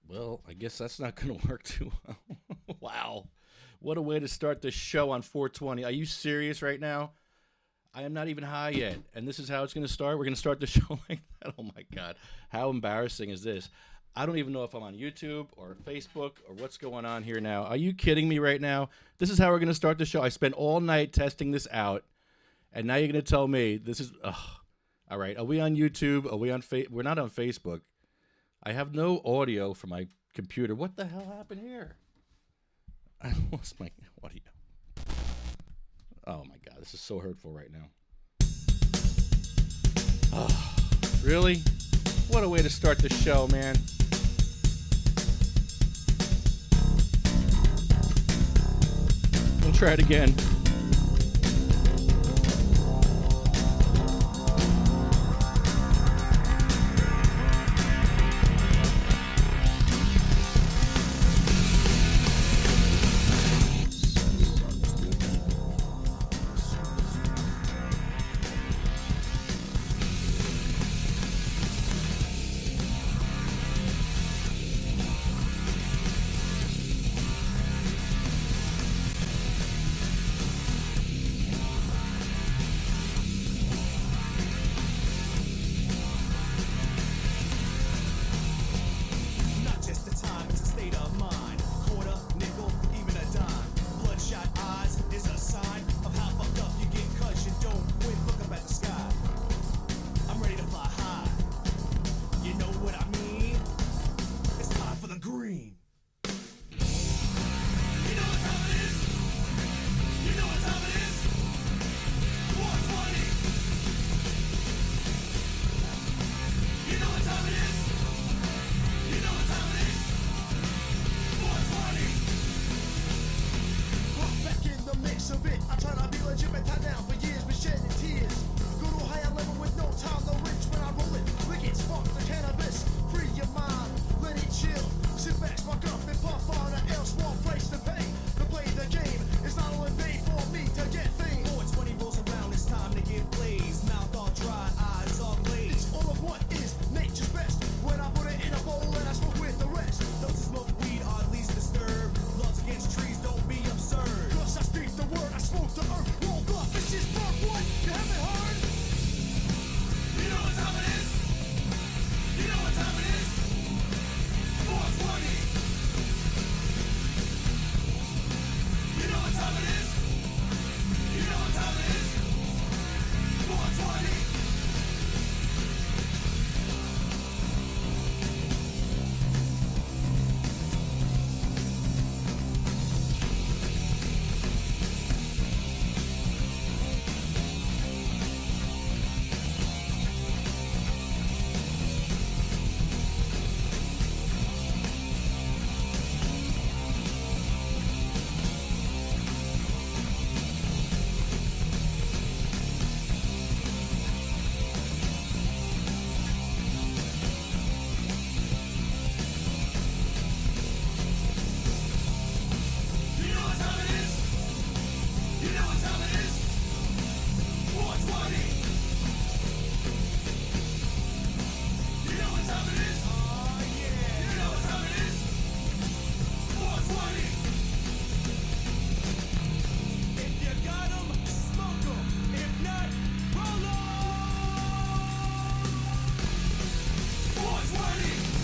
Well, I guess that's not going to work too well. Wow. What a way to start the show on 420. Are you serious right now? I am not even high yet. And this is how it's going to start? We're going to start the show like that? Oh my God. How embarrassing is this? I don't even know if I'm on YouTube or Facebook or what's going on here now. Are you kidding me right now? This is how we're going to start the show. I spent all night testing this out. And now you're going to tell me this is. All right. Are we on YouTube? Are we on We're not on Facebook. I have no audio from my computer. What the hell happened here? I lost my audio. Oh my God, this is so hurtful right now. Oh, really? What a way to start the show, man. We'll try it again.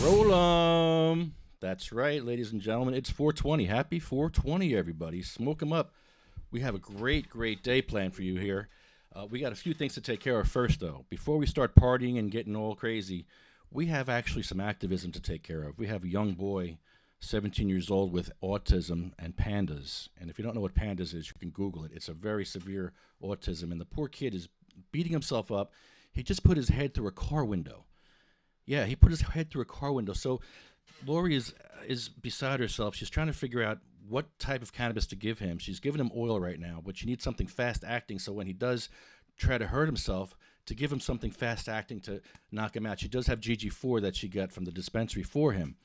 Roll 'em. That's right, ladies and gentlemen. It's 420. Happy 420, everybody. Smoke 'em up. We have a great, great day planned for you here. We got a few things to take care of first, though. Before we start partying and getting all crazy, we have actually some activism to take care of. We have a young boy, 17 years old, with autism and pandas. And if you don't know what pandas is, you can Google it. It's a very severe autism, and the poor kid is beating himself up. He just put his head through a car window. Yeah, he put his head through a car window. So Lori is beside herself. She's trying to figure out what type of cannabis to give him. She's giving him oil right now, but she needs something fast-acting, so when he does try to hurt himself, to give him something fast-acting to knock him out. She does have GG4 that she got from the dispensary for him.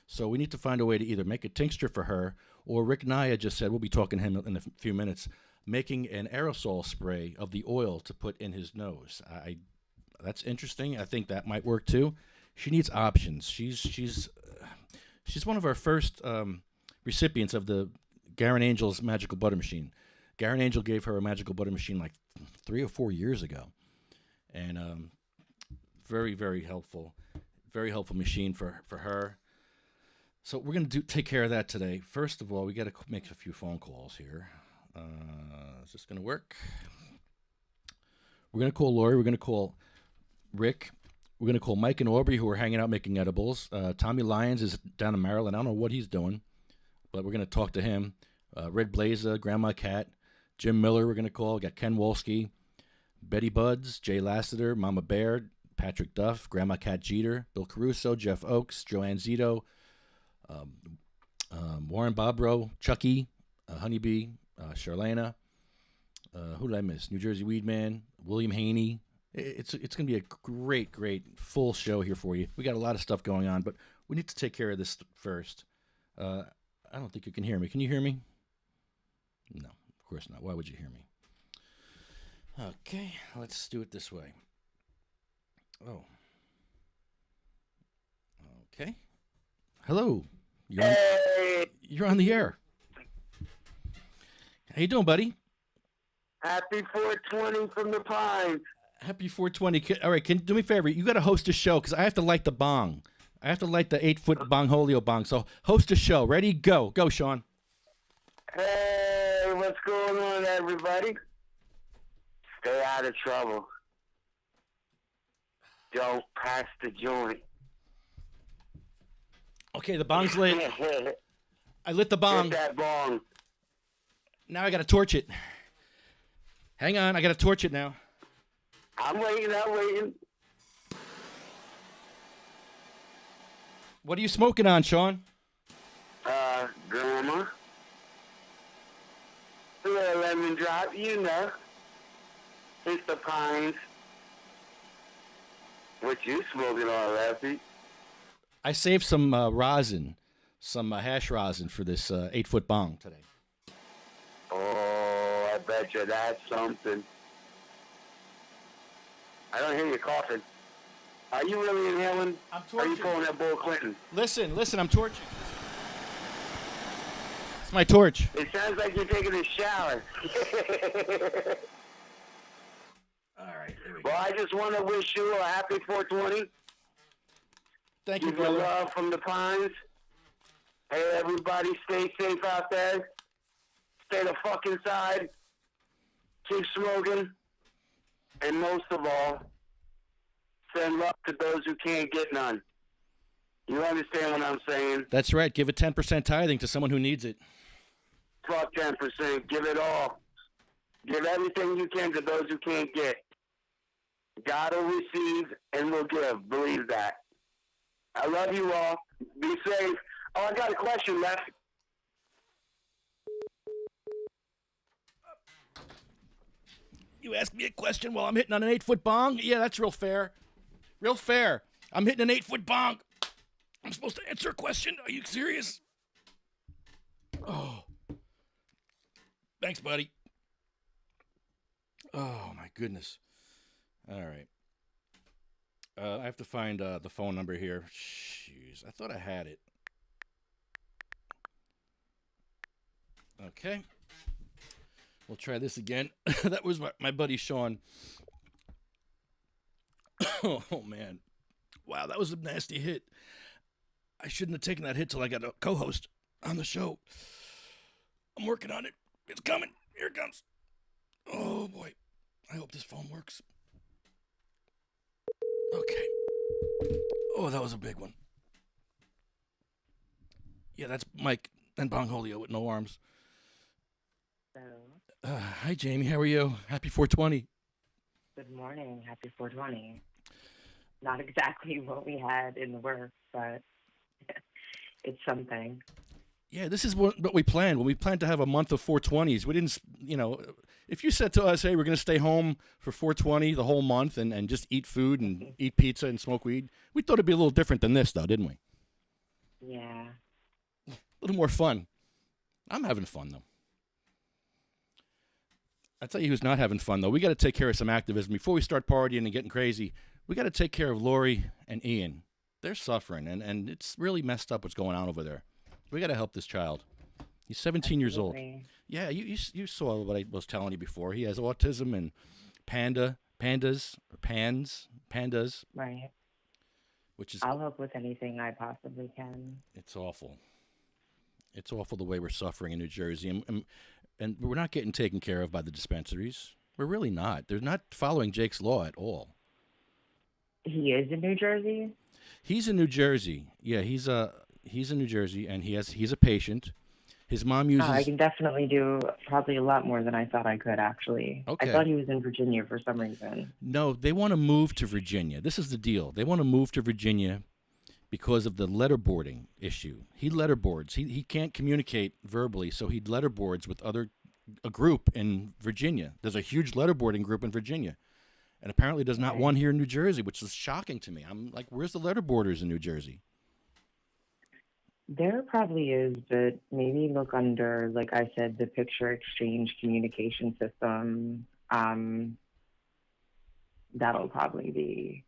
So we need to find a way to either make a tincture for her, or Rick Naya just said, we'll be talking to him in a few minutes, making an aerosol spray of the oil to put in his nose. That's interesting. I think that might work too. She needs options. She's She's one of our first recipients of the Garen Angel's Magical Butter Machine. Garen Angel gave her a Magical Butter Machine like 3 or 4 years ago. And very, very helpful. Very helpful machine for her. So we're going to take care of that today. First of all, we got to make a few phone calls here. Is this going to work? We're going to call Lori. We're going to call Rick. We're going to call Mike and Aubrey, who are hanging out making edibles. Tommy Lyons is down in Maryland. I don't know what he's doing, but we're going to talk to him. Red Blaza, Grandma Cat, Jim Miller we're going to call. We got Ken Wolski, Betty Budz, Jay Lassiter, Mama Bear, Patrick Duff, Grandma Cat Jeter, Bill Caruso, Jeff Oakes, Joanne Zito, Warren Bobrow, Chucky, Honeybee, Charlena. Who did I miss? New Jersey Weedman, William Haney. It's going to be a great, great full show here for you. We got a lot of stuff going on, but we need to take care of this first. I don't think you can hear me. Can you hear me? No, of course not. Why would you hear me? Okay, let's do it this way. Oh. Okay. Hello. You're on the air. How you doing, buddy? Happy 420 from the Pines. Happy 420. All right, can do me a favor. You got to host a show because I have to light the bong. I have to light the 8-foot bongholio bong. So host a show. Ready? Go. Go, Shawn. Hey, what's going on, everybody? Stay out of trouble. Don't pass the joint. Okay, the bong's lit. I lit the bong. Hit that bong. Now I got to torch it. Hang on, I got to torch it now. I'm waiting. What are you smoking on, Shawn? Grandma. A little lemon drop, you know. It's the Pines. What you smoking on, Lefty? I saved some rosin, some hash rosin for this 8-foot bong today. Oh, I bet you that's something. I don't hear you coughing. Are you really inhaling? I'm torching. Are you pulling that Bill Clinton? Listen, I'm torching. It's my torch. It sounds like you're taking a shower. All right, here we go. Well, I just want to wish you a happy 420. Thank you, Give you brother. love from the Pines. Hey, everybody, stay safe out there. Stay the fuck inside. Keep smoking. And most of all, send love to those who can't get none. You understand what I'm saying? That's right. Give a 10% tithing to someone who needs it. Fuck 10%. Give it all. Give everything you can to those who can't get. God will receive and will give. Believe that. I love you all. Be safe. Oh, I got a question, Lex. You ask me a question while I'm hitting on an 8-foot bong? Yeah, that's real fair. Real fair. I'm hitting an 8-foot bong. I'm supposed to answer a question. Are you serious? Oh. Thanks, buddy. Oh, my goodness. All right. I have to find the phone number here. Jeez, I thought I had it. Okay. We'll try this again. That was my buddy Shawn. Oh, man. Wow, that was a nasty hit. I shouldn't have taken that hit till I got a co-host on the show. I'm working on it. It's coming. Here it comes. Oh, boy. I hope this phone works. Okay. Oh, that was a big one. Yeah, that's Mike and Bongholio with no arms. Hello. Hi, Jamie. How are you? Happy 420. Good morning. Happy 420. Not exactly what we had in the works, but it's something. Yeah, this is what we planned. When we planned to have a month of 420s, we didn't, if you said to us, hey, we're going to stay home for 420 the whole month and just eat food and eat pizza and smoke weed, we thought it'd be a little different than this, though, didn't we? Yeah. A little more fun. I'm having fun, though. I'll tell you who's not having fun, though. We got to take care of some activism. Before we start partying and getting crazy, we got to take care of Lori and Ian. They're suffering, and it's really messed up what's going on over there. We got to help this child. He's 17 years old. Absolutely. Yeah, you saw what I was telling you before. He has autism and pandas, Right. which is I'll help with anything I possibly can. it's awful. It's awful the way we're suffering in New Jersey, and we're not getting taken care of by the dispensaries. We're really not. They're not following Jake's law at all. He is in New Jersey? He's in New Jersey. Yeah, he's in New Jersey, and he's a patient. His mom uses. I can definitely do probably a lot more than I thought I could, actually. Okay. I thought he was in Virginia for some reason. No, they want to move to Virginia. This is the deal. They want to move to Virginia because of the letterboarding issue. He letterboards. He can't communicate verbally, so he letterboards with a group in Virginia. There's a huge letterboarding group in Virginia. And apparently there's not one here in New Jersey, which is shocking to me. I'm like, where's the letterboarders in New Jersey? There probably is, but maybe look under, like I said, the picture exchange communication system. That'll probably be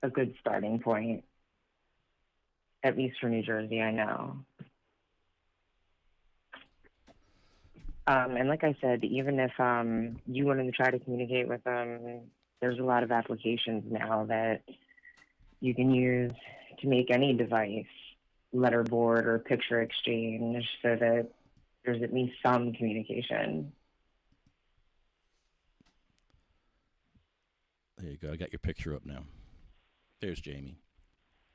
a good starting point, at least for New Jersey, I know. And like I said, even if you wanted to try to communicate with them, there's a lot of applications now that you can use to make any device letterboard or picture exchange so that there's at least some communication. There you go. I got your picture up now. There's Jamie.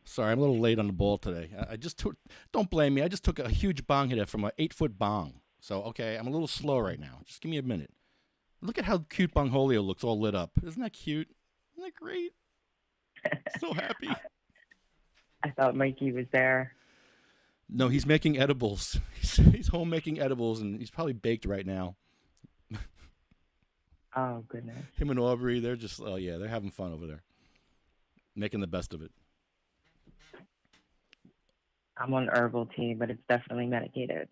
Sorry, I'm a little late on the ball today. I just took, don't blame me. I just took a huge bong hit from an 8-foot bong. So, okay, I'm a little slow right now. Just give me a minute. Look at how cute Bongholio looks all lit up. Isn't that cute? Isn't that great? So happy. I thought Mikey was there. No, he's making edibles. He's home making edibles, and he's probably baked right now. Oh, goodness. Him and Aubrey, they're just, oh, yeah, they're having fun over there. Making the best of it. I'm on herbal tea, but it's definitely medicated.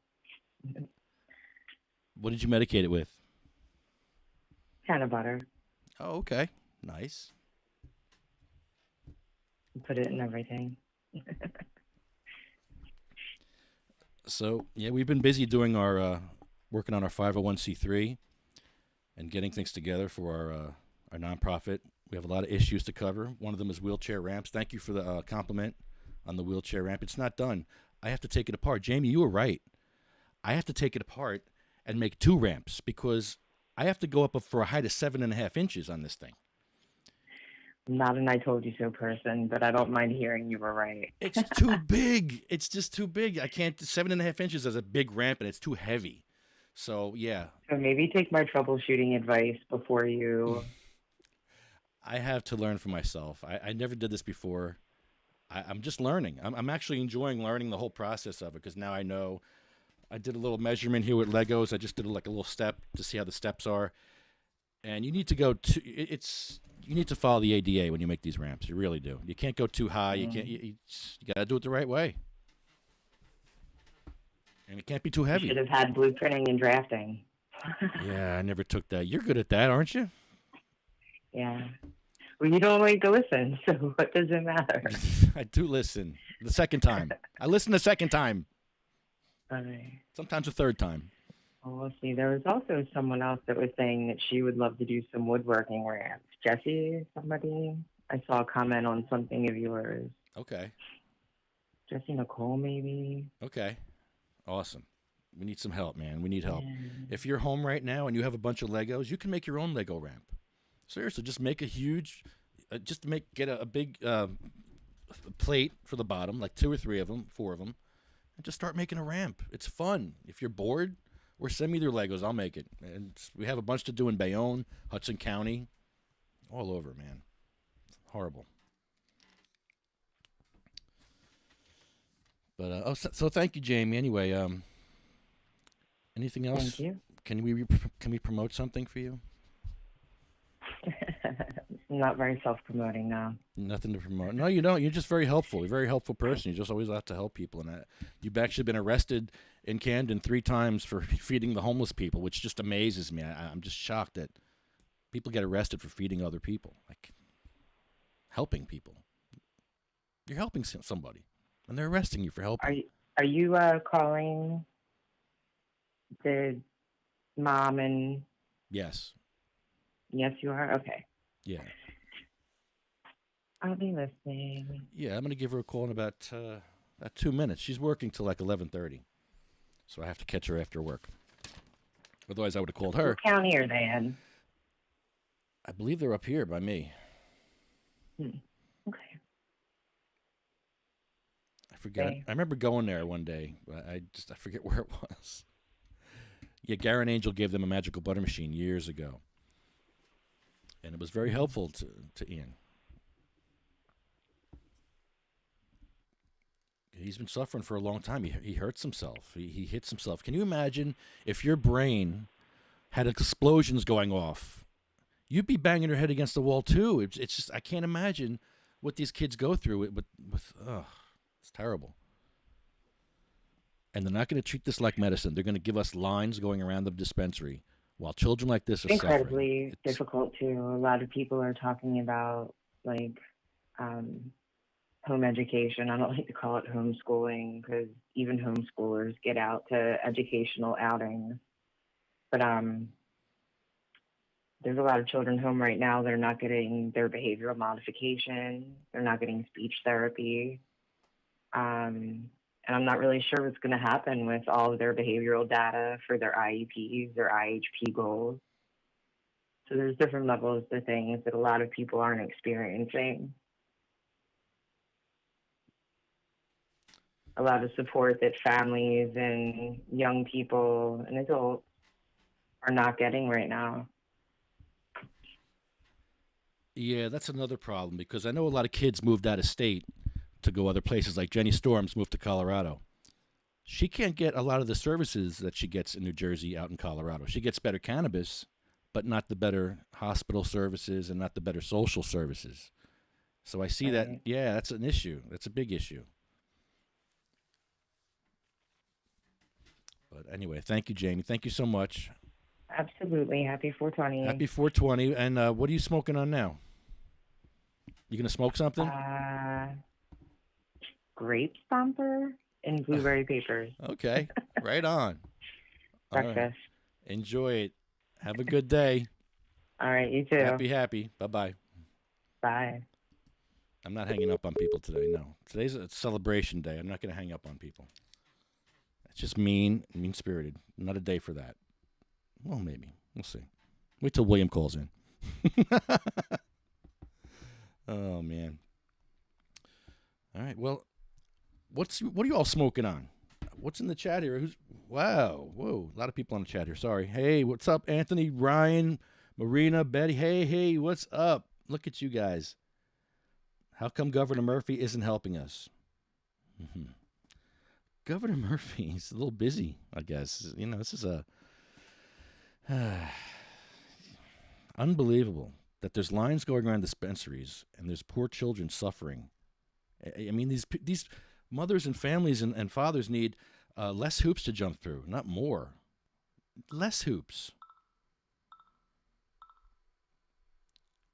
What did you medicate it with? Peanut butter. Oh, okay. Nice. Put it in everything. So, yeah, we've been busy doing our, working on our 501c3 and getting things together for our nonprofit. We have a lot of issues to cover. One of them is wheelchair ramps. Thank you for the compliment on the wheelchair ramp. It's not done. I have to take it apart. Jamie, you were right. I have to take it apart and make 2 ramps because I have to go up for a height of 7.5 inches on this thing. Not an I told you so person, but I don't mind hearing you were right. It's too big. It's just too big. I can't. 7.5 inches is a big ramp, and it's too heavy. So yeah. So maybe take my troubleshooting advice before you. I have to learn for myself. I never did this before. I'm just learning. I'm actually enjoying learning the whole process of it because now I know. I did a little measurement here with Legos. I just did like a little step to see how the steps are. And you need to go to you need to follow the ADA when you make these ramps. You really do. You can't go too high. You can't. You got to do it the right way. And it can't be too heavy. You should have had blueprinting and drafting. Yeah, I never took that. You're good at that, aren't you? Yeah. Well, you don't like to listen, so what does it matter? I do listen. The second time. I listened the second time. Sometimes the third time. Well, we'll see. There was also someone else that was saying that she would love to do some woodworking ramps. Jessie, somebody? I saw a comment on something of yours. Okay. Jessie Nicole, maybe? Okay. Awesome. We need some help, man. We need help. Yeah. If you're home right now and you have a bunch of Legos, you can make your own Lego ramp. Seriously, just make a huge, get a big plate for the bottom, like 2 or 3 of them, 4 of them, and just start making a ramp. It's fun. If you're bored, or send me their Legos, I'll make it. And we have a bunch to do in Bayonne, Hudson County, all over, man. It's horrible. But so thank you, Jamie. Anyway, anything else? Thank you. Can we promote something for you? Not very self-promoting now. Nothing to promote. No, you don't. You're just very helpful. You're a very helpful person. You just always like to help people. And you've actually been arrested in Camden 3 times for feeding the homeless people, which just amazes me. I'm just shocked that people get arrested for feeding other people, like helping people. You're helping somebody, and they're arresting you for helping. Are you calling the mom and? Yes. Yes, you are. Okay. Yeah. I'll be listening. Yeah, I'm gonna give her a call in about 2 minutes. She's working till like 11:30, so I have to catch her after work. Otherwise, I would have called her. What county are they in? I believe they're up here by me. Okay. I forget. I remember going there one day. I forget where it was. Yeah, Garen Angel gave them a magical butter machine years ago, and it was very helpful to Ian. He's been suffering for a long time. He hurts himself. He hits himself. Can you imagine if your brain had explosions going off? You'd be banging your head against the wall too. It's just, I can't imagine what these kids go through with it's terrible. And they're not going to treat this like medicine. They're going to give us lines going around the dispensary while children like this are incredibly suffering. difficult too. A lot of people are talking about like home education. I don't like to call it homeschooling because even homeschoolers get out to educational outings. But there's a lot of children home right now that are not getting their behavioral modification. They're not getting speech therapy. And I'm not really sure what's going to happen with all of their behavioral data for their IEPs, their IHP goals. So there's different levels to things that a lot of people aren't experiencing. A lot of support that families and young people and adults are not getting right now. Yeah, that's another problem because I know a lot of kids moved out of state to go other places. Like Jenny Storms moved to Colorado. She can't get a lot of the services that she gets in New Jersey out in Colorado. She gets better cannabis, but not the better hospital services and not the better social services. So I see that, yeah, that's an issue. That's a big issue. But anyway, thank you, Jamie. Thank you so much. Absolutely. Happy 420. Happy 420. And what are you smoking on now? You going to smoke something? Grape Stomper and Blueberry Papers. Okay. Right on. Breakfast. Right. Enjoy it. Have a good day. All right, you too. Happy. Bye-bye. Bye. I'm not hanging up on people today, no. Today's a celebration day. I'm not going to hang up on people. It's just mean-spirited. Not a day for that. Well, maybe. We'll see. Wait till William calls in. Oh, man. All right, well, what are you all smoking on? What's in the chat here? Whoa, a lot of people on the chat here. Sorry. Hey, what's up, Anthony, Ryan, Marina, Betty? Hey, what's up? Look at you guys. How come Governor Murphy isn't helping us? Mm-hmm. Governor Murphy, he's a little busy, I guess. You know, this is unbelievable that there's lines going around dispensaries and there's poor children suffering. I mean, these mothers and families and fathers need less hoops to jump through, not more. Less hoops.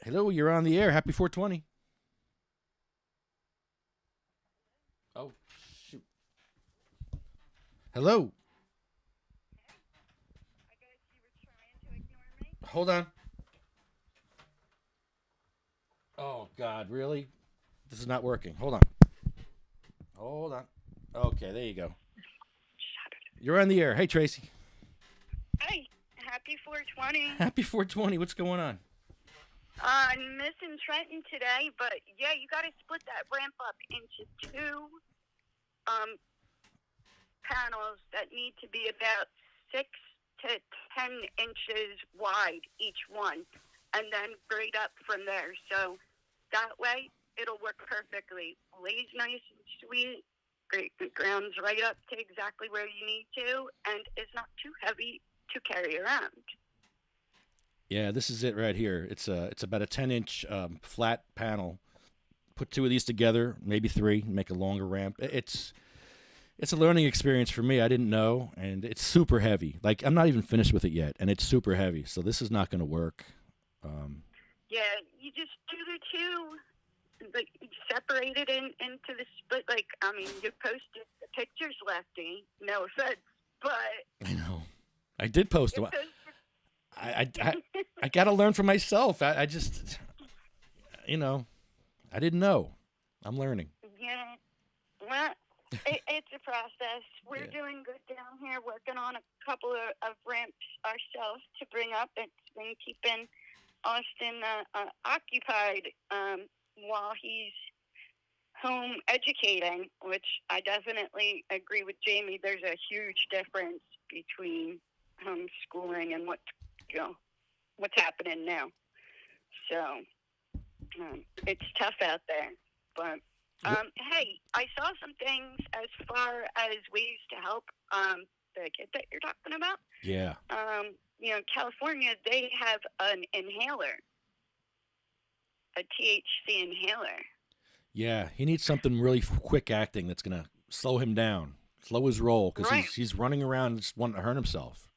Hello, you're on the air. Happy 420. Oh, shoot. Hello. I guess you were trying to ignore me. Hold on. Oh, God, really? This is not working. Hold on. Okay, there you go. You're on the air. Hey, Tracy. Hey, happy 420. Happy 420. What's going on? I'm missing Trenton today, but yeah, you got to split that ramp up into two panels that need to be about 6 to 10 inches wide each one, and then grade up from there. So that way, it'll work perfectly. Lays nice and sweet, grounds right up to exactly where you need to, and is not too heavy to carry around. Yeah, this is it right here. It's about a 10-inch flat panel. Put two of these together, maybe three, make a longer ramp. It's a learning experience for me. I didn't know, and it's super heavy. Like, I'm not even finished with it yet, and it's super heavy. So this is not going to work. Yeah, you just do the two like separated into the split. Like, I mean, you posted the pictures, Lefty. No offense, but I know. I did post you them. posted. I got to learn for myself. I just, I didn't know. I'm learning. Yeah. Well, it's a process. We're doing good down here, working on a couple of ramps ourselves to bring up. It's been keeping Austin occupied while he's home educating, which I definitely agree with Jamie. There's a huge difference between homeschooling and what's happening now. So it's tough out there. But hey, I saw some things as far as ways to help the kid that you're talking about. Yeah. California, they have an inhaler, a THC inhaler. Yeah, he needs something really quick acting that's going to slow him down, slow his roll, because he's running around just wanting to hurt himself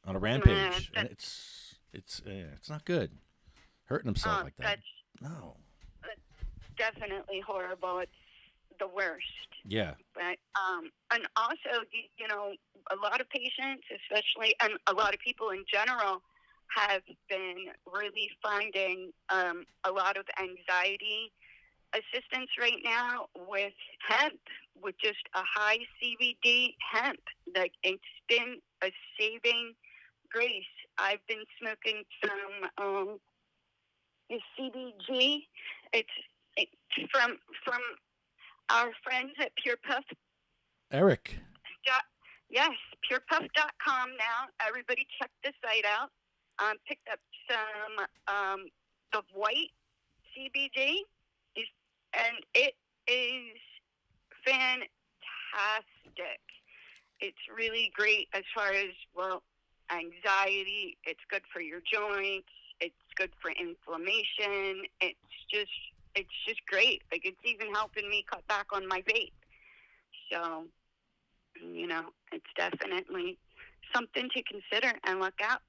on a rampage. And it's not good. Hurting himself like that. No. That's definitely horrible. It's the worst. Yeah. But and also, a lot of patients, especially, and a lot of people in general, have been really finding a lot of anxiety assistance right now with hemp, with just a high CBD hemp. Like, it's been a saving grace. I've been smoking some CBG. It's from our friends at Pure Puff. Eric. Yes, purepuff.com now. Everybody check the site out. Picked up some the white CBD, and it is fantastic. It's really great as far as, anxiety. It's good for your joints. It's good for inflammation. It's just great. Like, it's even helping me cut back on my vape. So, it's definitely something to consider and look out,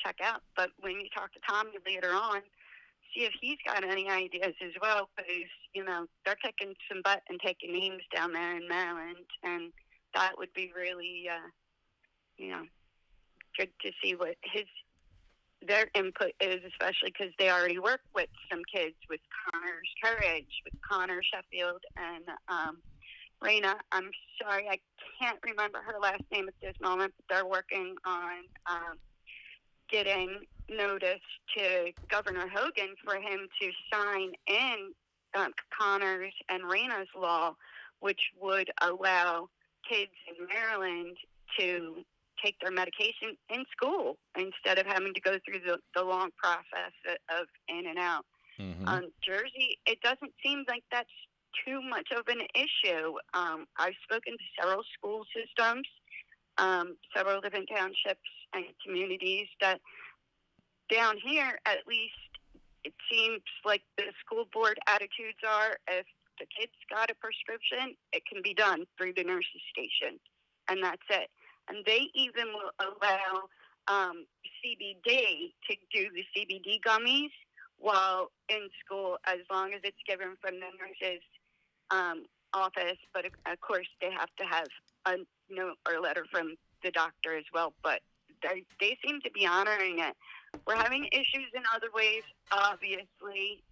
check out. But when you talk to Tommy later on, see if he's got any ideas as well, because, they're kicking some butt and taking names down there in Maryland, and that would be really, good to see what their input is, especially because they already work with some kids, with Connor's Courage, with Connor Sheffield, and Raina. I'm sorry, I can't remember her last name at this moment, but they're working on getting notice to Governor Hogan for him to sign in Connor's and Raina's law, which would allow kids in Maryland to take their medication in school instead of having to go through the long process of in and out. Mm-hmm. Jersey, it doesn't seem like that's too much of an issue. I've spoken to several school systems, several different townships and communities that down here, at least, it seems like the school board attitudes are, if the kid's got a prescription, it can be done through the nurse's station, and that's it. And they even will allow CBD to do the CBD gummies while in school, as long as it's given from the nurse's office. But of course, they have to have a note or letter from the doctor as well. But they seem to be honoring it. We're having issues in other ways, obviously,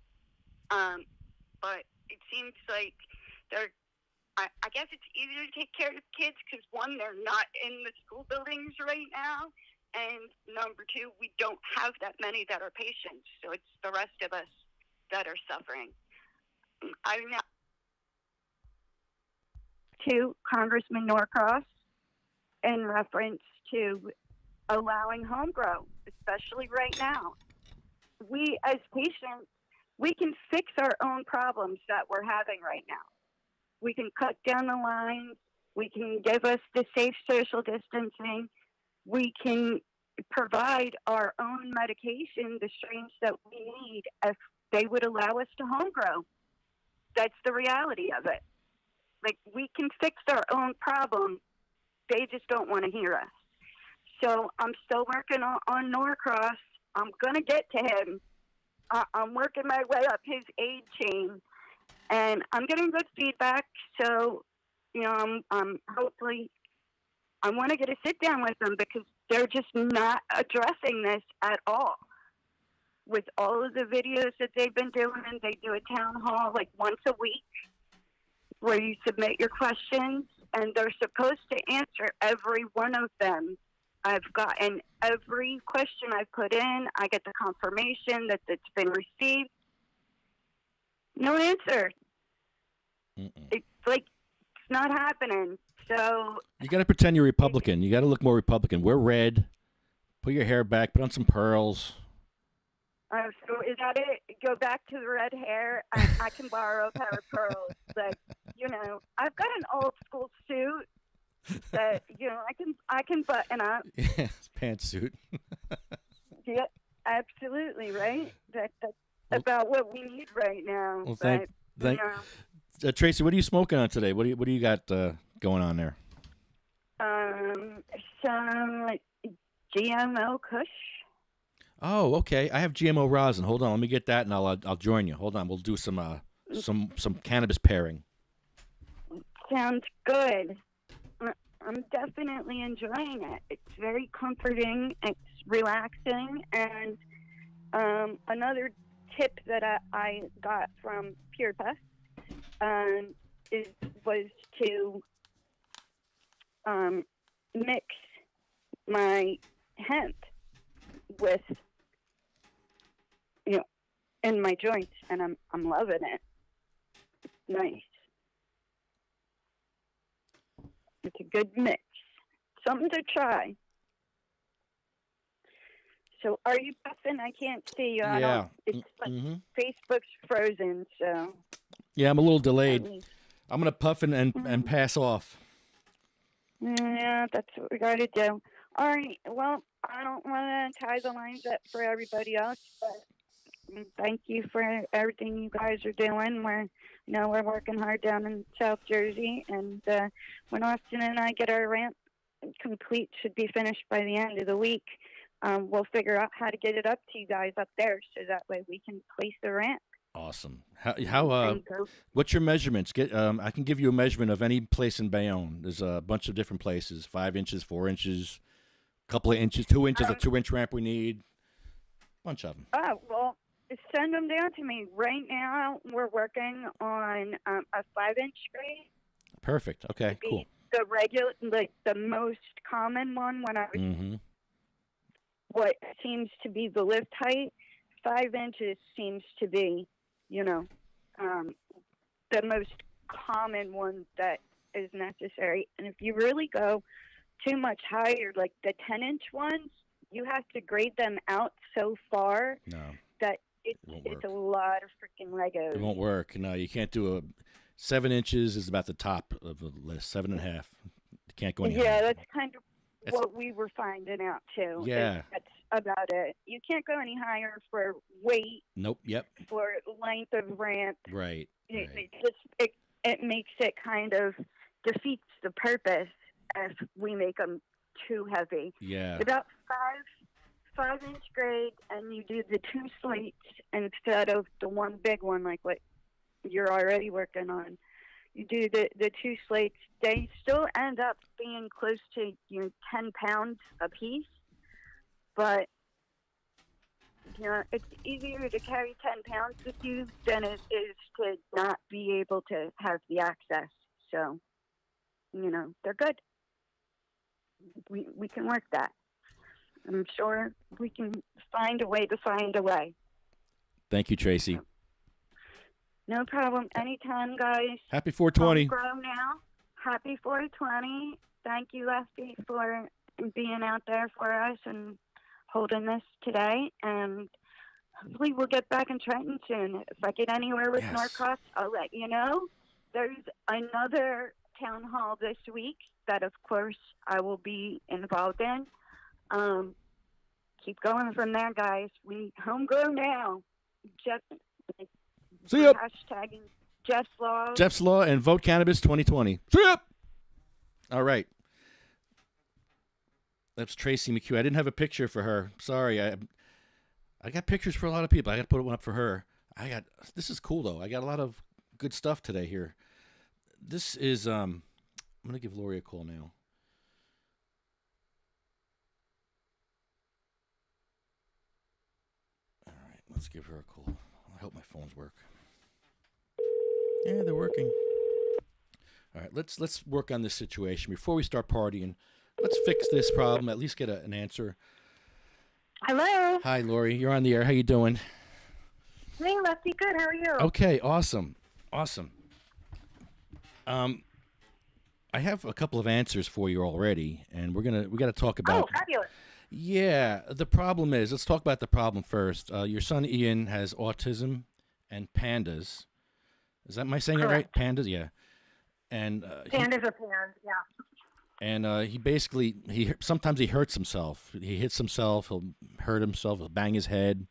but it seems like I guess it's easier to take care of kids because, one, they're not in the school buildings right now, and number two, we don't have that many that are patients, so it's the rest of us that are suffering. I'm now to Congressman Norcross in reference to allowing home grow, especially right now. We, as patients, we can fix our own problems that we're having right now. We can cut down the lines. We can give us the safe social distancing. We can provide our own medication, the strains that we need, if they would allow us to home grow. That's the reality of it. Like, we can fix our own problem. They just don't want to hear us. So I'm still working on Norcross. I'm going to get to him. I'm working my way up his aid chain, and I'm getting good feedback. So, I'm hopefully, I want to get a sit down with them because they're just not addressing this at all. With all of the videos that they've been doing, they do a town hall like once a week where you submit your questions, and they're supposed to answer every one of them. I've gotten every question I put in. I get the confirmation that it's been received. No answer. It's like it's not happening. So you got to pretend you're Republican. You got to look more Republican. Wear red. Put your hair back. Put on some pearls. So is that it? Go back to the red hair. I can borrow a pair of pearls. But I've got an old school suit that I can button up. Yeah, pantsuit. Yeah, absolutely right. That's about what we need right now. Well, thank. Tracy, what are you smoking on today? What do you got going on there? Some GMO Kush. Oh, okay. I have GMO rosin. Hold on, let me get that, and I'll join you. Hold on, we'll do some cannabis pairing. Sounds good. I'm definitely enjoying it. It's very comforting. It's relaxing, and another tip that I got from Pure Puff was to mix my hemp with in my joints, and I'm loving it. Nice. It's a good mix. Something to try. So, are you puffing? I can't see you. Yeah. It's like Facebook's frozen, so. Yeah, I'm a little delayed. I'm going to puff and pass off. Yeah, that's what we got to do. All right. Well, I don't want to tie the lines up for everybody else, but thank you for everything you guys are doing. We're working hard down in South Jersey, and when Austin and I get our ramp complete, should be finished by the end of the week. We'll figure out how to get it up to you guys up there, so that way we can place the ramp. Awesome. How what's your measurements? I can give you a measurement of any place in Bayonne. There's a bunch of different places: 5 inches, 4 inches, a couple of inches, 2 inches, a 2-inch ramp we need. Bunch of them. Oh, well, send them down to me. Right now, we're working on a 5-inch grade. Perfect. Okay, cool. The regular, the most common one when I was, what seems to be the lift height, 5 inches seems to be, the most common one that is necessary. And if you really go too much higher, like the 10-inch ones, you have to grade them out so far that it's a lot of freaking Legos. It won't work. No, you can't do 7 inches is about the top of the list. 7.5. You can't go any higher. Yeah, that's kind of what we were finding out too. Yeah. That's about it. You can't go any higher for weight. Nope. Yep. For length of ramp. Right. It makes it kind of defeats the purpose if we make them too heavy. Yeah. About 5-inch grade, and you do the 2 slates instead of the one big one like what you're already working on. You do the 2 slates. They still end up being close to 10 pounds a piece, but it's easier to carry 10 pounds with you than it is to not be able to have the access. So, they're good. We can work that. I'm sure we can find a way to find a way. Thank you, Tracy. No problem. Anytime, guys. Happy 420. Grow now. Happy 420. Thank you, Lefty, for being out there for us and holding this today. And hopefully we'll get back in Trenton soon. If I get anywhere with Norcross, I'll let you know. There's another town hall this week that, of course, I will be involved in. Keep going from there, guys. We homegrown now. See ya. Hashtagging Jeff's Law. Jeff's Law and Vote Cannabis 2020. See ya. All right. That's Tracy McHugh. I didn't have a picture for her. Sorry. I got pictures for a lot of people. I got to put one up for her. This is cool though. I got a lot of good stuff today here. This is I'm gonna give Lori a call now. All right, let's give her a call. I hope my phones work. Yeah, they're working. All right, let's work on this situation before we start partying. Let's fix this problem. At least get an answer. Hello. Hi, Lori. You're on the air. How you doing? Hey, Lefty. Good. How are you? Okay. Awesome. I have a couple of answers for you already, and we got to talk about. Oh, fabulous. Yeah. The problem is, let's talk about the problem first. Your son Ian has autism and pandas. Am I saying it right? Pandas. Yeah. And pandas are pans. Yeah. And he basically sometimes he hurts himself. He hits himself. He'll hurt himself. He'll bang his head.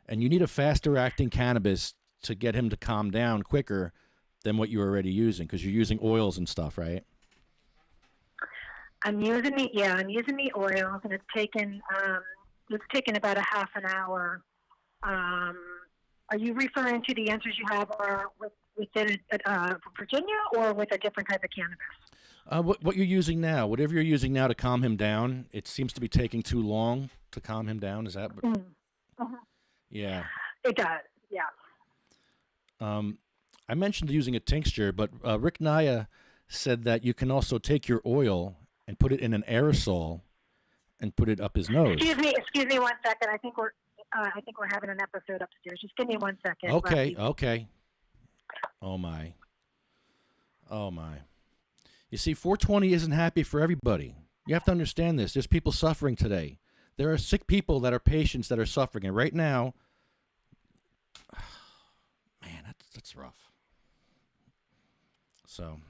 And you need a faster acting cannabis to get him to calm down quicker than what you're already using, because you're using oils and stuff, right? I'm using the oils, and it's taken about a half an hour. Are you referring to the answers you have are within Virginia or with a different type of cannabis? What you're using now, whatever you're using now to calm him down, it seems to be taking too long to calm him down. Is that? Yeah. It does. Yeah. I mentioned using a tincture, but Rick Naya said that you can also take your oil and put it in an aerosol and put it up his nose. Excuse me 1 second. I think we're having an episode upstairs. Just give me 1 second. Okay. Oh my. You see, 420 isn't happy for everybody. You have to understand this. There's people suffering today. There are sick people that are patients that are suffering, and right now, man, that's rough. So,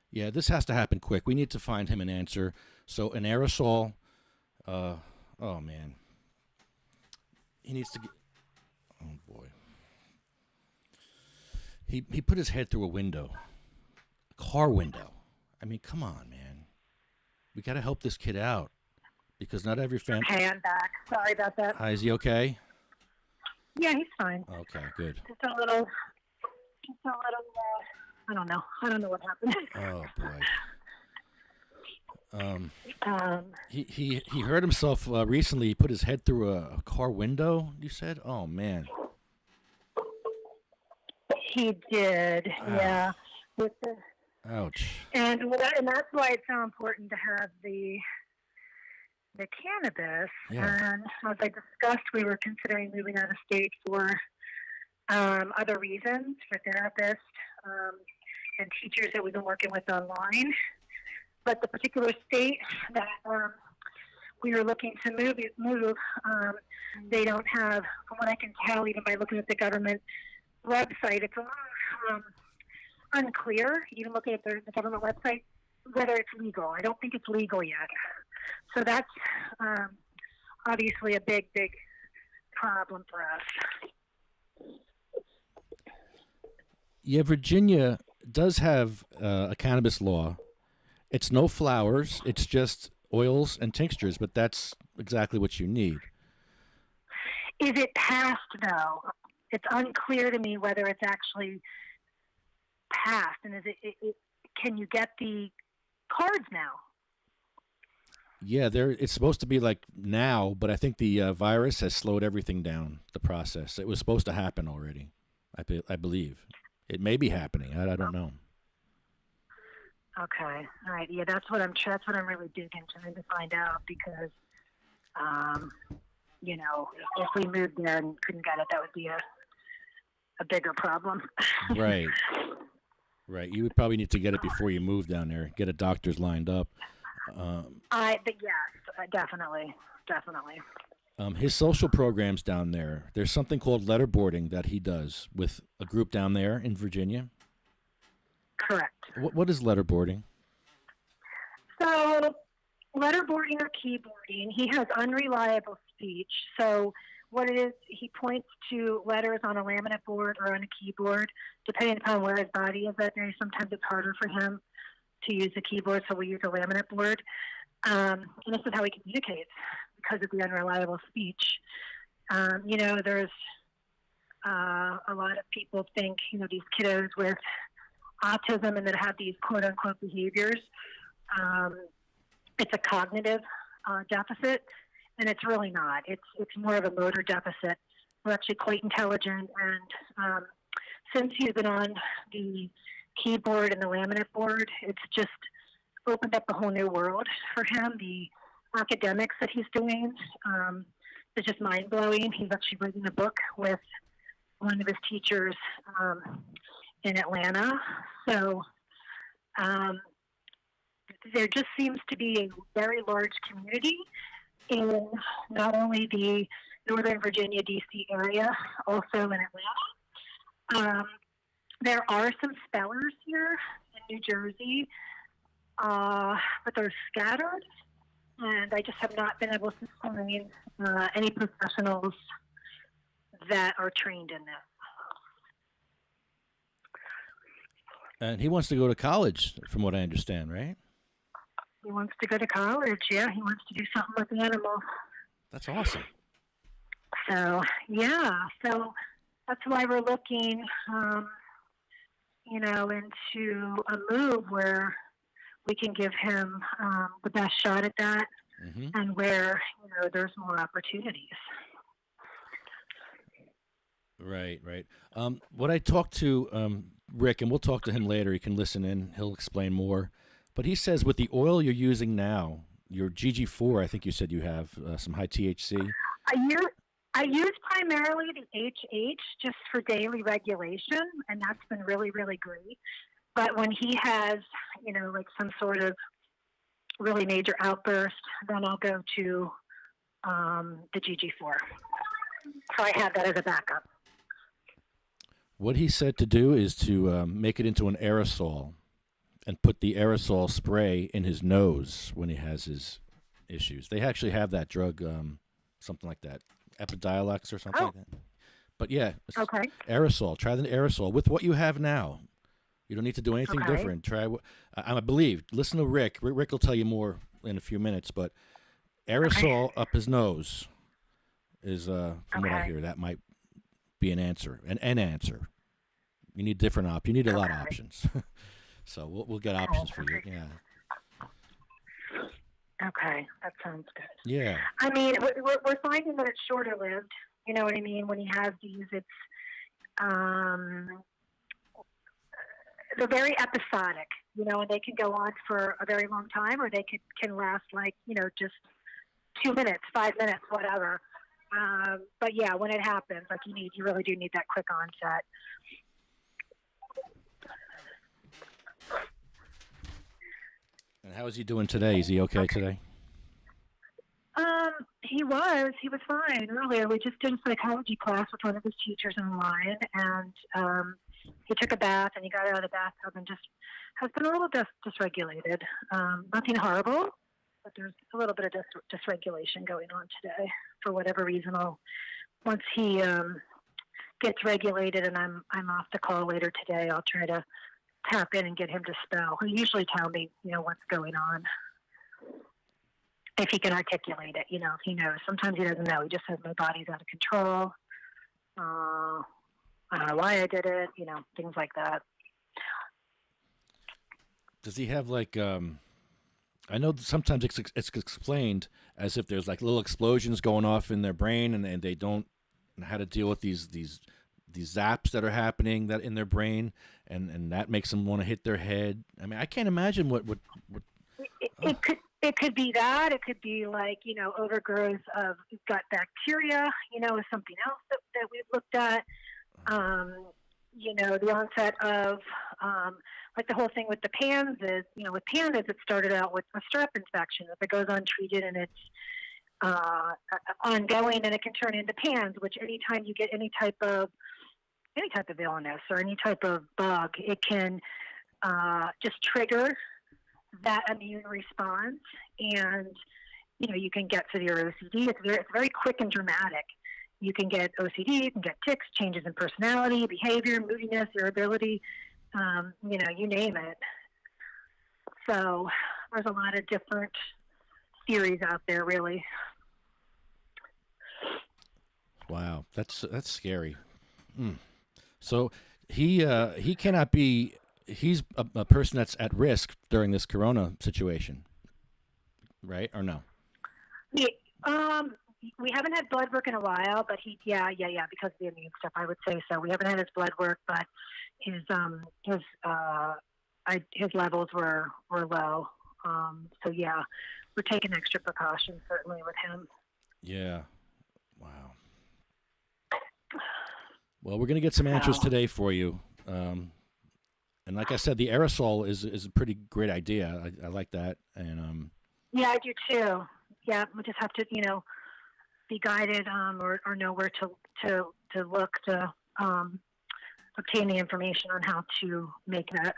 yeah, this has to happen quick. We need to find him an answer. So, an aerosol. Oh man, he needs to get. Oh boy. He put his head through a window. Car window. I mean, come on, man. We got to help this kid out because not every family. Okay, I'm back. Sorry about that. Hi, is he okay? Yeah, he's fine. Okay, good. Just a little. I don't know. I don't know what happened. Oh boy. He hurt himself recently. He put his head through a car window. You said, "Oh man." He did. Yeah. With the. Ouch. And that's why it's so important to have the cannabis. Yeah. And as I discussed, we were considering moving out of state for other reasons, for therapists and teachers that we've been working with online. But the particular state that we were looking to move, they don't have, from what I can tell, even by looking at the government website, it's a little unclear, even looking at the government website, whether it's legal. I don't think it's legal yet. So that's obviously a big problem for us. Yeah, Virginia does have a cannabis law. It's no flowers. It's just oils and tinctures, but that's exactly what you need. Is it passed, though? It's unclear to me whether it's actually passed, and is it can you get the cards now? Yeah, it's supposed to be like now, but I think the virus has slowed everything down, the process. It was supposed to happen already, I believe. It may be happening. I don't know. Okay. All right. Yeah, that's what I'm really digging, trying to find out, because, if we moved there and couldn't get it, that would be a bigger problem. Right. You would probably need to get it before you move down there. Get a doctor's lined up. But yes, definitely. His social programs down there. There's something called letterboarding that he does with a group down there in Virginia. Correct. What is letterboarding? So, letterboarding or keyboarding, he has unreliable speech. So, what it is, he points to letters on a laminate board or on a keyboard, depending upon where his body is at there. Sometimes it's harder for him to use a keyboard, so we use a laminate board. And this is how he communicates because of the unreliable speech. There's a lot of people think, these kiddos with autism and that have these quote unquote behaviors, it's a cognitive deficit, and it's really not. It's more of a motor deficit. We're actually quite intelligent, and since he's been on the keyboard and the laminate board, it's just opened up a whole new world for him. The academics that he's doing is just mind-blowing. He's actually writing a book with one of his teachers in Atlanta. So there just seems to be a very large community in not only the Northern Virginia, D.C. area, also in Atlanta. There are some spellers here in New Jersey, but they're scattered, and I just have not been able to find any professionals that are trained in this. And he wants to go to college, from what I understand, right? He wants to go to college, yeah. He wants to do something with animals. That's awesome. So, yeah. So that's why we're looking, into a move where we can give him the best shot at that, and where, there's more opportunities. Right. What I talked to Rick, and we'll talk to him later. He can listen in. He'll explain more. But he says with the oil you're using now, your GG4, I think you said you have some high THC. I use primarily the HH just for daily regulation, and that's been really, really great. But when he has, like some sort of really major outburst, then I'll go to the GG4. So I have that as a backup. What he said to do is to make it into an aerosol and put the aerosol spray in his nose when he has his issues. They actually have that drug, something like that, Epidiolex or something like that. But yeah, okay. Aerosol. Try the aerosol with what you have now. You don't need to do anything different. Try. I believe. Listen to Rick. Rick will tell you more in a few minutes. But aerosol up his nose is, from what I hear, that might be an answer. An answer. You need different You need a lot of options. So we'll get options for you. Yeah. Okay, that sounds good. Yeah. I mean, we're finding that it's shorter lived. You know what I mean? When he has these, it's they're very episodic. And they can go on for a very long time, or they can last like just 2 minutes, 5 minutes, whatever. But yeah, when it happens, like you really do need that quick onset. And how is he doing today? Is he okay today? He was fine earlier. We just did a psychology class with one of his teachers online, and he took a bath, and he got out of the bathtub and just has been a little dysregulated. Nothing horrible, but there's a little bit of dysregulation going on today for whatever reason. Once he gets regulated and I'm off the call later today, I'll try to tap in and get him to spell. He'll usually tell me, what's going on. If he can articulate it, if he knows. Sometimes he doesn't know. He just says, my body's out of control. I don't know why I did it, things like that. Does he have like, I know sometimes it's explained as if there's like little explosions going off in their brain and they don't know how to deal with these zaps that are happening that in their brain and that makes them want to hit their head. I mean, I can't imagine what It could be that. It could be like, overgrowth of gut bacteria, is something else that we've looked at. The onset of, like the whole thing with the PANS is, with pandas, it started out with a strep infection. If it goes untreated and it's ongoing, then it can turn into PANS, which anytime you get any type of illness or any type of bug, it can just trigger that immune response, and you can get severe OCD. It's very quick and dramatic. You can get OCD, you can get tics, changes in personality, behavior, moodiness, irritability, you name it. So there's a lot of different theories out there, really. Wow, that's scary. So he cannot be. He's a person that's at risk during this corona situation, right? Or no? Yeah, we haven't had blood work in a while, but yeah, because of the immune stuff, I would say so. We haven't had his blood work, but his levels were low. So yeah, we're taking extra precautions certainly with him. Yeah. Wow. Well, we're gonna get some answers today for you. And like I said, the aerosol is a pretty great idea. I like that. And yeah, I do too. Yeah, we just have to, be guided or know where to look to obtain the information on how to make that.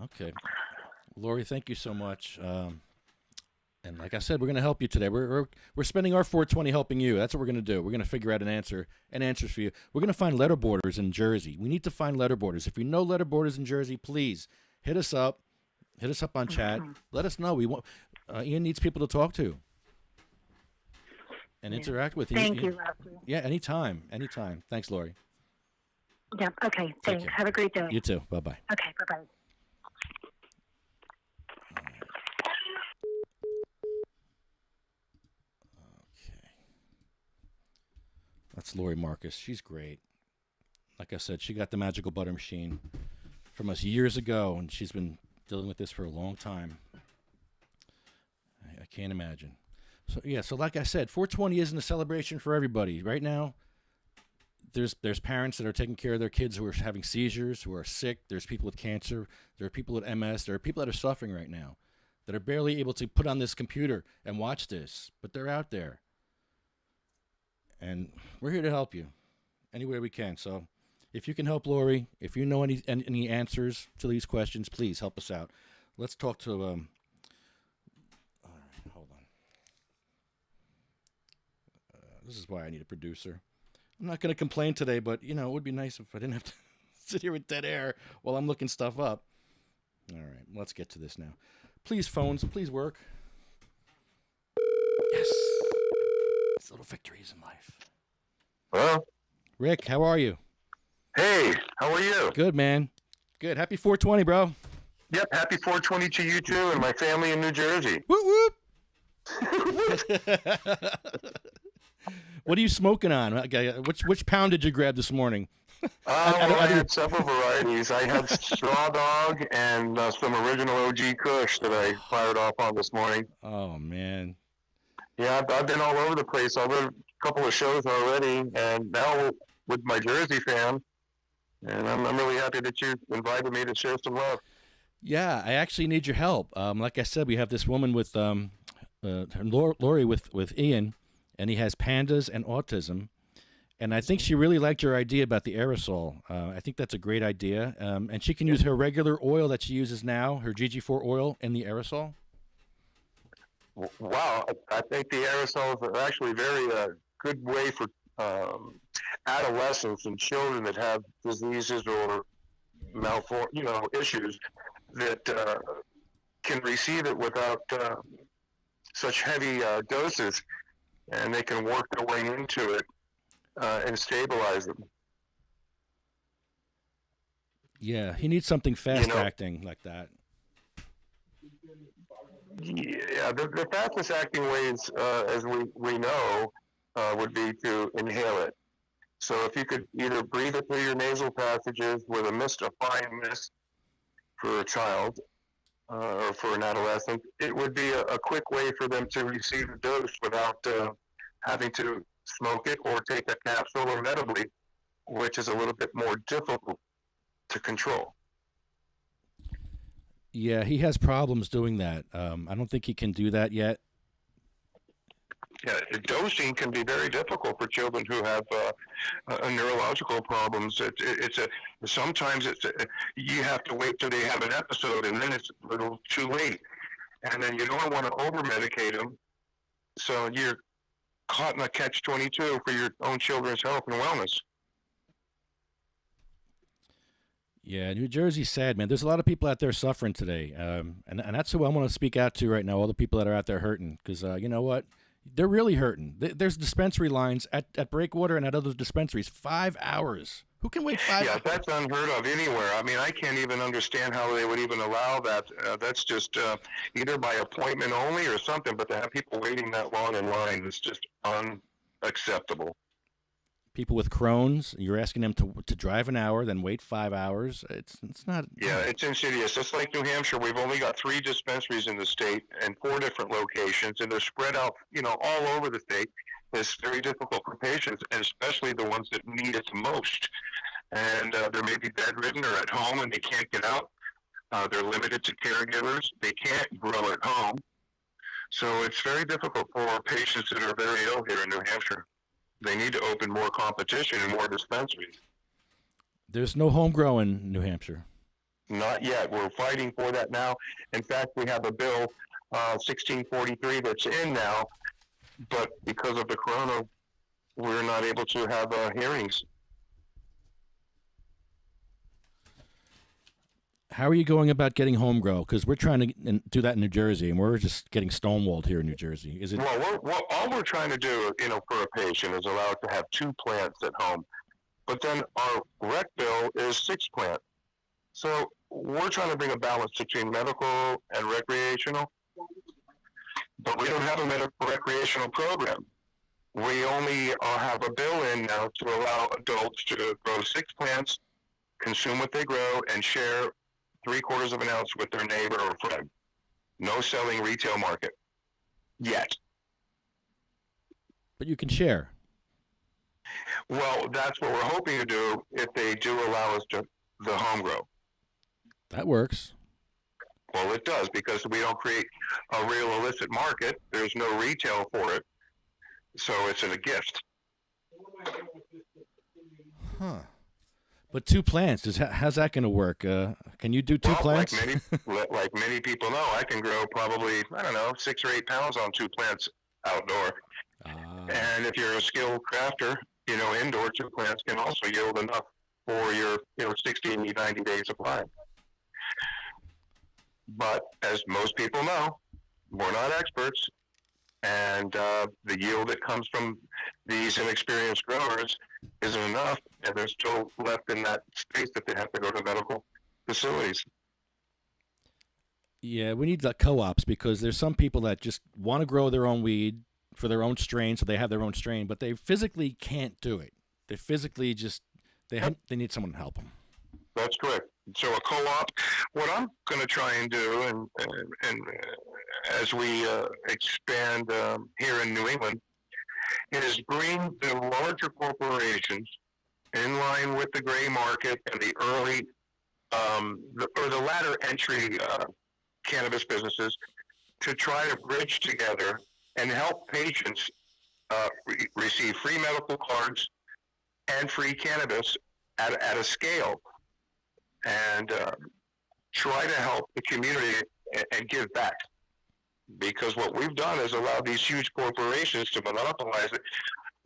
Okay, Lori, thank you so much. And like I said, we're going to help you today. We're spending our 420 helping you. That's what we're going to do. We're going to figure out answers for you. We're going to find letterboarders in Jersey. We need to find letterboarders. If you know letterboarders in Jersey, please hit us up. Hit us up on chat. Let us know. We want Ian needs people to talk to and interact with. Thank you, Leslie. Yeah, anytime. Thanks, Lori. Yeah. Okay. Thanks. Have a great day. You too. Bye-bye. Okay. Bye-bye. That's Lori Marcus. She's great. Like I said, she got the magical butter machine from us years ago, and she's been dealing with this for a long time. I can't imagine. So like I said, 420 isn't a celebration for everybody. Right now, there's parents that are taking care of their kids who are having seizures, who are sick. There's people with cancer. There are people with MS. There are people that are suffering right now that are barely able to put on this computer and watch this, but they're out there. And we're here to help you any way we can. So if you can help Lori, if you know any answers to these questions, please help us out. Let's talk to, all right, hold on. This is why I need a producer. I'm not going to complain today, but, it would be nice if I didn't have to sit here with dead air while I'm looking stuff up. All right, let's get to this now. Please, phones, please work. Yes. Little victories in life. Hello? Rick, how are you? Hey, how are you? Good, man. Good. Happy 420, bro. Yep, happy 420 to you too and my family in New Jersey. Whoop, whoop. What are you smoking on? Which pound did you grab this morning? I had several varieties. I had Straw Dog and some original OG Kush that I fired off on this morning. Oh, man. Yeah, I've been all over the place. I've done a couple of shows already, and now with my Jersey fan, and I'm really happy that you invited me to share some love. Yeah, I actually need your help. Like I said, we have this woman with Lori with Ian, and he has pandas and autism, and I think she really liked your idea about the aerosol. I think that's a great idea, and she can use her regular oil that she uses now, her GG4 oil, in the aerosol. Wow, I think the aerosols are actually very good way for adolescents and children that have diseases or issues that can receive it without such heavy doses, and they can work their way into it and stabilize them. Yeah, he needs something fast-acting like that. Yeah, the fastest acting ways, as we know, would be to inhale it. So if you could either breathe it through your nasal passages with a fine mist for a child or for an adolescent, it would be a quick way for them to receive a dose without having to smoke it or take a capsule or medically, which is a little bit more difficult to control. Yeah, he has problems doing that. I don't think he can do that yet. Yeah, dosing can be very difficult for children who have neurological problems. Sometimes you have to wait till they have an episode, and then it's a little too late. And then you don't want to over-medicate them, so you're caught in a catch-22 for your own children's health and wellness. Yeah, New Jersey's sad, man. There's a lot of people out there suffering today, and that's who I want to speak out to right now, all the people that are out there hurting, because you know what? They're really hurting. There's dispensary lines at Breakwater and at other dispensaries. 5 hours. Who can wait 5 Yeah, hours? that's unheard of anywhere. I mean, I can't even understand how they would even allow that. That's just either by appointment only or something, but to have people waiting that long in line is just unacceptable. People with Crohn's, you're asking them to drive an hour, then wait 5 hours. It's not. Yeah, it's insidious. Just like New Hampshire, we've only got 3 dispensaries in the state and 4 different locations, and they're spread out, all over the state. It's very difficult for patients, and especially the ones that need it the most. And they may be bedridden or at home, and they can't get out. They're limited to caregivers. They can't grow at home. So it's very difficult for patients that are very ill here in New Hampshire. They need to open more competition and more dispensaries. There's no home grow in New Hampshire. Not yet. We're fighting for that now. In fact, we have a bill, 1643, that's in now, but because of the corona, we're not able to have hearings. How are you going about getting home grow? Because we're trying to do that in New Jersey, and we're just getting stonewalled here in New Jersey. Is it? Well, all we're trying to do, for a patient is allow it to have 2 plants at home. But then our rec bill is 6 plants. So we're trying to bring a balance between medical and recreational. But we don't have a medical recreational program. We only have a bill in now to allow adults to grow 6 plants, consume what they grow, and share 3/4 of an ounce with their neighbor or friend. No selling retail market yet. But you can share. Well, that's what we're hoping to do if they do allow us to the home grow. That works. Well, it does, because we don't create a real illicit market. There's no retail for it. So it's a gift. Huh. But 2 plants, how's that going to work? Can you do 2 plants? Like many people know, I can grow probably, 6 or 8 pounds on 2 plants outdoor. And if you're a skilled crafter, indoor 2 plants can also yield enough for your, 60 and 90 day supply. But as most people know, we're not experts, and the yield that comes from these inexperienced growers isn't enough, and they're still left in that space that they have to go to medical facilities. Yeah, we need the co-ops, because there's some people that just want to grow their own weed for their own strain, so they have their own strain, but they physically can't do it. They physically just they need someone to help them. That's correct. So a co-op, what I'm going to try and do, and as we expand here in New England, is bring the larger corporations in line with the gray market and the early or the latter entry cannabis businesses to try to bridge together and help patients receive free medical cards and free cannabis at a scale, and try to help the community and give back. Because what we've done is allow these huge corporations to monopolize it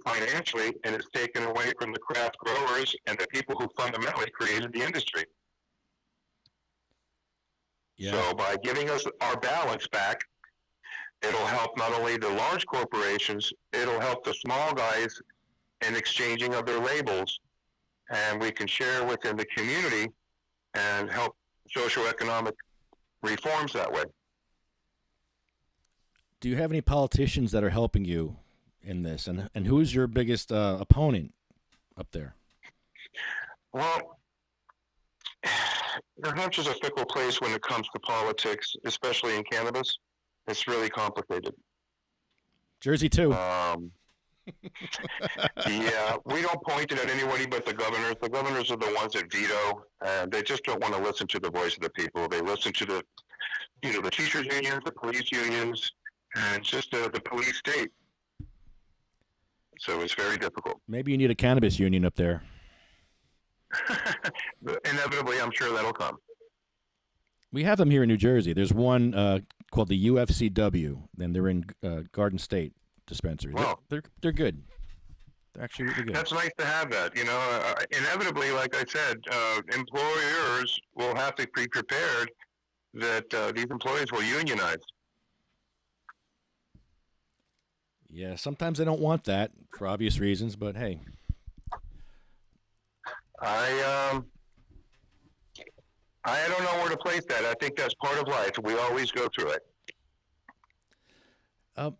financially, and it's taken away from the craft growers and the people who fundamentally created the industry. Yeah. So by giving us our balance back, it'll help not only the large corporations, it'll help the small guys in exchanging of their labels, and we can share within the community and help socioeconomic reforms that way. Do you have any politicians that are helping you in this, and who's your biggest opponent up there? Well, New Hampshire's a fickle place when it comes to politics, especially in cannabis. It's really complicated. Jersey too. Yeah, we don't point it at anybody but the governors. The governors are the ones that veto, and they just don't want to listen to the voice of the people. They listen to the teachers unions, the police unions, and it's just the police state. So it's very difficult. Maybe you need a cannabis union up there. Inevitably, I'm sure that'll come. We have them here in New Jersey. There's one called the UFCW, and they're in Garden State dispensary. Wow. They're good. They're actually really good. That's nice to have that. Inevitably, like I said, employers will have to be prepared that these employees will unionize. Yeah, sometimes they don't want that for obvious reasons, but hey. I don't know where to place that. I think that's part of life. We always go through it.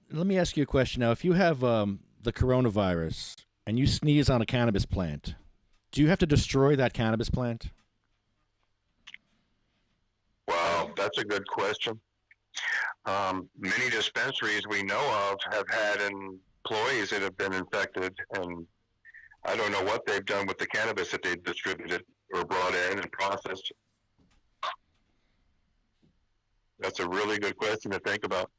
Let me ask you a question now. If you have the coronavirus and you sneeze on a cannabis plant, do you have to destroy that cannabis plant? Wow, that's a good question. Many dispensaries we know of have had employees that have been infected, and I don't know what they've done with the cannabis that they've distributed or brought in and processed. That's a really good question to think about.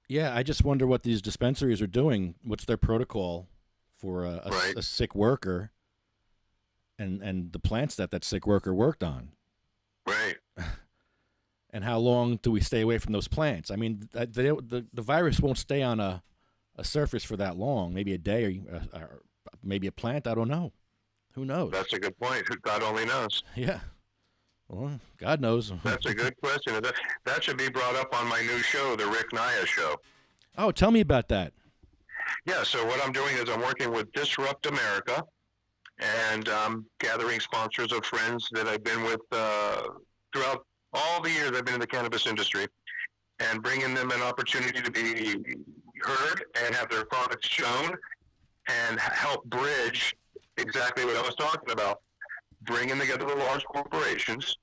Yeah, I just wonder what these dispensaries are doing. What's their protocol for a sick worker and the plants that sick worker worked on? Right. And how long do we stay away from those plants? I mean, the virus won't stay on a surface for that long. Maybe a day or maybe a plant. I don't know. Who knows? That's a good point. God only knows. Yeah. Well, God knows. That's a good question. That should be brought up on my new show, the Rick Naya Show. Oh, tell me about that. Yeah, so what I'm doing is I'm working with Disrupt America, and gathering sponsors of friends that I've been with throughout all the years I've been in the cannabis industry, and bringing them an opportunity to be heard and have their products shown and help bridge exactly what I was talking about. Bringing together the large corporations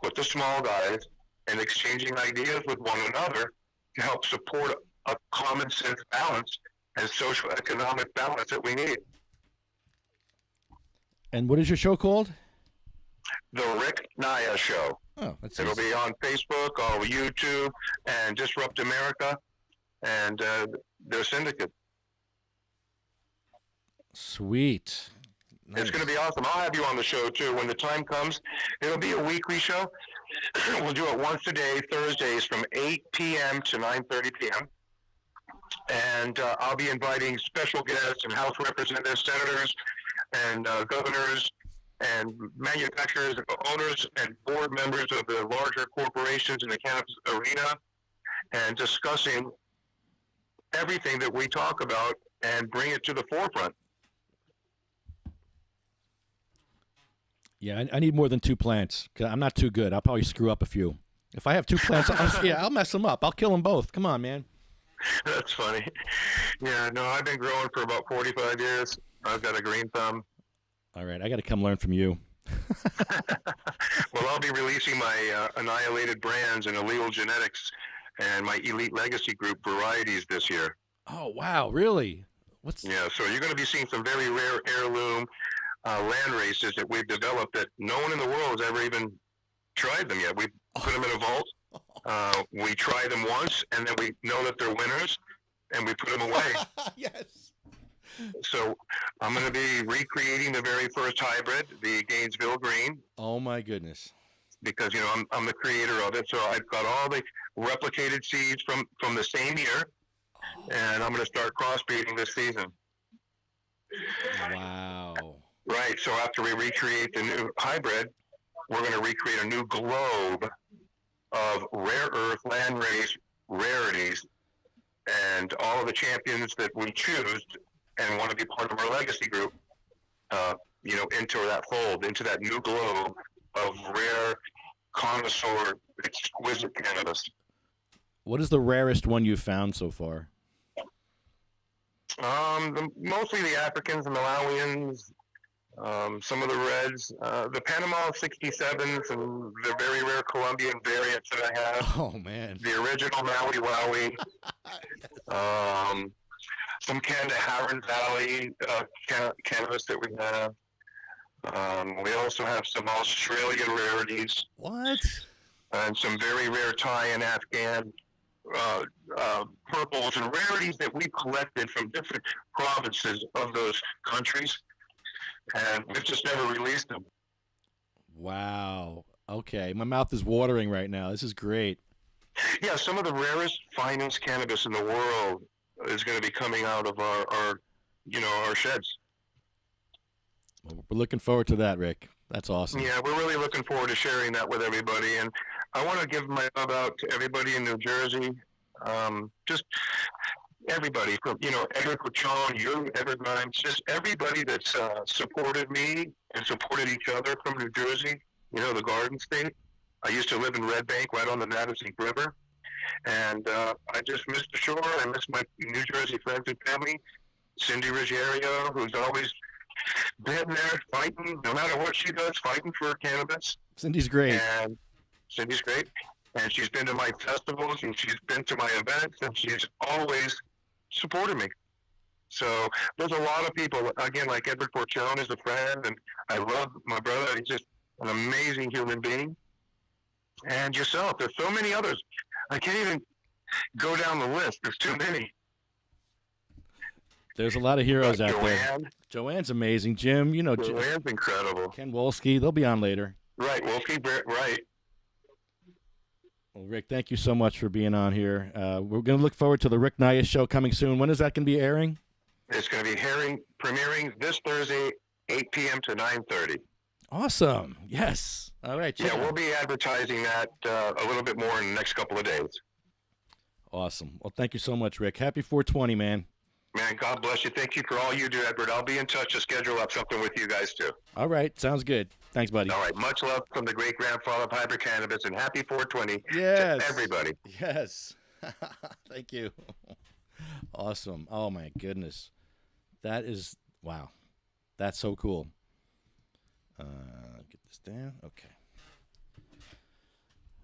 with the small guys and exchanging ideas with one another to help support a common sense balance and social economic balance that we need. And what is your show called? The Rick Naya Show. Oh, that's It'll be on Facebook, on YouTube, and Disrupt America, and their syndicate. Sweet. Nice. It's going to be awesome. I'll have you on the show, too. When the time comes, it'll be a weekly show. We'll do it once a day, Thursdays, from 8 p.m. to 9:30 p.m. And I'll be inviting special guests and House representatives, senators, and governors, and manufacturers, and owners, and board members of the larger corporations in the cannabis arena, and discussing everything that we talk about and bring it to the forefront. Yeah, I need more than 2 plants. 'Cause I'm not too good. I'll probably screw up a few. If I have 2 plants, I'll mess them up. I'll kill them both. Come on, man. That's funny. Yeah, no, I've been growing for about 45 years. I've got a green thumb. All right, I got to come learn from you. Well, I'll be releasing my annihilated brands and illegal genetics and my elite legacy group varieties this year. Oh, wow, really? Yeah, so you're going to be seeing some very rare heirloom land races that we've developed that no one in the world has ever even tried them yet. We put them in a vault. We try them once, and then we know that they're winners, and we put them away. Yes. So I'm going to be recreating the very first hybrid, the Gainesville Green. Oh, my goodness. Because, you know, I'm the creator of it, so I've got all the replicated seeds from the same year, and I'm going to start crossbreeding this season. Wow. Right, so after we recreate the new hybrid, we're going to recreate a new globe of rare earth land race rarities, and all of the champions that we choose and want to be part of our legacy group, you know, into that fold, into that new globe of rare, connoisseur, exquisite cannabis. What is the rarest one you've found so far? Mostly the Africans and Malawians, some of the reds, the Panama 67s, and the very rare Colombian variants that I have. Oh, man. The original Maui Wowie. Some Kandahar Valley cannabis that we have. We also have some Australian rarities. What? And some very rare Thai and Afghan purples and rarities that we collected from different provinces of those countries. And we've just never released them. Wow. Okay. My mouth is watering right now. This is great. Yeah, some of the rarest, finest cannabis in the world is going to be coming out of our sheds. Well, we're looking forward to that, Rick. That's awesome. Yeah, we're really looking forward to sharing that with everybody. And I want to give my love out to everybody in New Jersey. Just everybody from, Edward Forchion, you, Edward Grimes, just everybody that's supported me and supported each other from New Jersey, the Garden State. I used to live in Red Bank, right on the Madison River. And I just miss the shore. I miss my New Jersey friends and family. Cindy Ruggiero, who's always been there fighting, no matter what she does, fighting for cannabis. Cindy's great. And Cindy's great. And she's been to my festivals, and she's been to my events, and she's always supported me. So there's a lot of people, again, like Edward Forchion is a friend, and I love my brother. He's just an amazing human being. And yourself. There's so many others. I can't even go down the list. There's too many. There's a lot of heroes out there. Joanne's amazing. Jim, Joanne's incredible. Ken Wolski, they'll be on later. Right, Wolski, right. Well, Rick, thank you so much for being on here. We're going to look forward to the Rick Naya show coming soon. When is that going to be airing? It's going to be premiering this Thursday, 8 p.m. to 9:30. Awesome. Yes. All right. Yeah, we'll be advertising that a little bit more in the next couple of days. Awesome. Well, thank you so much, Rick. Happy 420, man. Man, God bless you. Thank you for all you do, Edward. I'll be in touch to schedule up something with you guys, too. All right. Sounds good. Thanks, buddy. All right. Much love from the great-grandfather of Hyper Cannabis, and happy 420 yes. to everybody. Yes. Thank you. Awesome. Oh, my goodness. That is, wow. That's so cool. Get this down. Okay.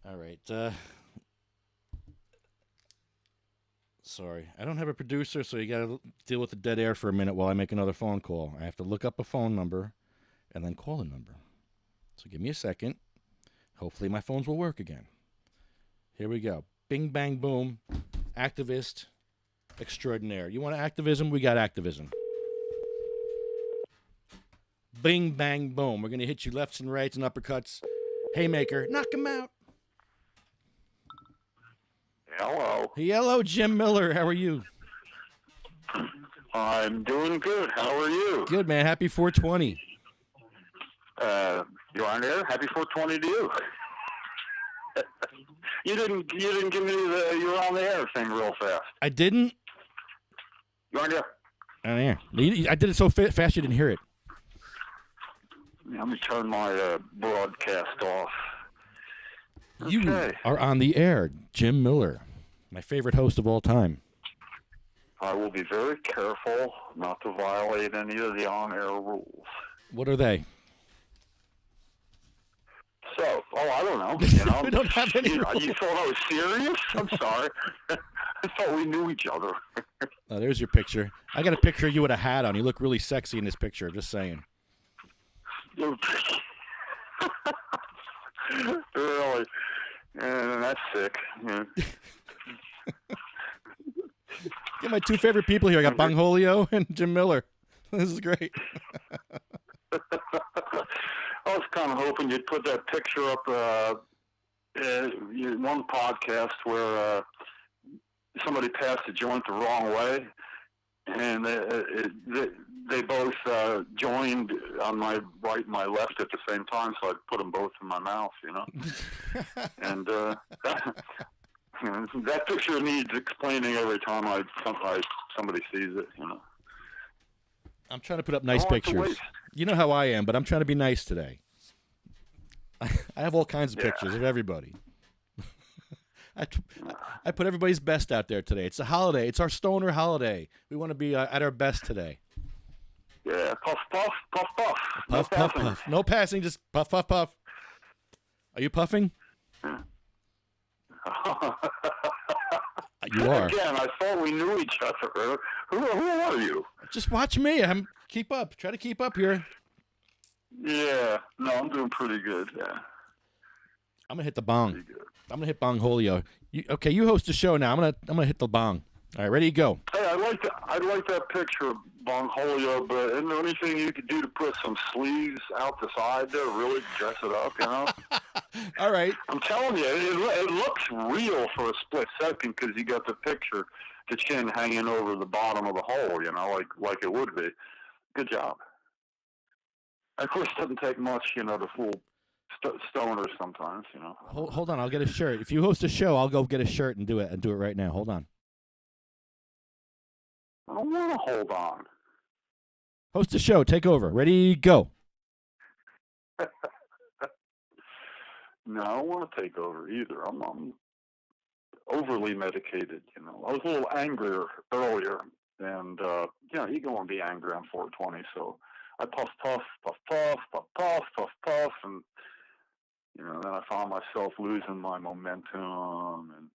All right. Sorry. I don't have a producer, so you got to deal with the dead air for a minute while I make another phone call. I have to look up a phone number and then call a number. So give me a second. Hopefully my phones will work again. Here we go. Bing, bang, boom. Activist extraordinaire. You want activism? We got activism. Bing, bang, boom. We're going to hit you lefts and rights and uppercuts. Haymaker. Knock him out. Hello. Hello, Jim Miller. How are you? I'm doing good. How are you? Good, man. Happy 420. You on there? Happy 420 to you. You didn't give me the you're on the air thing real fast. I didn't? You on there? Oh, yeah. I did it so fast you didn't hear it. Let me turn my broadcast off. You Okay. are on the air, Jim Miller, my favorite host of all time. I will be very careful not to violate any of the on-air rules. What are they? So, I don't know. We don't have any You rules. thought I was serious? I'm sorry. I thought we knew each other. Oh, there's your picture. I got a picture of you with a hat on. You look really sexy in this picture. Just saying. Really? And that's sick. Yeah. Get my two favorite people here. I got Bongholio and Jim Miller. This is great. I was kind of hoping you'd put that picture up in one podcast where somebody passed a joint the wrong way, and they both joined on my right and my left at the same time, so I'd put them both in my mouth, And that picture needs explaining every time somebody sees it, I'm trying to put up nice pictures. You know how I am, but I'm trying to be nice today. I have all kinds of pictures of everybody. I put everybody's best out there today. It's a holiday. It's our stoner holiday. We want to be at our best today. Yeah, puff, puff, puff, puff. Puff, puff, puff. No passing, just puff, puff, puff. Are you puffing? You are. Again, I thought we knew each other. Who are you? Just watch me. Keep up. Try to keep up here. Yeah. No, I'm doing pretty good. Yeah. I'm gonna hit the bong. Pretty good. I'm gonna hit Bongholio. You host the show now. I'm gonna hit the bong. All right, ready to go. Hey, I'd like that picture of Bongholio, but isn't there anything you could do to put some sleeves out the side there, really dress it up, All right. I'm telling you, it looks real for a split second because you got the picture, the chin hanging over the bottom of the hole, like it would be. Good job. Of course, it doesn't take much, to fool stoners sometimes, Hold on, I'll get a shirt. If you host a show, I'll go get a shirt and do it right now. Hold on. I don't want to hold on. Host the show. Take over. Ready, go. No, I don't want to take over either. I'm overly medicated, you know. I was a little angrier earlier, and, you know, you go and be angry on 420, so I puff, and, you know, then I found myself losing my momentum, and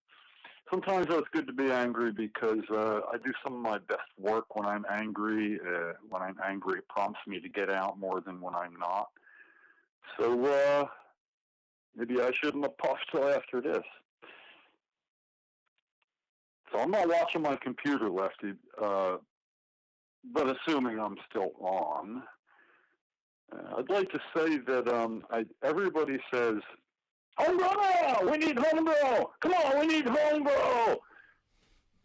sometimes it's good to be angry because I do some of my best work when I'm angry. When I'm angry, it prompts me to get out more than when I'm not. So maybe I shouldn't have puffed till after this. So I'm not watching my computer, Lefty, but assuming I'm still on, I'd like to say that everybody says, "Homebrew! We need homebrew! Come on, we need homebrew!"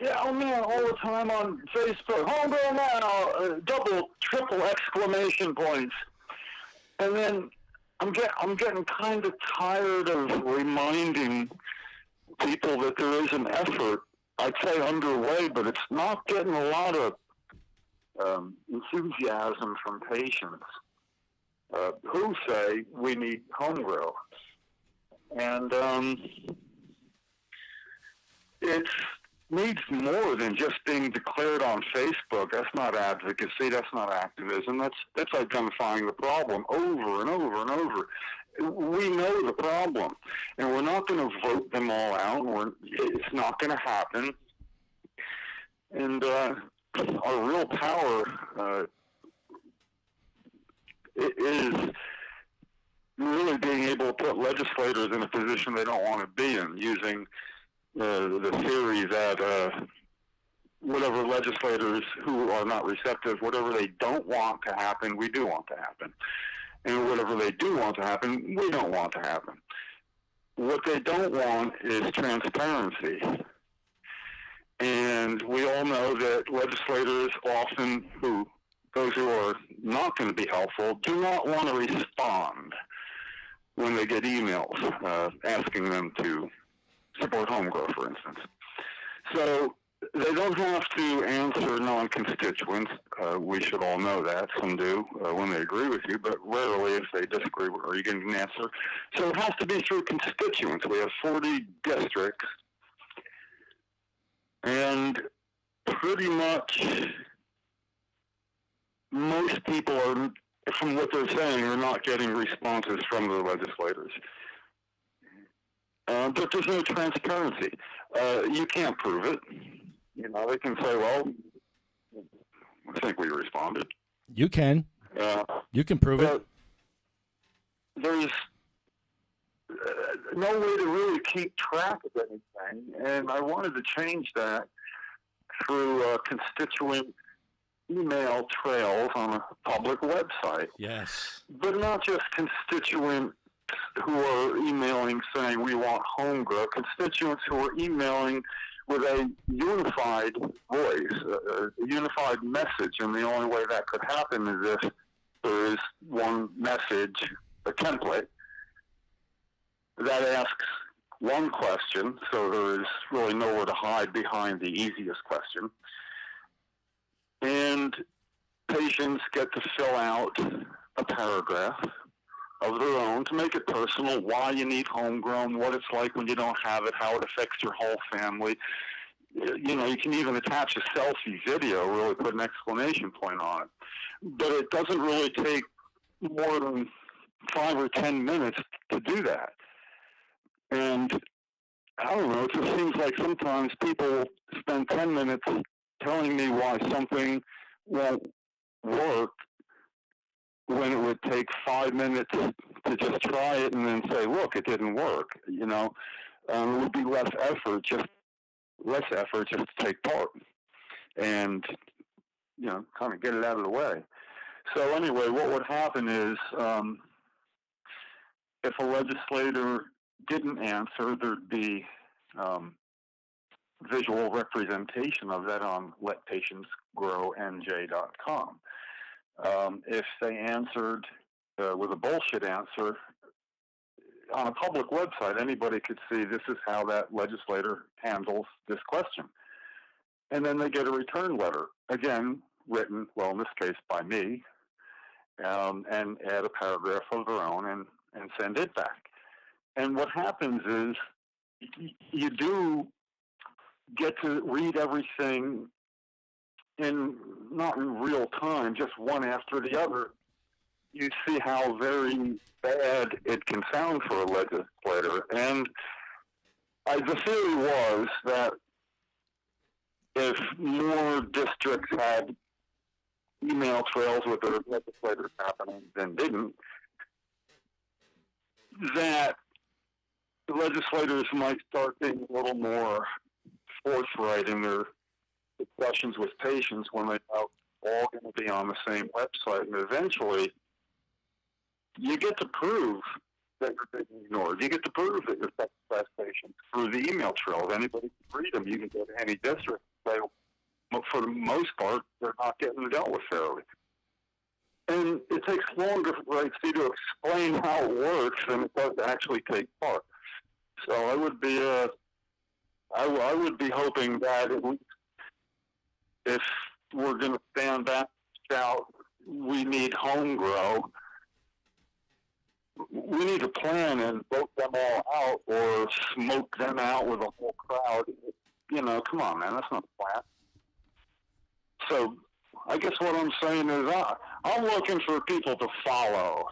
Yeah, oh man, all the time on Facebook, homebrew now! Double, triple exclamation points. And then I'm getting kind of tired of reminding people that there is an effort, I'd say underway, but it's not getting a lot of enthusiasm from patients who say we need homegrow. And it needs more than just being declared on Facebook. That's not advocacy. That's not activism. That's identifying the problem over and over and over. We know the problem, and we're not going to vote them all out. It's not going to happen. And our real power is really being able to put legislators in a position they don't want to be in, using the theory that whatever legislators who are not receptive, whatever they don't want to happen, we do want to happen. And whatever they do want to happen, we don't want to happen. What they don't want is transparency. And we all know that legislators often, those who are not going to be helpful, do not want to respond when they get emails asking them to support homegrow, for instance. So they don't have to answer non-constituents. We should all know that. Some do when they agree with you, but rarely if they disagree are you getting an answer. So it has to be through constituents. We have 40 districts, and pretty much most people are, from what they're saying, are not getting responses from the legislators. But there's no transparency. You can't prove it. You know, they can say, well, I think we responded. You can. You can prove it. There's no way to really keep track of anything, and I wanted to change that through constituent email trails on a public website. Yes. But not just constituents who are emailing saying we want homegrow, constituents who are emailing with a unified voice, a unified message, and the only way that could happen is if there is one message, a template, that asks one question, so there is really nowhere to hide behind the easiest question. And patients get to fill out a paragraph of their own to make it personal, why you need homegrown, what it's like when you don't have it, how it affects your whole family. You know, you can even attach a selfie video, really put an exclamation point on it. But it doesn't really take more than 5 or 10 minutes to do that. And I don't know, it just seems like sometimes people spend 10 minutes telling me why something won't work when it would take 5 minutes to just try it and then say, look, it didn't work. You know, it would be less effort just to take part and, you know, kind of get it out of the way. So anyway, what would happen is if a legislator didn't answer, there'd be visual representation of that on letpatientsgrownj.com. If they answered with a bullshit answer, on a public website, anybody could see this is how that legislator handles this question. and then they get a return letter, again, written, well, in this case, by me, and add a paragraph of their own and send it back. And what happens is you do get to read everything not in real time, just one after the other. You see how very bad it can sound for a legislator. And the theory was that if more districts had email trails with their legislators happening than didn't, that the legislators might start being a little more forthright in their discussions with patients when they're all going to be on the same website. And eventually, you get to prove that you're being ignored. You get to prove that you're second class patients through the email trail. If anybody can read them, you can go to any district and say, well, for the most part, they're not getting dealt with fairly. And it takes longer for IT to explain how it works than it does to actually take part. So I would be, I would be hoping that if we're going to stand back and shout, we need home grow, we need to plan and vote them all out or smoke them out with a whole crowd. You know, come on, man, that's not the plan. So I guess what I'm saying is I'm looking for people to follow,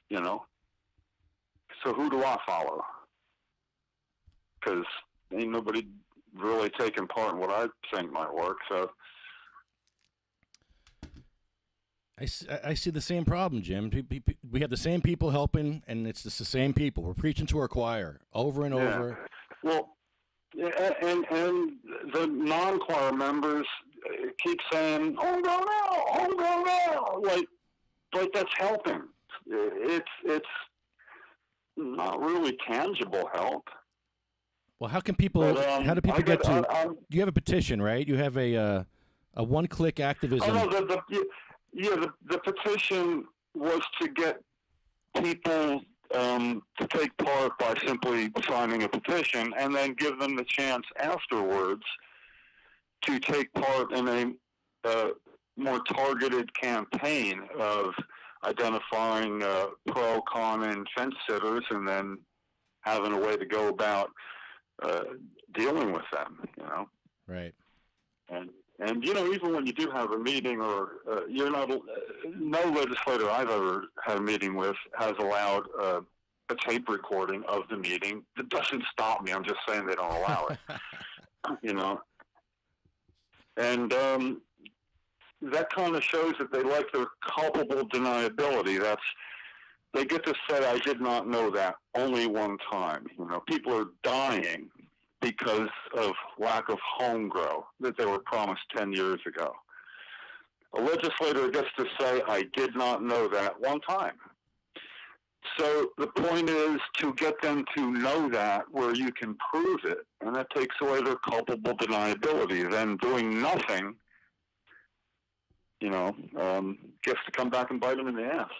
you know. So who do I follow? Because ain't nobody really taking part in what I think might work, so. I see the same problem, Jim. We have the same people helping, and it's just the same people. We're preaching to our choir over and over. Well, and the non-choir members keep saying, "Oh, go now, oh, go now," like that's helping. It's not really tangible help. Well, how can people? But, how do people get to? You have a petition, right? You have a one-click activism. Oh no, the petition was to get people to take part by simply signing a petition, and then give them the chance afterwards to take part in a more targeted campaign of identifying pro, con, and fence sitters, and then having a way to go about dealing with them, you know. Right. And you know, even when you do have a meeting, or you're not, no legislator I've ever had a meeting with has allowed a tape recording of the meeting. It doesn't stop me. I'm just saying they don't allow it. You know, and that kind of shows that they like their culpable deniability. They get to say, "I did not know that," only one time. You know, people are dying because of lack of home grow that they were promised 10 years ago. A legislator gets to say, "I did not know that," one time. So the point is to get them to know that where you can prove it, and that takes away their culpable deniability. Then doing nothing, you know, gets to come back and bite them in the ass.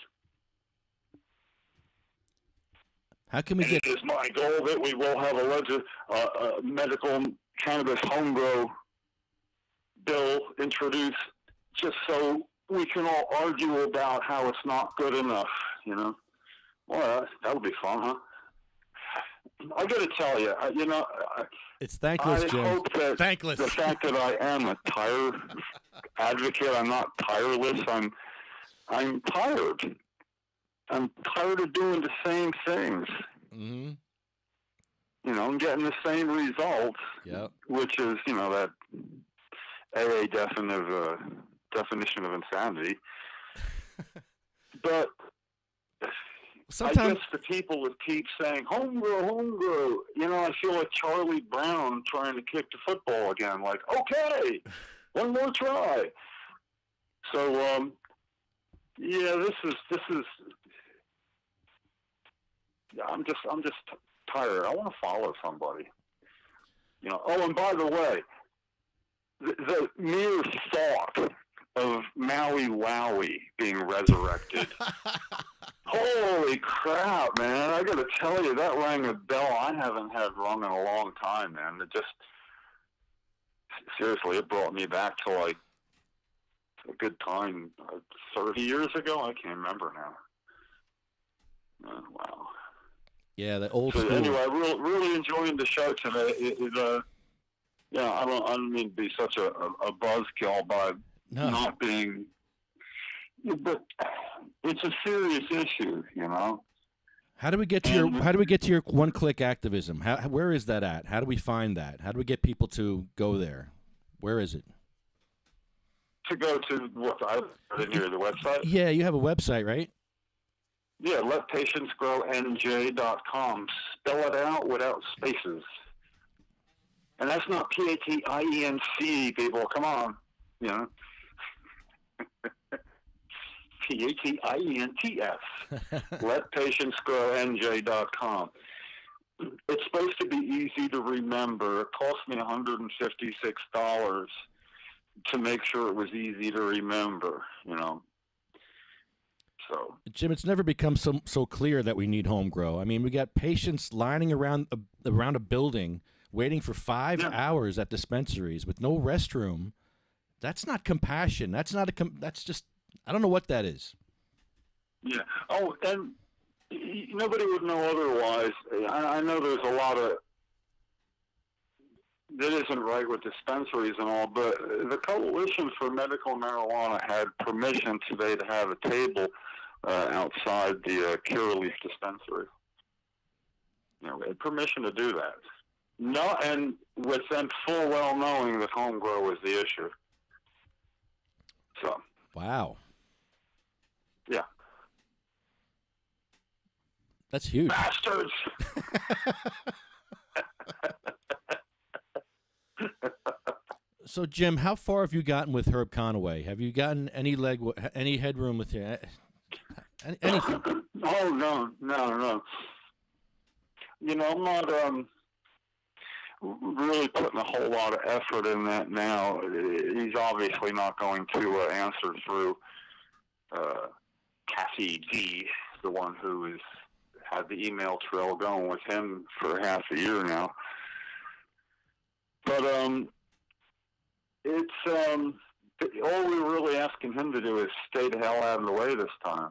How can we get? It is my goal that we will have a medical cannabis home grow bill introduced, just so we can all argue about how it's not good enough. You know, well, that would be fun, huh? I got to tell you, you know, it's thankless, Jim. I hope that thankless. The fact that I am a tire advocate, I'm not tireless. I'm tired. I'm tired of doing the same things. Mm-hmm. You know, I'm getting the same results. Yep. Which is, you know, that AA definition of insanity. But sometimes I guess the people would keep saying, home grow. You know, I feel like Charlie Brown trying to kick the football again. Like, okay, one more try. So, yeah, this is. I'm just tired. I want to follow somebody. You know. Oh, and by the way, the mere thought of Maui Wowie being resurrected. Holy crap, man! I got to tell you, that rang a bell I haven't had rung in a long time, man. It just seriously, it brought me back to like a good time 30 years ago. I can't remember now. Wow. Yeah, the old so school. Anyway, really enjoying the show today. Yeah, I don't mean to be such a buzzkill by not being, but it's a serious issue, you know. How do we get to your one-click activism? Where is that at? How do we find that? How do we get people to go there? Where is it? To go to what? I didn't hear the website. Yeah, you have a website, right? Yeah, letpatientsgrowNJ.com. Spell it out without spaces. And that's not PATIENC, people. Come on, you know. PATIENTS. letpatientsgrowNJ.com. It's supposed to be easy to remember. It cost me $156 to make sure it was easy to remember, you know. So, Jim, it's never become so clear that we need home grow. I mean, we got patients lining around a building waiting for 5 hours at dispensaries with no restroom. That's not compassion. That's that's just, I don't know what that is. Yeah. Oh, and nobody would know otherwise. I know there's a lot of that isn't right with dispensaries and all, but the Coalition for Medical Marijuana had permission today to have a table outside the Curaleaf dispensary. You know, they had permission to do that. No, and with them full well knowing that home grow was the issue. So. Wow. Yeah. That's huge. Bastards! So, Jim, how far have you gotten with Herb Conaway? Have you gotten any headroom with you? Anything? Oh, no. You know, I'm not really putting a whole lot of effort in that now. He's obviously not going to answer through Cassie D, the one who has had the email trail going with him for half a year now. But it's all we're really asking him to do is stay the hell out of the way this time.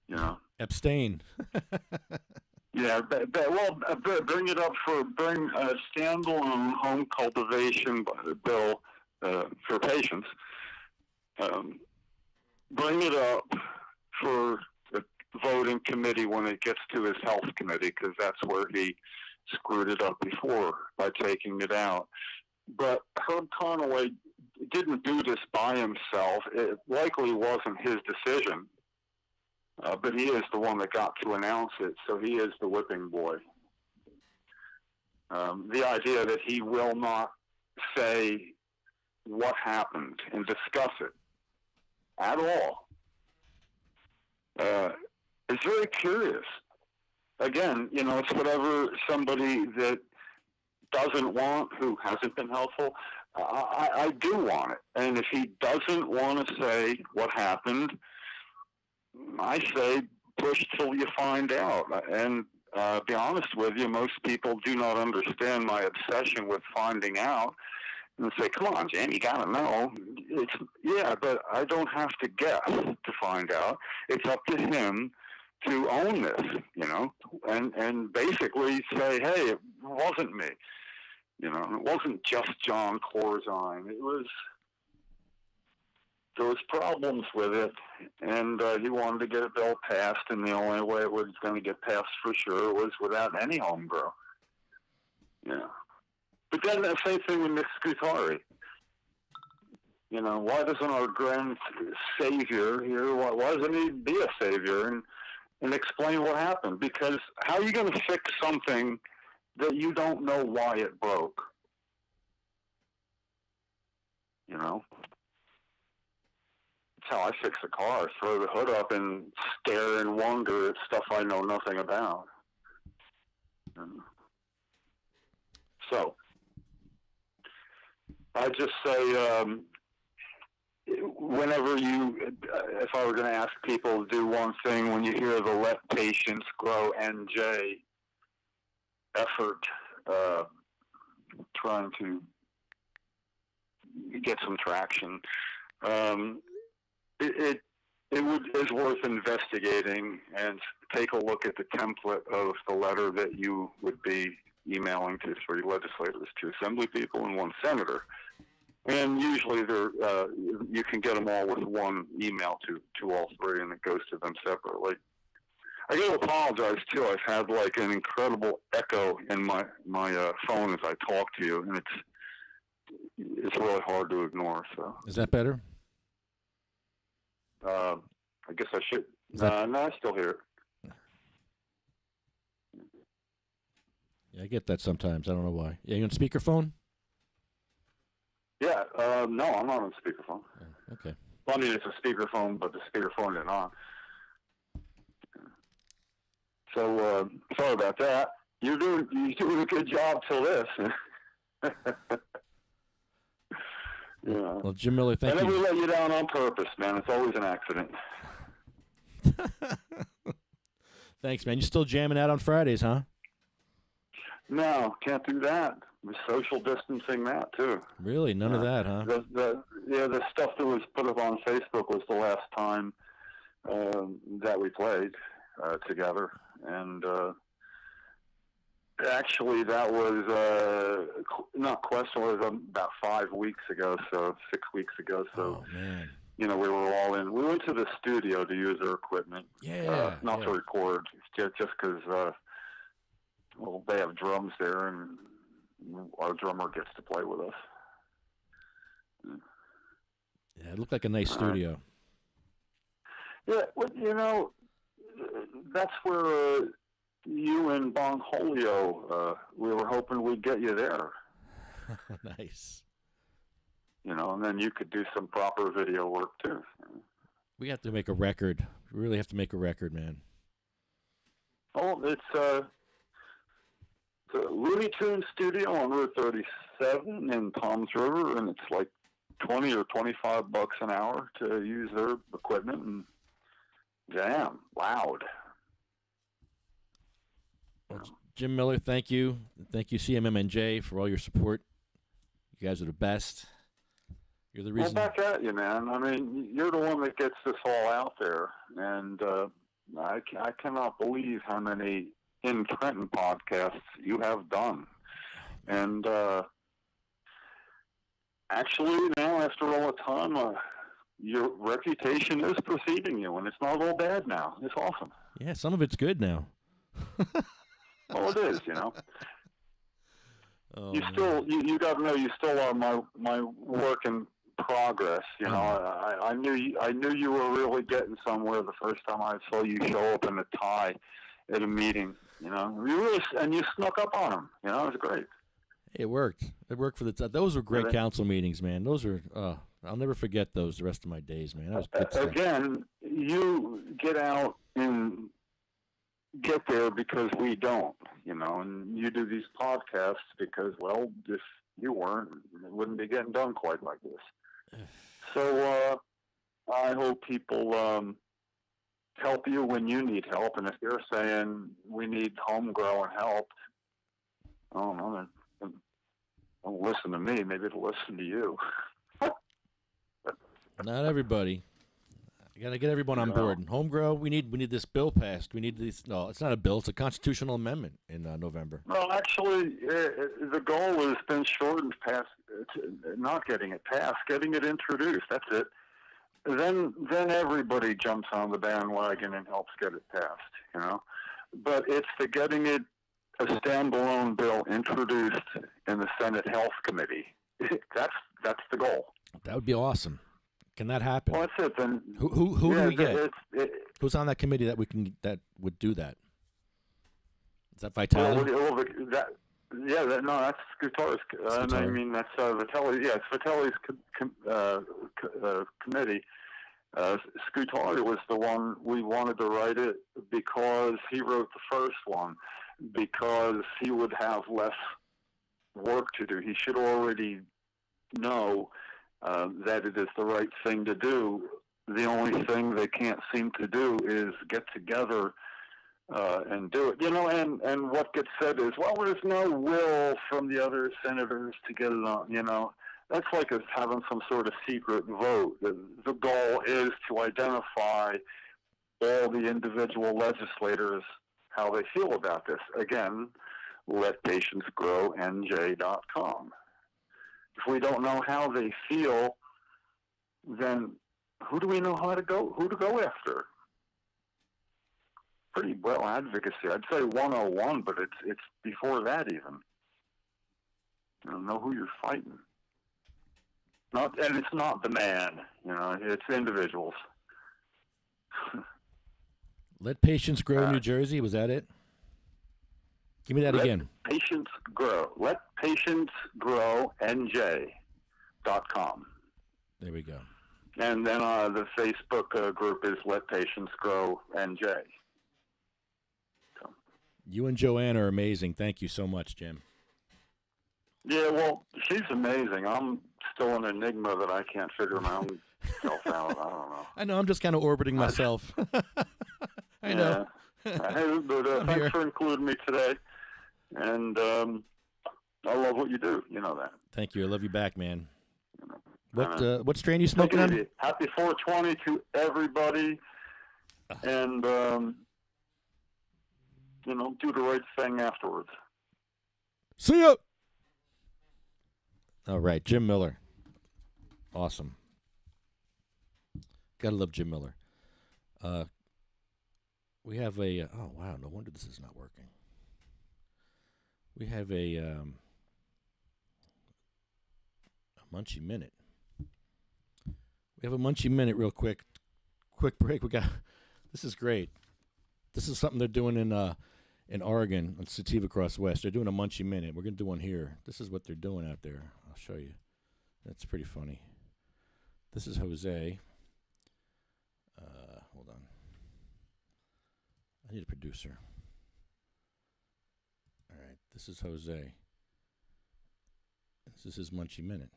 You know, abstain. Yeah, bring it up bring a standalone home cultivation bill for patients. Bring it up for the voting committee when it gets to his health committee, because that's where he screwed it up before by taking it out. But Herb Conaway didn't do this by himself. It likely wasn't his decision. But he is the one that got to announce it, so he is the whipping boy. The idea that he will not say what happened and discuss it at all is very curious. Again, you know, it's whatever somebody that doesn't want, who hasn't been helpful. I do want it. And if he doesn't want to say what happened, I say push till you find out. And be honest with you, most people do not understand my obsession with finding out and say, come on, Jim, you got to know. Yeah, but I don't have to guess to find out. It's up to him to own this, you know, and basically say, hey, it wasn't me. You know, it wasn't just John Corzine. There was problems with it, and he wanted to get a bill passed, and the only way it was going to get passed for sure was without any home grow. Yeah. But then the same thing with Miss Scutari. You know, why doesn't our grand savior here, why doesn't he be a savior and explain what happened? Because how are you going to fix something that you don't know why it broke? You know? That's how I fix a car. Throw the hood up and stare and wonder at stuff I know nothing about. So, I just say, whenever if I were going to ask people to do one thing, when you hear the Let Patients Grow NJ effort, trying to get some traction. It is worth investigating and take a look at the template of the letter that you would be emailing to 3 legislators, 2 assembly people, and 1 senator. And usually you can get them all with one email to all 3, and it goes to them separately. I got to apologize, too. I've had, like, an incredible echo in my phone as I talk to you, and it's really hard to ignore. So Is that better? I guess I should. No, I still hear it. Yeah, I get that sometimes. I don't know why. Yeah, you on speakerphone? Yeah, no, I'm not on speakerphone. Oh, okay. Well, I mean, it's a speakerphone, but the speakerphone isn't on. So, sorry about that. You're doing a good job till this. Yeah. Well, Jim Miller, thank you. I never let you down on purpose, man. It's always an accident. Thanks, man. You still jamming out on Fridays, huh? No, can't do that. We're social distancing that, too. Really? None of that, huh? The stuff that was put up on Facebook was the last time that we played together. And actually, that was not question. It was about 5 weeks ago, so 6 weeks ago. So, oh, man. You know, we were all in. We went to the studio to use their equipment. Not to record, just because, well, they have drums there, and our drummer gets to play with us. Yeah, it looked like a nice studio. Yeah, well, you know, that's where you and Bongholio, we were hoping we'd get you there. Nice. You know, and then you could do some proper video work, too. We have to make a record. We really have to make a record, man. Oh, it's a Looney Tunes studio on Route 37 in Toms River, and it's like $20 or $25 an hour to use their equipment and jam loud. Well, Jim Miller, thank you. Thank you, CMMNJ, for all your support. You guys are the best. You're the reason. Well, back at you, man. I mean, you're the one that gets this all out there, and I cannot believe how many in Trenton podcasts you have done. And actually, now after all the time, your reputation is preceding you, and it's not all bad now. It's awesome. Yeah, some of it's good now. Well, it is, you know. Oh, you still, you got to know, you still are my work in progress. You know, I knew you were really getting somewhere the first time I saw you show up in a tie at a meeting. You know, you snuck up on him. You know, it was great. It worked. It worked for those were great council meetings, man. Those are, I'll never forget those the rest of my days, man. That was good stuff. Again, you get out and get there because we don't, you know, and you do these podcasts because, well, if you weren't, it wouldn't be getting done quite like this. So I hope people help you when you need help, and if you're saying we need homegrown help, I don't know, don't listen to me. Maybe it'll listen to you. Not everybody. You got to get everyone on board. And Homegrow, we need this bill passed. We need this. No, it's not a bill. It's a constitutional amendment in November. Well, actually, the goal has been shortened past not getting it passed, getting it introduced. That's it. Then everybody jumps on the bandwagon and helps get it passed, you know. But it's the getting it a standalone bill introduced in the Senate Health Committee. That's the goal. That would be awesome. Can that happen? Well, that's it. Then who do we get? Who's on that committee that would do that? Is that Vitale? That's Scutari's. I mean, that's Vitale. Yeah, it's Vitale's committee. Scutari was the one we wanted to write it because he wrote the first one, because he would have less work to do. He should already know that it is the right thing to do. The only thing they can't seem to do is get together and do it. You know, and what gets said is, well, there's no will from the other senators to get it on. You know, That's like us having some sort of secret vote. The goal is to identify all the individual legislators, how they feel about this. Again, letpatientsgrowNJ.com. If we don't know how they feel, then who do we know who to go after? Pretty well advocacy. I'd say 101, but it's before that even. You don't know who you're fighting. And it's not the man, it's individuals. Let Patients Grow New Jersey, was that it? Give me that again. Patients Grow. letpatientsgrowNJ.com. There we go. And then the Facebook group is Let Patients Grow NJ. So. You and Joanne are amazing. Thank you so much, Jim. Yeah, well, she's amazing. I'm still an enigma that I can't figure my own self out. I don't know. I know. I'm just kind of orbiting myself. I know. Hey, but thanks for including me today. And I love what you do. You know that. Thank you. I love you back, man. What strain are you smoking on? Happy 420 to everybody. And, do the right thing afterwards. See ya! All right, Jim Miller. Awesome. Gotta love Jim Miller. We have a... oh, wow, no wonder this is not working. We have a Munchie Minute. We have a Munchie Minute real quick. Quick break. This is great. This is something they're doing in Oregon on Sativa Cross West. They're doing a Munchie Minute. We're going to do one here. This is what they're doing out there. I'll show you. That's pretty funny. This is Jose. Hold on. I need a producer. All right. This is Jose. This is his Munchie Minute.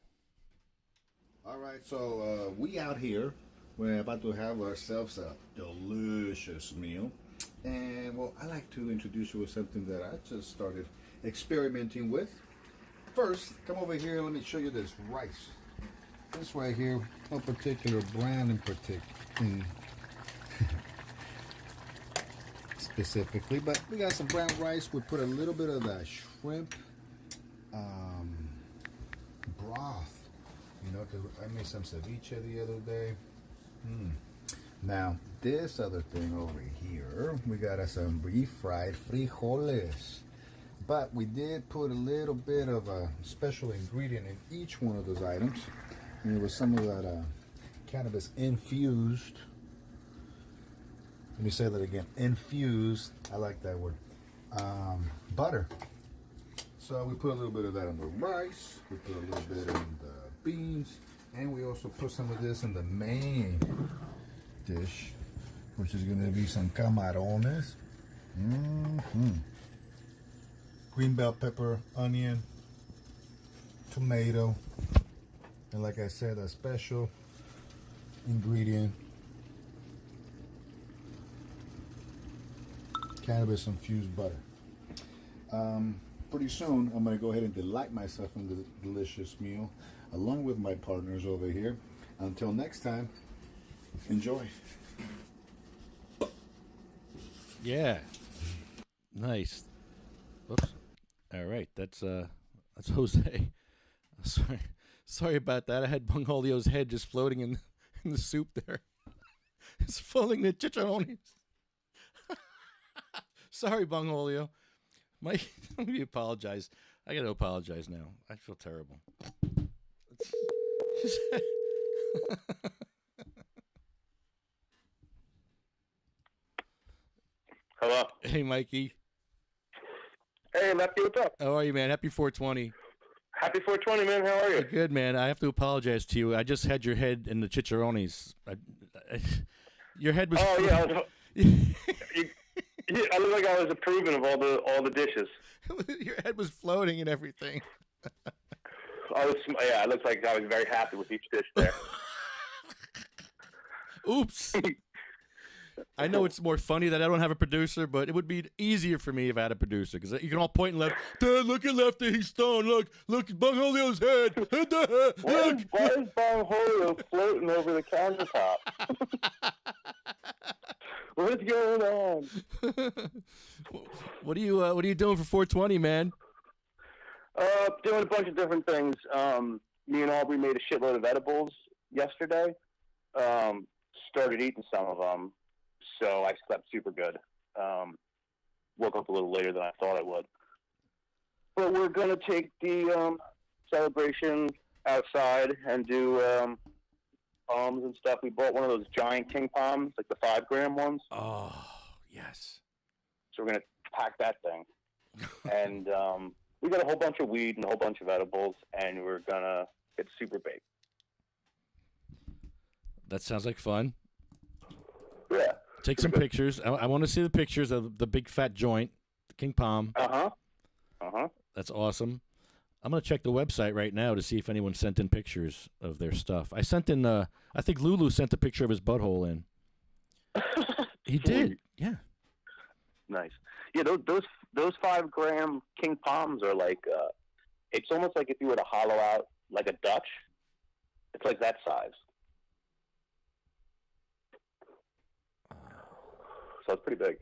All right, so we out here, we're about to have ourselves a delicious meal. And, well, I like to introduce you with something that I just started experimenting with. First, come over here, let me show you this rice. This right here, no particular brand in specifically, but we got some brown rice. We put a little bit of the shrimp broth. Because I made some ceviche the other day. Now, this other thing over here, we got some refried frijoles. But we did put a little bit of a special ingredient in each one of those items. And it was some of that cannabis infused. Let me say that again. Infused. I like that word. Butter. So we put a little bit of that on the rice. We put a little bit in the beans, and we also put some of this in the main dish, which is going to be some camarones, green bell pepper, onion, tomato, and like I said, a special ingredient, cannabis infused butter. Pretty soon I'm going to go ahead and delight myself in the delicious meal along with my partners over here. Until next time, enjoy. Yeah. Nice. Whoops. All right, that's Jose. Sorry about that. I had Bungolio's head just floating in the soup there. It's falling the chicharrones. Sorry, Bungolio. Mike, let me apologize. I got to apologize now. I feel terrible. Hello. Hey, Mikey. Hey, Lefty, what's up? How are you, man? Happy 420. Happy 420, man. How are you? Good, man. I have to apologize to you. I just had your head in the chicharrones. Your head was... Oh, yeah. I look like I was approving of all the dishes. Your head was floating and everything. It looks like I was very happy with each dish there. Oops. I know it's more funny that I don't have a producer, but it would be easier for me if I had a producer because you can all point and left. Dad, look at Lefty, he's stoned. Look, Bungholio's head. Why Look. is Bongholio floating over the countertop? What's going on? What are you doing for 420, man? Doing a bunch of different things. Me and Aubrey made a shitload of edibles yesterday. Started eating some of them, so I slept super good. Woke up a little later than I thought I would. But we're gonna take the celebration outside and do palms and stuff. We bought one of those giant king palms, like the 5-gram ones. Oh, yes. So we're gonna pack that thing, and we got a whole bunch of weed and a whole bunch of edibles, and we're gonna get super baked. That sounds like fun. Yeah. Take some pictures. I want to see the pictures of the big fat joint, the king palm. That's awesome. I'm going to check the website right now to see if anyone sent in pictures of their stuff. I sent in, I think Lulu sent a picture of his butthole in. He did, yeah. Nice. Yeah, those 5-gram king palms are like, it's almost like if you were to hollow out like a Dutch. It's like that size. So it's pretty big.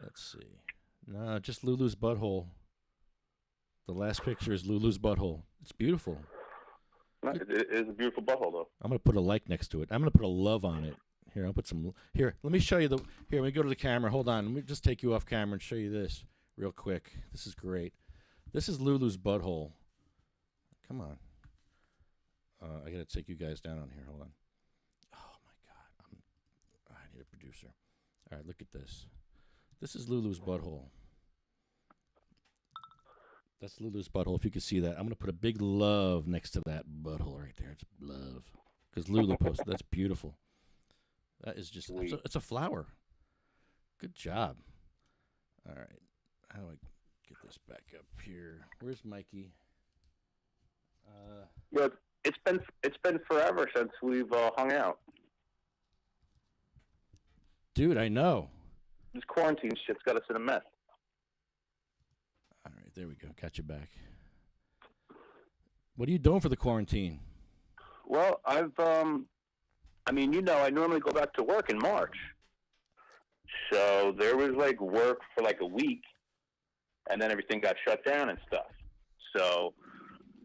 Let's see. No, just Lulu's butthole. The last picture is Lulu's butthole. It's beautiful. It is a beautiful butthole, though. I'm going to put a like next to it. I'm going to put a love on it. Here, I'll put some. Here, let me show you the. Here, let me go to the camera. Hold on. Let me just take you off camera and show you this real quick. This is great. This is Lulu's butthole. Come on. I got to take you guys down on here. Hold on. Oh, my God. I need a producer. All right, look at this. This is Lulu's butthole. That's Lulu's butthole, if you can see that. I'm going to put a big love next to that butthole right there. It's love. Because Lulu posted. That's beautiful. That is just, it's a flower. Good job. All right. How do I get this back up here? Where's Mikey? Yeah, it's been forever since we've hung out. Dude, I know. This quarantine shit's got us in a mess. All right, there we go. Got you back. What are you doing for the quarantine? Well, I normally go back to work in March. So there was like work for like a week, and then everything got shut down and stuff. So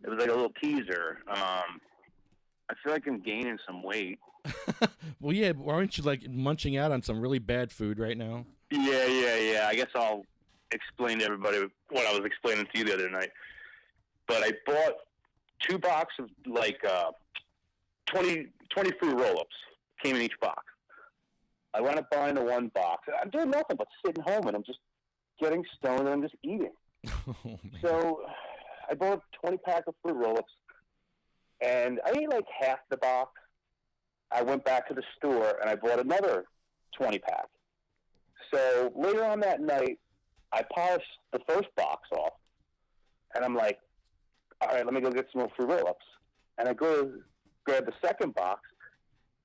it was like a little teaser. I feel like I'm gaining some weight. Well, yeah, aren't you like munching out on some really bad food right now? Yeah. I guess I'll explain to everybody what I was explaining to you the other night. But I bought 2 boxes of like 20 fruit roll-ups. Came in each box. I wound up buying the 1 box. I'm doing nothing but sitting home, and I'm just getting stoned, and I'm just eating. Oh, So I bought a 20-pack of fruit roll-ups, and I ate like half the box. I went back to the store, and I bought another 20-pack. So later on that night, I polished the first box off, and I'm like, all right, let me go get some more fruit roll-ups. And I go to grab the second box,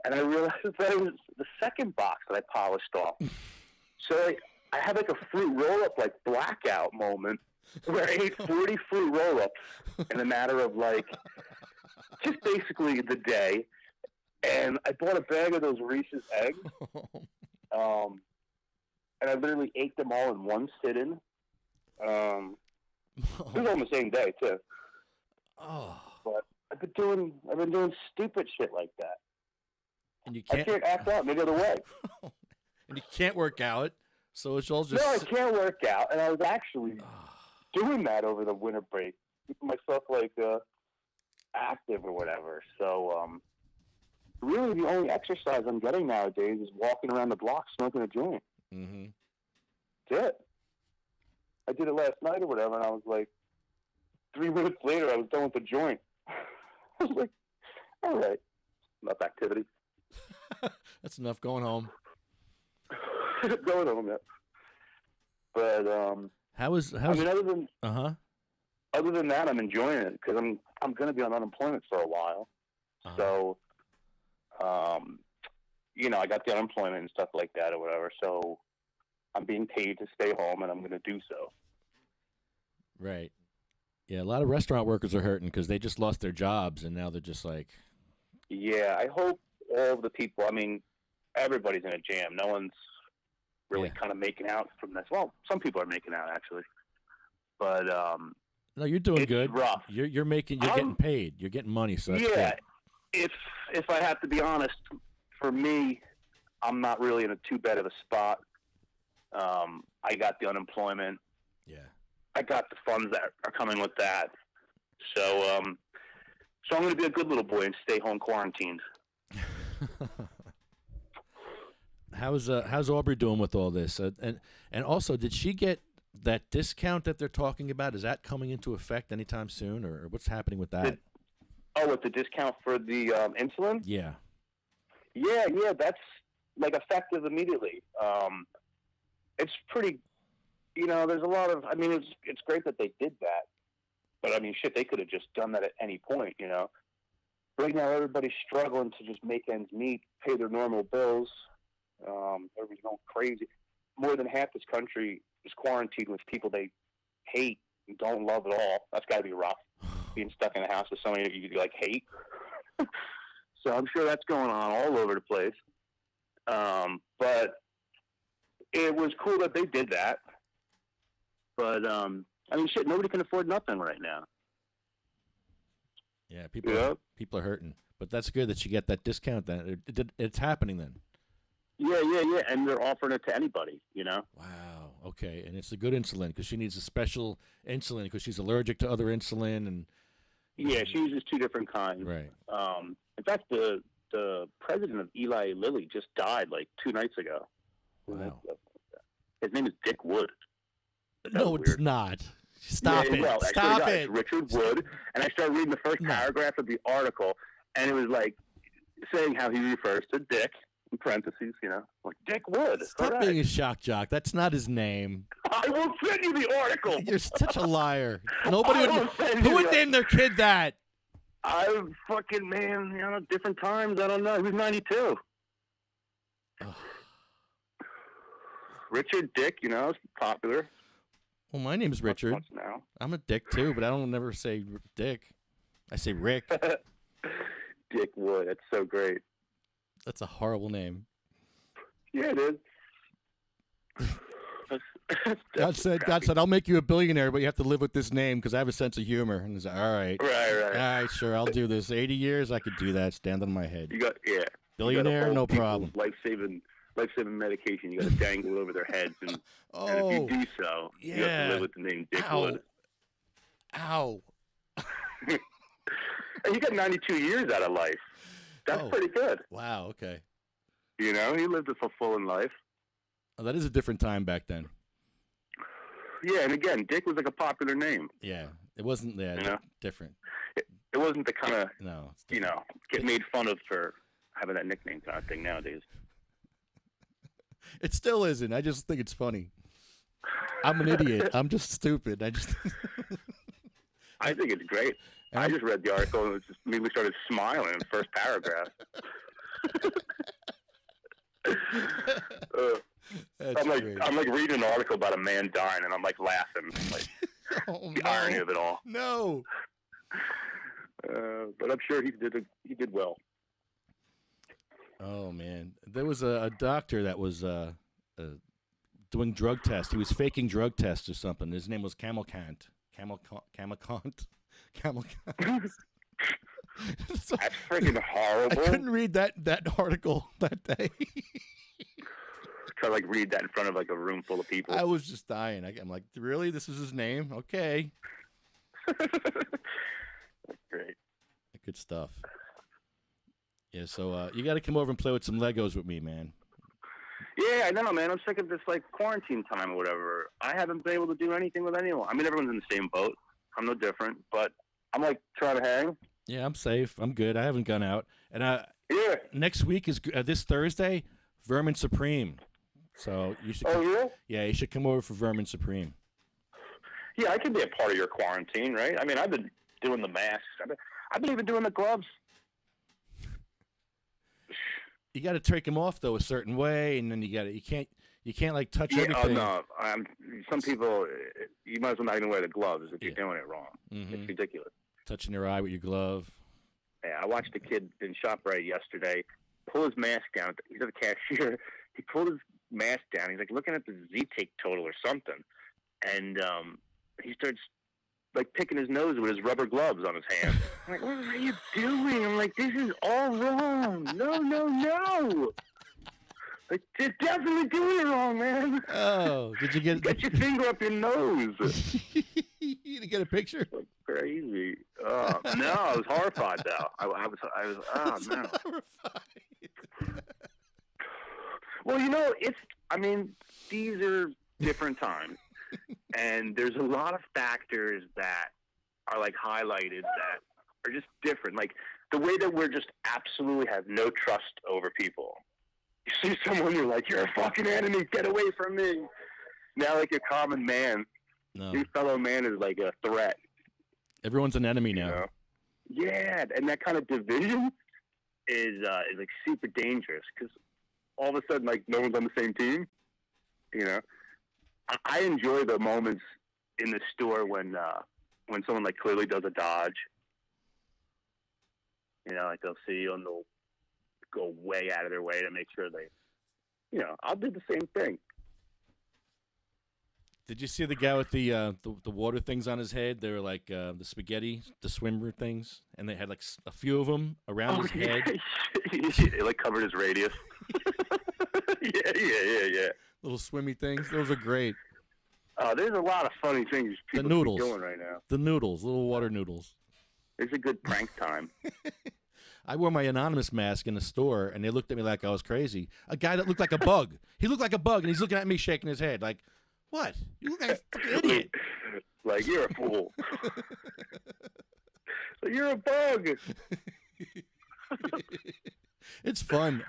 and I realized that it was the second box that I polished off. So I had like a fruit roll-up like blackout moment where I ate 40 fruit roll-ups in a matter of like just basically the day. And I bought a bag of those Reese's eggs. And I literally ate them all in one sitting. It was on the same day too. Oh. But I've been doing stupid shit like that. And you I can't act out any other way. And you can't work out, so it's all just... No, I can't work out, and I was actually doing that over the winter break, keeping myself like active or whatever. So really, the only exercise I'm getting nowadays is walking around the block smoking a joint. Mm-hmm. That's it. I did it last night or whatever, and I was like, 3 minutes later, I was done with the joint. I was like, all right, enough activity. That's enough. Going home. Going home, yeah. But How's I mean, other than that, I'm enjoying it because I'm going to be on unemployment for a while. So I got the unemployment and stuff like that or whatever. So I'm being paid to stay home, and I'm going to do so. Right. Yeah, a lot of restaurant workers are hurting because they just lost their jobs, and now they're just like... Yeah, I hope all of the people, I mean, everybody's in a jam. No one's really kind of making out from this. Well, some people are making out, actually. But no, you're doing good. Rough. You're getting paid. You're getting money, so that's good. If I have to be honest, for me, I'm not really in too bad of a spot. I got the unemployment. Yeah. I got the funds that are coming with that. So I'm going to be a good little boy and stay home quarantined. How's Aubrey doing with all this? And also, did she get that discount that they're talking about? Is that coming into effect anytime soon, or what's happening with that? With the discount for the insulin? Yeah. Yeah, that's like effective immediately. It's pretty, there's a lot of, I mean, it's great that they did that, but I mean, shit, they could have just done that at any point, Right now, everybody's struggling to just make ends meet, pay their normal bills. Everybody's going crazy. More than half this country is quarantined with people they hate and don't love at all. That's got to be rough, being stuck in a house with somebody that you like hate. So I'm sure that's going on all over the place. But it was cool that they did that. But, I mean, shit, nobody can afford nothing right now. Yeah, people are hurting. But that's good that you get that discount then. It's happening then. Yeah. And they're offering it to anybody, Wow. Okay. And it's a good insulin because she needs a special insulin because she's allergic to other insulin. And yeah, she uses two different kinds. Right. In fact, the president of Eli Lilly just died like 2 nights ago. Wow. His name is Dick Wood. No, it's not. Stop it. Well, Stop it. It's Richard Wood. And I started reading the first paragraph of the article, and it was like saying how he refers to Dick, in parentheses, like Dick Wood. Stop being a shock jock. That's not his name. I will send you the article. You're such a liar. Who would name their kid that? Different times. I don't know. He was 92. Richard Dick, is popular. Well, my name's Richard. Now. I'm a Dick too, but I don't never say Dick. I say Rick. Dick Wood. That's so great. That's a horrible name. Yeah, it is. God said, I'll make you a billionaire, but you have to live with this name because I have a sense of humor. And he's like, all right. Right. All right, sure, I'll do this. 80 years, I could do that. Stand on my head. Billionaire, no problem. Life-saving medication. You got to dangle it over their heads, and if you do so, you have to live with the name Dick Wood. Ow. And you got 92 years out of life. That's pretty good. Wow. Okay. He lived a fulfilling life. Oh, that is a different time back then. Yeah, and again, Dick was like a popular name. Yeah, it wasn't different. It wasn't the kind of get made fun of for having that nickname kind of thing nowadays. It still isn't. I just think it's funny. I'm an idiot. I'm just stupid. I think it's great. I just read the article and it just immediately started smiling in the first paragraph. I'm like reading an article about a man dying, and I'm like laughing, like the irony of it all. No. But I'm sure he did well. Oh man, there was a doctor that was doing drug tests. He was faking drug tests or something. His name was Camelcant. So, that's freaking horrible. I couldn't read that article that day. Try to read that in front of a room full of people. I was just dying. I'm like, really? This is his name? Okay. That's great. Good stuff. Yeah, so you got to come over and play with some Legos with me, man. Yeah, I know, man. I'm sick of this quarantine time or whatever. I haven't been able to do anything with anyone. I mean, everyone's in the same boat. I'm no different, but I'm trying to hang. Yeah, I'm safe. I'm good. I haven't gone out. And next week is this Thursday, Vermin Supreme. So you should. Yeah, you should come over for Vermin Supreme. Yeah, I could be a part of your quarantine, right? I mean, I've been doing the masks. I've been even doing the gloves. You got to take them off though a certain way, and then you can't like touch Yeah, everything. no. Some people, you might as well not even wear the gloves if you're doing it wrong. Mm-hmm. It's ridiculous. Touching your eye with your glove. Yeah, I watched a kid in ShopRite yesterday pull his mask down. He's a cashier. He pulled his mask down. He's like looking at the Z-Take total or something, and he starts like picking his nose with his rubber gloves on his hand. I'm like, what are you doing? I'm like, this is all wrong. No. Like, you're definitely doing it wrong, man. Oh, did you get your finger up your nose? You didn't get a picture? Like crazy. No, I was horrified though. I was. Oh no. Horrified. Well, these are different times, and there's a lot of factors that are like highlighted that are just different. Like the way that we're just absolutely have no trust over people. You see someone, you're like, you're a fucking enemy. Get away from me. Now, like a common man, your fellow man is like a threat. Everyone's an enemy now. You know? Yeah, and that kind of division is like super dangerous because all of a sudden, like, no one's on the same team. You know, I enjoy the moments in the store when someone like clearly does a dodge. You know, like they'll see you and they'll go way out of their way to make sure they, I'll do the same thing. Did you see the guy with the water things on his head? They were like the spaghetti, the swimmer things, and they had like a few of them around his head. It like covered his radius. Yeah. Little swimmy things. Those are great. There's a lot of funny things people the noodles. keep doing right now. The noodles, little water noodles. It's a good prank time. I wore my anonymous mask in the store, and they looked at me like I was crazy. A guy that looked like a bug. He looked like a bug, and he's looking at me shaking his head like, what? You look like a fucking idiot. Like, you're a fool. You're a bug. It's fun.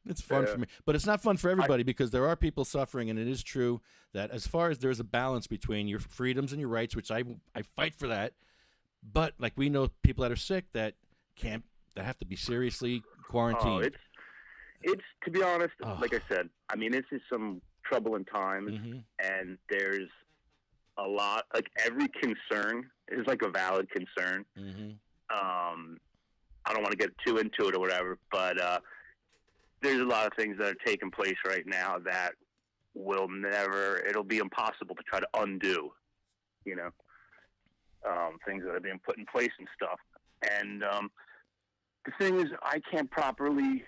It's fun for me. But it's not fun for everybody because there are people suffering, and it is true that as far as there's a balance between your freedoms and your rights, which I fight for that, but like we know people that are sick that have to be seriously quarantined. It's to be honest, like I said, I mean, this is some troubling times, and there's a lot, like every concern is like a valid concern. I don't want to get too into it or whatever, but there's a lot of things that are taking place right now that it'll be impossible to try to undo, things that are being put in place and stuff. And the thing is, I can't properly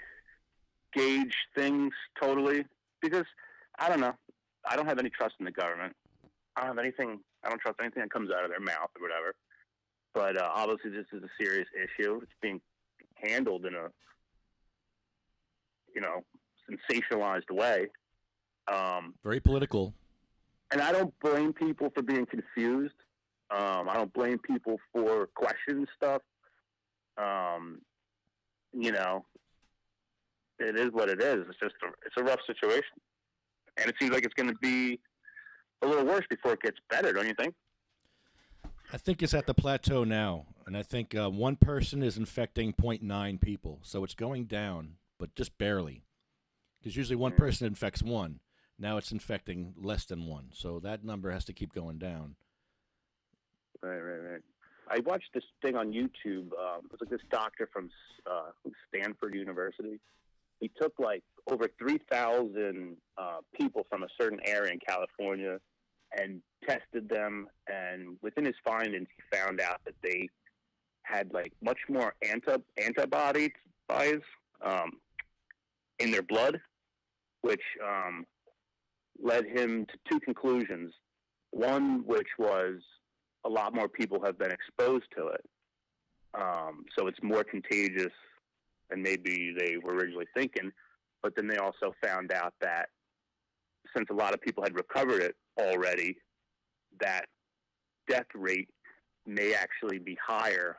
gauge things totally because I don't know. I don't have any trust in the government. I don't trust anything that comes out of their mouth or whatever. But obviously, this is a serious issue. It's being handled in a, sensationalized way. Very political. And I don't blame people for being confused. I don't blame people for questioning stuff. It is what it is. It's just it's a rough situation. And it seems like it's going to be a little worse before it gets better, don't you think? I think it's at the plateau now, and I think one person is infecting 0.9 people, so it's going down, but just barely. Because usually one person infects one. Now it's infecting less than one, so that number has to keep going down. Right. I watched this thing on YouTube. It was like this doctor from Stanford University. He took like over 3,000 people from a certain area in California and tested them. And within his findings, he found out that they had like much more antibodies in their blood, which led him to two conclusions. One, which was a lot more people have been exposed to it. So it's more contagious than maybe they were originally thinking. But then they also found out that since a lot of people had recovered it already, that death rate may actually be higher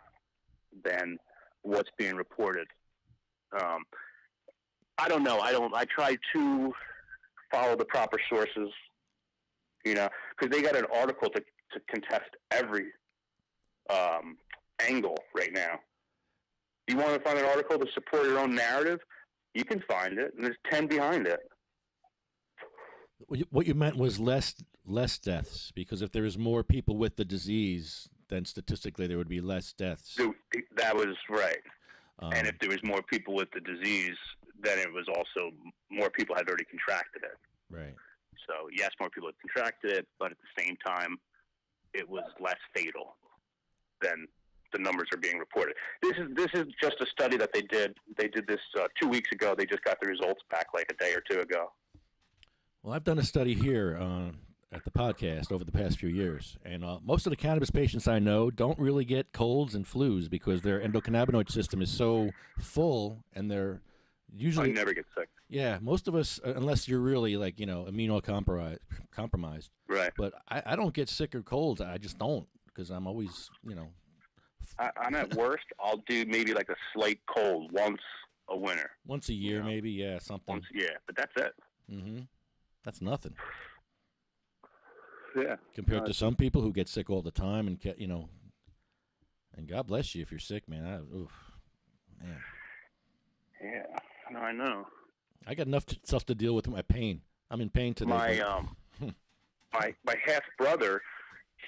than what's being reported. I don't know. I try to follow the proper sources, because they got an article to contest every angle right now. You want to find an article to support your own narrative? You can find it, and there's 10 behind it. What you meant was less deaths, because if there is more people with the disease, then statistically there would be less deaths. That was right. And if there was more people with the disease, then it was also more people had already contracted it. Right. So yes, more people had contracted it, but at the same time, it was less fatal than the numbers are being reported. This is just a study that they did. They did this 2 weeks ago. They just got the results back like a day or two ago. Well, I've done a study here at the podcast over the past few years, and most of the cannabis patients I know don't really get colds and flus because their endocannabinoid system is so full, and they're usually never get sick. Yeah, most of us, unless you're really like immunocompromised. Right. But I don't get sick or colds. I just don't, because I'm always I'm at worst. I'll do maybe like a slight cold once a winter. Once a year, maybe. Yeah, something. But that's it. Mm-hmm. That's nothing. Yeah. Compared to some people who get sick all the time, and and God bless you if you're sick, man. Man. Yeah, no, I know. I got enough stuff to deal with my pain. I'm in pain today. My half brother,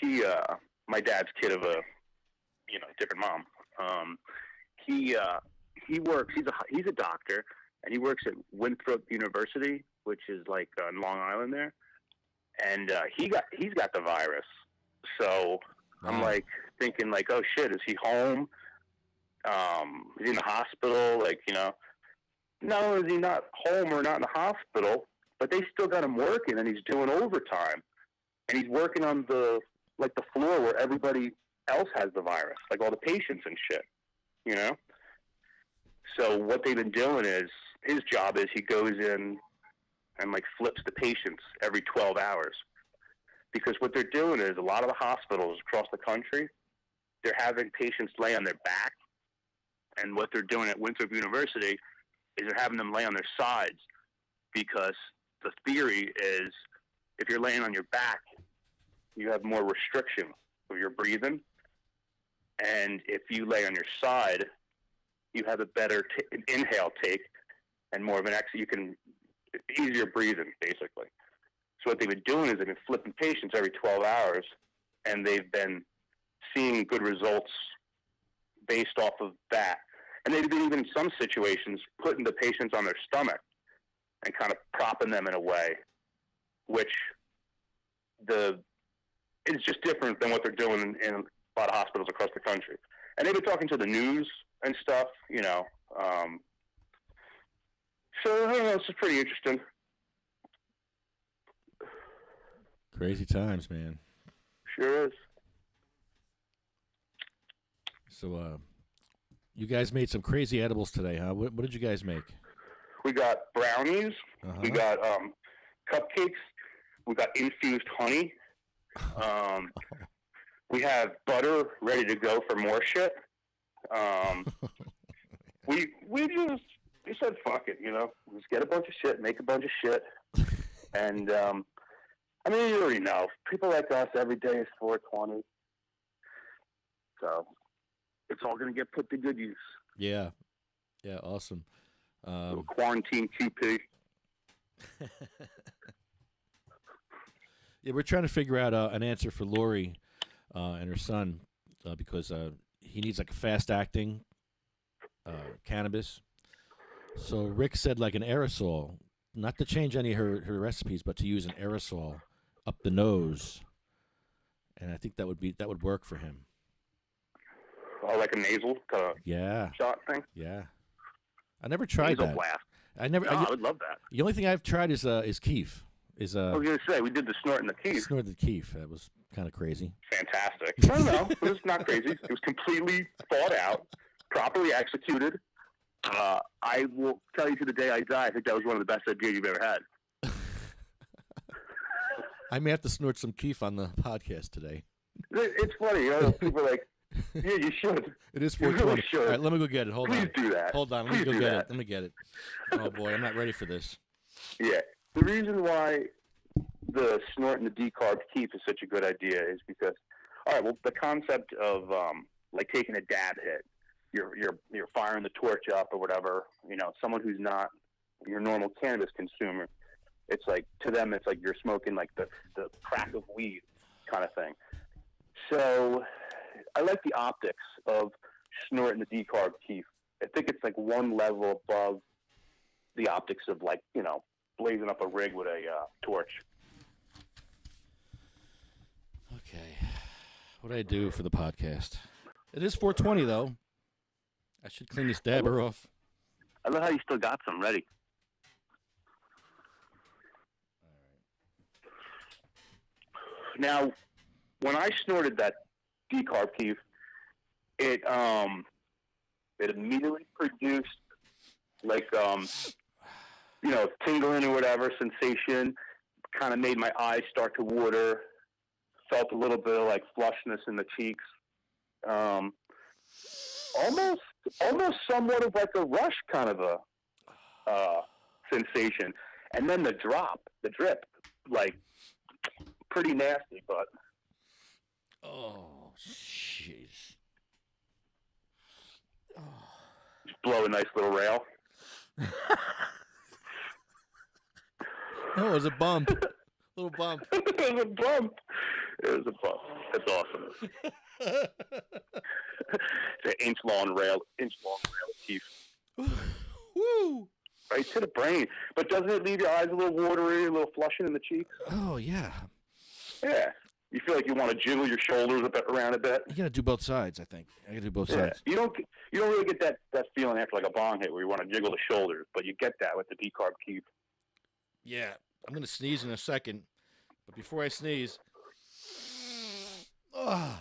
my dad's kid of a different mom. He works. He's a doctor, and he works at Winthrop University, which is like on Long Island there. And he's got the virus. So I'm like thinking like, oh shit, is he home? Is he in the hospital? Not only is he not home or not in the hospital, but they still got him working, and he's doing overtime, and he's working on the floor where everybody else has the virus, like all the patients and shit. So what they've been doing is his job is he goes in and flips the patients every 12 hours. Because what they're doing is a lot of the hospitals across the country, they're having patients lay on their back. And what they're doing at Winthrop University is they're having them lay on their sides, because the theory is if you're laying on your back, you have more restriction of your breathing. And if you lay on your side, you have a better inhale take and more of an exhale. You can easier breathing, basically. So what they've been doing is they've been flipping patients every 12 hours, and they've been seeing good results based off of that. And they've been even in some situations putting the patients on their stomach and kind of propping them in a way, which it's just different than what they're doing in a lot of hospitals across the country. And they've been talking to the news and stuff, so, I don't know, this is pretty interesting. Crazy times, man. Sure is. So, you guys made some crazy edibles today, huh? What did you guys make? We got brownies. Uh-huh. We got cupcakes. We got infused honey. We have butter ready to go for more shit. We said, fuck it, Just get a bunch of shit, make a bunch of shit. And, you already know. People like us, every day is 420. So, it's all going to get put to good use. Yeah. Yeah, awesome. Quarantine QP. Yeah, we're trying to figure out an answer for Lori and her son because he needs a fast-acting cannabis. So Rick said an aerosol, not to change any of her recipes, but to use an aerosol up the nose, and I think that would work for him. Oh, like a nasal shot thing? Yeah. I never tried nasal that. Blast. I would love that. The only thing I've tried is keef. I was going to say, we did the snort and the keef. Snorted the keef. That was kind of crazy. Fantastic. No, it was not crazy. It was completely thought out, properly executed. I will tell you to the day I die, I think that was one of the best ideas you've ever had. I may have to snort some keef on the podcast today. It's funny, people are like, yeah, you should. It is 420. You really should. All right, let me go get it. Hold on. Please do that. Hold on. Let me go get it. Let me get it. Oh, boy, I'm not ready for this. Yeah. The reason why the snort and the decarb keef is such a good idea is because, all right, well, the concept of, taking a dab hit, is, you know, you're firing the torch up or whatever. You know, someone who's not your normal cannabis consumer, it's like, to them, it's like you're smoking like the crack of weed kind of thing. So I like the optics of snorting the decarb keef. I think it's like one level above the optics of, like, you know, blazing up a rig with a torch. Okay. What do I do for the podcast? It is 420, though. I should clean this dabber off. I love how you still got some ready. Now, when I snorted that decarb keef, it immediately produced like you know, tingling or whatever sensation. Kind of made my eyes start to water. Felt a little bit of like flushness in the cheeks. Almost somewhat of like a rush kind of a sensation. And then the drip, like pretty nasty, but. Oh, jeez. Oh. Just blow a nice little rail. Oh, it was a bump. Little bump. It was a bump. That's awesome. It's an inch-long rail teeth. Woo! Right to the brain. But doesn't it leave your eyes a little watery, a little flushing in the cheeks? Oh, yeah. Yeah. You feel like you want to jiggle your shoulders around a bit? You got to do both sides, I think. I got to do both sides. You don't really get that feeling after like a bong hit where you want to jiggle the shoulders, but you get that with the decarb keef. Yeah. I'm going to sneeze in a second. But before I sneeze. Oh.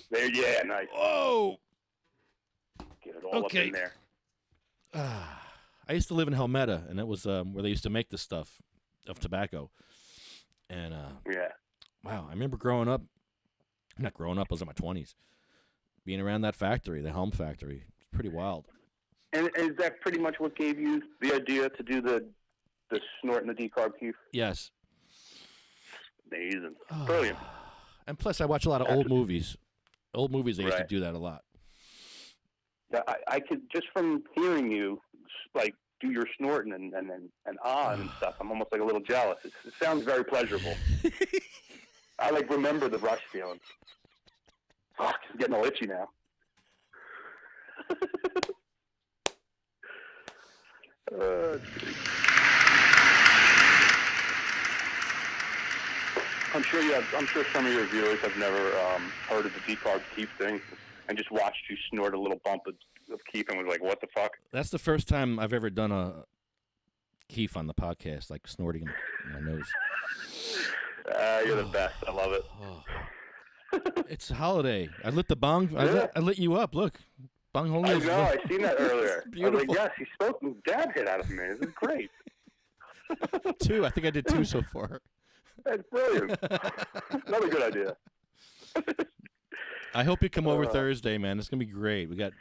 There, yeah, nice. Oh. Get it all up in there. I used to live in Helmeta, and that was where they used to make this stuff of tobacco. And yeah. Wow, I remember growing up. Not growing up, I was in my 20s. Being around that factory, the Helm factory. It's pretty wild. And is that pretty much what gave you the idea to do the snort and the decarb keef? Yes. Amazing. Brilliant. And plus, I watch a lot of old movies. Old movies, they used to do that a lot. I could, just from hearing you, like, do your snorting and and stuff, I'm almost like a little jealous. It sounds very pleasurable. I, like, remember the rush feeling. Fuck, I'm getting all itchy now. I'm sure some of your viewers have never heard of the decarb keef thing and just watched you snort a little bump of keef and was like, what the fuck? That's the first time I've ever done a keef on the podcast, like snorting in my nose. You're the best. I love it. It's a holiday. I lit the bong. I lit you up. Look. Bong hole. I know. I seen that earlier. Beautiful. I was like, yes, he spoke a dab hit out of me. This is great. 2. I think I did 2 so far. That's brilliant. Another good idea. I hope you come over Thursday, man. It's gonna be great. We got.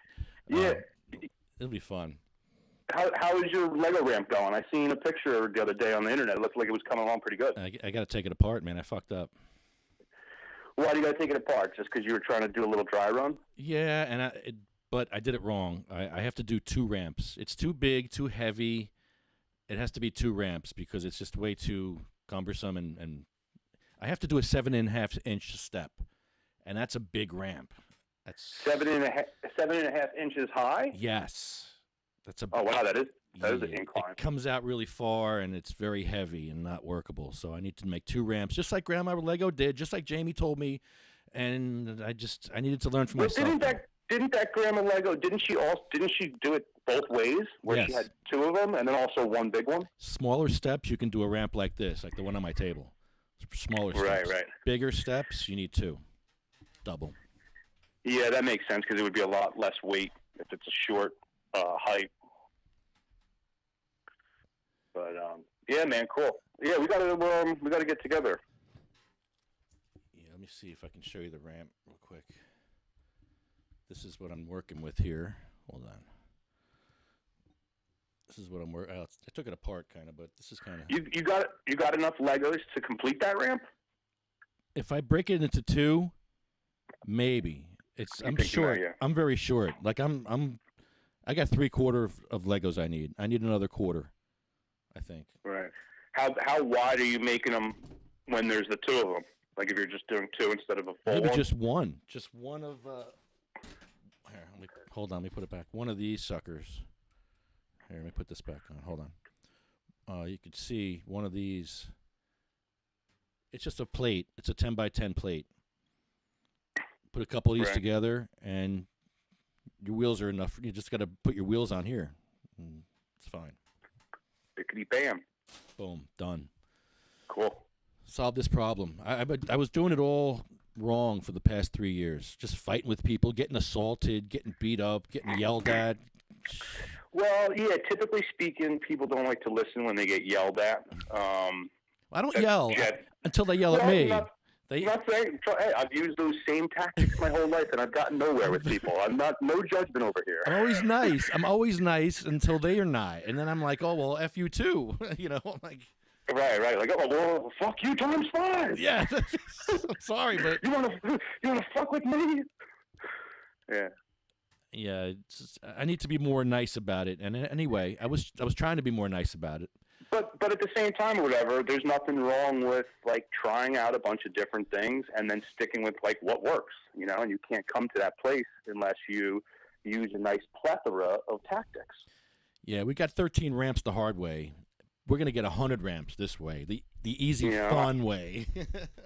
It'll be fun. How is your Lego ramp going? I seen a picture the other day on the internet. It looked like it was coming along pretty good. I got to take it apart, man. I fucked up. Why do you got to take it apart? Just because you were trying to do a little dry run? Yeah, but I did it wrong. I have to do 2 ramps. It's too big, too heavy. It has to be 2 ramps because it's just way too cumbersome, and I have to do a 7.5 inch step, and that's a big ramp. That's 7.5 inches high. Yes, that's a. Oh wow, that is an incline. It comes out really far, and it's very heavy and not workable. So I need to make 2 ramps, just like Grandma Lego did, just like Jamie told me, and I needed to learn for myself. Didn't that Grandma Lego? Didn't she do it both ways, where she had 2 of them and then also 1 big one? Smaller steps, you can do a ramp like this, like the one on my table. Smaller steps. Right. Bigger steps, you need 2. Double. Yeah, that makes sense because it would be a lot less weight if it's a short height. But yeah, man, cool. Yeah, we gotta get together. Yeah, let me see if I can show you the ramp real quick. This is what I'm working with here. Hold on. This is what I'm working. I took it apart, kind of, but this is kind of. You got enough Legos to complete that ramp? If I break it into 2, maybe. I'm thinking short. about, yeah. I'm very short. Like I got 3/4 of Legos I need. I need another quarter, I think. Right. How wide are you making them when there's the two of them? Like if you're just doing two instead of a full Maybe one? just one. Just one of here, hold on, let me put it back. One of these suckers. Here, let me put this back on. Hold on. You could see one of these. It's just a plate. It's a 10 by 10 plate. Put a couple of these Right. together, and your wheels are enough. You just got to put your wheels on here. And it's fine. Bickety bam. Boom. Done. Cool. Solve this problem. I was doing it all wrong for the past 3 years. Just fighting with people, getting assaulted, getting beat up, getting yelled at. Well, yeah, typically speaking, people don't like to listen when they get yelled at. I don't yell until they yell at Well, me. I'm not saying, hey, I've used those same tactics my whole life, and I've gotten nowhere with people. No judgment over here. I'm always nice until they are not. And then I'm like, oh, well, F you too. You know, I'm like. Right. Like, oh, well, fuck you times 5. Yeah. I'm sorry, but. You wanna fuck with me? Yeah. Yeah, I need to be more nice about it. And anyway, I was trying to be more nice about it. But at the same time or whatever, there's nothing wrong with like trying out a bunch of different things and then sticking with like what works, you know, and you can't come to that place unless you use a nice plethora of tactics. Yeah, we got 13 ramps the hard way. We're going to get 100 ramps this way, the easy, fun way.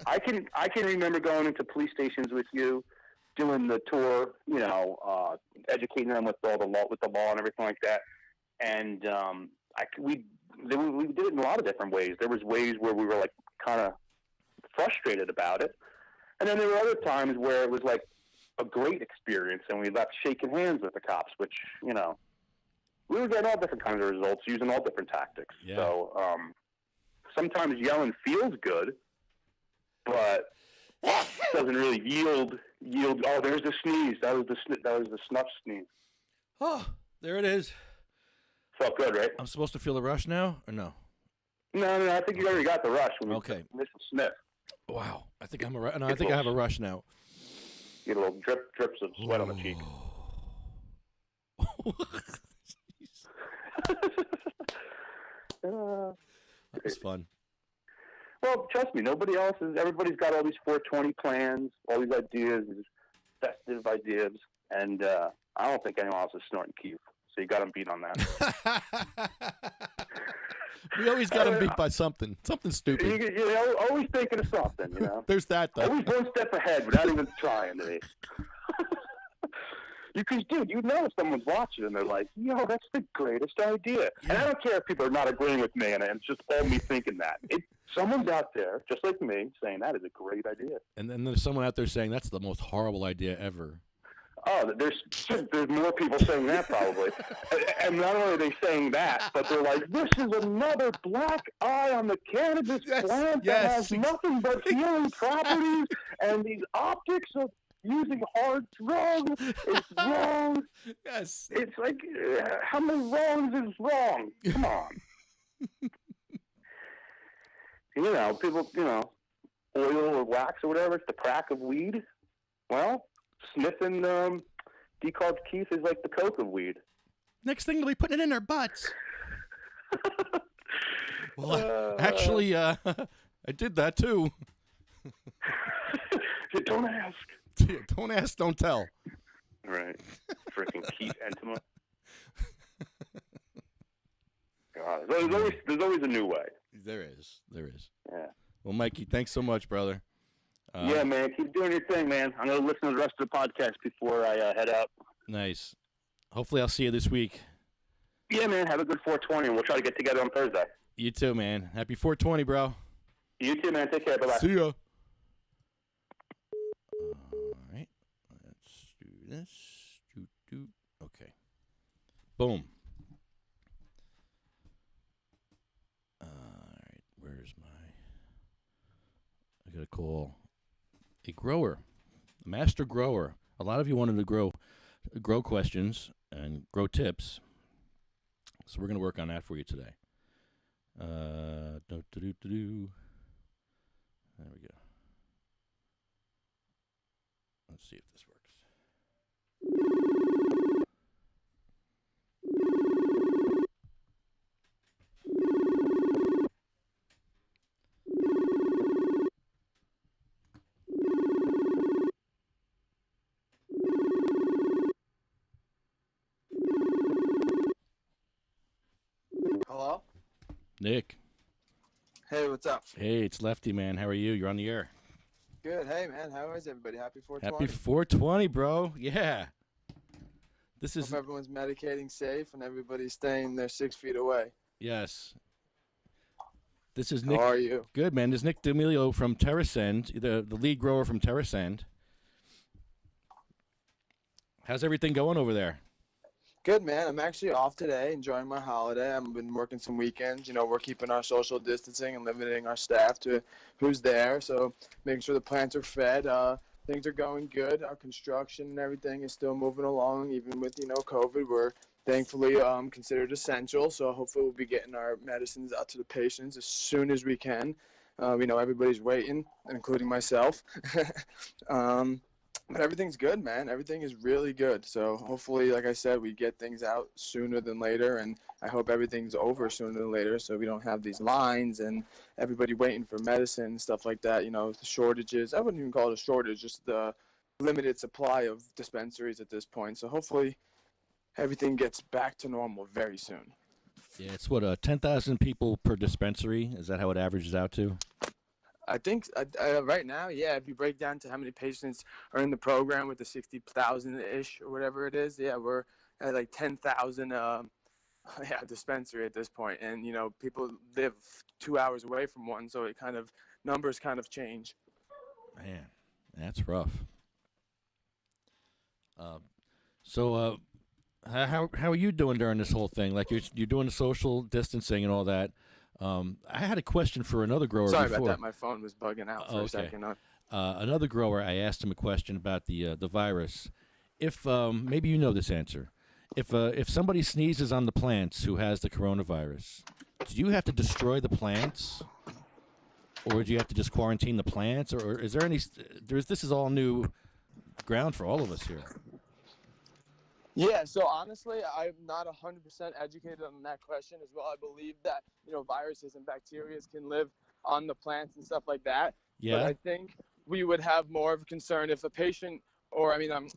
I can remember going into police stations with you, doing the tour, you know, educating them with all the law, and everything like that. And we did it in a lot of different ways. There was ways where we were like kind of frustrated about it, and then there were other times where it was like a great experience, and we left shaking hands with the cops, which, you know, we were getting all different kinds of results using all different tactics. Yeah. So sometimes yelling feels good, but doesn't really yield. Oh, there's the sneeze. That was the snuff sneeze. Oh, there it is. Felt good, right? I'm supposed to feel the rush now, or no? No. I think you already got the rush when you Okay. missed a sniff. Wow. I think I think I have a rush now. Get a little drips of sweat on the cheek. That was fun. Well, trust me, everybody's got all these 420 plans, all these ideas, these festive ideas, and I don't think anyone else is snorting Keith, so you got them beat on that. We always got them beat by something stupid. You're always thinking of something, you know. There's that, though. Always one step ahead without even trying to be. Because, dude, you know if someone's watching and they're like, yo, that's the greatest idea. Yeah. And I don't care if people are not agreeing with me, and it's just all me thinking that. Someone's out there, just like me, saying that is a great idea. And then there's someone out there saying that's the most horrible idea ever. Oh, there's more people saying that probably. And not only are they saying that, but they're like, this is another black eye on the cannabis plant that has nothing but healing properties, and these optics of using hard drugs is wrong. Yes. It's like, how many wrongs is wrong? Come on. You know, people, oil or wax or whatever, it's the crack of weed. Well, sniffing decarb Keith is like the coke of weed. Next thing, they'll be putting it in their butts. Well, actually, I did that too. Don't ask. Don't ask, don't tell. Right. Freaking Keith Entima. God, there's always a new way. There is. Yeah. Well, Mikey, thanks so much, brother. Yeah, man. Keep doing your thing, man. I'm going to listen to the rest of the podcast before I head out. Nice. Hopefully I'll see you this week. Yeah, man. Have a good 420, and we'll try to get together on Thursday. You too, man. Happy 420, bro. You too, man. Take care. Bye-bye. See ya. All right. Let's do this. Okay. Boom. All right. Where's I got to call a grower, a master grower. A lot of you wanted to grow questions and grow tips. So we're going to work on that for you today. There we go. Let's see if this works. Nick. Hey, what's up? Hey, it's Lefty, man. How are you? You're on the air. Good. Hey, man. How is everybody? Happy 420. Happy 420, bro. Yeah. This is. Hope everyone's medicating safe and everybody's staying their 6 feet away. Yes. This is Nick. How are you? Good, man. This is Nick D'Amelio from Terrascend, the lead grower from Terrascend. How's everything going over there? Good, man. I'm actually off today, enjoying my holiday. I've been working some weekends. We're keeping our social distancing and limiting our staff to who's there. So making sure the plants are fed. Things are going good. Our construction and everything is still moving along, even with, COVID. We're thankfully considered essential. So hopefully we'll be getting our medicines out to the patients as soon as we can. We know everybody's waiting, including myself. But everything's good, man. Everything is really good. So hopefully, like I said, we get things out sooner than later, and I hope everything's over sooner than later so we don't have these lines and everybody waiting for medicine and stuff like that. The shortages. I wouldn't even call it a shortage, just the limited supply of dispensaries at this point. So hopefully everything gets back to normal very soon. Yeah, it's 10,000 people per dispensary. Is that how it averages out to? I think right now, yeah, if you break down to how many patients are in the program with the 60,000-ish or whatever it is, yeah, we're at like 10,000 dispensary at this point. And, people live 2 hours away from one, so numbers kind of change. Man, that's rough. So how are you doing during this whole thing? Like you're doing the social distancing and all that. I had a question for another grower. Sorry before. about that. My phone was bugging out for a second. Another grower, I asked him a question about the virus. If maybe you know this answer. If somebody sneezes on the plants who has the coronavirus, do you have to destroy the plants, or do you have to just quarantine the plants, or is there any? This is all new ground for all of us here. Yeah, so honestly, I'm not 100% educated on that question as well. I believe that, viruses and bacteria can live on the plants and stuff like that. Yeah. But I think we would have more of a concern if a patient or, an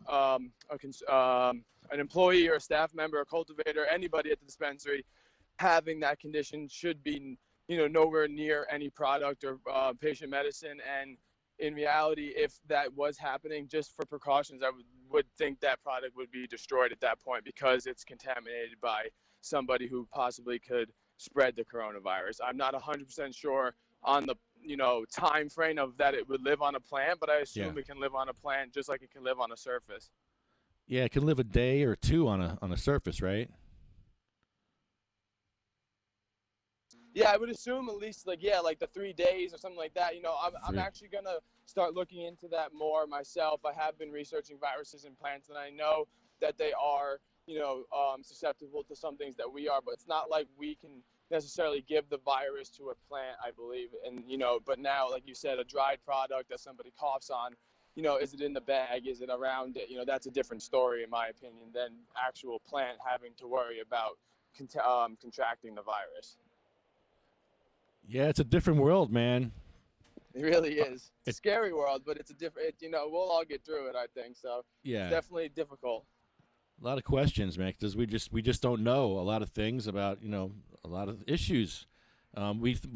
employee or a staff member, a cultivator, anybody at the dispensary having that condition should be, nowhere near any product or patient medicine. And in reality, if that was happening, just for precautions, I would think that product would be destroyed at that point because it's contaminated by somebody who possibly could spread the coronavirus. I'm not 100% sure on the time frame of that it would live on a plant, but I assume it can live on a plant just like it can live on a surface. Yeah, it can live a day or two on a surface, right? Yeah, I would assume at least like the 3 days or something like that. I'm actually going to start looking into that more myself. I have been researching viruses in plants, and I know that they are, susceptible to some things that we are, but it's not like we can necessarily give the virus to a plant, I believe. And, but now, like you said, a dried product that somebody coughs on, is it in the bag? Is it around it? That's a different story, in my opinion, than actual plant having to worry about contracting the virus. Yeah, it's a different world, man. It really is. It's a scary world, but it's a different. We'll all get through it, I think. So yeah, it's definitely difficult. A lot of questions, man, because we just don't know a lot of things about a lot of issues.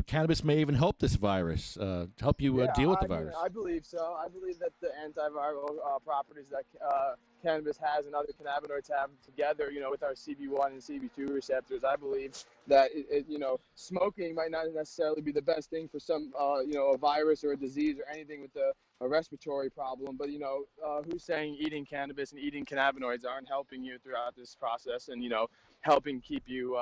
Cannabis may even help this virus, help you deal with the virus. I believe so. I believe that the antiviral properties that cannabis has and other cannabinoids have together, with our CB1 and CB2 receptors, I believe that smoking might not necessarily be the best thing for some, a virus or a disease or anything with a respiratory problem. But who's saying eating cannabis and eating cannabinoids aren't helping you throughout this process and helping keep you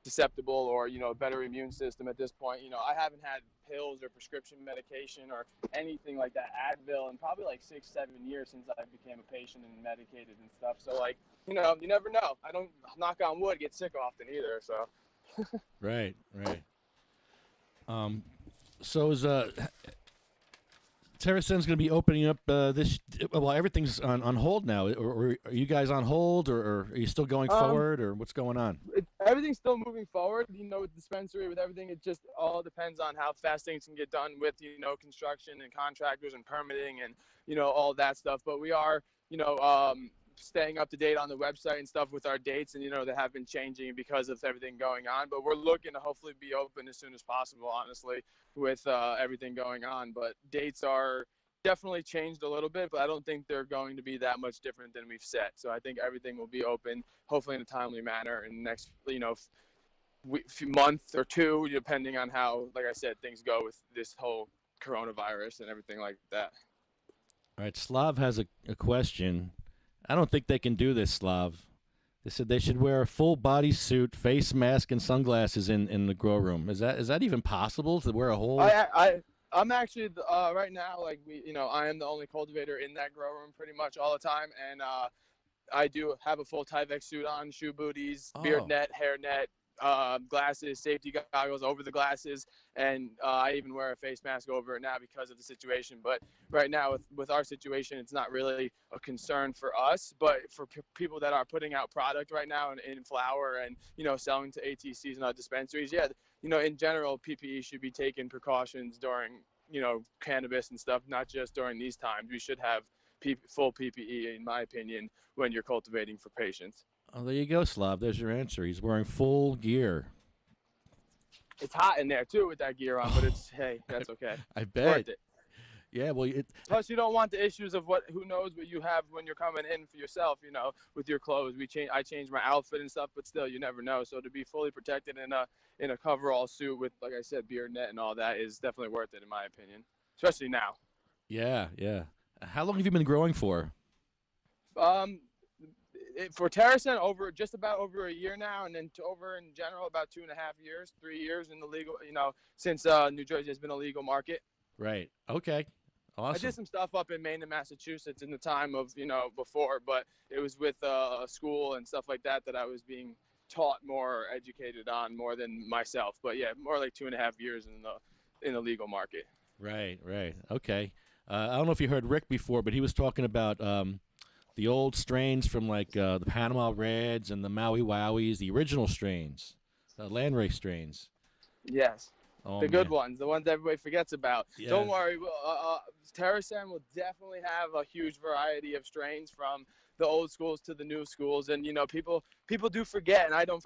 susceptible or a better immune system at this point. I haven't had pills or prescription medication or anything like that, Advil, in probably like 6-7 years since I became a patient and medicated and stuff. So you never know. I don't, knock on wood, get sick often either. So right. So is Terrascend's going to be opening up everything's on hold now. Or are you guys on hold, or are you still going forward, or what's going on? Everything's still moving forward. With dispensary, with everything, it just all depends on how fast things can get done with construction and contractors and permitting and all that stuff. But we are staying up to date on the website and stuff with our dates, and they have been changing because of everything going on. But we're looking to hopefully be open as soon as possible, honestly, with everything going on. But dates are definitely changed a little bit, but I don't think they're going to be that much different than we've set. So I think everything will be open, hopefully in a timely manner in the next, month or two, depending on how, like I said, things go with this whole coronavirus and everything like that. All right, Slav has a question. I don't think they can do this, Slav. They said they should wear a full body suit, face mask, and sunglasses in the grow room. Is that even possible to wear a whole? I'm actually right now, like I am the only cultivator in that grow room pretty much all the time, and I do have a full Tyvek suit on, shoe booties, beard net, hair net, glasses, safety goggles over the glasses, and I even wear a face mask over it now because of the situation. But right now with our situation, it's not really a concern for us, but for people that are putting out product right now in flower and selling to ATCs and other dispensaries, in general, PPE should be taking precautions during cannabis and stuff, not just during these times. We should have full PPE, in my opinion, when you're cultivating for patients. Oh, there you go, Slav. There's your answer. He's wearing full gear. It's hot in there, too, with that gear on, but hey, that's okay. I bet. Worth it. Yeah, well, Plus, you don't want the issues of who knows what you have when you're coming in for yourself, with your clothes. I changed my outfit and stuff, but still, you never know. So to be fully protected in a coverall suit with, like I said, beard net and all that is definitely worth it, in my opinion, especially now. Yeah. How long have you been growing for? For Terrascend, just about over a year now, and then over in general about 2.5 years, 3 years in the legal, since New Jersey has been a legal market. Right. Okay. Awesome. I did some stuff up in Maine and Massachusetts in the time of, before, but it was with a school and stuff like that I was being taught more, educated on more than myself. But yeah, more like 2.5 years in the legal market. Right. Okay. I don't know if you heard Rick before, but he was talking about the old strains from like the Panama Reds and the Maui Wowies, the original strains, the landrace strains. Yes. Oh, the good ones, the ones everybody forgets about. Yeah. Don't worry, Terrascend will definitely have a huge variety of strains from the old schools to the new schools, and people do forget, and I know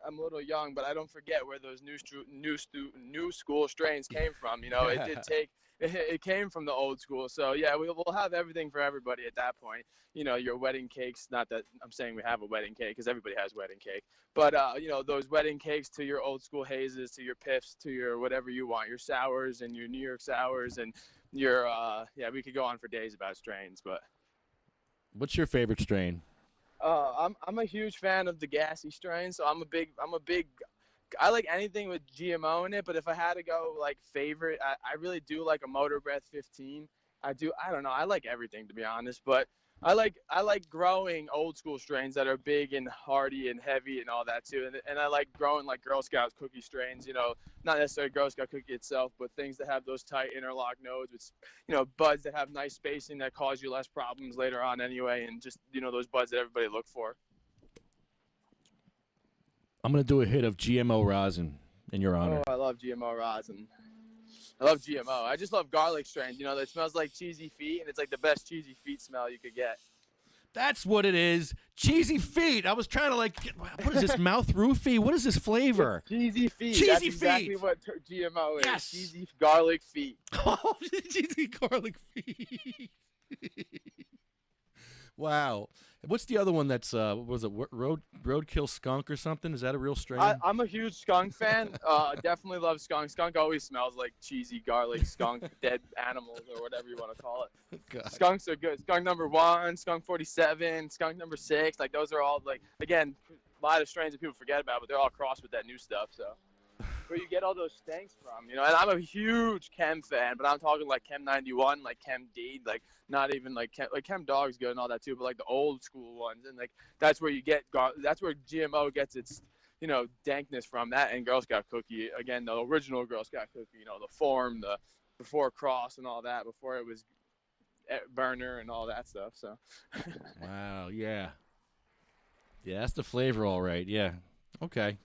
I'm a little young, but I don't forget where those new school strains came from. It came from the old school. So yeah, we'll have everything for everybody at that point. Your wedding cakes, not that I'm saying we have a wedding cake because everybody has wedding cake, but those wedding cakes to your old school hazes, to your piffs, to your whatever you want, your sours and your New York sours, and your we could go on for days about strains. But what's your favorite strain? I'm a huge fan of the gassy strain, so I like anything with GMO in it, but if I had to go like favorite, I really do like a Motor Breath 15. I don't know. I like everything, to be honest, but I like growing old school strains that are big and hardy and heavy and all that too. And I like growing like Girl Scout cookie strains, not necessarily Girl Scout cookie itself, but things that have those tight interlock nodes with, buds that have nice spacing that cause you less problems later on anyway. And just, those buds that everybody look for. I'm going to do a hit of GMO rosin in your honor. Oh, I love GMO rosin. I love GMO. I just love garlic strains. That smells like cheesy feet, and it's like the best cheesy feet smell you could get. That's what it is. Cheesy feet. I was trying to what is this, mouth roofie? What is this flavor? Cheesy feet. Cheesy That's feet. exactly what GMO is. Yes. Cheesy garlic feet. Oh, cheesy garlic feet. Wow. What's the other one that's, what was it, Roadkill Skunk or something? Is that a real strain? I'm a huge skunk fan. Definitely love skunk. Skunk always smells like cheesy garlic, skunk, dead animals, or whatever you want to call it. God. Skunks are good. Skunk number 1, skunk 47, skunk number 6. Like, those are all, like, again, a lot of strains that people forget about, but they're all crossed with that new stuff, so. Where you get all those stanks from, and I'm a huge Chem fan, but I'm talking like Chem 91, like Chem D, like not even like Chem Dog's good and all that too, but like the old school ones, and like that's where GMO gets its dankness from. That and Girl Scout cookie, again, the original Girl Scout cookie, the form, the before cross and all that, before it was burner and all that stuff. So wow, yeah, that's the flavor, all right. Yeah, okay.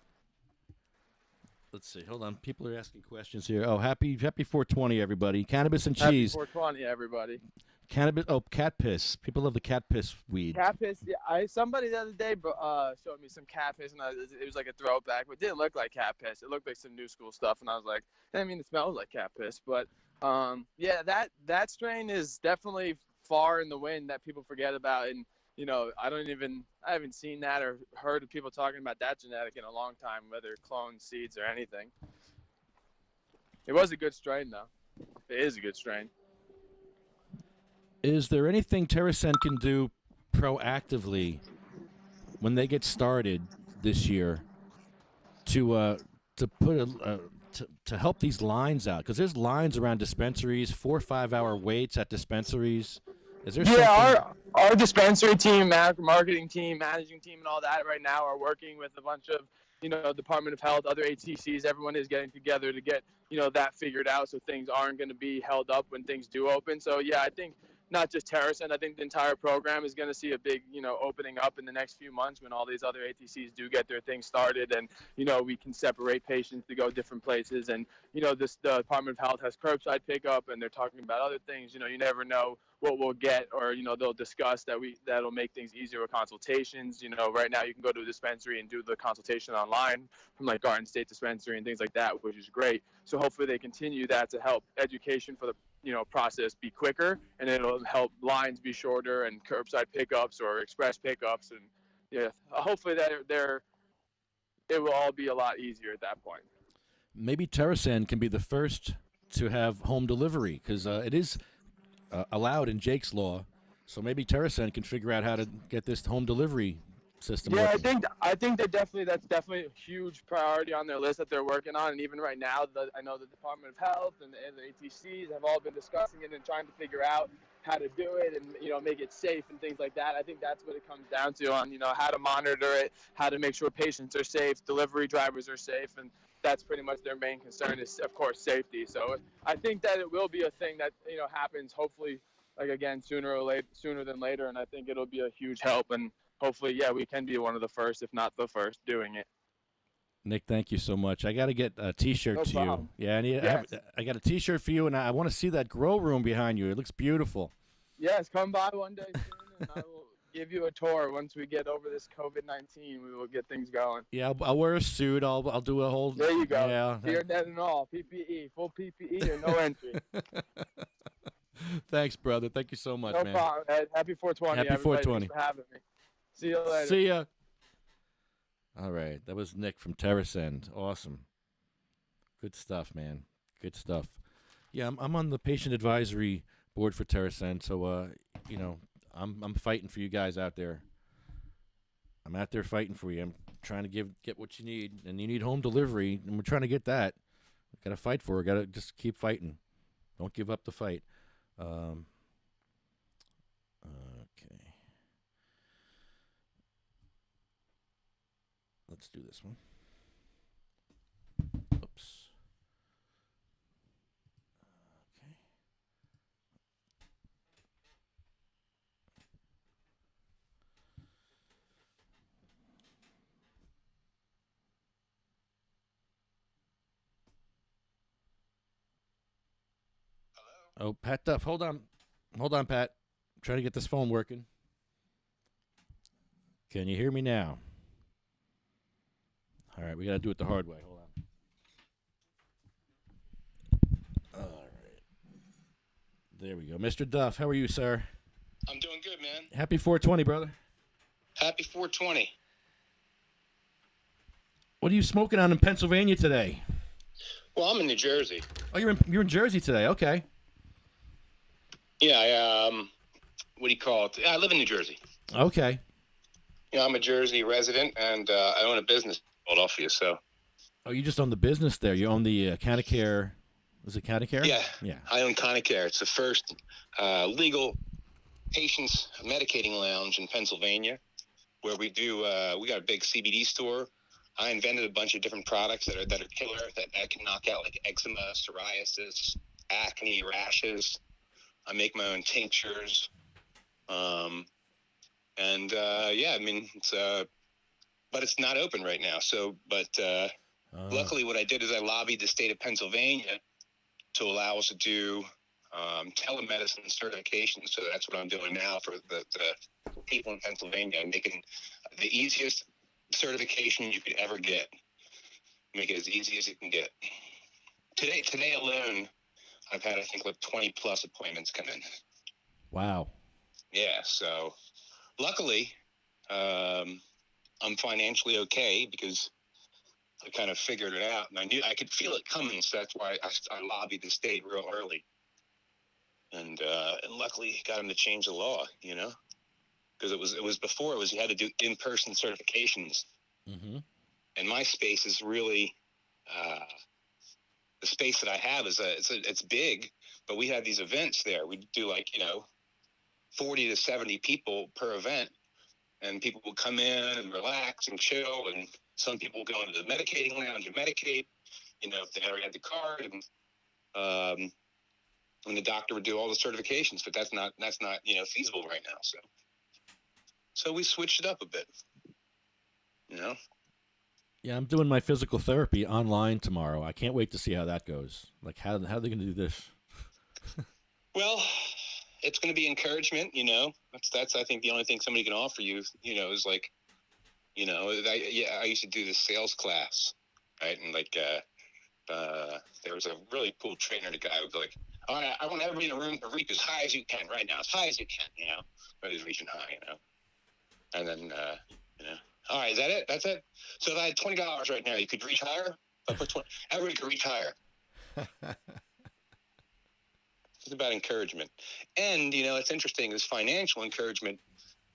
Let's see. Hold on. People are asking questions here. Oh, happy 420, everybody. Cannabis and cheese. Happy 420, everybody. Cannabis. Oh, cat piss. People love the cat piss weed. Cat piss. Yeah, somebody the other day showed me some cat piss, and it was like a throwback, but it didn't look like cat piss. It looked like some new school stuff, and I was like, I mean, it smells like cat piss, but yeah, that strain is definitely far in the wind that people forget about, and I haven't seen that or heard of people talking about that genetic in a long time, whether clone seeds or anything. It was a good strain, though. It is a good strain. Is there anything Terrascend can do proactively when they get started this year to put to help these lines out? Because there's lines around dispensaries, 4 or 5 hour waits at dispensaries. Is there something? Our dispensary team, marketing team, managing team, and all that right now are working with a bunch of Department of Health, other ATCs. Everyone is getting together to get that figured out, so things aren't going to be held up when things do open. So yeah, I think not just Terrascend, I think the entire program is going to see a big opening up in the next few months when all these other ATCs do get their thing started, and we can separate patients to go different places. And the Department of Health has curbside pickup, and they're talking about other things. You never know what we'll get, or they'll discuss that'll make things easier with consultations. Right now you can go to a dispensary and do the consultation online from like Garden State Dispensary and things like that, which is great. So hopefully they continue that to help education for the process be quicker, and it'll help lines be shorter and curbside pickups or express pickups, and yeah, hopefully that it will all be a lot easier at that point. Maybe Terrascend can be the first to have home delivery, because it is allowed in Jake's law. So maybe Terrascend can figure out how to get this home delivery system working. I think that's definitely a huge priority on their list that they're working on. And even right now, I know the Department of Health and the ATCs have all been discussing it and trying to figure out how to do it and make it safe and things like that. I think that's what it comes down to, on how to monitor it, how to make sure patients are safe, delivery drivers are safe, and that's pretty much their main concern is, of course, safety. So I think that it will be a thing that happens hopefully, like, again, sooner than later, and I think it'll be a huge help. And hopefully, yeah, we can be one of the first, if not the first, doing it. Nick, thank you so much. I got to get a T-shirt to problem. you. Yeah, I got a T-shirt for you, and I want to see that grow room behind you. It looks beautiful. Yes, come by one day soon, and I will give you a tour. Once we get over this COVID-19, we will get things going. Yeah, I'll wear a suit. I'll do a whole. There you go. Yeah. Beard, net, and all. PPE, full PPE, and no entry. Thanks, brother. Thank you so much, no man. problem. Happy 420. Happy 420. Thanks for having me. See you later. See ya. All right, that was Nick from Terrascend. Awesome. Good stuff, man. Good stuff. Yeah, I'm on the patient advisory board for Terrascend, so I'm fighting for you guys out there. I'm out there fighting for you. I'm trying to get what you need, and you need home delivery, and we're trying to get that. We gotta fight for it. Gotta just keep fighting. Don't give up the fight. Okay. Let's do this one. Oops. Okay. Oh, Pat Duff, hold on, Pat. I'm trying to get this phone working. Can you hear me now? All right, we got to do it the hard way. Hold on. All right. There we go. Mr. Duff, how are you, sir? I'm doing good, man. Happy 420, brother. Happy 420. What are you smoking on in Pennsylvania today? Well, I'm in New Jersey. Oh, you're in Jersey today. Okay. Yeah, what do you call it? I live in New Jersey. Okay. I'm a Jersey resident, and I own a business in Philadelphia, so. Oh, you just own the business there. You own the Canacare. Was it Canacare? Yeah. Yeah. I own Canacare. It's the first legal patients medicating lounge in Pennsylvania, where we got a big CBD store. I invented a bunch of different products that are killer, that can knock out like eczema, psoriasis, acne, rashes. I make my own tinctures. But it's not open right now. So, luckily what I did is I lobbied the state of Pennsylvania to allow us to do telemedicine certification. So that's what I'm doing now for the people in Pennsylvania. I'm making the easiest certification you could ever get. Make it as easy as you can get. Today alone, I've had, I think, like 20 plus appointments come in. Wow. Yeah. So luckily, I'm financially okay because I kind of figured it out, and I knew I could feel it coming. So that's why I lobbied the state real early. And luckily got him to change the law, because it was before you had to do in-person certifications. Mm-hmm. And my space is really the space that I have is it's big, but we have these events there. We do 40 to 70 people per event, and people will come in and relax and chill. And some people will go into the medicating lounge and medicate, if they already had the card, and the doctor would do all the certifications, but that's not feasible right now. So we switched it up a bit, Yeah, I'm doing my physical therapy online tomorrow. I can't wait to see how that goes. Like, how are they going to do this? Well, it's going to be encouragement, That's I think the only thing somebody can offer you, is like, I used to do this sales class, right? And there was a really cool trainer, the guy would be like, all right, I want everybody in the room to reach as high as you can right now, as high as you can, But he's reaching high, And then, all right, is that it? That's it? So if I had $20 right now, you could reach higher? I put 20. Everybody could reach higher. It's about encouragement. And, it's interesting, this financial encouragement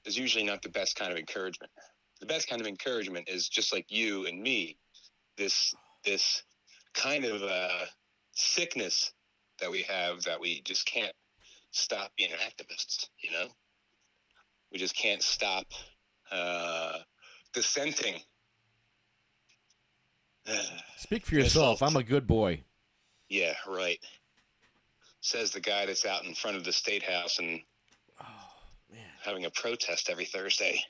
is usually not the best kind of encouragement. The best kind of encouragement is just like you and me, this kind of sickness that we have, that we just can't stop being activists, We just can't stop dissenting. Speak for yourself. I'm a good boy. Yeah, right. Says the guy that's out in front of the State House and having a protest every Thursday.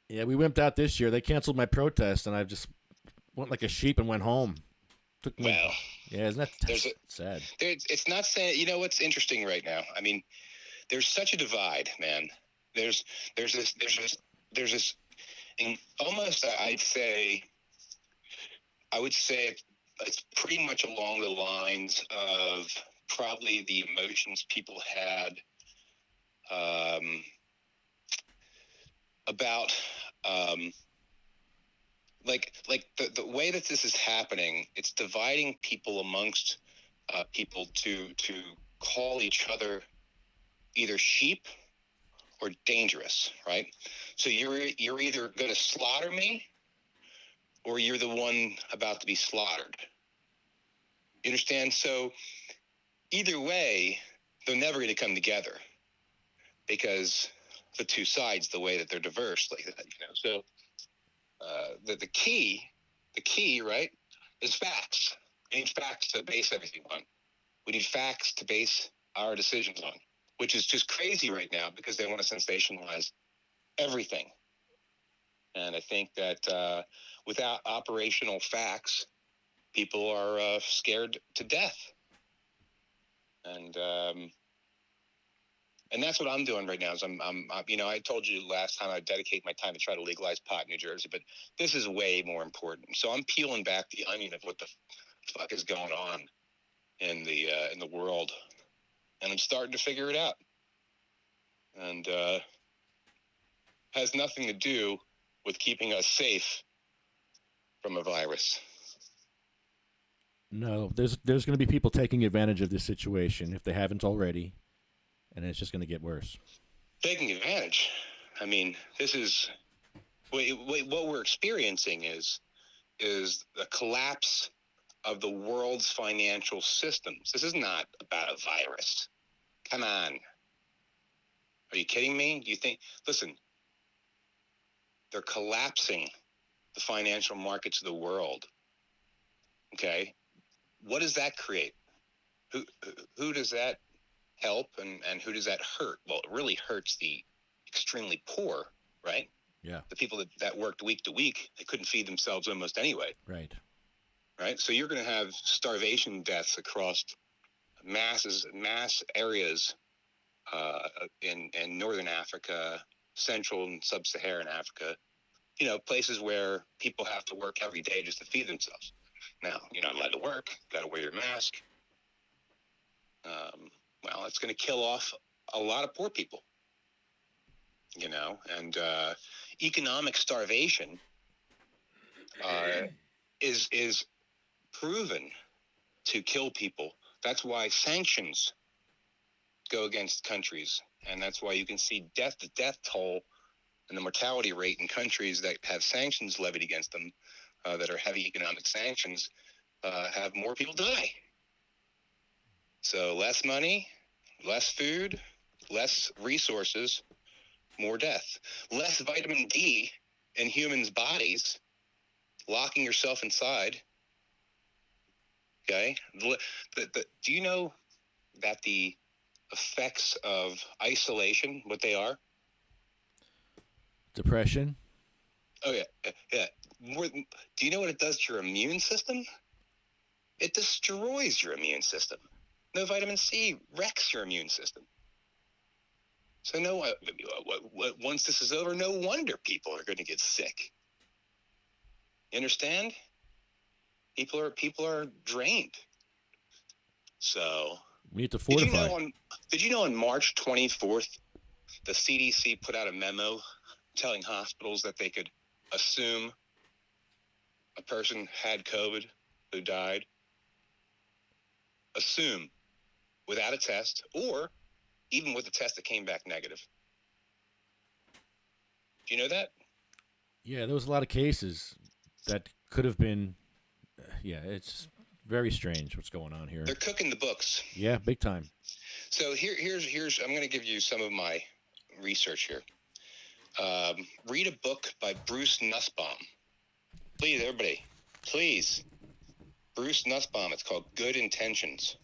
Yeah, we wimped out this year. They canceled my protest, and I just went like a sheep and went home. Well, yeah, isn't that sad? It's not saying. What's interesting right now? I mean, there's such a divide, man. There's this, and almost I would say it's pretty much along the lines of probably the emotions people had about the way that this is happening. It's dividing people amongst people to call each other either sheep or dangerous, right? So you're either going to slaughter me or you're the one about to be slaughtered. You understand? So either way, they're never going to come together because the two sides, the way that they're diverse like that, So the key, right, is facts. We need facts to base everything on. We need facts to base our decisions on, which is just crazy right now because they want to sensationalize everything. And I think that without operational facts, people are scared to death. And that's what I'm doing right now. Is I'm I told you last time I dedicate my time to try to legalize pot in New Jersey, but this is way more important. So I'm peeling back the onion of what the fuck is going on in the world, and I'm starting to figure it out. And has nothing to do with keeping us safe from a virus. No, there's going to be people taking advantage of this situation if they haven't already, and it's just going to get worse. Taking advantage. I mean, this is what we're experiencing is the collapse of the world's financial systems. This is not about a virus. Come on. Are you kidding me? Do you think? Listen, they're collapsing the financial markets of the world. Okay, what does that create? Who does that help, and who does that hurt? Well, it really hurts the extremely poor, right? Yeah. The people that worked week to week, they couldn't feed themselves almost anyway. Right. Right. So you're going to have starvation deaths across mass areas in Northern Africa, Central and Sub-Saharan Africa, places where people have to work every day just to feed themselves. Now, you're not allowed to work, got to wear your mask. Well, it's going to kill off a lot of poor people, and economic starvation is proven to kill people. That's why sanctions go against countries, and that's why you can see the death toll and the mortality rate in countries that have sanctions levied against them, that are heavy economic sanctions, have more people die. So less money, less food, less resources, more death. Less vitamin D in humans' bodies, locking yourself inside. Okay? Do you know that the effects of isolation, what they are? Depression. Oh, yeah. Do you know what it does to your immune system? It destroys your immune system. No vitamin C wrecks your immune system. So once this is over, no wonder people are going to get sick. You understand? People are drained. So we need to fortify. Did you know on March 24th, the CDC put out a memo telling hospitals that they could assume a person had COVID who died? Assume, without a test, or even with a test that came back negative. Do you know that? Yeah, there was a lot of cases that could have been. It's very strange what's going on here. They're cooking the books. Yeah, big time. So here's I'm going to give you some of my research here. Read a book by Bruce Nussbaum. Please, everybody, please. Bruce Nussbaum. It's called Good Intentions.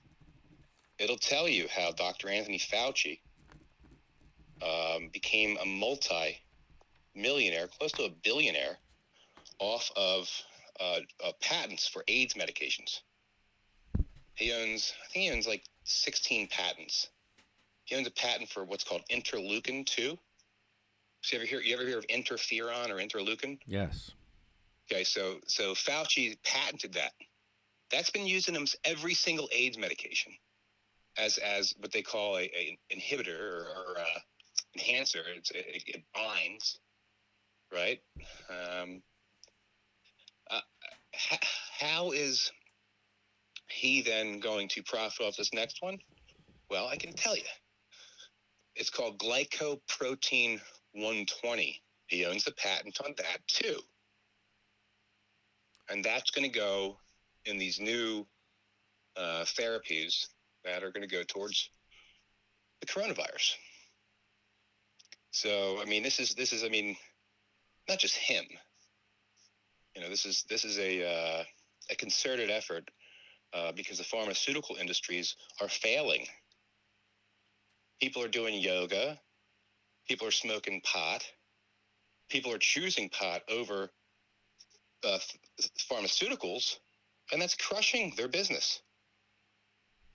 It'll tell you how Dr. Anthony Fauci became a multi-millionaire, close to a billionaire, off of patents for AIDS medications. I think he owns like 16 patents. He owns a patent for what's called interleukin-2. So you ever hear of interferon or interleukin? Yes. Okay, so Fauci patented that. That's been used in almost every single AIDS medication as what they call a inhibitor or enhancer. It binds, right? How is he then going to profit off this next one? Well, I can tell you. It's called glycoprotein 120. He owns the patent on that too. And that's going to go in these new therapies that are going to go towards the coronavirus. So, I mean, this is not just him. This is a concerted effort because the pharmaceutical industries are failing. People are doing yoga. People are smoking pot. People are choosing pot over pharmaceuticals, and that's crushing their business.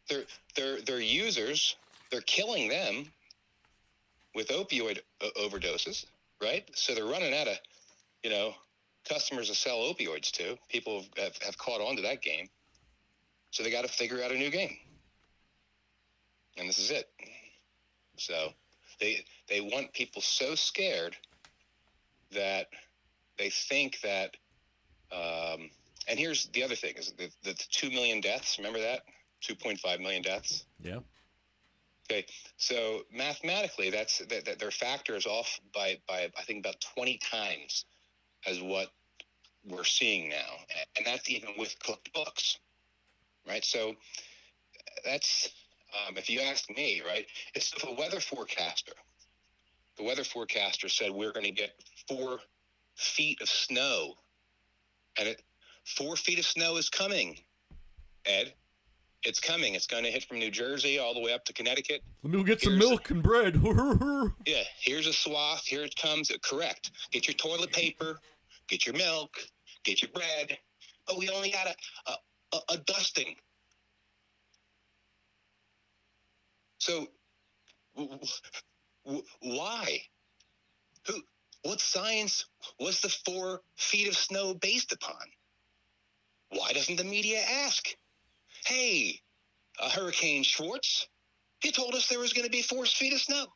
Their users, they're killing them with opioid overdoses, right? So they're running out of, customers to sell opioids to. People have caught on to that game. So they got to figure out a new game. And this is it. So they want people so scared that they think that, and here's the other thing, is the 2 million deaths. Remember that? 2.5 million deaths. Yeah. Okay. So mathematically, that their factor is off by I think about 20 times as what we're seeing now. And that's even with cooked books, right? So that's, if you ask me, right, it's if the weather forecaster said we're going to get 4 feet of snow, and 4 feet of snow is coming, Ed. It's coming. It's going to hit from New Jersey all the way up to Connecticut. Let me go get some milk and bread. Yeah, here's a swath. Here it comes. Correct. Get your toilet paper. Get your milk. Get your bread. Oh, we only got a dusting. So, why? What science was the 4 feet of snow based upon? Why doesn't the media ask? Hey, Hurricane Schwartz, you told us there was going to be 4 feet of snow,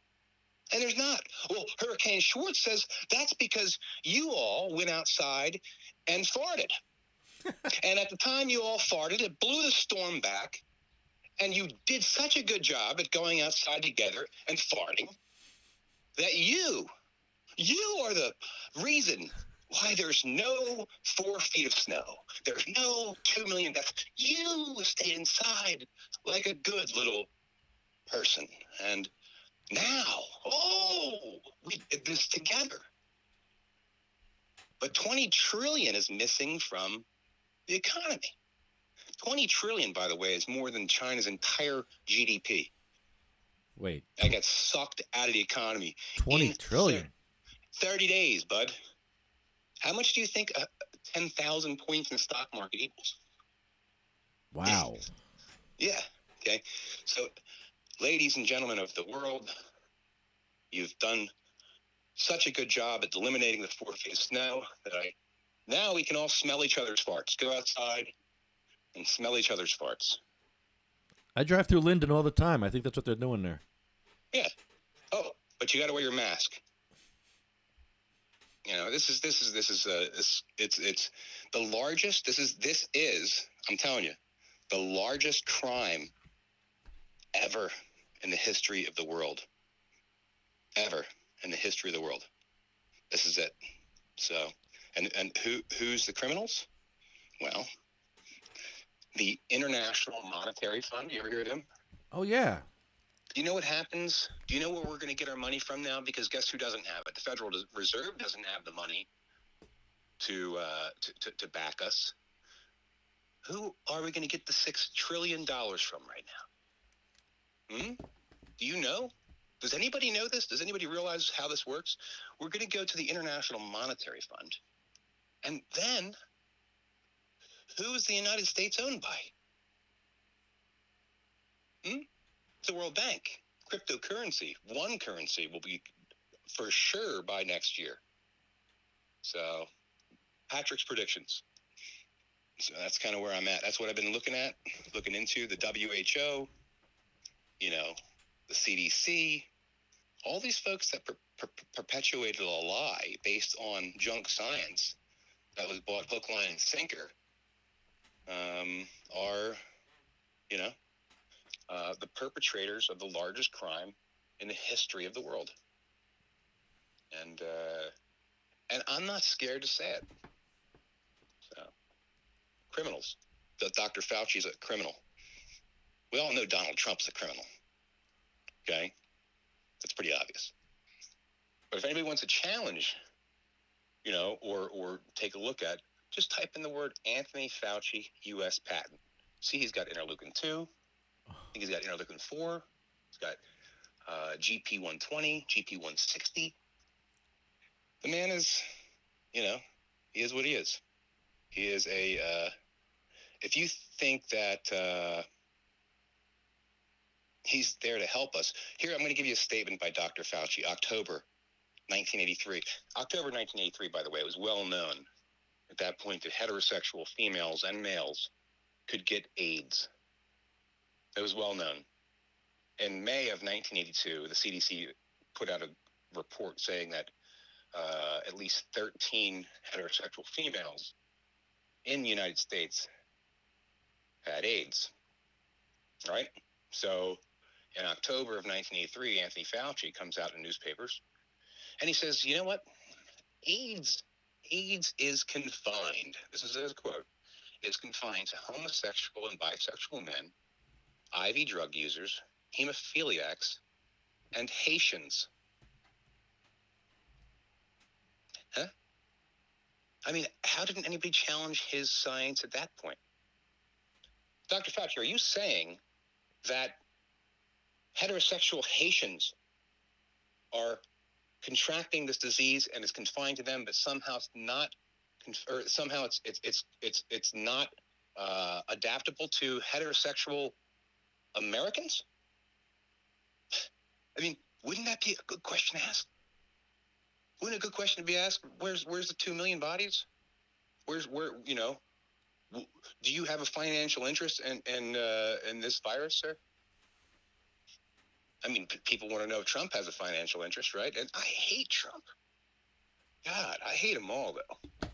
and there's not. Well, Hurricane Schwartz says that's because you all went outside and farted. And at the time you all farted, it blew the storm back, and you did such a good job at going outside together and farting that you are the reason why there's no 4 feet of snow. There's no 2 million deaths. You stayed inside like a good little person. And now, we did this together. But 20 trillion is missing from the economy. 20 trillion, by the way, is more than China's entire GDP. Wait. I got sucked out of the economy. 20 trillion? 30 days, bud. How much do you think 10,000 points in the stock market equals? Wow. Yeah. Okay. So, ladies and gentlemen of the world, you've done such a good job at eliminating the 4 feet of snow that now we can all smell each other's farts. Go outside and smell each other's farts. I drive through Linden all the time. I think that's what they're doing there. Yeah. Oh, but you got to wear your mask. You know, this is it's the largest. This is I'm telling you, the largest crime ever in the history of the world. Ever in the history of the world. This is it. So, and who's the criminals? Well, the International Monetary Fund. You ever hear of them? Oh yeah. Do you know what happens? Do you know where we're going to get our money from now? Because guess who doesn't have it? The Federal Reserve doesn't have the money to back us. Who are we going to get the $6 trillion from right now? Do you know? Does anybody know this? Does anybody realize how this works? We're going to go to the International Monetary Fund. And then, who is the United States owned by? The World Bank. Cryptocurrency. One currency will be for sure by next year. So, Patrick's predictions. So that's kind of where I'm at. That's what I've been looking into, the WHO, you know, the CDC, all these folks that perpetuated a lie based on junk science that was bought hook, line, and sinker are, you know, the perpetrators of the largest crime in the history of the world. And I'm not scared to say it. So, criminals. Dr. Fauci's a criminal. We all know Donald Trump's a criminal. Okay? That's pretty obvious. But if anybody wants to challenge, you know, or take a look at, just type in the word Anthony Fauci U.S. patent. See, he's got interleukin 2. I think he's got interleukin 4. He's got GP120, GP160. The man is, you know, he is what he is. He is a, if you think that he's there to help us, here I'm going to give you a statement by Dr. Fauci, October 1983. October 1983, by the way, it was well known at that point that heterosexual females and males could get AIDS. It was well known. In May of 1982, the CDC put out a report saying that at least 13 heterosexual females in the United States had AIDS. All right? So in October of 1983, Anthony Fauci comes out in newspapers and he says, you know what? AIDS is confined. This is his quote. It's confined to homosexual and bisexual men, IV drug users, hemophiliacs, and Haitians. Huh? I mean, how didn't anybody challenge his science at that point? Dr. Fauci, are you saying that heterosexual Haitians are contracting this disease and it's confined to them, but somehow it's not, or somehow it's not adaptable to heterosexual Americans? I mean, wouldn't that be a good question to ask? Wouldn't a good question to be asked? Where's the 2 million bodies? Where do you have a financial interest in this virus, sir? I mean, people want to know if Trump has a financial interest, right? And I hate Trump. God, I hate them all, though.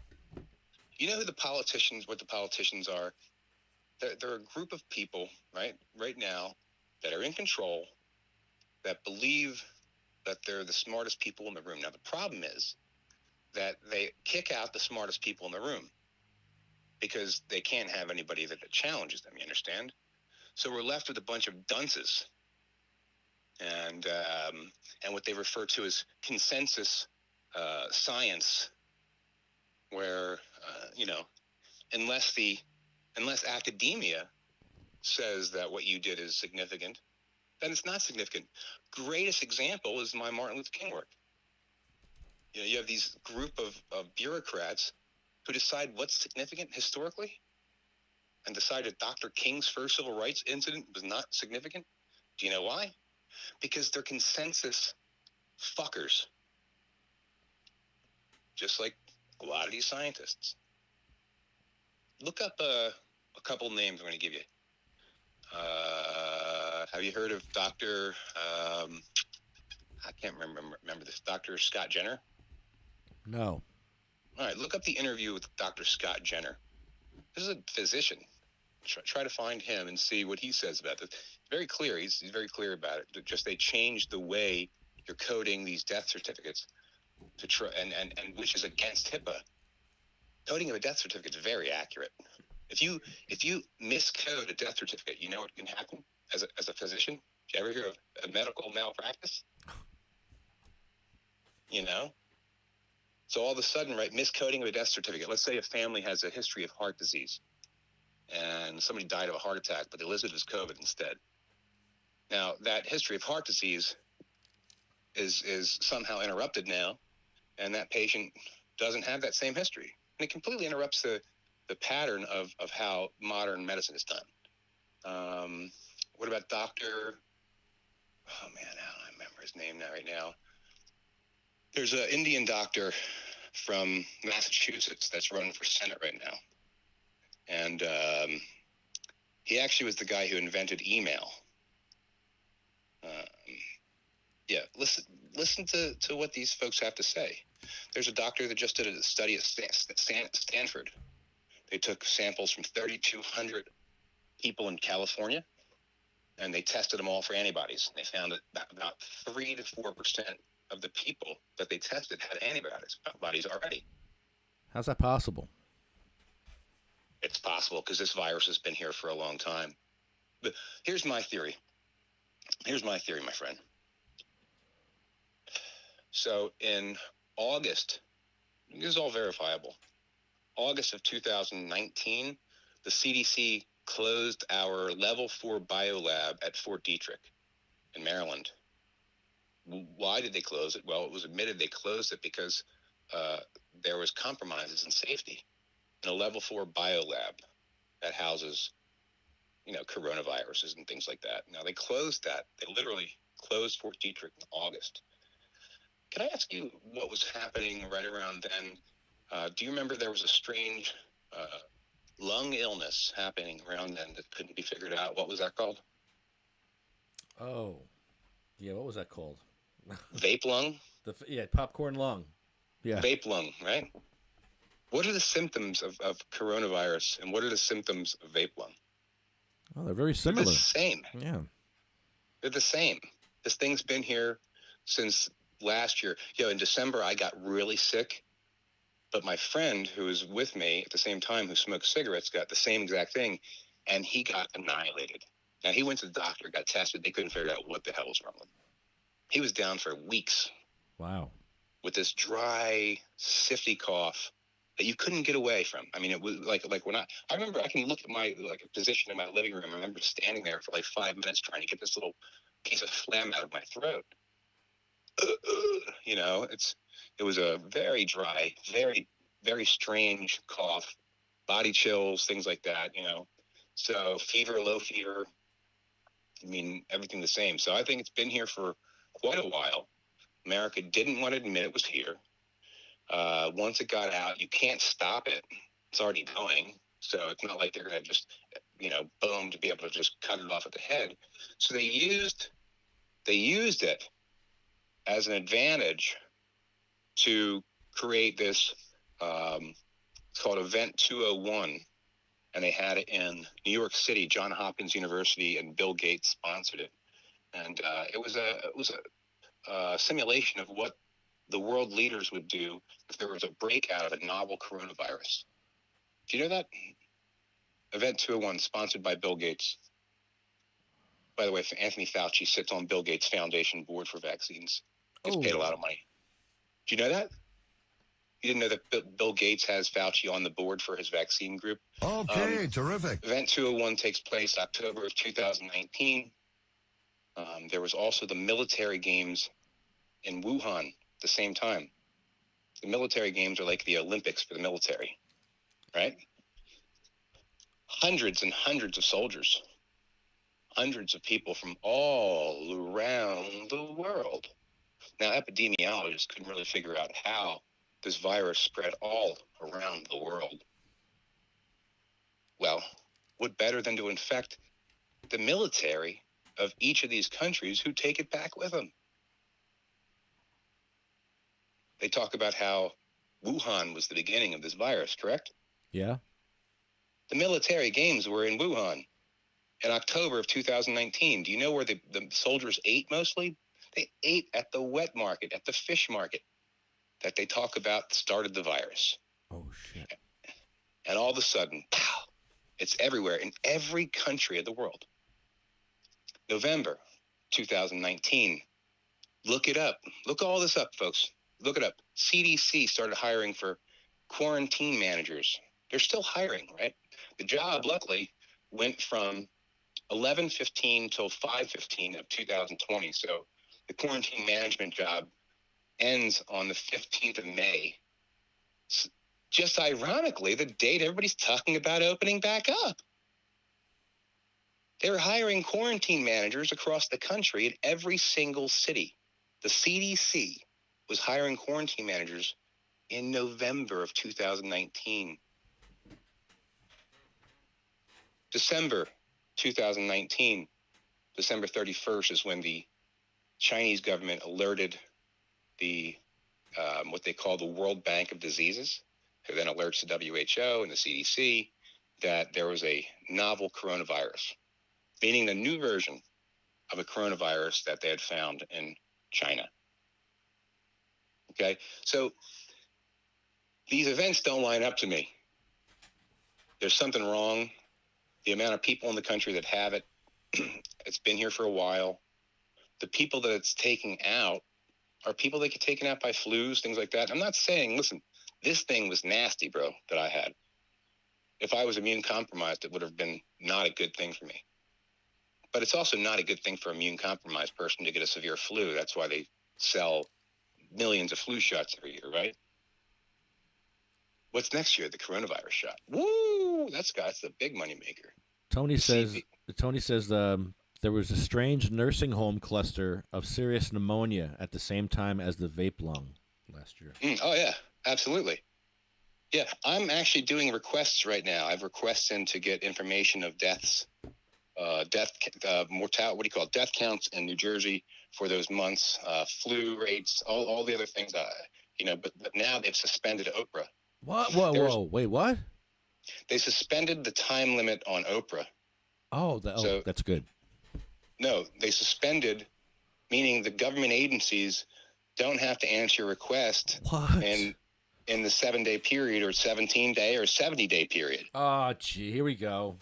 You know what the politicians are? They're a group of people, right now, that are in control, that believe that they're the smartest people in the room. Now, the problem is that they kick out the smartest people in the room because they can't have anybody that challenges them, you understand? So we're left with a bunch of dunces and what they refer to as consensus science, where, unless academia says that what you did is significant, then it's not significant. Greatest example is my Martin Luther King work. You have these group of bureaucrats who decide what's significant historically and decide that Dr. King's first civil rights incident was not significant. Do you know why? Because they're consensus fuckers. Just like a lot of these scientists. Look up a couple names I'm going to give you. Have you heard of Dr. I can't remember this. Dr. Scott Jenner? No. All right, look up the interview with Dr. Scott Jenner. This is a physician. Try to find him and see what he says about this. Very clear. He's very clear about it. Just they changed the way you're coding these death certificates to try, and which is against HIPAA. Coding of a death certificate is very accurate. If you miscode a death certificate, you know what can happen as a physician? Did you ever hear of a medical malpractice? So all of a sudden, right, miscoding of a death certificate. Let's say a family has a history of heart disease, and somebody died of a heart attack, but they listed as COVID instead. Now that history of heart disease is somehow interrupted now, and that patient doesn't have that same history, and it completely interrupts the pattern of how modern medicine is done. What about Dr. Oh man, I don't remember his name right now. There's an Indian doctor from Massachusetts that's running for Senate right now. And he actually was the guy who invented email. Listen to what these folks have to say. There's a doctor that just did a study at Stanford. They took samples from 3,200 people in California, and they tested them all for antibodies. They found that about 3 to 4% of the people that they tested had antibodies already. How's that possible? It's possible because this virus has been here for a long time. But here's my theory. My friend. So in August, this is all verifiable, August of 2019, the CDC closed our level 4 biolab at Fort Detrick in Maryland. Why did they close it? Well, it was admitted they closed it because there was compromises in safety in a level 4 biolab that houses, coronaviruses and things like that. Now they closed that. They literally closed Fort Detrick in August. Can I ask you what was happening right around then? Do you remember there was a strange lung illness happening around then that couldn't be figured out? What was that called? Oh, yeah. What was that called? Vape lung? Popcorn lung. Yeah. Vape lung, right? What are the symptoms of coronavirus, and what are the symptoms of vape lung? Oh, they're very similar. They're the same. Yeah. They're the same. This thing's been here since last year. In December, I got really sick, but my friend who was with me at the same time who smoked cigarettes got the same exact thing, and he got annihilated. Now, he went to the doctor, got tested. They couldn't figure out what the hell was wrong with him. He was down for weeks. Wow. With this dry, sifty cough that you couldn't get away from. I mean, it was like when I remember I can look at my position in my living room. I remember standing there for 5 minutes trying to get this little piece of phlegm out of my throat. It was a very dry, very, very strange cough, body chills, things like that, So fever, low fever, everything the same. So I think it's been here for quite a while. America didn't want to admit it was here. Once it got out, you can't stop it. It's already going. So it's not like they're going to just, boom, to be able to just cut it off at the head. So they used it as an advantage to create this, it's called Event 201. And they had it in New York City. Johns Hopkins University and Bill Gates sponsored it. And it was a simulation of what the world leaders would do if there was a breakout of a novel coronavirus. Do you know that? Event 201, sponsored by Bill Gates. By the way, Anthony Fauci sits on Bill Gates' Foundation board for vaccines. Gets paid a lot of money. Do you know that? You didn't know that Bill Gates has Fauci on the board for his vaccine group? Okay, terrific. Event 201 takes place October of 2019. There was also the military games in Wuhan at the same time. The military games are like the Olympics for the military, right? Hundreds and hundreds of soldiers, hundreds of people from all around the world. Now, epidemiologists couldn't really figure out how this virus spread all around the world. Well, what better than to infect the military of each of these countries who take it back with them? They talk about how Wuhan was the beginning of this virus, correct? Yeah. The military games were in Wuhan in October of 2019. Do you know where the soldiers ate mostly? They ate at the wet market, at the fish market that they talk about started the virus. Oh, shit. And all of a sudden, pow, it's everywhere in every country of the world. November 2019. Look it up. Look all this up, folks. Look it up. CDC started hiring for quarantine managers. They're still hiring, right? The job, luckily, went from 11/15 till 5/15 of 2020. So the quarantine management job ends on the 15th of May. Just ironically, the date everybody's talking about opening back up. They were hiring quarantine managers across the country in every single city. The CDC was hiring quarantine managers in November of 2019. December 2019, December 31st is when the Chinese government alerted the what they call the World Bank of Diseases, who then alerts the WHO and the CDC that there was a novel coronavirus, meaning the new version of a coronavirus that they had found in China. Okay, so these events don't line up to me. There's something wrong. The amount of people in the country that have it, it's been here for a while. The people that it's taking out are people that get taken out by flus, things like that. I'm not saying, listen, this thing was nasty, bro, that I had. If I was immune compromised, it would have been not a good thing for me. But it's also not a good thing for an immune compromised person to get a severe flu. That's why they sell millions of flu shots every year, right? What's next year? The coronavirus shot. Woo! That's the big money maker. Tony says there was a strange nursing home cluster of serious pneumonia at the same time as the vape lung last year. Oh, yeah, absolutely. Yeah, I'm actually doing requests right now. I've requests in to get information of deaths, mortality, what do you call it? Death counts in New Jersey for those months, flu rates, all the other things. But now they've suspended Oprah. What? Whoa! Wait, what? They suspended the time limit on Oprah. Oh, that's good. No, they suspended, meaning the government agencies don't have to answer your request in the 7-day period or 17-day or 70-day period. Oh, gee, here we go.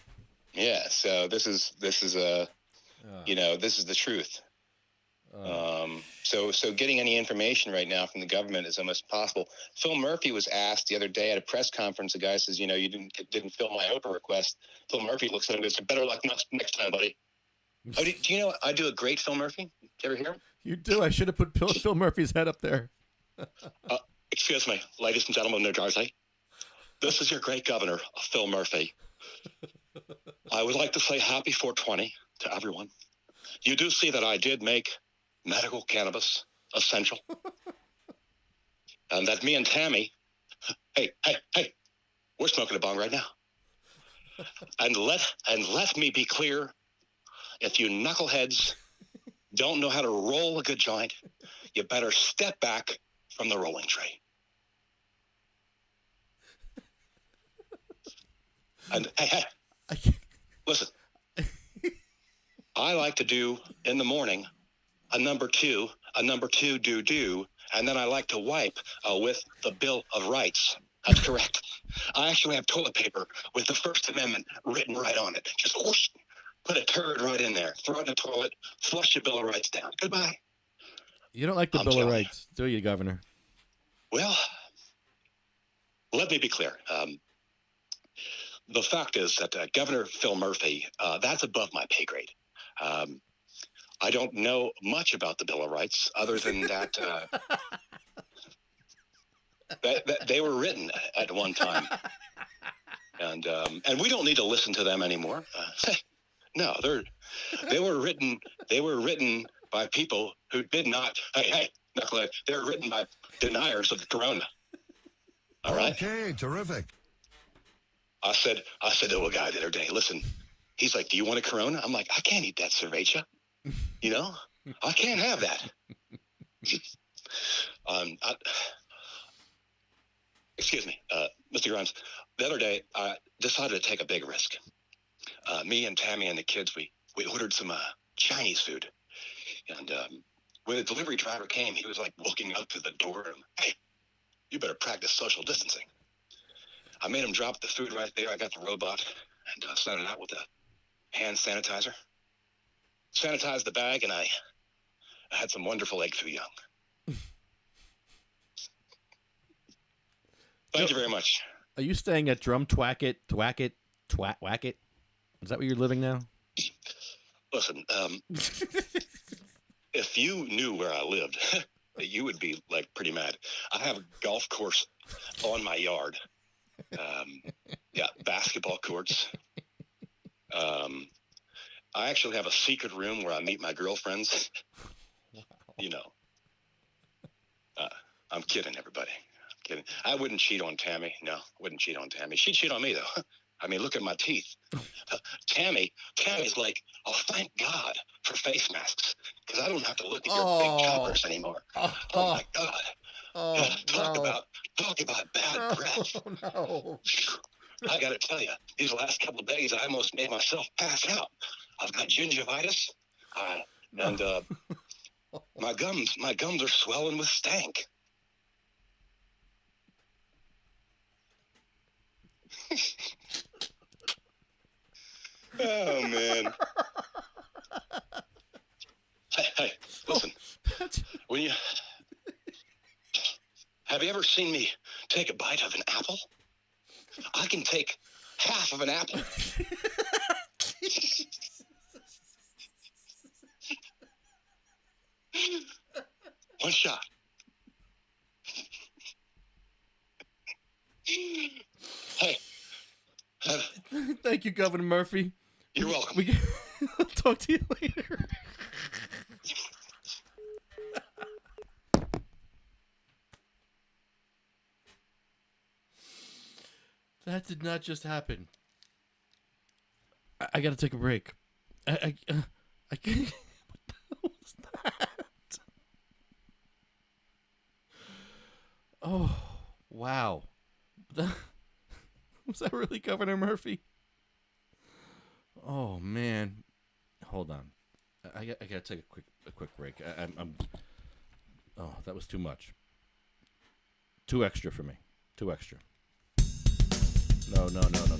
Yeah, so this is this is the truth. So getting any information right now from the government is almost impossible. Phil Murphy was asked the other day at a press conference. The guy says, you didn't fill my Oprah request. Phil Murphy looks at him and says, better luck next time, buddy. Oh, do you know I do a great Phil Murphy? Did you ever hear him? You do. I should have put Phil Murphy's head up there. Excuse me, ladies and gentlemen of New Jersey. This is your great governor, Phil Murphy. I would like to say happy 420 to everyone. You do see that I did make medical cannabis essential. And that me and Tammy, hey, we're smoking a bong right now. And let me be clear, if you knuckleheads don't know how to roll a good joint, you better step back from the rolling tray. And hey, listen, I like to do in the morning a number two do, and then I like to wipe with the Bill of Rights. That's correct. I actually have toilet paper with the First Amendment written right on it. Just whoosh, put a turd right in there, throw it in the toilet, flush the Bill of Rights down. Goodbye. You don't like the Bill of Rights, do you, Governor? Well, let me be clear. The fact is that Governor Phil Murphy, that's above my pay grade. I don't know much about the Bill of Rights other than that, that they were written at one time. And we don't need to listen to them anymore. No, they were written by people who did not. Hey, knucklehead, they were written by deniers of the corona. All right. Okay, terrific. I said to a guy the other day, listen, he's like, do you want a corona? I'm like, I can't eat that cerveza. You know, I can't have that. Excuse me, Mr. Grimes. The other day, I decided to take a big risk. Me and Tammy and the kids, we ordered some Chinese food. And when the delivery driver came, he was like walking up to the door and, hey, you better practice social distancing. I made him drop the food right there. I got the robot and sent it out with a hand sanitizer. Sanitized the bag, and I had some wonderful egg foo young. Thank you very much. Are you staying at Drum Twacket? Is that where you're living now? Listen, if you knew where I lived, you would be like pretty mad. I have a golf course on my yard. Yeah, basketball courts. I actually have a secret room where I meet my girlfriends. Wow. You know, I'm kidding, everybody. I'm kidding. I wouldn't cheat on Tammy. No, wouldn't cheat on Tammy. She'd cheat on me, though. I mean, look at my teeth. Tammy's like, oh, thank God for face masks, because I don't have to look at your big choppers anymore. Oh my God. Talk about bad breath. Oh, no. I got to tell you, these last couple of days, I almost made myself pass out. I've got gingivitis, and my gums are swelling with stank. Oh man! Hey, listen. Have you ever seen me take a bite of an apple? I can take half of an apple. One shot. Hey. Thank you, Governor Murphy. You're welcome. I'll talk to you later. That did not just happen. I gotta take a break. I can't. What the hell was that? Oh, wow. Was that really Governor Murphy? Oh man, hold on. I gotta take a quick break. Oh, that was too much. Too extra for me. Too extra. No. This one.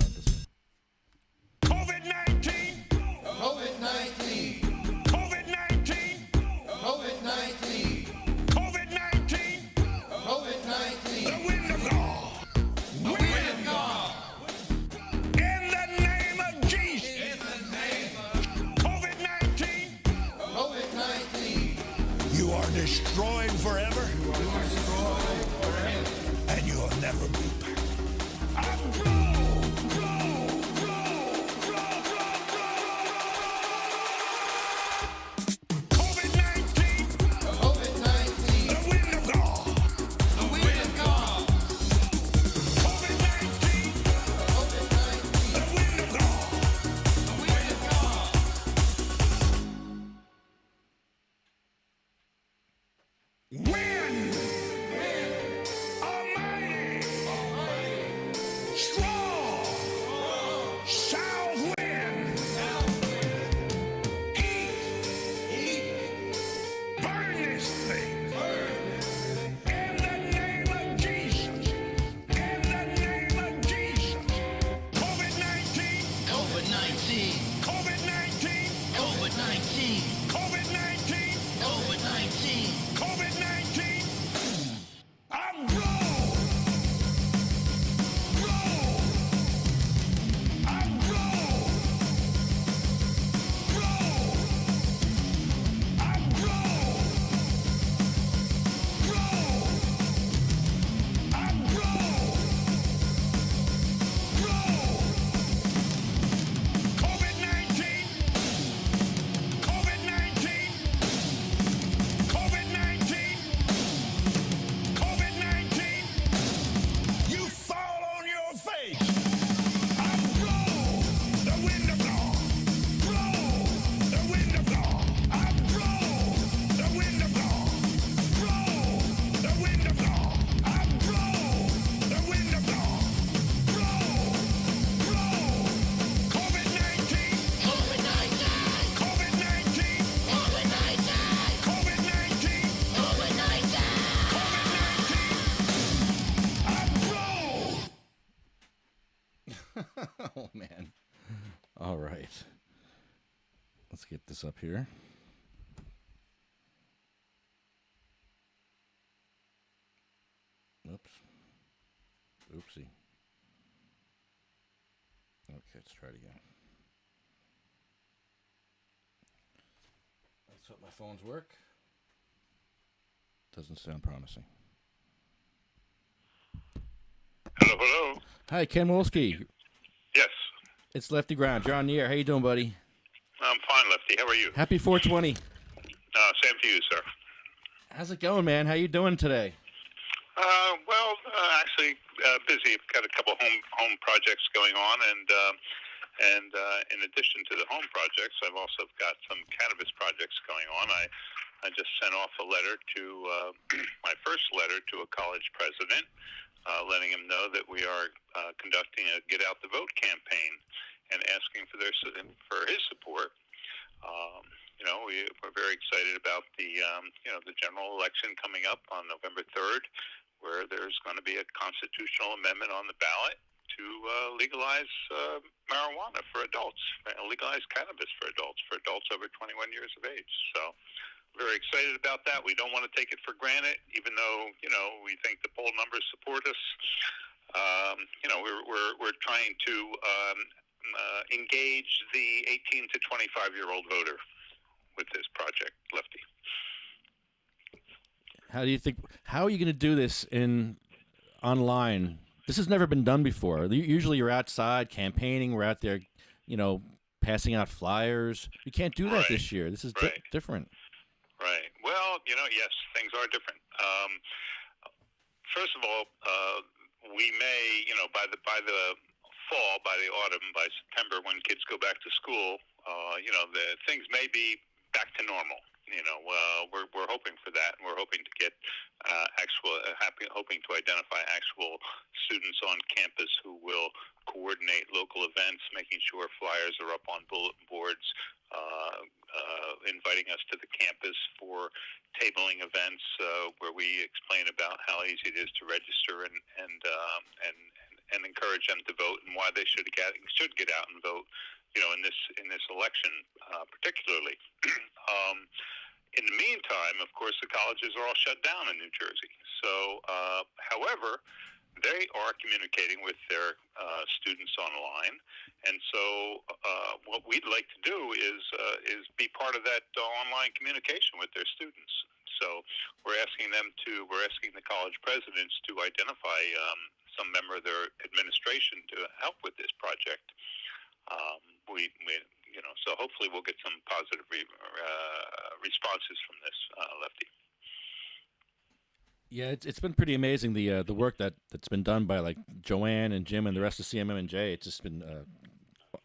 COVID-19! COVID-19! COVID-19! COVID-19! COVID-19! COVID-19! The wind of God! The wind of God! In the name of Jesus! In the name of COVID-19! COVID-19! You are destroyed forever. You are destroyed forever. And you'll never be back. COVID-19! COVID-19. COVID-19. COVID-19. COVID-19. COVID-19. COVID-19. I'm roll. Roll. I'm roll. Roll. I'm roll. Roll. I'm roll. Roll. COVID-19. COVID-19. COVID-19. COVID-19. You fall on your face. I'm roll. The wind of law. Roll. The wind of law. I'm roll. The wind of law. Roll. The wind of law. I'm roll. The wind of law. Roll. Roll. COVID-19. COVID-19. COVID-19. COVID-19. COVID-19. COVID-19. COVID-19. I'm roll. Oh man. All right. Let's get this up here. Oops. Oopsie. Okay, let's try it again. Let's hope my phones work. Doesn't sound promising. Hello, hello. Hi, Ken Wolski. Yes, It's Lefty Ground. You're on the air. How you doing, buddy? I'm fine, Lefty. How are you? Happy 420. Same to you, sir. How's it going, man? How you doing today? Actually, busy. Got a couple home projects going on, and in addition to the home projects, I've also got some cannabis projects going on. I just sent off a letter to my first letter to a college president, letting him know that we are conducting a Get Out the Vote campaign and asking for his support. We're very excited about the general election coming up on November 3rd, where there's going to be a constitutional amendment on the ballot to legalize marijuana for adults, legalize cannabis for adults over 21 years of age. So very excited about that. We don't want to take it for granted, even though, we think the poll numbers support us. We're trying to engage the 18 to 25-year-old voter with this project, Lefty. How are you going to do this online? This has never been done before. Usually you're outside campaigning. We're out there, passing out flyers. You can't do that this year. This is different. Right. Well, yes, things are different. First of all, we may, by the fall, by the autumn, by September, when kids go back to school, the things may be back to normal. We're hoping for that, and we're hoping to get hoping to identify actual students on campus who will coordinate local events, making sure flyers are up on bulletin boards, inviting us to the campus for tabling events where we explain about how easy it is to register and encourage them to vote and why they should get out and vote. In this election, particularly. In the meantime, of course, the colleges are all shut down in New Jersey. So, however, they are communicating with their students online, and so what we'd like to do is be part of that online communication with their students. So we're asking the college presidents to identify some member of their administration to help with this project. So hopefully we'll get some positive responses from this, Lefty. Yeah, it's been pretty amazing, the work that's been done by like Joanne and Jim and the rest of CMM&J. It's just been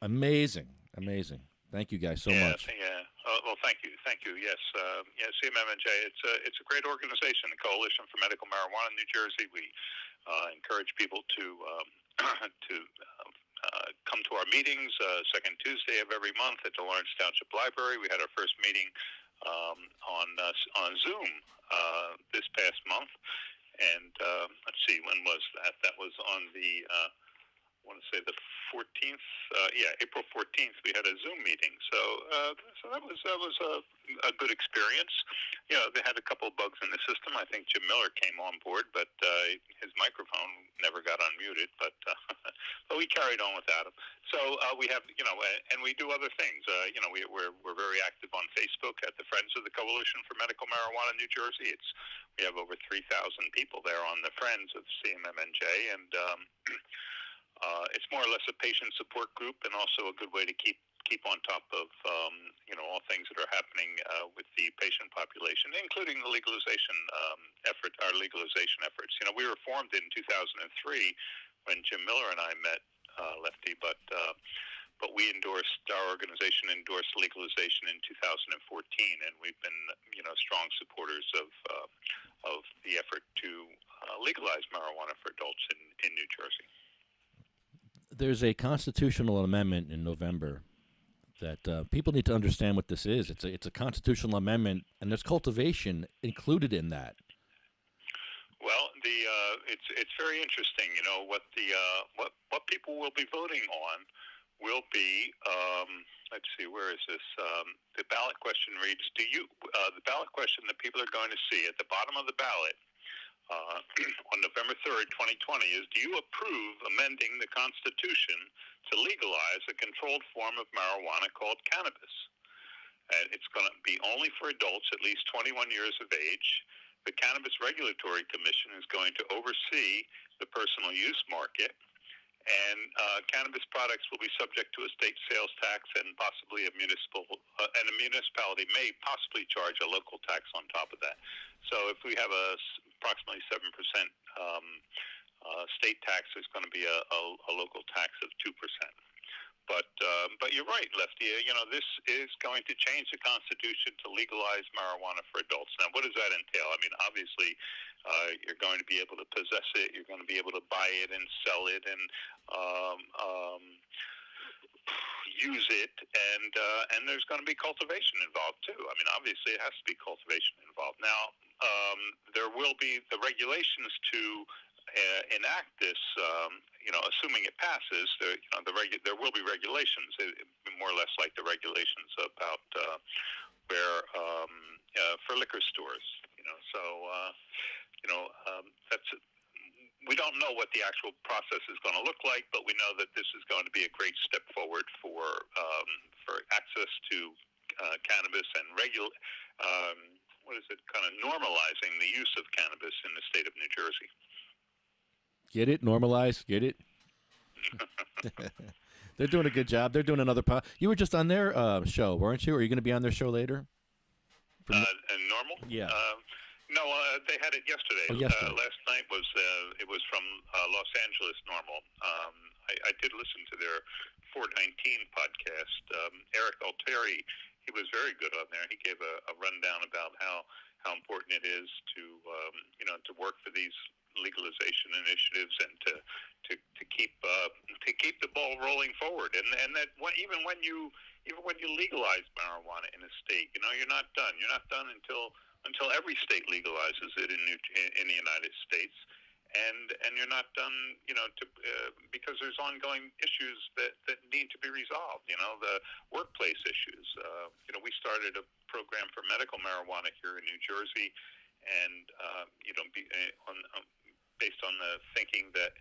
amazing. Thank you guys so much. Yeah. Well, thank you. Yes, CMM&J. It's a great organization, the Coalition for Medical Marijuana in New Jersey. We encourage people to come to our meetings second Tuesday of every month at the Lawrence Township Library. We had our first meeting on Zoom this past month, and let's see, when was that? That was on the want to say the 14th, April 14th, we had a Zoom meeting. So that was a good experience. You know, they had a couple of bugs in the system. I think Jim Miller came on board, but his microphone never got unmuted. But we carried on without him. So we have, you know, and we do other things. You know, we're very active on Facebook at the Friends of the Coalition for Medical Marijuana New Jersey. We have over 3,000 people there on the Friends of CMMNJ, and it's more or less a patient support group, and also a good way to keep on top of you know, all things that are happening with the patient population, including the legalization our legalization efforts. You know, we were formed in 2003 when Jim Miller and I met, Lefty, but we our organization endorsed legalization in 2014, and we've been, you know, strong supporters of the effort to legalize marijuana for adults in New Jersey. There's a constitutional amendment in November that people need to understand what this is. It's a constitutional amendment, and there's cultivation included in that. Well, it's very interesting. You know, what people will be voting on will be, let's see, where is this? The ballot question reads, the ballot question that people are going to see at the bottom of the ballot on November 3rd, 2020 is, do you approve amending the Constitution to legalize a controlled form of marijuana called cannabis? And it's going to be only for adults at least 21 years of age. The Cannabis Regulatory Commission is going to oversee the personal use market, and cannabis products will be subject to a state sales tax and possibly a municipality may possibly charge a local tax on top of that. So if we have approximately 7% state tax, there's going to be a local tax of 2%. But you're right, Lefty. You know, this is going to change the Constitution to legalize marijuana for adults. Now, what does that entail? I mean, obviously, you're going to be able to possess it. You're going to be able to buy it and sell it and use it. And there's going to be cultivation involved, too. I mean, obviously, it has to be cultivation involved. Now, there will be the regulations to enact this, you know, assuming it passes, there will be regulations, more or less like the regulations about for liquor stores, you know. So, we don't know what the actual process is going to look like, but we know that this is going to be a great step forward for access to cannabis and kind of normalizing the use of cannabis in the state of New Jersey. Get it? Normalize? Get it? They're doing a good job. They're doing another You were just on their show, weren't you? Are you going to be on their show later? Normal? Yeah. No, they had it yesterday. Oh, yesterday. Last night was from Los Angeles Normal. I did listen to their 419 podcast. Eric Altieri, he was very good on there. He gave a rundown about how important it is to work for these legalization initiatives and to keep the ball rolling forward, and that even when you legalize marijuana in a state, you know, you're not done until every state legalizes it in the United States, and you're not done, you know, because there's ongoing issues that need to be resolved, you know, the workplace issues. You know, we started a program for medical marijuana here in New Jersey, and based on the thinking that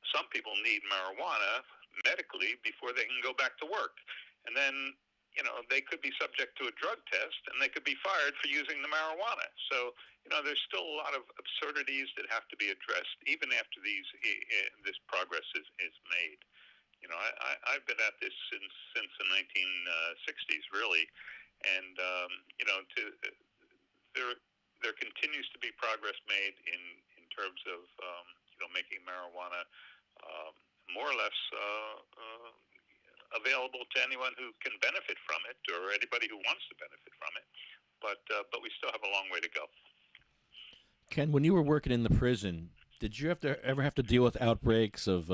some people need marijuana medically before they can go back to work. And then, you know, they could be subject to a drug test and they could be fired for using the marijuana. So, you know, there's still a lot of absurdities that have to be addressed even after this progress is made. You know, I've been at this since the 1960s, really. And, you know, there continues to be progress made in terms of making marijuana more or less available to anyone who can benefit from it, or anybody who wants to benefit from it. But we still have a long way to go. Ken, when you were working in the prison, did you ever have to deal with outbreaks of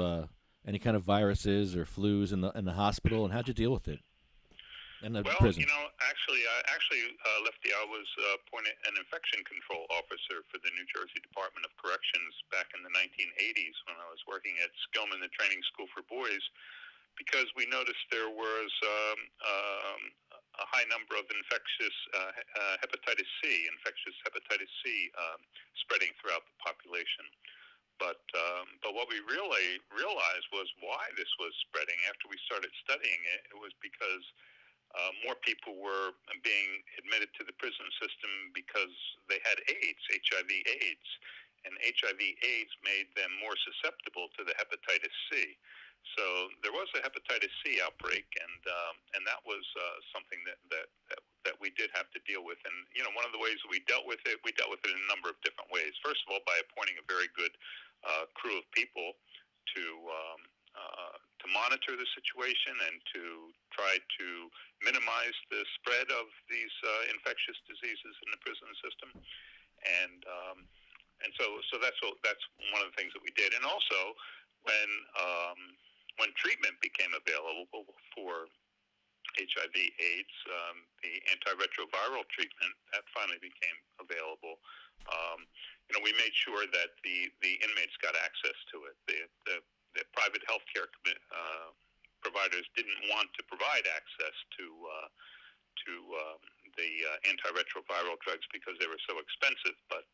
any kind of viruses or flus in the hospital, and how'd you deal with it? in the Well, prison? Actually, Lefty, I was appointed an infection control officer for the New Jersey Department of Corrections back in the 1980s when I was working at Skillman, the training school for boys, because we noticed there was a high number of infectious hepatitis C spreading throughout the population. But what we really realized was why this was spreading. After we started studying it, it was because more people were being admitted to the prison system because they had AIDS, HIV/AIDS, and HIV/AIDS made them more susceptible to the hepatitis C. So there was a hepatitis C outbreak, and that was something that we did have to deal with. And one of the ways that we dealt with it in a number of different ways. First of all, by appointing a very good crew of people to monitor the situation and to try to minimize the spread of these infectious diseases in the prison system, and so that's one of the things that we did. And also, when treatment became available for HIV/AIDS, the antiretroviral treatment that finally became available. We made sure that the inmates got access to it. The private healthcare providers didn't want to provide access to the antiretroviral drugs because they were so expensive, but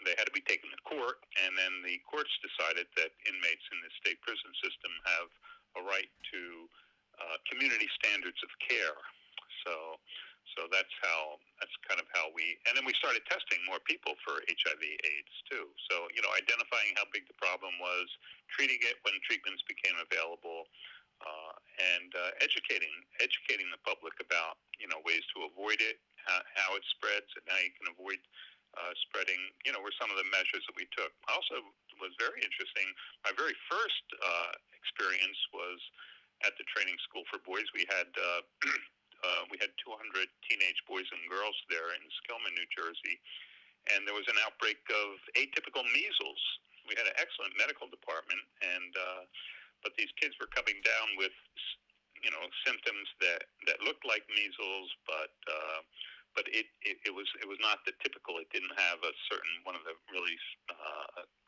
they had to be taken to court, and then the courts decided that inmates in the state prison system have a right to community standards of care. So that's kind of how and then we started testing more people for HIV/AIDS too. So identifying how big the problem was, treating it when treatments became available, and educating the public about ways to avoid it, how it spreads, and how you can avoid spreading. Were some of the measures that we took. Also, was very interesting. My very first experience was at the training school for boys. We had 200 teenage boys and girls there in Skillman, New Jersey, and there was an outbreak of atypical measles. We had an excellent medical department, but these kids were coming down with symptoms that looked like measles, but it was not the typical. It didn't have a certain one of the really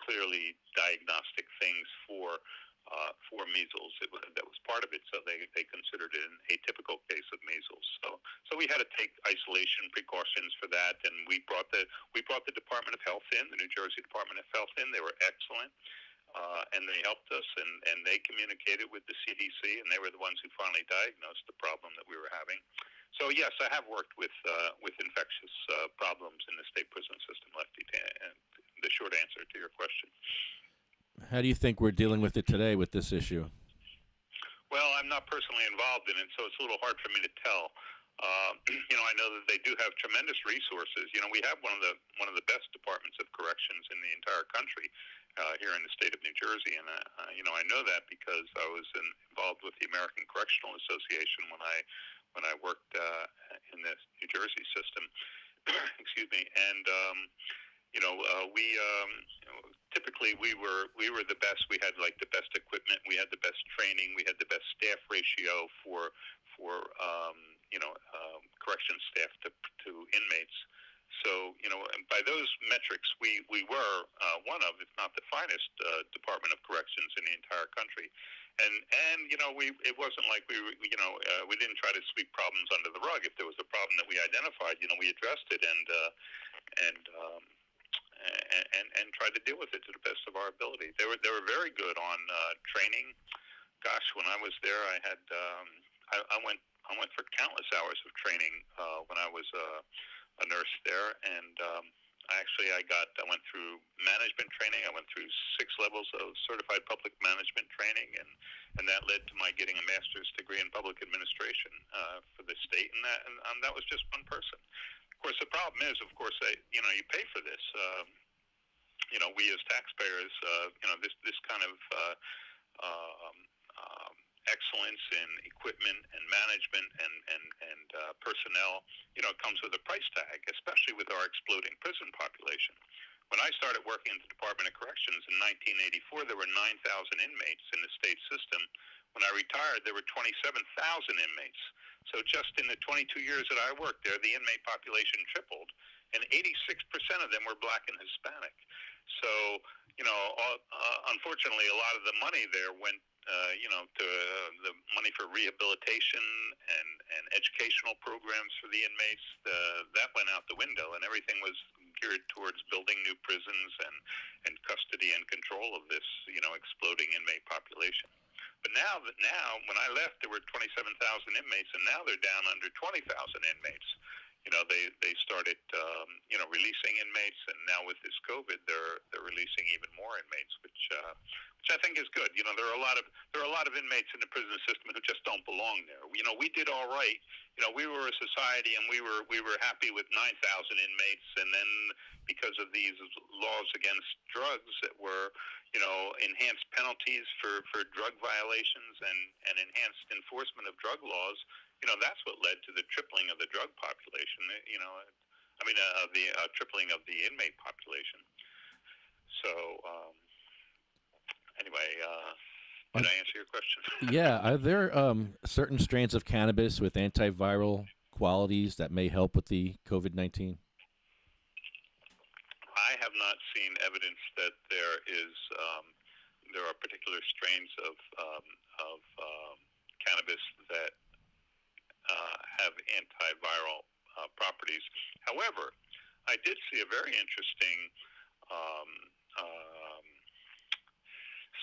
clearly diagnostic things for measles. That was part of it, so they considered it an atypical case of measles. So we had to take isolation precautions for that, and we brought the Department of Health in, the New Jersey Department of Health in. They were excellent, and they helped us, and they communicated with the CDC, and they were the ones who finally diagnosed the problem that we were having. So yes, I have worked with infectious problems in the state prison system, Lefty. And the short answer to your question. How do you think we're dealing with it today with this issue? Well, I'm not personally involved in it, so it's a little hard for me to tell. I know that they do have tremendous resources. We have one of the best departments of corrections in the entire country here in the state of New Jersey, and I know that because I was involved with the American Correctional Association when I worked in the New Jersey system. Excuse me, and typically we were the best. We had like the best equipment. We had the best training. We had the best staff ratio for corrections staff to inmates. So and by those metrics, we were one of, if not the finest, Department of Corrections in the entire country. And it wasn't like we didn't try to sweep problems under the rug. If there was a problem that we identified, we addressed it and tried to deal with it to the best of our ability. They were very good on training. Gosh, when I was there, I had I went for countless hours of training when I was a nurse there, and I went through management training. I went through 6 levels of certified public management training, and that led to my getting a master's degree in public administration for the state, and that was just one person. Of course, the problem is, you pay for this. We as taxpayers, this kind of excellence in equipment and management and personnel, comes with a price tag, especially with our exploding prison population. When I started working in the Department of Corrections in 1984, there were 9,000 inmates in the state system. when I retired, there were 27,000 inmates. So just in the 22 years that I worked there, the inmate population tripled, and 86% of them were black and Hispanic. So, unfortunately, a lot of the money there went, to the money for rehabilitation and educational programs for the inmates. That went out the window, and everything was geared towards building new prisons and custody and control of this, exploding inmate population. But now, when I left, there were 27,000 inmates, and now they're down under 20,000 inmates. They started, releasing inmates, and now with this COVID, they're releasing even more inmates, which I think is good. There are a lot of inmates in the prison system who just don't belong there. We did all right. We were a society, and we were happy with 9,000 inmates, and then because of these laws against drugs that were, enhanced penalties for drug violations and enhanced enforcement of drug laws, that's what led to the tripling of the drug population, the tripling of the inmate population. So, anyway, did I answer your question? Yeah. Are there certain strains of cannabis with antiviral qualities that may help with the COVID-19? I have not seen evidence that there are particular strains of cannabis that have antiviral properties. However, I did see a very interesting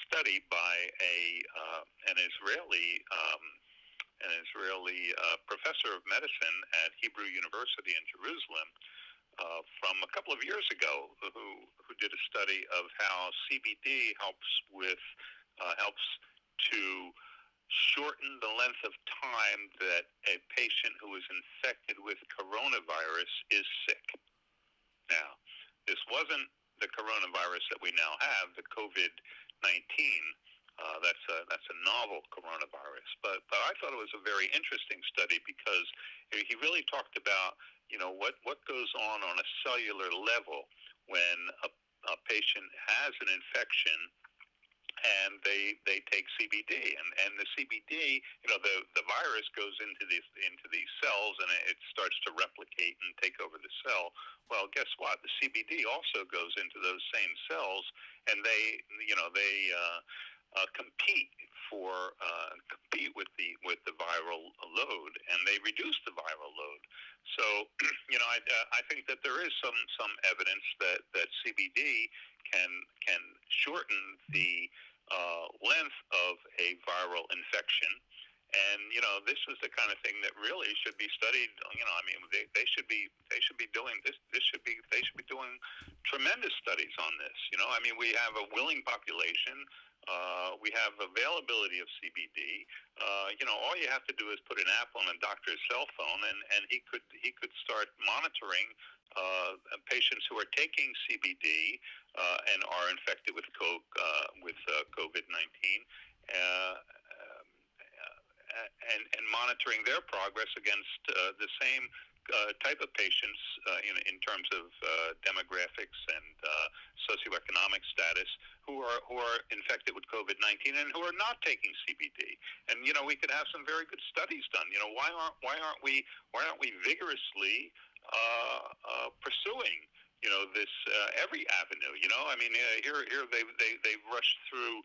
study by an Israeli professor of medicine at Hebrew University in Jerusalem from a couple of years ago, who did a study of how CBD helps to shorten the length of time that a patient who is infected with coronavirus is sick. Now, this wasn't the coronavirus that we now have, the COVID-19. That's a novel coronavirus. But I thought it was a very interesting study because he really talked about, what goes on a cellular level when a patient has an infection and they take CBD, and the CBD, the virus goes into these cells, and it starts to replicate and take over the cell. Well, guess what? The CBD also goes into those same cells, and they compete with the viral load, and they reduce the viral load. So, I think that there is some evidence that CBD can shorten the length of a viral infection, and this is the kind of thing that really should be studied. They should be doing this. They should be doing tremendous studies on this. We have a willing population. We have availability of CBD. All you have to do is put an app on a doctor's cell phone, and he could start monitoring patients who are taking CBD and are infected with COVID-19, and monitoring their progress against the same type of patients in terms of demographics and socioeconomic status who are infected with COVID-19 and who are not taking CBD. And we could have some very good studies done. Why aren't we vigorously pursuing this every avenue? Here they've rushed through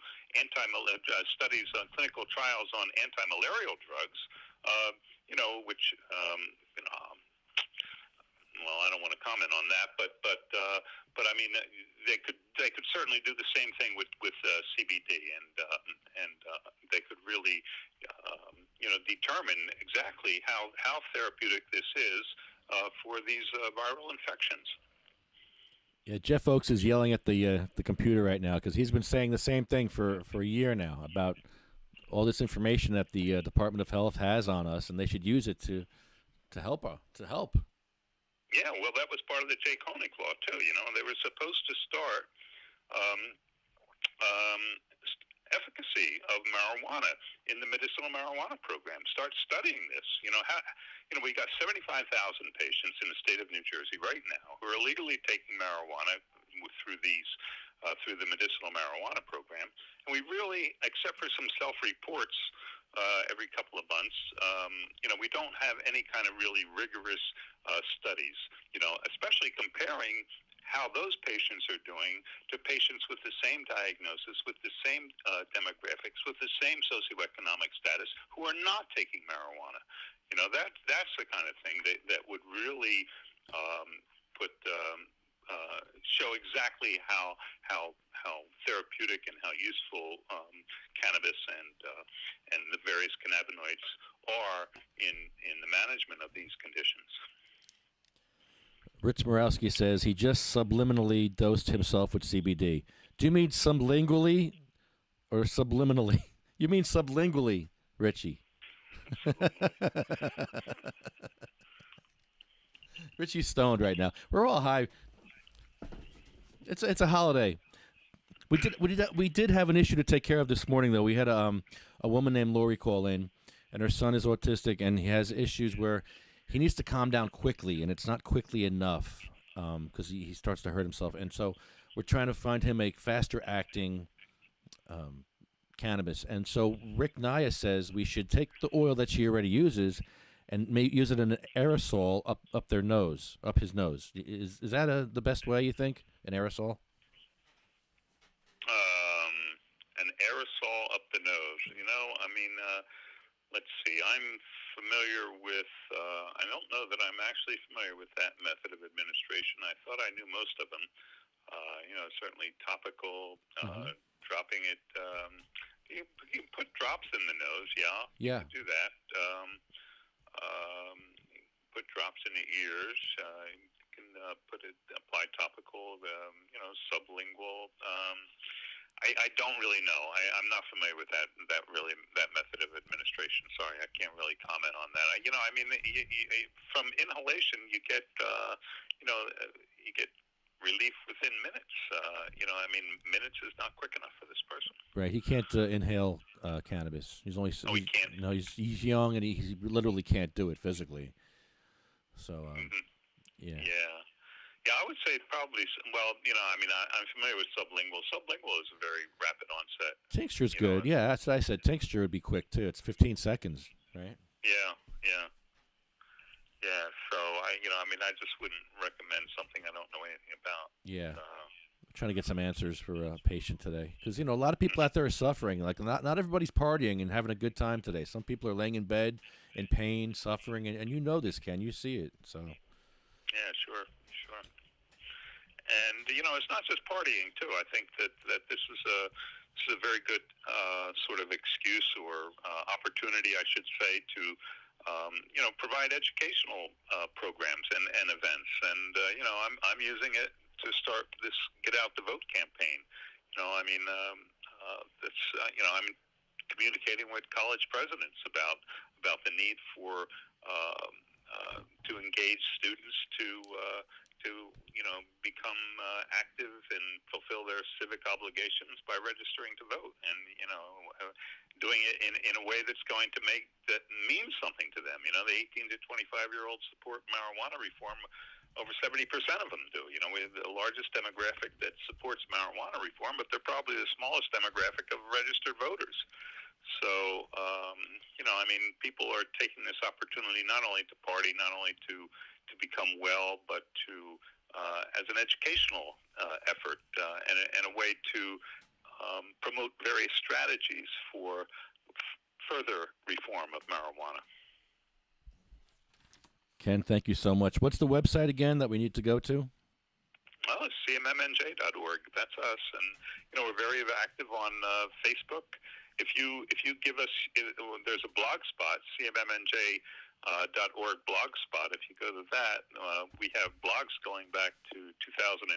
studies on clinical trials on anti-malarial drugs, which well, I don't want to comment on that, but they could certainly do the same thing with CBD, and they could really determine exactly how therapeutic this is for these viral infections. Yeah, Jeff Oakes is yelling at the computer right now because he's been saying the same thing for a year now about all this information that the Department of Health has on us, and they should use it to help. Yeah, well, that was part of the Jay Koenig law too. They were supposed to start efficacy of marijuana in the medicinal marijuana program. Start studying this. We got 75,000 patients in the state of New Jersey right now who are illegally taking marijuana through these through the medicinal marijuana program. And we really, except for some self-reports every couple of months, we don't have any kind of really rigorous studies, especially comparing how those patients are doing to patients with the same diagnosis, with the same demographics, with the same socioeconomic status who are not taking marijuana. That's the kind of thing that would really show exactly how therapeutic and how useful cannabis and the various cannabinoids are in the management of these conditions. Rich Morawski says he just subliminally dosed himself with CBD. Do you mean sublingually or subliminally? You mean sublingually, Richie. Richie's stoned right now. We're all high. It's a holiday. We did have an issue to take care of this morning, though. We had a woman named Lori call in, and her son is autistic, and he has issues where he needs to calm down quickly, and it's not quickly enough because he starts to hurt himself. And so we're trying to find him a faster-acting cannabis. And so Rick Naya says we should take the oil that she already uses and use it in an aerosol up their nose, up his nose. Is that the best way, you think, an aerosol? An aerosol up the nose. Let's see. I'm familiar with, I don't know that I'm actually familiar with that method of administration. I thought I knew most of them. Certainly topical, dropping it. You can put drops in the nose, yeah. Yeah. You can do that. Put drops in the ears. You can apply topical, sublingual. I don't really know. I'm not familiar with that method of administration. Sorry, I can't really comment on that. From inhalation, you get relief within minutes. Minutes is not quick enough for this person. Right. He can't inhale cannabis. He's only. No, he can't. No, he's young and he literally can't do it physically. So, yeah. Yeah, I would say probably. Well, I'm familiar with sublingual. Sublingual is a very rapid onset. Tincture's good. Yeah, that's what I said. Tincture would be quick too. It's 15 seconds, right? Yeah. So I just wouldn't recommend something I don't know anything about. Yeah. I'm trying to get some answers for a patient today because a lot of people out there are suffering. Like not everybody's partying and having a good time today. Some people are laying in bed in pain, suffering, and you know this, Ken. You see it. So. Yeah, sure. And it's not just partying too. I think that this is a very good sort of excuse or opportunity, I should say, to provide educational programs and events. And I'm using it to start this Get Out the Vote campaign. I'm communicating with college presidents about the need for to engage students to become active and fulfill their civic obligations by registering to vote, and doing it in a way that's going to mean something to them. The 18 to 25-year-olds support marijuana reform. Over 70% of them do. We're the largest demographic that supports marijuana reform, but they're probably the smallest demographic of registered voters. So, people are taking this opportunity not only to party, not only to become well, but to as an educational effort and a way to promote various strategies for further reform of marijuana. Ken, thank you so much. What's the website again that we need to go to? Well, it's cmmnj.org. That's us, and we're very active on Facebook. If you give us, there's a blog spot, cmmnj.org blog spot. If you go to that, we have blogs going back to 2009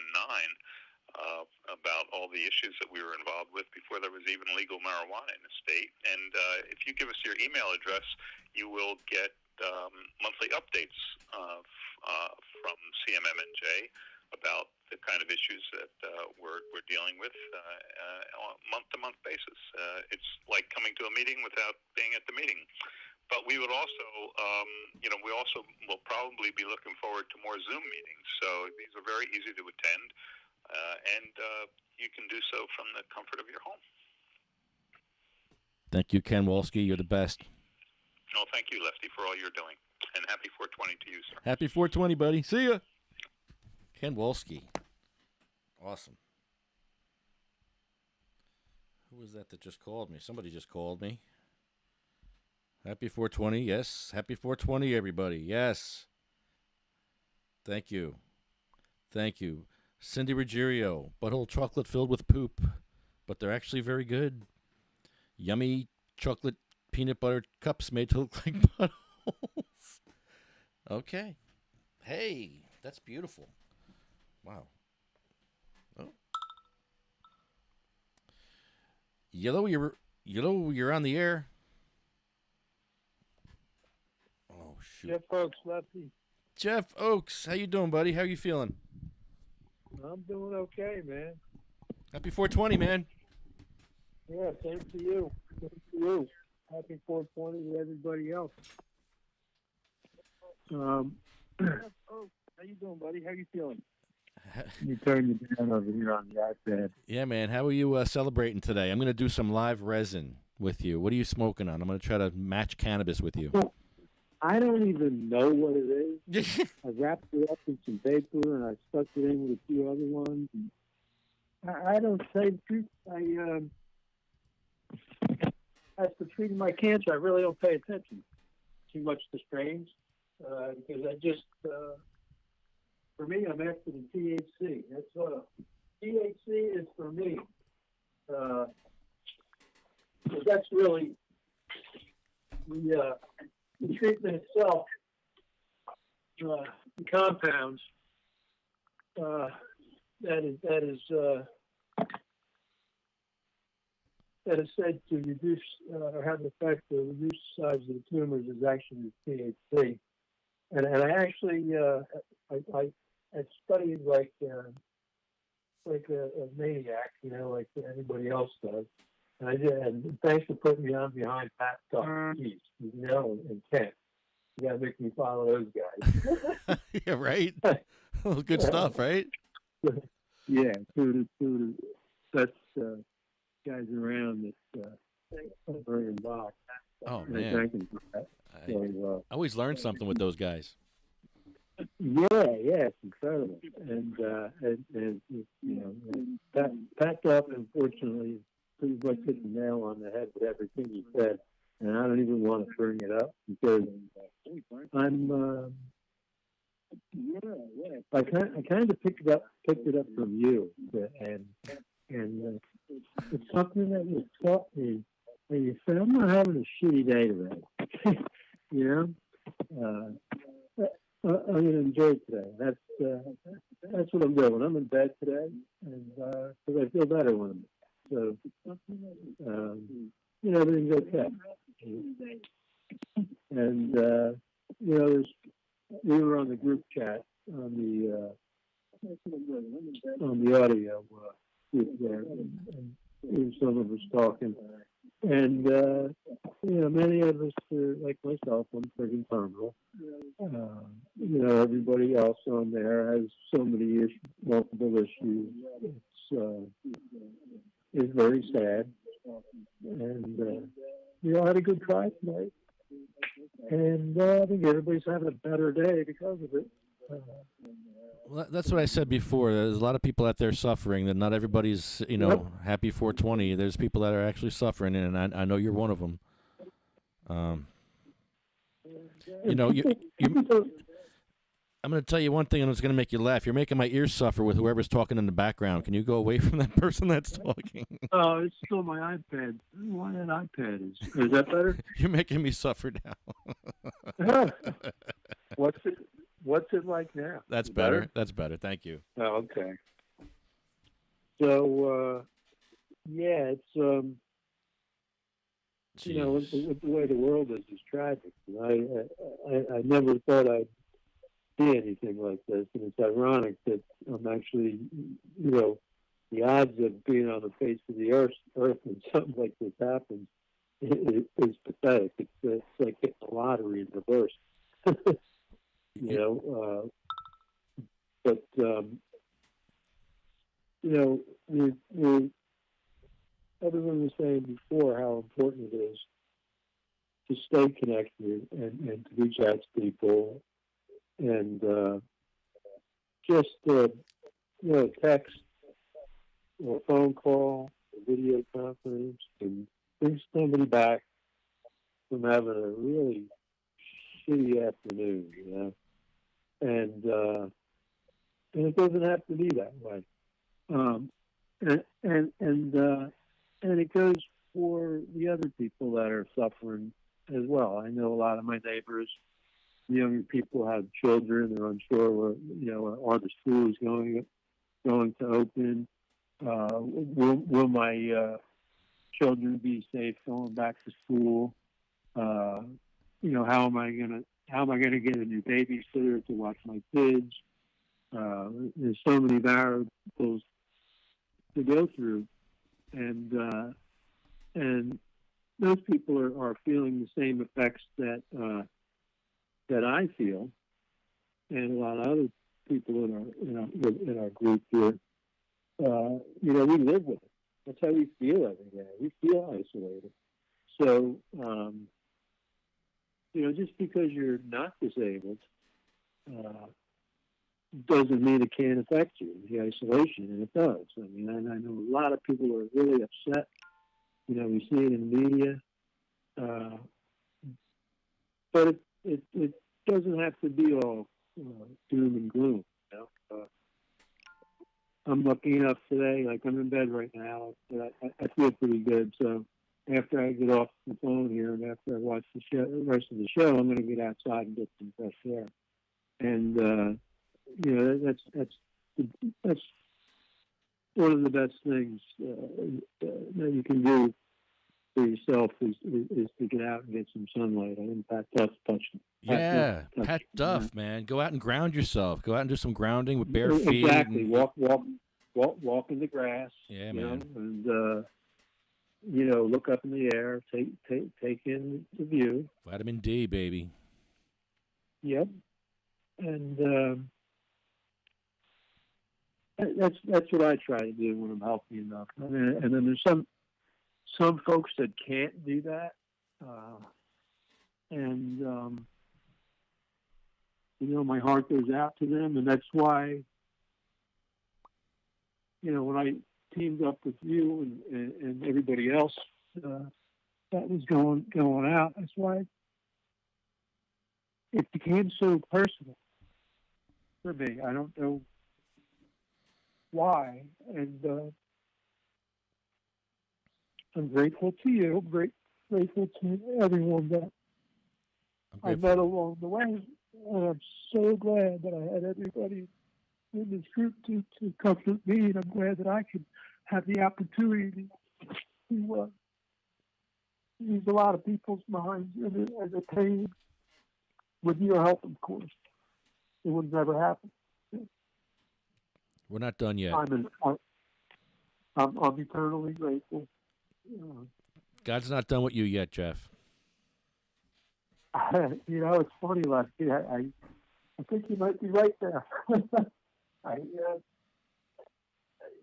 about all the issues that we were involved with before there was even legal marijuana in the state. And if you give us your email address, you will get monthly updates from CMMNJ about the kind of issues that we're dealing with on a month-to-month basis. It's like coming to a meeting without being at the meeting. But we would also, we also will probably be looking forward to more Zoom meetings. So these are very easy to attend. and you can do so from the comfort of your home. Thank you, Ken Wolski. You're the best. Well, thank you, Lefty, for all you're doing. And happy 420 to you, sir. Happy 420, buddy. See ya. Ken Wolski. Awesome. Who was that just called me? Somebody just called me. Happy 420. Yes. Happy 420, everybody. Yes. Thank you. Thank you. Cindy Ruggiero. Butthole chocolate filled with poop. But they're actually very good. Yummy chocolate peanut butter cups made to look like buttholes. Okay. Hey, that's beautiful. Wow. Oh. Yellow, you're on the air. Oh shoot. Jeff Oaks, Lefty. Jeff Oaks, how you doing, buddy? How you feeling? I'm doing okay, man. Happy 420, man. Yeah, same to you. Same to you. Happy 420 to everybody else. Jeff Oaks, how you doing, buddy? How you feeling? You turn you down over here on the iPad. Yeah, man. How are you celebrating today? I'm going to do some live resin with you. What are you smoking on? I'm going to try to match cannabis with you. I don't even know what it is. I wrapped it up in some paper and I stuck it in with a few other ones. I don't say the truth. As for treating my cancer, I really don't pay attention too much to strains because I just, for me, I'm after the THC. That's what THC is for me. That's really the treatment itself. The compounds that is said to reduce or have the effect to reduce the size of the tumors is actually THC. And I actually I studied like a maniac, like anybody else does. And I did. And thanks for putting me on behind Pat Duff, and Kent. You gotta make me follow those guys. Yeah, right. Good stuff, right? Yeah, that's guys around that very involved. Oh I man, thank them for that. I always learn something with those guys. Yeah, it's incredible, and Pat Duff, unfortunately, pretty much hit the nail on the head with everything he said, and I don't even want to bring it up because I'm. I kind of picked it up from you, and it's something that you taught me. And you said, I'm not having a shitty day today. I'm going to enjoy today. That's what I'm doing. I'm in bed today, and because I feel better when I'm so everything's okay. And we were on the group chat on the audio group there, and some of us talking. And, many of us, like myself, I'm friggin' terminal. Everybody else on there has so many issues, multiple issues. It's very sad. And we all had a good try tonight. And I think everybody's having a better day because of it. Well, that's what I said before. There's a lot of people out there suffering. That not everybody's, happy 420. There's people that are actually suffering, and I know you're one of them. I'm going to tell you one thing, and it's going to make you laugh. You're making my ears suffer with whoever's talking in the background. Can you go away from that person that's talking? Oh, it's still my iPad. Why that iPad is that better? You're making me suffer now. What's it like now? That's better. That's better. Thank you. Oh, okay. So, it's with the way the world is tragic. I never thought I'd see anything like this, and it's ironic that I'm actually, the odds of being on the face of the earth when something like this happens is pathetic. It's like hitting the lottery in reverse. But stay connected and to reach out to people and just text or phone call, or video conference, and bring somebody back from having a really shitty afternoon, and it doesn't have to be that way. And it goes for the other people that are suffering as well. I know a lot of my neighbors, the younger people have children. They're unsure are the schools going to open? Will my children be safe going back to school? How am I gonna get a new babysitter to watch my kids? There's so many variables to go through, and those people are feeling the same effects that I feel, and a lot of other people in our group here. We live with it. That's how we feel every day. We feel isolated. So, just because you're not disabled doesn't mean it can't affect you, the isolation, and it does. I mean, I know a lot of people are really upset. We see it in the media. But it doesn't have to be all doom and gloom. I'm lucky enough today, like I'm in bed right now, but I feel pretty good. So after I get off the phone here and after I watch the rest of the show, I'm going to get outside and get some fresh air. And that's one of the best things that you can do for yourself is to get out and get some sunlight. I think Pat Duff touched. Pat Duff, man. Go out and ground yourself. Go out and do some grounding with bare feet. Exactly. Walk in the grass. Yeah, man. And look up in the air. Take in the view. Vitamin D, baby. Yep. And that's what I try to do when I'm healthy enough. And then there's some folks that can't do that, my heart goes out to them, and that's why, when I teamed up with you and everybody else that was going out, that's why it became so personal for me. I don't know why, and I'm grateful to you. I'm grateful to everyone that I met along the way. And I'm so glad that I had everybody in this group to comfort me. And I'm glad that I could have the opportunity to ease a lot of people's minds and the pain with your help, of course. It would never happen. We're not done yet. I'm eternally grateful. God's not done with you yet, Jeff. It's funny, Lefty. I think you might be right there.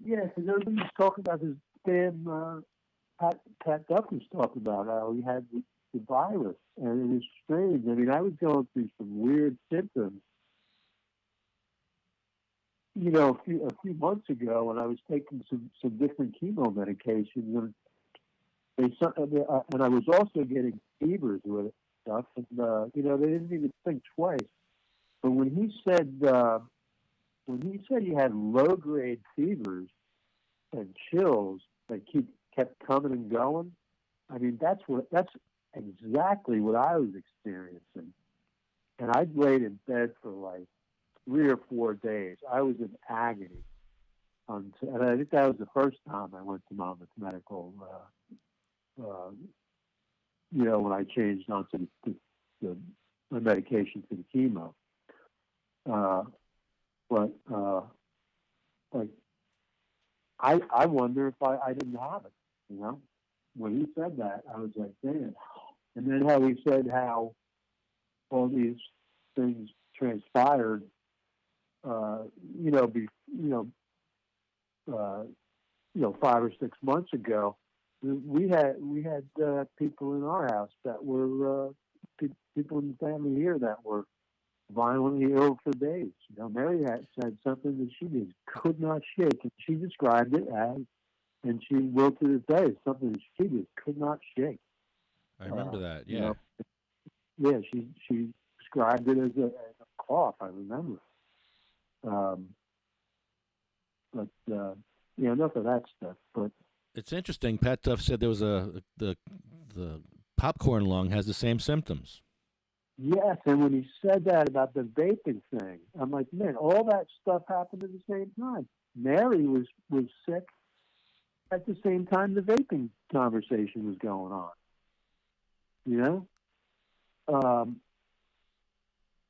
Because everybody's talking about this damn Pat Duff was talking about how he had the virus, and it was strange. I mean, I was going through some weird symptoms. A few months ago, when I was taking some different chemo medications, and I was also getting fevers with it stuff, and they didn't even think twice. But when he said he had low grade fevers and chills that kept coming and going, I mean that's exactly what I was experiencing. And I laid in bed for like 3 or 4 days. I was in agony. And I think that was the first time I went to Monmouth Medical. When I changed onto the medication for the chemo. I wonder if I didn't have it, When he said that, I was like, damn. And then how he said how all these things transpired, 5 or 6 months ago, we had people in our house that were people in the family here that were violently ill for days. Mary had said something that she just could not shake, and she described it as, and she will to this day, something that she just could not shake. I remember that. Yeah. Yeah, she described it as a cough. I remember. But enough of that stuff. But it's interesting. Pat Duff said there was the popcorn lung has the same symptoms. Yes, and when he said that about the vaping thing, I'm like, man, all that stuff happened at the same time. Mary was sick at the same time the vaping conversation was going on.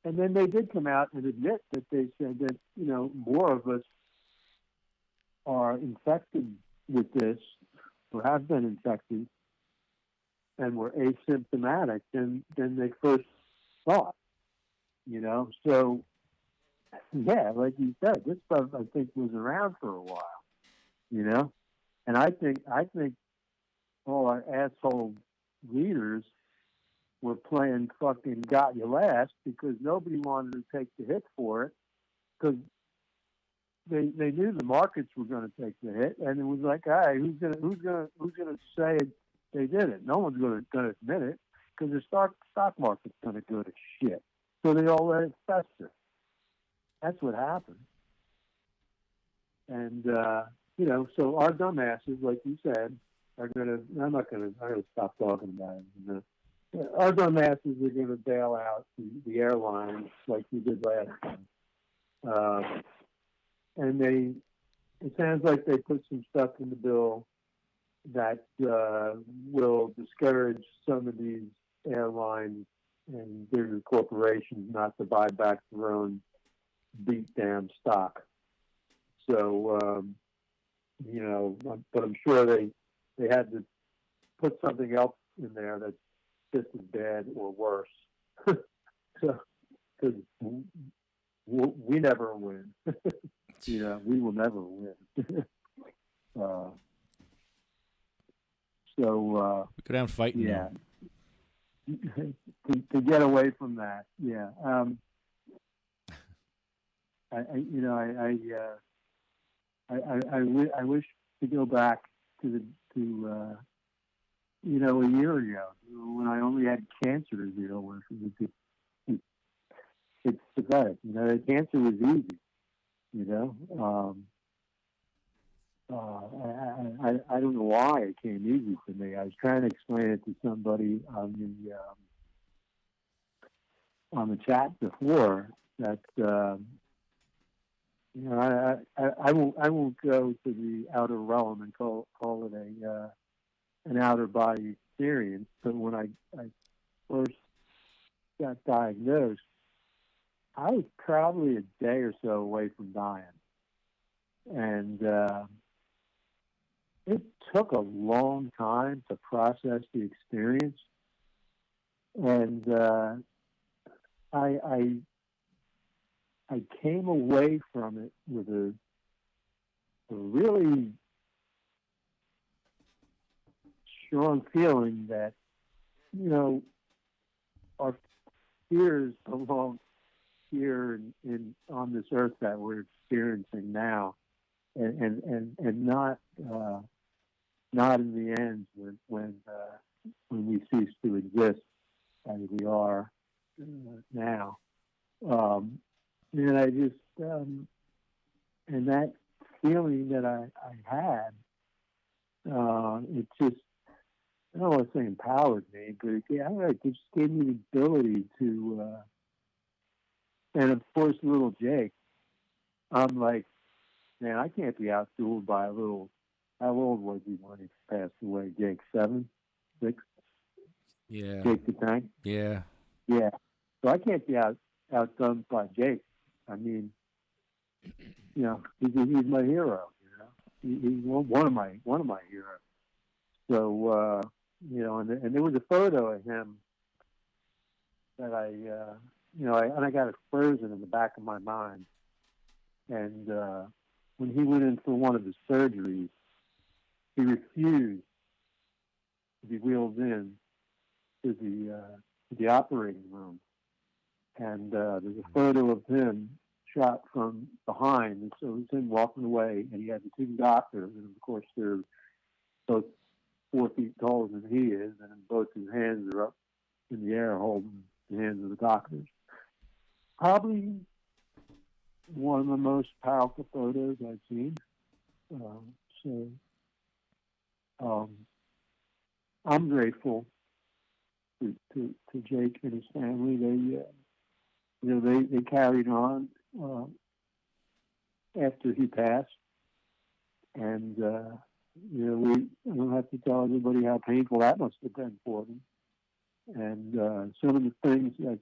And then they did come out and admit that they said that, more of us are infected with this or have been infected and were asymptomatic than they first thought. So yeah, like you said, this stuff I think was around for a while. And I think all our asshole leaders were playing fucking got you last because nobody wanted to take the hit for it because they knew the markets were going to take the hit, and it was like, all right, who's gonna say they did it? No one's going to admit it because the stock market's going to go to shit. So they all let it fester. That's what happened. And so our dumbasses, like you said, are gonna. I'm gonna stop talking about it. Our dumbasses are going to bail out the airlines like we did last time. And it sounds like they put some stuff in the bill that will discourage some of these airlines and bigger corporations not to buy back their own beat down stock. So, but I'm sure they had to put something else in there that's just as bad or worse. Because we never win. We will never win. So we go down fighting. Yeah. To get away from that, yeah. I wish to go back to a year ago when I only had cancer to deal with. It's pathetic. Cancer was easy. I don't know why it came easy for me. I was trying to explain it to somebody on the chat before that I won't go to the outer realm and call it an outer body experience. But when I first got diagnosed, I was probably a day or so away from dying. And it took a long time to process the experience. And I came away from it with a really strong feeling that, our fears along here on this earth that we're experiencing now, and not in the end when we cease to exist as we are now. And I just and that feeling that I had, it just, I don't want to say empowered me, but it just gave me the ability to, and of course, little Jake, I'm like, man, I can't be outdueled by a little, how old was he when he passed away? Jake, 7, 6? Yeah. Jake the Tank? Yeah. Yeah. So I can't be outdone by Jake. I mean, he's my hero, He's one of my heroes. So, and there was a photo of him that I got it frozen in the back of my mind. And when he went in for one of his surgeries, he refused to be wheeled in to the operating room. And there's a photo of him shot from behind, and so he's him walking away, and he had the two doctors, and of course they're both 4 feet taller than he is, and both his hands are up in the air holding the hands of the doctors. Probably one of the most powerful photos I've seen. I'm grateful to Jake and his family. They carried on after he passed, and I don't have to tell everybody how painful that must have been for them. And some of the things that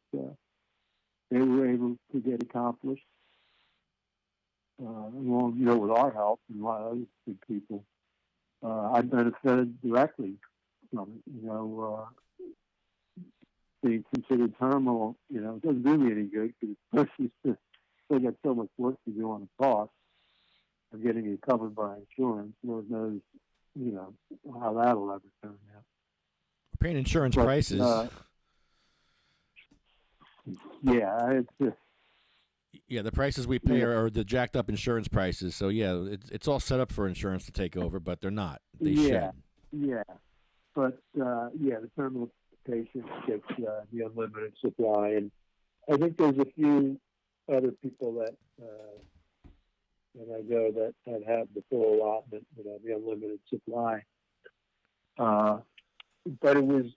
they were able to get accomplished, along with our help and a lot of other good people, I benefited directly from it. Being considered terminal, it doesn't do me any good because you still got so much work to do on the cost of getting it covered by insurance. Lord knows, how that'll ever turn out. We're paying insurance prices. The prices we pay are the jacked up insurance prices. So it's all set up for insurance to take over, but they're not. They should. Yeah, but the terminal patient gets the unlimited supply, and I think there's a few other people that I know that have the full allotment, the unlimited supply. But it was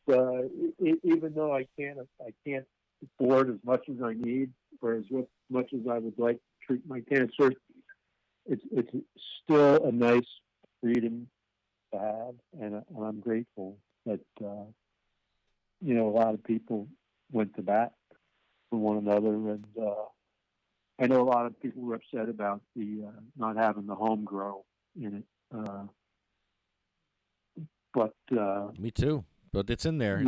even though I can't afford as much as I need or as much as I would like to treat my cancer, it's still a nice freedom to have, and I'm grateful that a lot of people went to bat for one another, and I know a lot of people were upset about the not having the home grow in it. But me too. But it's in there.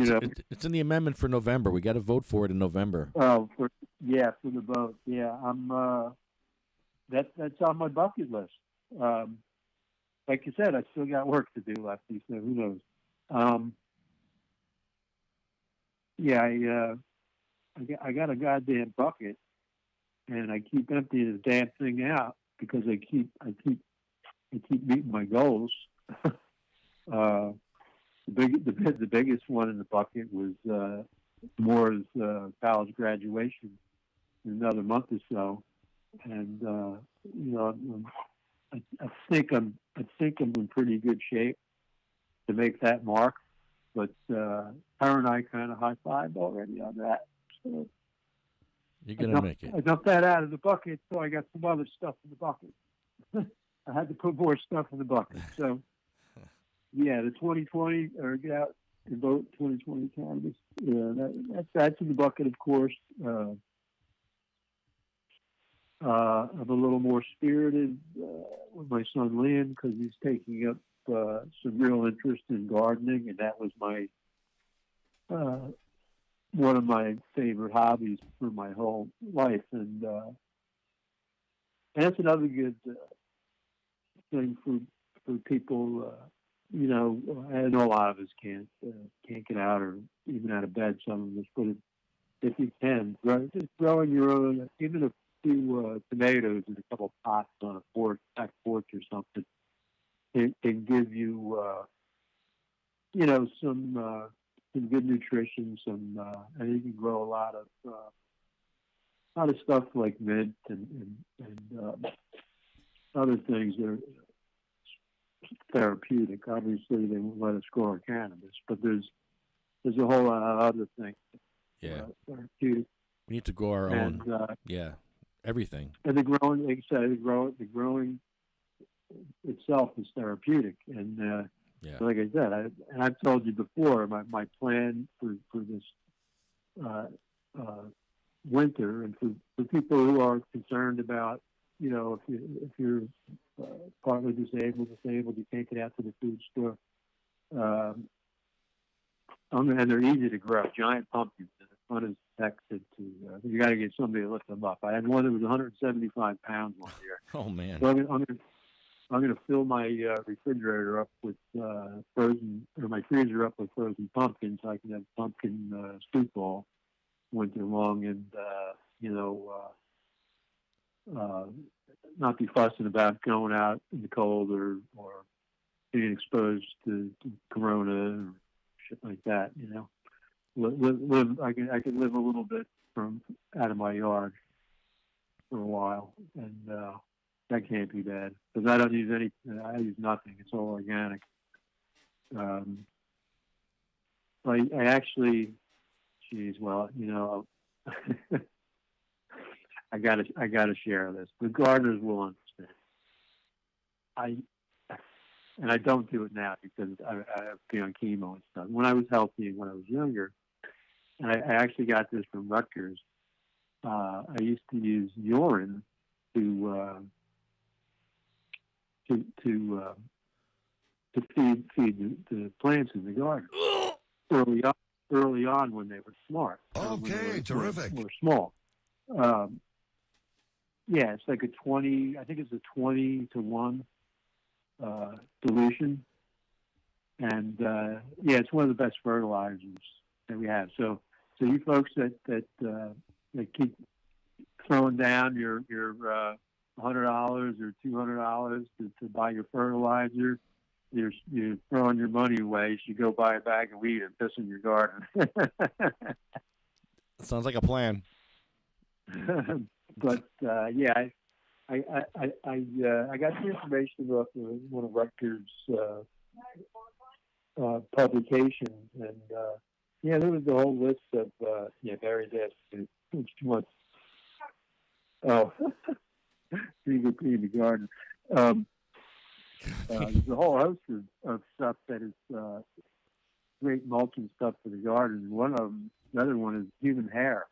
It's in the amendment for November. We got to vote for it in November. Oh, for the vote. Yeah, I'm. That's on my bucket list. Like you said, I still got work to do, Lefty. So who knows? I got a goddamn bucket, and I keep emptying the damn thing out because I keep meeting my goals. The biggest one in the bucket was Moore's college graduation in another month or so, and I think I'm in pretty good shape to make that mark. But her and I kind of high-fived already on that. So you're gonna make it. I dumped that out of the bucket, so I got some other stuff in the bucket. I had to put more stuff in the bucket. So, the 2020 or get out and vote 2020 cannabis. Yeah, that's in the bucket, of course. I'm a little more spirited with my son Liam because he's taking up some real interest in gardening, and that was my one of my favorite hobbies for my whole life, and that's another good thing for people. I know a lot of us can't get out or even out of bed. Some of us, but if you can, just growing your own, even a few tomatoes in a couple pots on a back porch or something. It can give you, some good nutrition. And you can grow a lot of stuff like mint and other things that are therapeutic. Obviously, they won't let us grow our cannabis, but there's a whole lot of other things. Therapeutic. We need to grow our own. Everything. And the growing, like I said, the growing itself is therapeutic, and like I said, I've told you before, my plan for this winter, and for people who are concerned about, if you're partly disabled, you can't get out to the food store, and they're easy to grow. Giant pumpkins, and the fun is texted to. You got to get somebody to lift them up. I had one that was 175 pounds one year. Oh man! So I'm going to fill my refrigerator up with frozen, or my freezer up with frozen pumpkin, so I can have pumpkin soup all winter long, and not be fussing about going out in the cold or being exposed to corona or shit like that. I can live a little bit from out of my yard for a while, and that can't be bad because I don't use any. I use nothing. It's all organic. I actually, geez, well, I gotta share this. The gardeners will understand. And I don't do it now because I have been on chemo and stuff. When I was healthy and when I was younger, and I actually got this from Rutgers. I used to use urine to feed the plants in the garden early on when they were smart. Okay, terrific. Were small. Yeah, it's like a 20. I think it's a 20-to-1 dilution, and it's one of the best fertilizers that we have. So you folks that keep throwing down your $100 or $200 to buy your fertilizer, you're throwing your money away. You should go buy a bag of weed and piss in your garden. Sounds like a plan. But I got the information off of one of Rutgers' publications, and there was the whole list of Barry's asked each month. Oh, pretty good in the garden. There's a whole host of stuff that is great mulching stuff for the garden. One of them, the other one is human hair.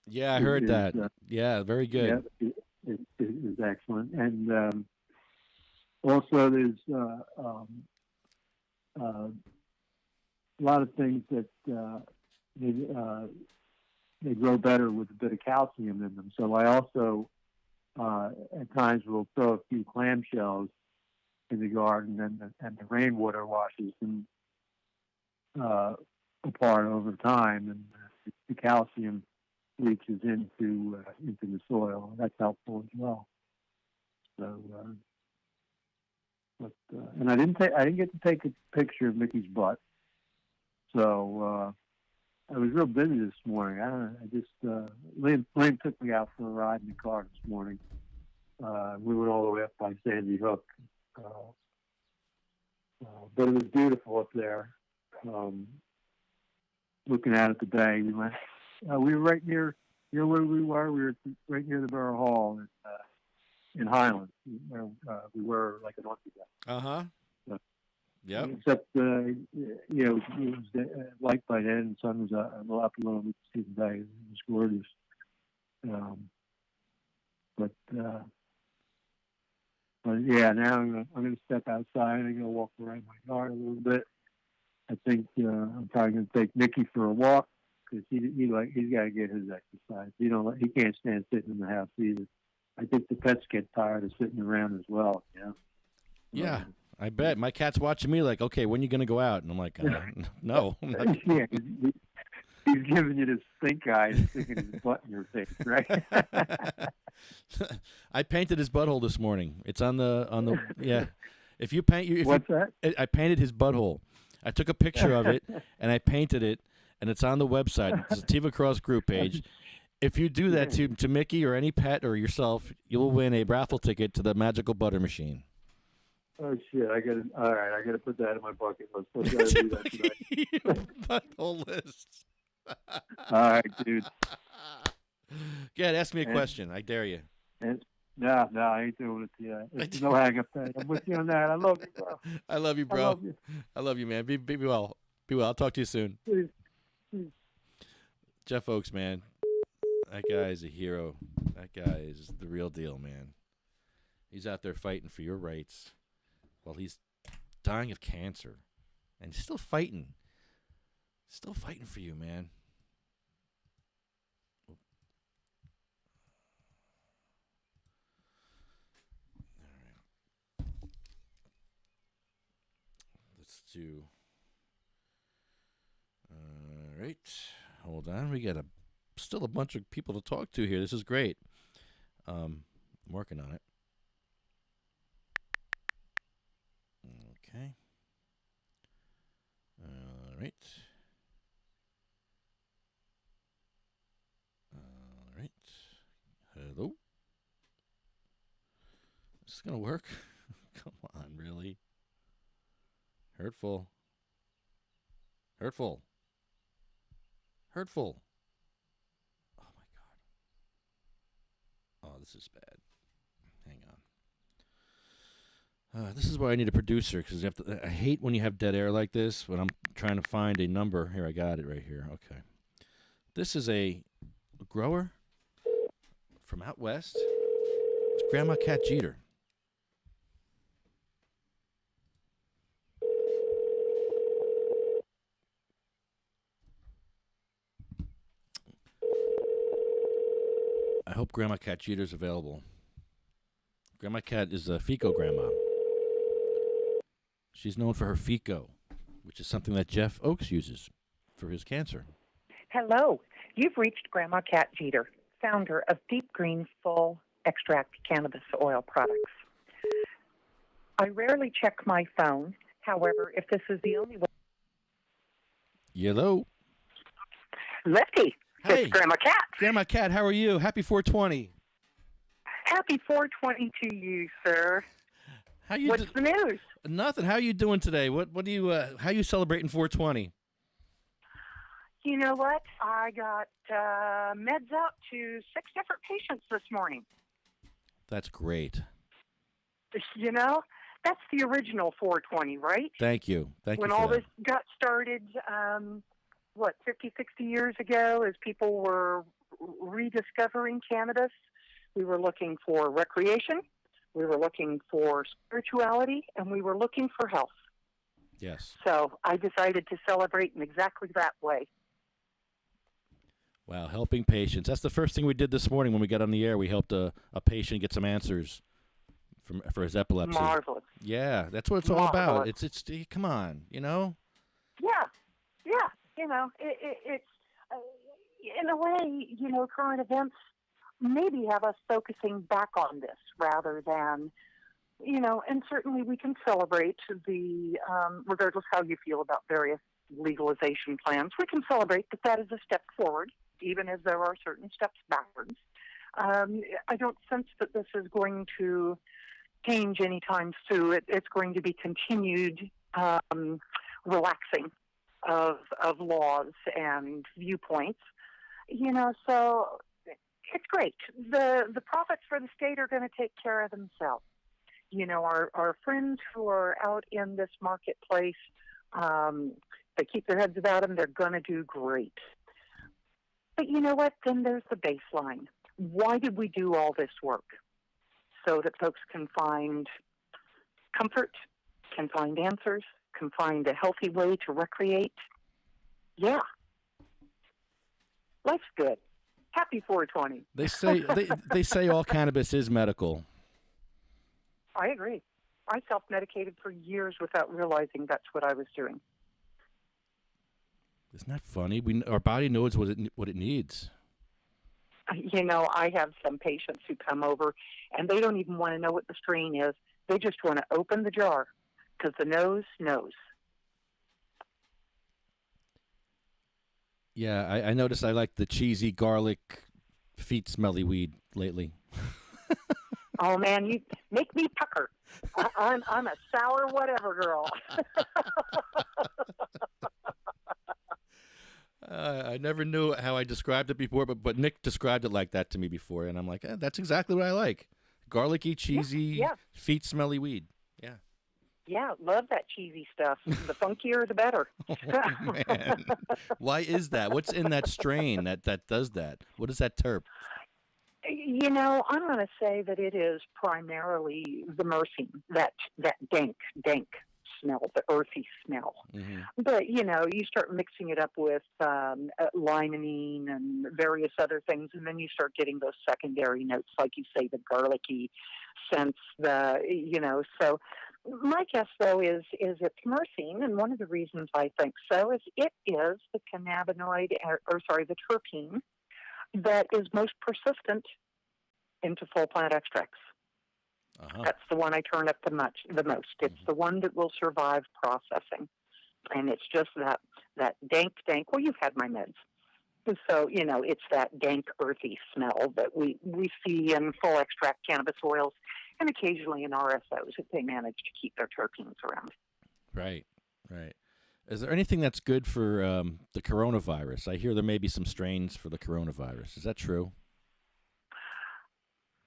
Yeah, I heard that. Yeah, very good. Yeah, it is excellent. And also there's a lot of things that they grow better with a bit of calcium in them. So I also at times will throw a few clamshells in the garden, and the rainwater washes them apart over time, and the calcium reaches into the soil. That's helpful as well. So, and I didn't get to take a picture of Mickey's butt. So I was real busy this morning. I don't know. Lynn took me out for a ride in the car this morning. We went all the way up by Sandy Hook, but it was beautiful up there. Looking out at the bay, we went. We were right near where we were. We were right near the Borough Hall in Highland, where we were like a month ago. Yeah. Except, it was light by then, and the sun was up a little. We could see the bay. It was gorgeous. But yeah, now I'm going to step outside and I'm going to walk around my yard a little bit. I think I'm probably going to take Mickey for a walk because he's got to get his exercise. He can't stand sitting in the house either. I think the pets get tired of sitting around as well. Yeah, I bet. My cat's watching me like, okay, when are you going to go out? And I'm like, no. I'm not. Yeah, he's giving you this stink eye and sticking his butt in your face, right? I painted his butthole this morning. It's on the yeah. If you paint, what's that? I painted his butthole. I took a picture of it and I painted it, and it's on the website. It's a Tiva Cross group page. If you do that to Mickey or any pet or yourself, you'll win a raffle ticket to the Magical Butter Machine. Oh shit! I got to put that in my bucket list. I gotta do that tonight. Butthole list. All right, dude. Go ahead, ask me a question. I dare you. No, I ain't doing it to you. There's no hang up there. I'm with you on that. I love you, bro. I love you, bro. I love you, man. Be well. Be well. I'll talk to you soon. Please. Jeff Oakes, man. That guy is a hero. That guy is the real deal, man. He's out there fighting for your rights while he's dying of cancer. And he's still fighting. Still fighting for you, man. do. All right. Hold on. We got still a bunch of people to talk to here. This is great. I'm working on it. Okay. All right. All right. Hello. Is this going to work? Come on, really? Hurtful. Hurtful. Hurtful. Oh, my God. Oh, this is bad. Hang on. This is why I need a producer, because I hate when you have dead air like this, when I'm trying to find a number. Here, I got it right here. Okay. This is a grower from out west. It's Grandma Cat Jeter. I hope Grandma Cat Jeter's available. Grandma Cat is a Fico grandma. She's known for her Fico, which is something that Jeff Oakes uses for his cancer. Hello. You've reached Grandma Cat Jeter, founder of Deep Green Full Extract Cannabis Oil Products. I rarely check my phone. However, if this is the only way... Hello. Lefty. Hey. It's Grandma Cat. Grandma Cat, how are you? Happy 420. Happy 420 to you, sir. What's the news? Nothing. How are you doing today? What do you how are you celebrating 420? You know what? I got meds out to 6 different patients this morning. That's great. You know, that's the original 420, right? Thank you. Thank you when for all that. this got started, 50, 60 years ago, as people were rediscovering cannabis, we were looking for recreation, we were looking for spirituality, and we were looking for health. Yes. So I decided to celebrate in exactly that way. Wow, helping patients. That's the first thing we did this morning when we got on the air. We helped a patient get some answers for his epilepsy. Marvelous. Yeah, that's what it's all about. It's come on, you know? Yeah. You know, it's in a way, you know, current events maybe have us focusing back on this rather than, you know, and certainly we can celebrate the, regardless how you feel about various legalization plans, we can celebrate that is a step forward, even as there are certain steps backwards. I don't sense that this is going to change anytime soon. It's going to be continued relaxing of laws and viewpoints, you know, so it's great. The profits for the state are going to take care of themselves. You know, our friends who are out in this marketplace, they keep their heads about them, they're going to do great. But you know what? Then there's the baseline. Why did we do all this work? So that folks can find comfort, can find answers, can find a healthy way to recreate. Yeah. Life's good. Happy 420. They say they say all cannabis is medical. I agree. I self-medicated for years without realizing that's what I was doing. Isn't that funny? Our body knows what it needs. You know, I have some patients who come over, and they don't even want to know what the strain is. They just want to open the jar, because the nose knows. Yeah, I noticed I like the cheesy garlic feet smelly weed lately. Oh, man, you make me pucker. I'm a sour whatever girl. I never knew how I described it before, but Nick described it like that to me before, and I'm like, that's exactly what I like. Garlicky, cheesy, feet smelly weed. Yeah. Yeah, love that cheesy stuff. The funkier, the better. Oh, man. Why is that? What's in that strain that does that? What is that terp? You know, I'm going to say that it is primarily the myrcene, that dank smell, the earthy smell. Mm-hmm. But, you know, you start mixing it up with limonene and various other things, and then you start getting those secondary notes, like you say, the garlicky scents, so My guess, though, is it's myrcene, and one of the reasons I think so is it is the cannabinoid, the terpene that is most persistent into full plant extracts. That's the one I turn up the most. It's the one that will survive processing, and it's just that dank. Well, you've had my meds, so it's that dank, earthy smell that we see in full extract cannabis oils, and occasionally in RSOs if they manage to keep their terpenes around. Right. Is there anything that's good for the coronavirus? I hear there may be some strains for the coronavirus. Is that true?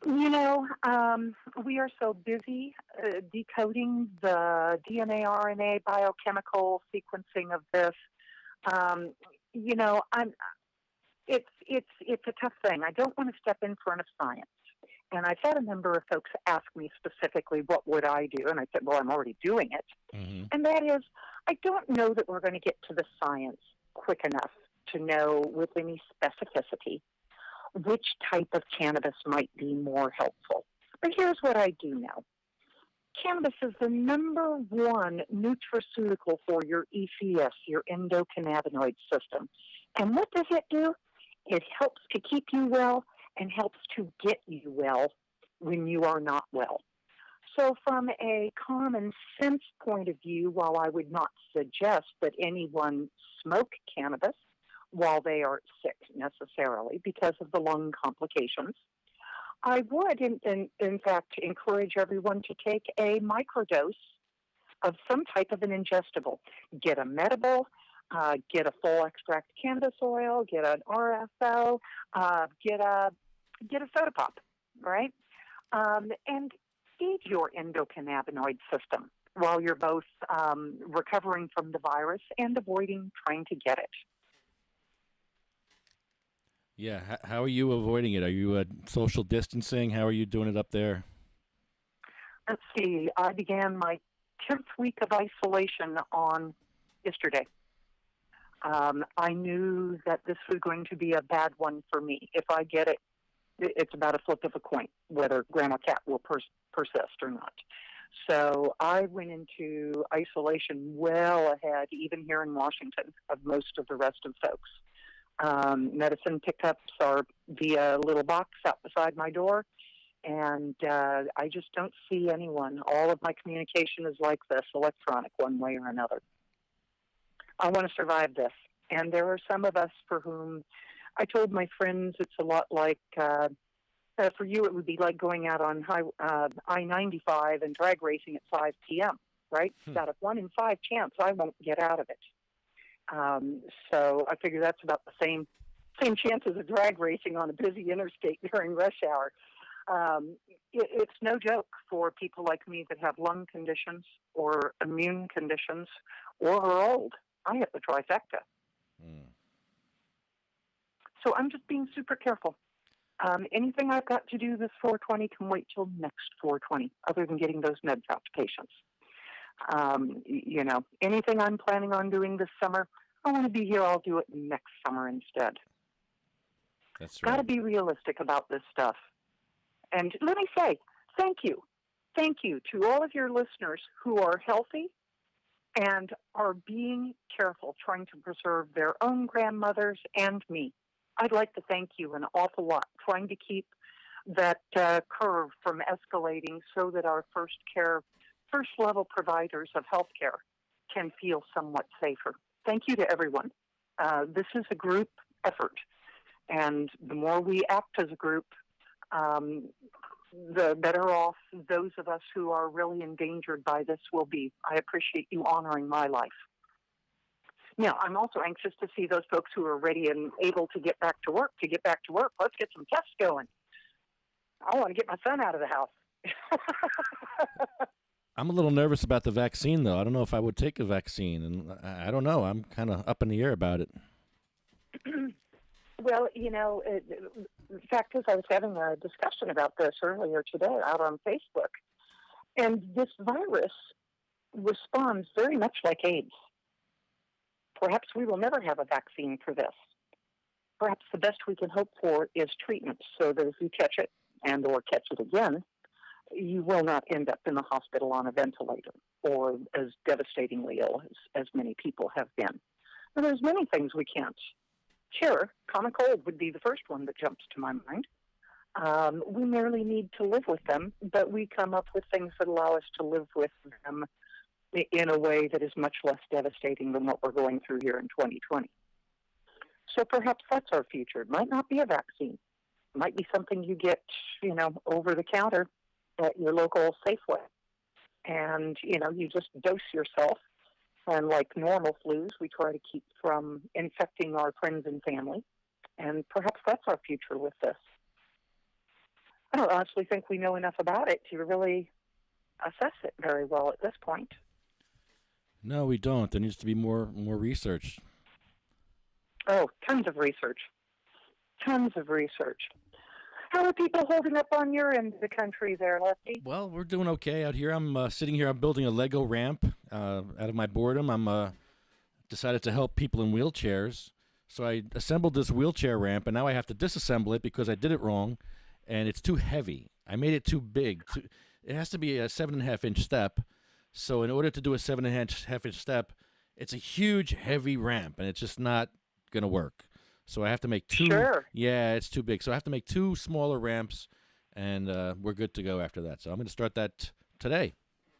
We are so busy decoding the DNA, RNA, biochemical sequencing of this. It's a tough thing. I don't want to step in front of science. And I've had a number of folks ask me specifically, what would I do? And I said, well, I'm already doing it. Mm-hmm. And that is, I don't know that we're going to get to the science quick enough to know with any specificity which type of cannabis might be more helpful. But here's what I do know. Cannabis is the number one nutraceutical for your ECS, your endocannabinoid system. And what does it do? It helps to keep you well and helps to get you well when you are not well. So from a common sense point of view, while I would not suggest that anyone smoke cannabis while they are sick necessarily because of the lung complications, I would, in fact, encourage everyone to take a microdose of some type of an ingestible. Get a medible, get a full extract cannabis oil, get an RSO, get a soda pop, right? And feed your endocannabinoid system while you're both recovering from the virus and avoiding trying to get it. Yeah, how are you avoiding it? Are you social distancing? How are you doing it up there? Let's see. I began my 10th week of isolation on yesterday. I knew that this was going to be a bad one for me. If I get it, it's about a flip of a coin whether Grandma Cat will persist or not. So I went into isolation well ahead, even here in Washington, of most of the rest of folks. Medicine pickups are via a little box out beside my door, and I just don't see anyone. All of my communication is like this, electronic, one way or another. I want to survive this, and there are some of us for whom I told my friends it's a lot like, for you it would be like going out on I-95 and drag racing at 5 p.m., right? About a 1 in 5 chance I won't get out of it. So I figure that's about the same chances of drag racing on a busy interstate during rush hour. It's no joke for people like me that have lung conditions or immune conditions or are old. I have the trifecta. So I'm just being super careful. Anything I've got to do this 420 can wait till next 420, other than getting those meds out to patients. Anything I'm planning on doing this summer, I want to be here, I'll do it next summer instead. That's right. Got to be realistic about this stuff. And let me say, thank you. Thank you to all of your listeners who are healthy and are being careful, trying to preserve their own grandmothers and me. I'd like to thank you an awful lot, trying to keep that curve from escalating so that our first-level providers of healthcare can feel somewhat safer. Thank you to everyone. This is a group effort, and the more we act as a group, the better off those of us who are really endangered by this will be. I appreciate you honoring my life. Now, I'm also anxious to see those folks who are ready and able to get back to work. Let's get some tests going. I want to get my son out of the house. I'm a little nervous about the vaccine, though. I don't know if I would take a vaccine, and I don't know. I'm kind of up in the air about it. Well, the fact is I was having a discussion about this earlier today out on Facebook, and this virus responds very much like AIDS. Perhaps we will never have a vaccine for this. Perhaps the best we can hope for is treatment so that if you catch it and or catch it again, you will not end up in the hospital on a ventilator or as devastatingly ill as many people have been. And there's many things we can't cure. Common cold would be the first one that jumps to my mind. We merely need to live with them, but we come up with things that allow us to live with them in a way that is much less devastating than what we're going through here in 2020. So perhaps that's our future. It might not be a vaccine. It might be something you get, over the counter at your local Safeway. And, you just dose yourself. And like normal flus, we try to keep from infecting our friends and family. And perhaps that's our future with this. I don't honestly think we know enough about it to really assess it very well at this point. No, we don't. There needs to be more research. Oh, tons of research. Tons of research. How are people holding up on your end of the country there, Lefty? Well, we're doing okay out here. I'm sitting here. I'm building a Lego ramp out of my boredom. I'm decided to help people in wheelchairs. So I assembled this wheelchair ramp, and now I have to disassemble it because I did it wrong, and it's too heavy. I made it too big. It has to be a 7.5-inch step. So in order to do a 7.5-inch step, it's a huge, heavy ramp, and it's just not going to work. So I have to make two. Sure. Yeah, it's too big. So I have to make two smaller ramps, and we're good to go after that. So I'm going to start that today,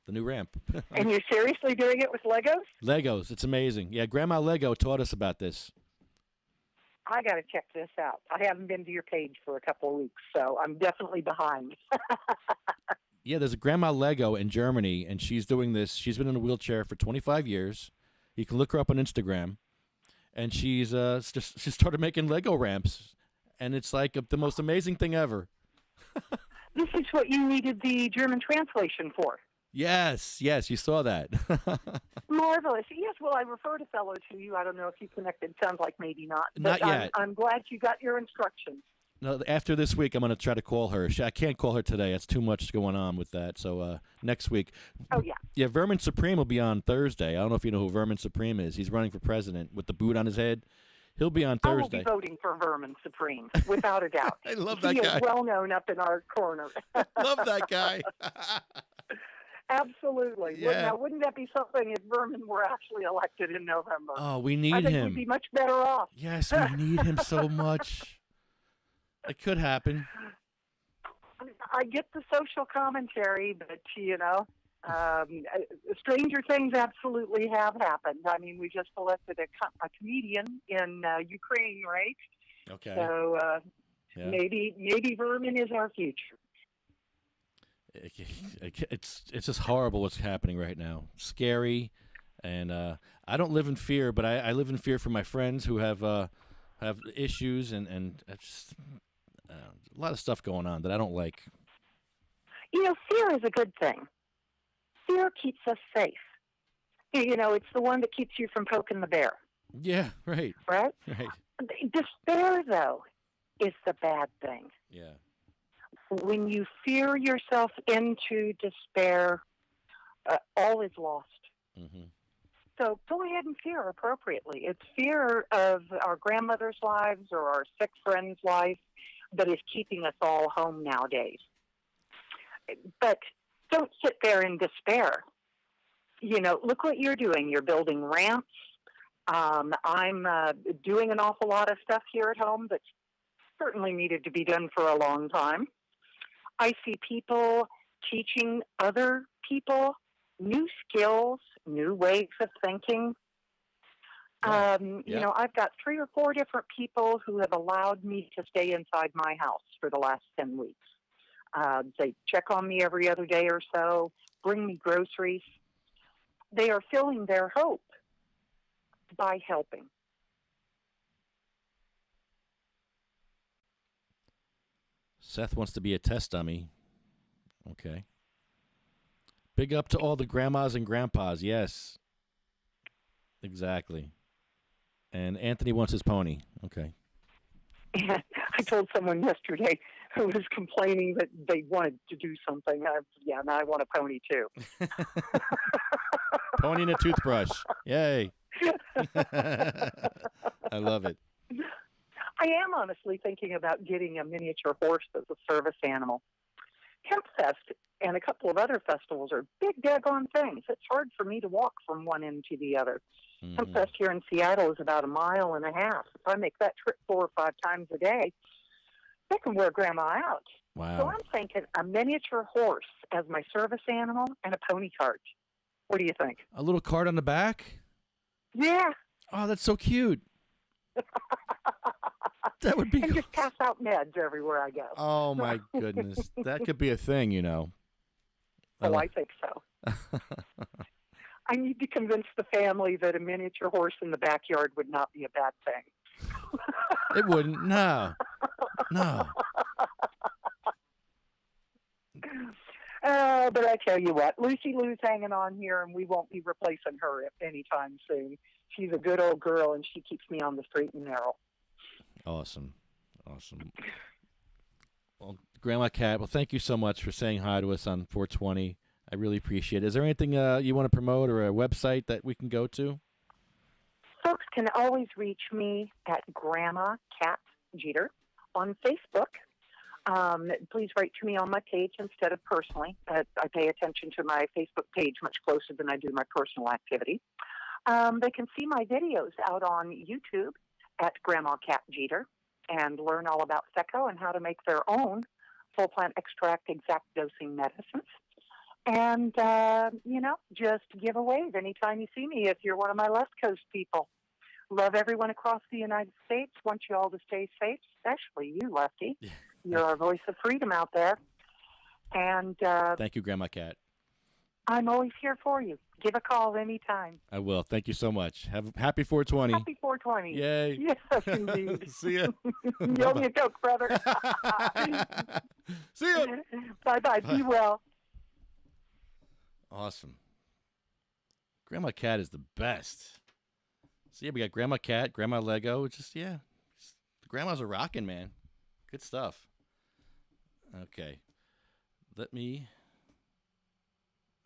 the new ramp. And you're seriously doing it with Legos? Legos. It's amazing. Yeah, Grandma Lego taught us about this. I got to check this out. I haven't been to your page for a couple of weeks, so I'm definitely behind. Yeah, there's a Grandma Lego in Germany, and she's doing this. She's been in a wheelchair for 25 years. You can look her up on Instagram. And she started making Lego ramps, and it's like the most amazing thing ever. This is what you needed the German translation for. Yes, you saw that. Marvelous. Yes, well, I referred a fellow to you. I don't know if you connected. Sounds like maybe not. Not but yet. I'm glad you got your instructions. No, after this week, I'm going to try to call her. I can't call her today. That's too much going on with that. So next week. Oh, yeah. Yeah, Vermin Supreme will be on Thursday. I don't know if you know who Vermin Supreme is. He's running for president with the boot on his head. He'll be on Thursday. I will be voting for Vermin Supreme, without a doubt. I love that he guy. He is well known up in our corner. Love that guy. Absolutely. Yeah. Wouldn't that be something if Vermin were actually elected in November? Oh, we need I think him. we'd be much better off. Yes, we need him so much. It could happen. I get the social commentary, but, stranger things absolutely have happened. I mean, we just elected a comedian in Ukraine, right? Okay. So yeah. maybe Vermin is our future. It's just horrible what's happening right now. Scary, and I don't live in fear, but I live in fear for my friends who have issues, and just, a lot of stuff going on that I don't like. Fear is a good thing. Fear keeps us safe. It's the one that keeps you from poking the bear. Yeah, right. Right? Right. Despair, though, is the bad thing. Yeah. When you fear yourself into despair, all is lost. Mm-hmm. So go ahead and fear appropriately. It's fear of our grandmother's lives or our sick friend's life that is keeping us all home nowadays. But don't sit there in despair. Look what you're doing. You're building ramps. I'm doing an awful lot of stuff here at home that's certainly needed to be done for a long time. I see people teaching other people new skills, new ways of thinking. Yeah. I've got 3 or 4 different people who have allowed me to stay inside my house for the last 10 weeks. They check on me every other day or so, bring me groceries. They are filling their hope by helping. Seth wants to be a test dummy. Okay. Big up to all the grandmas and grandpas. Yes. Exactly. And Anthony wants his pony. Okay. I told someone yesterday who was complaining that they wanted to do something. Now I want a pony too. Pony and a toothbrush. Yay. I love it. I am honestly thinking about getting a miniature horse as a service animal. Hempfest and a couple of other festivals are big daggone things. It's hard for me to walk from one end to the other. Hempfest here in Seattle is about 1.5 miles. If I make that trip 4 or 5 times a day, they can wear Grandma out. Wow. So I'm thinking a miniature horse as my service animal and a pony cart. What do you think? A little cart on the back? Yeah. Oh, that's so cute. That would be and just pass out meds everywhere I go. Oh, my goodness. That could be a thing, you know. Oh, I think so. I need to convince the family that a miniature horse in the backyard would not be a bad thing. It wouldn't. No. No. But I tell you what, Lucy Lou's hanging on here, and we won't be replacing her anytime soon. She's a good old girl, and she keeps me on the straight and narrow. Awesome. Awesome. Well, Grandma Cat, well, thank you so much for saying hi to us on 420. I really appreciate it. Is there anything you want to promote or a website that we can go to? Folks can always reach me at Grandma Cat Jeter on Facebook. Please write to me on my page instead of personally. I pay attention to my Facebook page much closer than I do my personal activity. They can see my videos out on YouTube at Grandma Cat Jeter and learn all about Seco and how to make their own full plant extract exact dosing medicines. And, just give a wave anytime you see me if you're one of my West Coast people. Love everyone across the United States. Want you all to stay safe, especially you, Lefty. You're our voice of freedom out there. And thank you, Grandma Cat. I'm always here for you. Give a call anytime. I will. Thank you so much. Have happy 420. Happy 420. Yay. Yes, indeed. See ya. You owe me a Coke, brother. See ya. Bye-bye. Be well. Awesome. Grandma Cat is the best. So, yeah, we got Grandma Cat, Grandma Lego. It's just, the grandmas are rocking, man. Good stuff. Okay. Let me...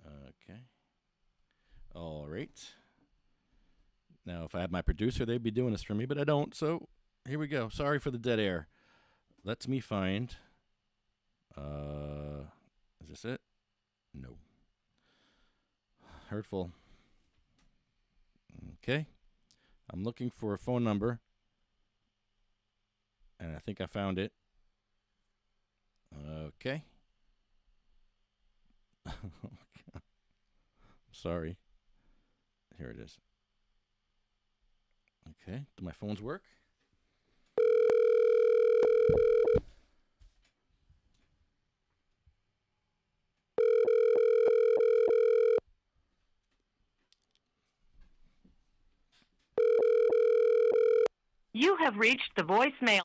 Okay. All right. Now, if I had my producer, they'd be doing this for me, but I don't, so here we go. Sorry for the dead air. Let me find... Is this it? No. Hurtful. Okay. I'm looking for a phone number, and I think I found it. Okay. Sorry. Here it is. Okay. Do my phones work? You have reached the voicemail.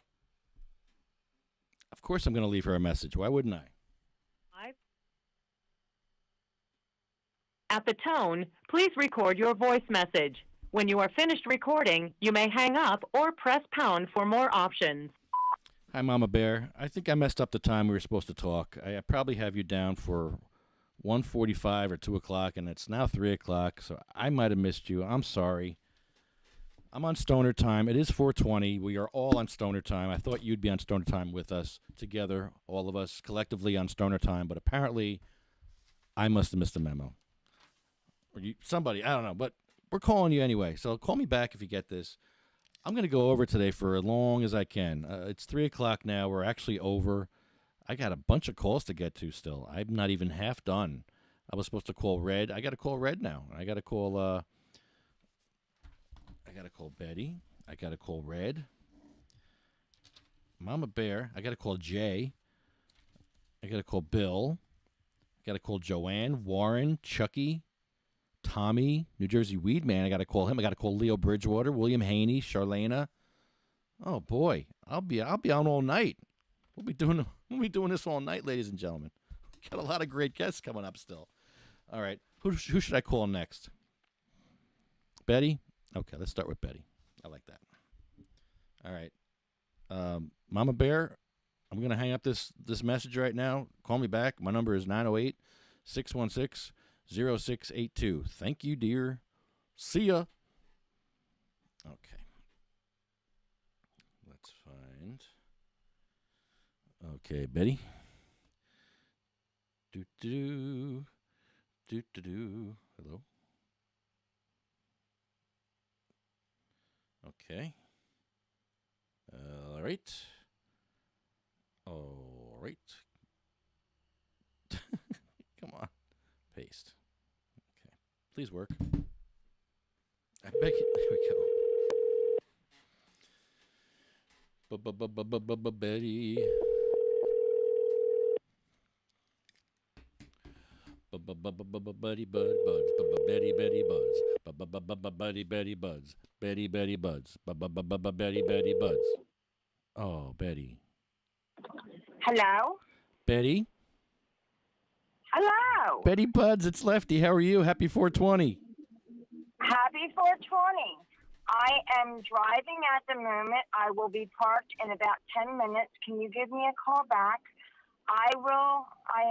Of course I'm going to leave her a message. Why wouldn't I? At the tone, please record your voice message. When you are finished recording, you may hang up or press pound for more options. Hi, Mama Bear. I think I messed up the time we were supposed to talk. I probably have you down for 1:45 or 2 o'clock, and it's now 3 o'clock, so I might have missed you. I'm sorry. I'm on Stoner Time. It is 420. We are all on Stoner Time. I thought you'd be on Stoner Time with us together, all of us collectively on Stoner Time, but apparently I must have missed a memo. Or somebody, I don't know, but we're calling you anyway, so call me back if you get this. I'm going to go over today for as long as I can. It's 3 o'clock now. We're actually over. I got a bunch of calls to get to still. I'm not even half done. I was supposed to call Red. I got to call Red now. I got to call Betty. I got to call Red. Mama Bear. I got to call Jay. I got to call Bill. I got to call Joanne, Warren, Chucky, Tommy, New Jersey Weed Man. I got to call him. I got to call Leo Bridgewater, William Haney, Charlena. Oh boy, I'll be on all night. We'll be doing this all night, ladies and gentlemen. Got a lot of great guests coming up still. All right, who should I call next? Betty. Okay, let's start with Betty. I like that. All right, Mama Bear. I'm gonna hang up this message right now. Call me back. My number is 908-616-0682. Thank you, dear. See ya. Okay. Let's find. Okay, Betty. Do do do do do. Hello. Okay. All right. All right. Come on. Paste. Okay. Please work. I beg you. There we go. Betty. Buddy Bud Buds. Betty Betty Buds. Buddy Betty Buds. Betty Betty Buds. Betty Betty Buds. Oh, Betty. Hello? Betty? Hello. Betty Buds, it's Lefty. How are you? Happy 420. Happy 420. I am driving at the moment. I will be parked in about 10 minutes. Can you give me a call back? I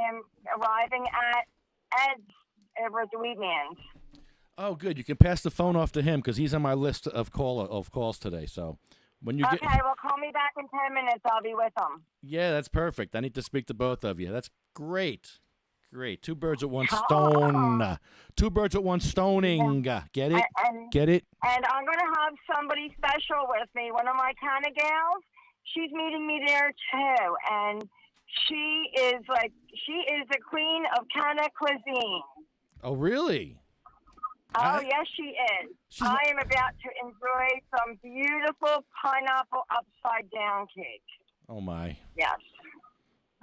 am arriving at Ed's over at the Wheatman's. Oh, good. You can pass the phone off to him because he's on my list of calls today. So when you Okay, well, call me back in 10 minutes. I'll be with him. Yeah, that's perfect. I need to speak to both of you. That's great. Great. Two birds with one stone. Two birds with one stoning. Get it? Get it? And I'm going to have somebody special with me. One of my Canna gals. She's meeting me there, too. And she is the queen of Canna cuisine. Oh, really? Oh, yes, she is. I am about to enjoy some beautiful pineapple upside down cake. Oh, my. Yes.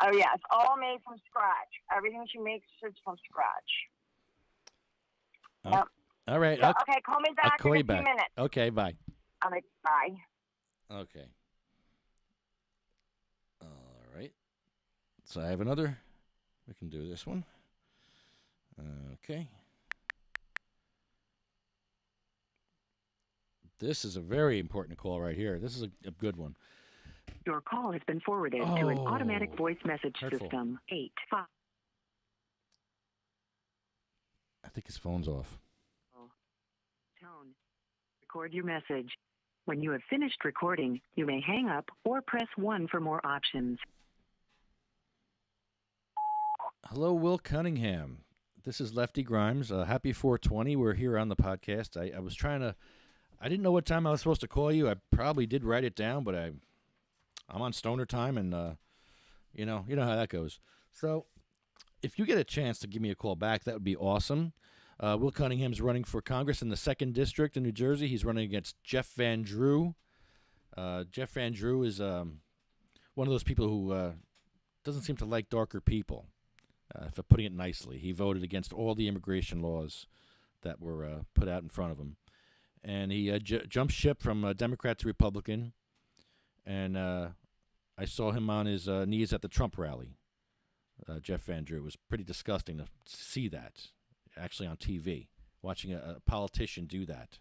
Oh, yes. All made from scratch. Everything she makes is from scratch. All right. So, okay, call me back I'll call in you a few back. minutes. Okay, bye. All right, bye. Okay. All right. So I have another. We can do this one. Okay. This is a very important call right here. This is a good one. Your call has been forwarded to an automatic voice message hurtful. system. 85. I think his phone's off. Tone. Record your message. When you have finished recording, you may hang up or press 1 for more options. Hello, Will Cunningham. This is Lefty Grimes. Happy 420. We're here on the podcast. I was trying to... I didn't know what time I was supposed to call you. I probably did write it down, but I'm on stoner time, and you know how that goes. So if you get a chance to give me a call back, that would be awesome. Will Cunningham's running for Congress in the 2nd District in New Jersey. He's running against Jeff Van Drew. Jeff Van Drew is one of those people who doesn't seem to like darker people, for putting it nicely. He voted against all the immigration laws that were put out in front of him. And he jumped ship from Democrat to Republican. And I saw him on his knees at the Trump rally, Jeff Van Drew. It was pretty disgusting to see that, actually on TV, watching a politician do that.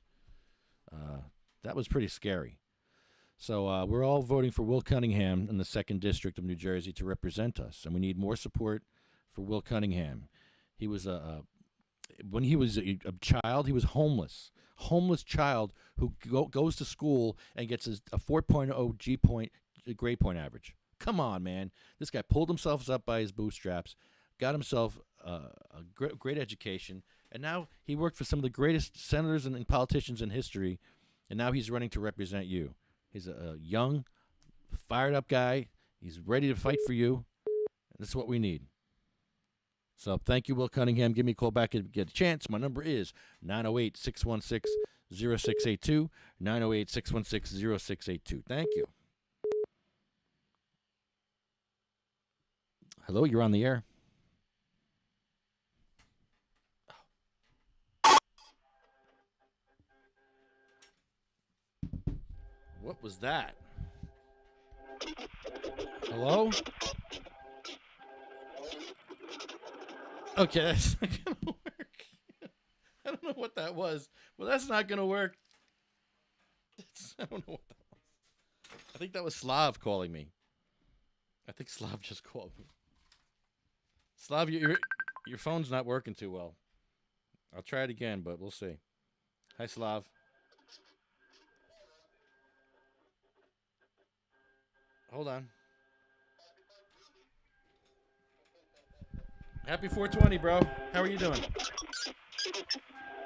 That was pretty scary. So we're all voting for Will Cunningham in the 2nd District of New Jersey to represent us. And we need more support for Will Cunningham. He was when he was a child, he was homeless child who goes to school and gets a 4.0 grade point average. Come on, man. This guy pulled himself up by his bootstraps, got himself a great education, and now he worked for some of the greatest senators and politicians in history, and now he's running to represent you. He's a young, fired-up guy. He's ready to fight for you. That's what we need. So thank you, Will Cunningham. Give me a call back if you get a chance. My number is 908-616-0682, 908-616-0682. Thank you. Hello, you're on the air. What was that? Hello? Okay, that's not going to work. I don't know what that was. Well, that's not going to work. I don't know what that was. I think that was Slav calling me. I think Slav just called me. Slav, your phone's not working too well. I'll try it again, but we'll see. Hi, Slav. Hold on. Happy 420, bro. How are you doing?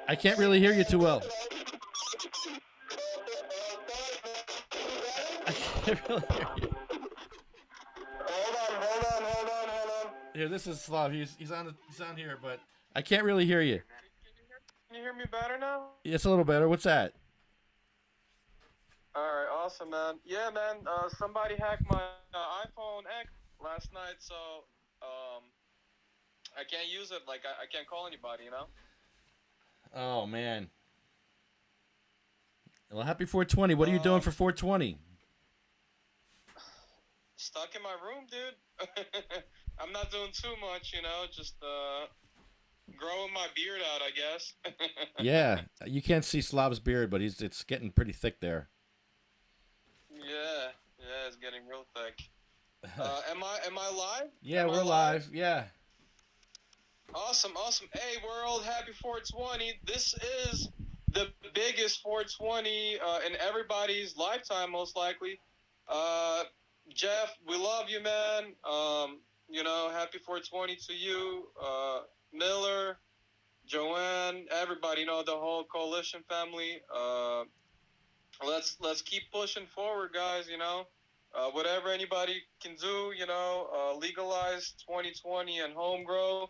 I can't really hear you too well. I can't really hear you. Hold on. Here, this is Slav. He's on here, but I can't really hear you. Can you hear me better now? Yeah, it's a little better. What's that? All right, awesome, man. Yeah, man. Somebody hacked my iPhone X last night, so I can't use it. Like, I can't call anybody, you know? Oh, man. Well, happy 420. What are you doing for 420? Stuck in my room, dude. I'm not doing too much, you know, just growing my beard out, I guess. Yeah, you can't see Slav's beard, but it's getting pretty thick there. Yeah, it's getting real thick. Am I live? Yeah, we're live. Yeah. Awesome. Hey, world, happy 420. This is the biggest 420 in everybody's lifetime, most likely. Jeff, we love you, man. You know, happy 420 to you. Miller, Joanne, everybody, you know, the whole coalition family. Let's keep pushing forward, guys, you know. Whatever anybody can do, you know, legalize 2020 and home grow.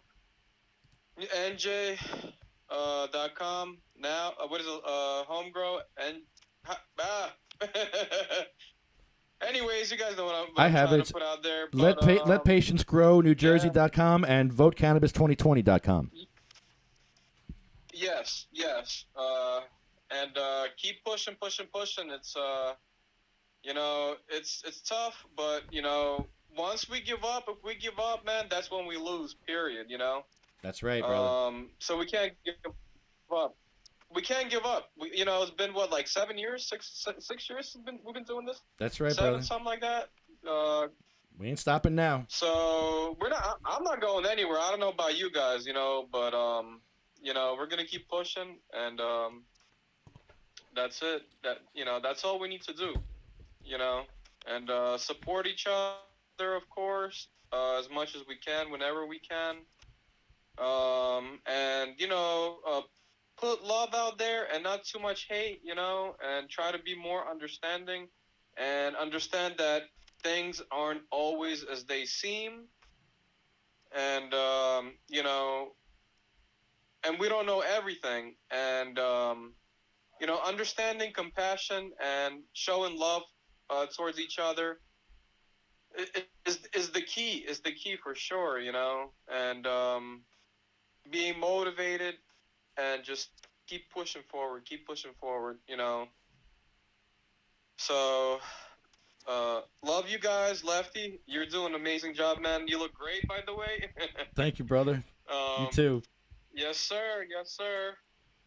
NJ.com now. What is it? Home grow and anyways, you guys know what I'm trying to put out there. But, Let Patients Grow, NewJersey.com, and VoteCannabis2020.com. Yes. And keep pushing. It's you know, it's tough, but you know, once we give up, if we give up, man, that's when we lose. Period. You know. That's right, brother. So we can't give up. We can't give up. You know, it's been what, like 7 years, six years we've been doing this. That's right, 7, brother. something like that. We ain't stopping now. So I'm not going anywhere. I don't know about you guys, you know, but you know, we're gonna keep pushing, and that's it. That's all we need to do, you know, and support each other, of course, as much as we can, whenever we can, and you know, put love out there and not too much hate, you know, and try to be more understanding, and understand that things aren't always as they seem, and you know, and we don't know everything, and you know, understanding, compassion, and showing love towards each other is the key for sure, you know, and being motivated and just keep pushing forward, you know. So love you guys. Lefty, you're doing an amazing job, man. You look great, by the way. Thank you, brother. You too. Yes, sir.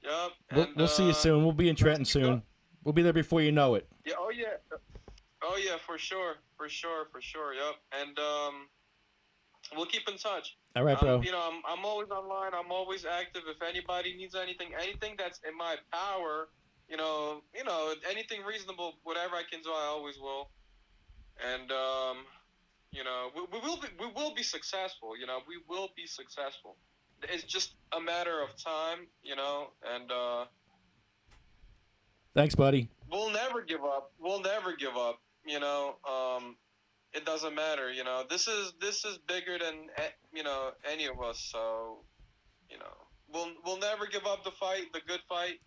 Yep. We'll see you soon. We'll be in Trenton soon. We'll be there before you know it. Yeah. Oh yeah. For sure. Yep. And we'll keep in touch. All right, bro. You know, I'm always online. I'm always active. If anybody needs anything that's in my power, you know, anything reasonable, whatever I can do, I always will. And you know, we will be successful. You know, we will be successful. It's just a matter of time, you know, and Thanks, buddy. We'll never give up. You know, it doesn't matter. You know, this is bigger than, you know, any of us. So, you know, we'll never give up the fight, the good fight.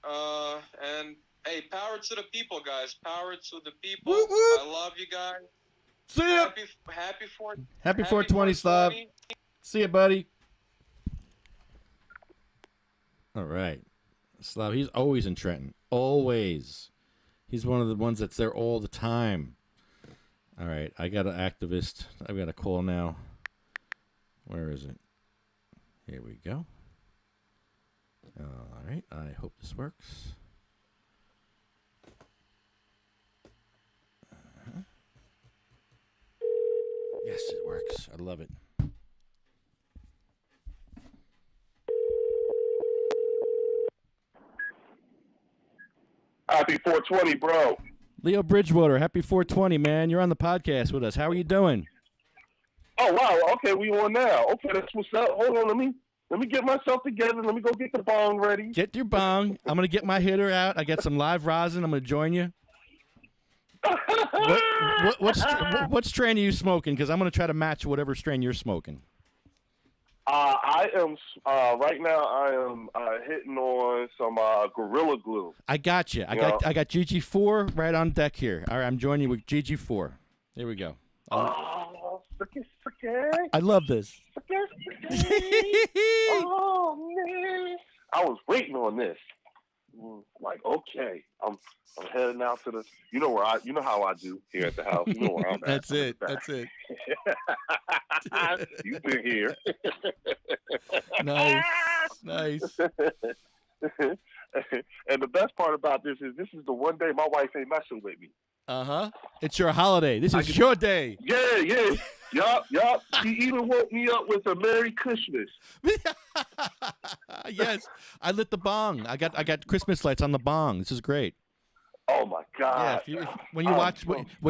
And hey, power to the people, guys. Power to the people. Woo, woo. I love you guys. See ya. Happy 420, Slav. See ya, buddy. All right. Slav, he's always in Trenton. Always. He's one of the ones that's there all the time. All right. I got an activist. I've got a call now. Where is it? Here we go. All right. I hope this works. Yes, it works. I love it. Happy 420, bro. Leo Bridgewater, happy 420, man. You're on the podcast with us. How are you doing? Oh wow. Okay, we on now. Okay, that's what's up. Hold on, let me get myself together. Let me go get the bong ready. Get your bong. I'm gonna get my hitter out. I got some live rosin. I'm gonna join you. What strain are you smoking? Because I'm gonna try to match whatever strain you're smoking. I am right now. I am hitting on some Gorilla Glue. I got you. I got GG4 right on deck here. All right, I'm joining you with GG4. There we go. I love this. Oh man, I was waiting on this. Like, okay, I'm heading out to the. You know how I do here at the house. You know where I'm at. That's it. That's it. You've been here. Nice. And the best part about this is the one day my wife ain't messing with me. It's your holiday. This is your day. Yeah. Yup. She even woke me up with a Merry Christmas. Yes, I lit the bong. I got Christmas lights on the bong. This is great. Oh my God! Yeah, when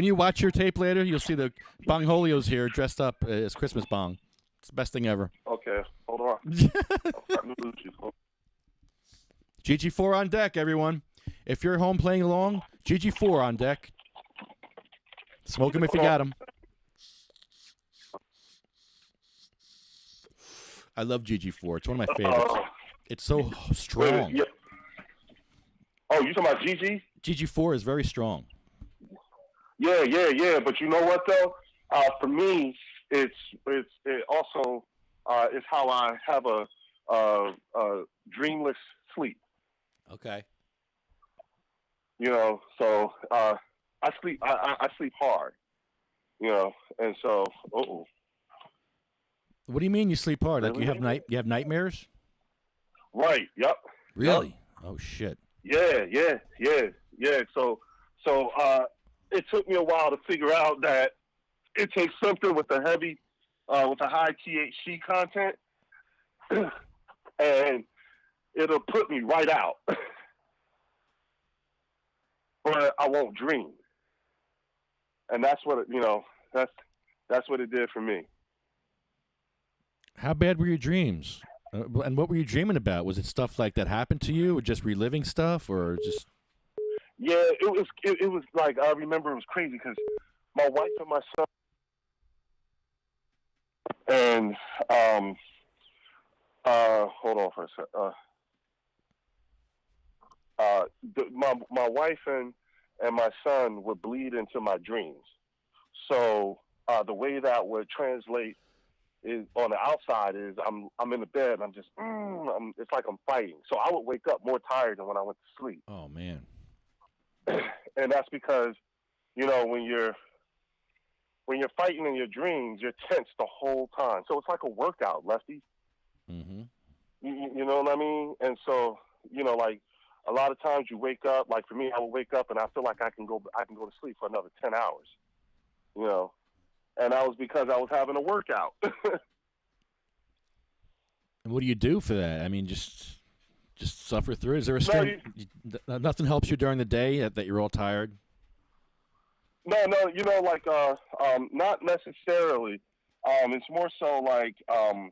you watch your tape later, you'll see the bongholios here dressed up as Christmas bong. It's the best thing ever. Okay, hold on. GG4 on deck, everyone. If you're home playing along, GG4 on deck. Smoke them if you got them. I love GG4. It's one of my favorites. It's so strong. Yeah. Oh, you talking about GG? GG4 is very strong. Yeah. But you know what though? For me, it also is how I have a dreamless sleep. Okay. You know, so I sleep hard. You know, and so What do you mean you sleep hard? Like you have nightmares? Right. Yep. Really? Yep. Oh shit. Yeah. So it took me a while to figure out that it takes something with a high THC content, and it'll put me right out. But I won't dream, and that's what that's what it did for me. How bad were your dreams? And what were you dreaming about? Was it stuff like that happened to you, or just reliving stuff, or just? Yeah, it was like, I remember it was crazy because my wife and my son, and hold on for a sec. My wife and my son would bleed into my dreams. So the way that would translate is on the outside is I'm in the bed and I'm just it's like I'm fighting. So I would wake up more tired than when I went to sleep. Oh man. And that's because, you know, when you're fighting in your dreams, you're tense the whole time. So it's like a workout, Lefty. Mm-hmm. You know what I mean? And so, you know, like a lot of times you wake up, like for me, I would wake up and I feel like I can go to sleep for another 10 hours, you know? And that was because I was having a workout. And what do you do for that? I mean, just suffer through it? Is there a strain? Nothing helps you during the day that you're all tired? No, you know, like, not necessarily. It's more so like, I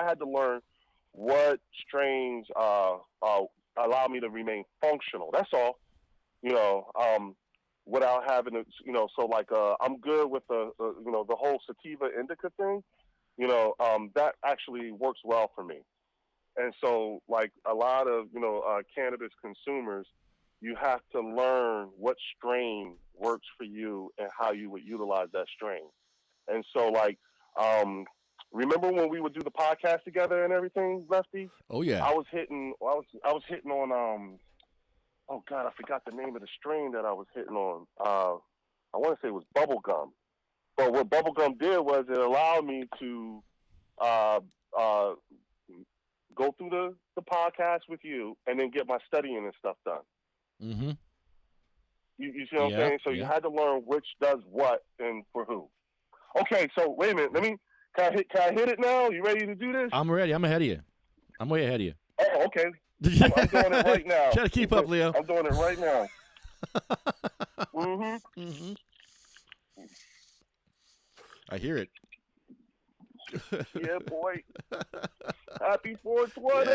had to learn what strains, allow me to remain functional. That's all, you know, without having to, you know, so like, I'm good with the whole sativa indica thing, you know, that actually works well for me. And so like a lot of, you know, cannabis consumers, you have to learn what strain works for you and how you would utilize that strain. And so like, remember when we would do the podcast together and everything, Lefty? Oh yeah. I was hitting on, oh God, I forgot the name of the strain that I was hitting on. I want to say it was bubblegum. But what bubblegum did was it allowed me to go through the podcast with you and then get my studying and stuff done. Mm-hmm. You see what I'm saying? So you had to learn which does what and for who. Okay, so wait a minute. Can I hit it now? You ready to do this? I'm ready. I'm ahead of you. I'm way ahead of you. Oh, okay. I'm doing it right now. Try to keep up, Leo. I'm doing it right now. Mm-hmm. I hear it. Yeah, boy. Happy 420.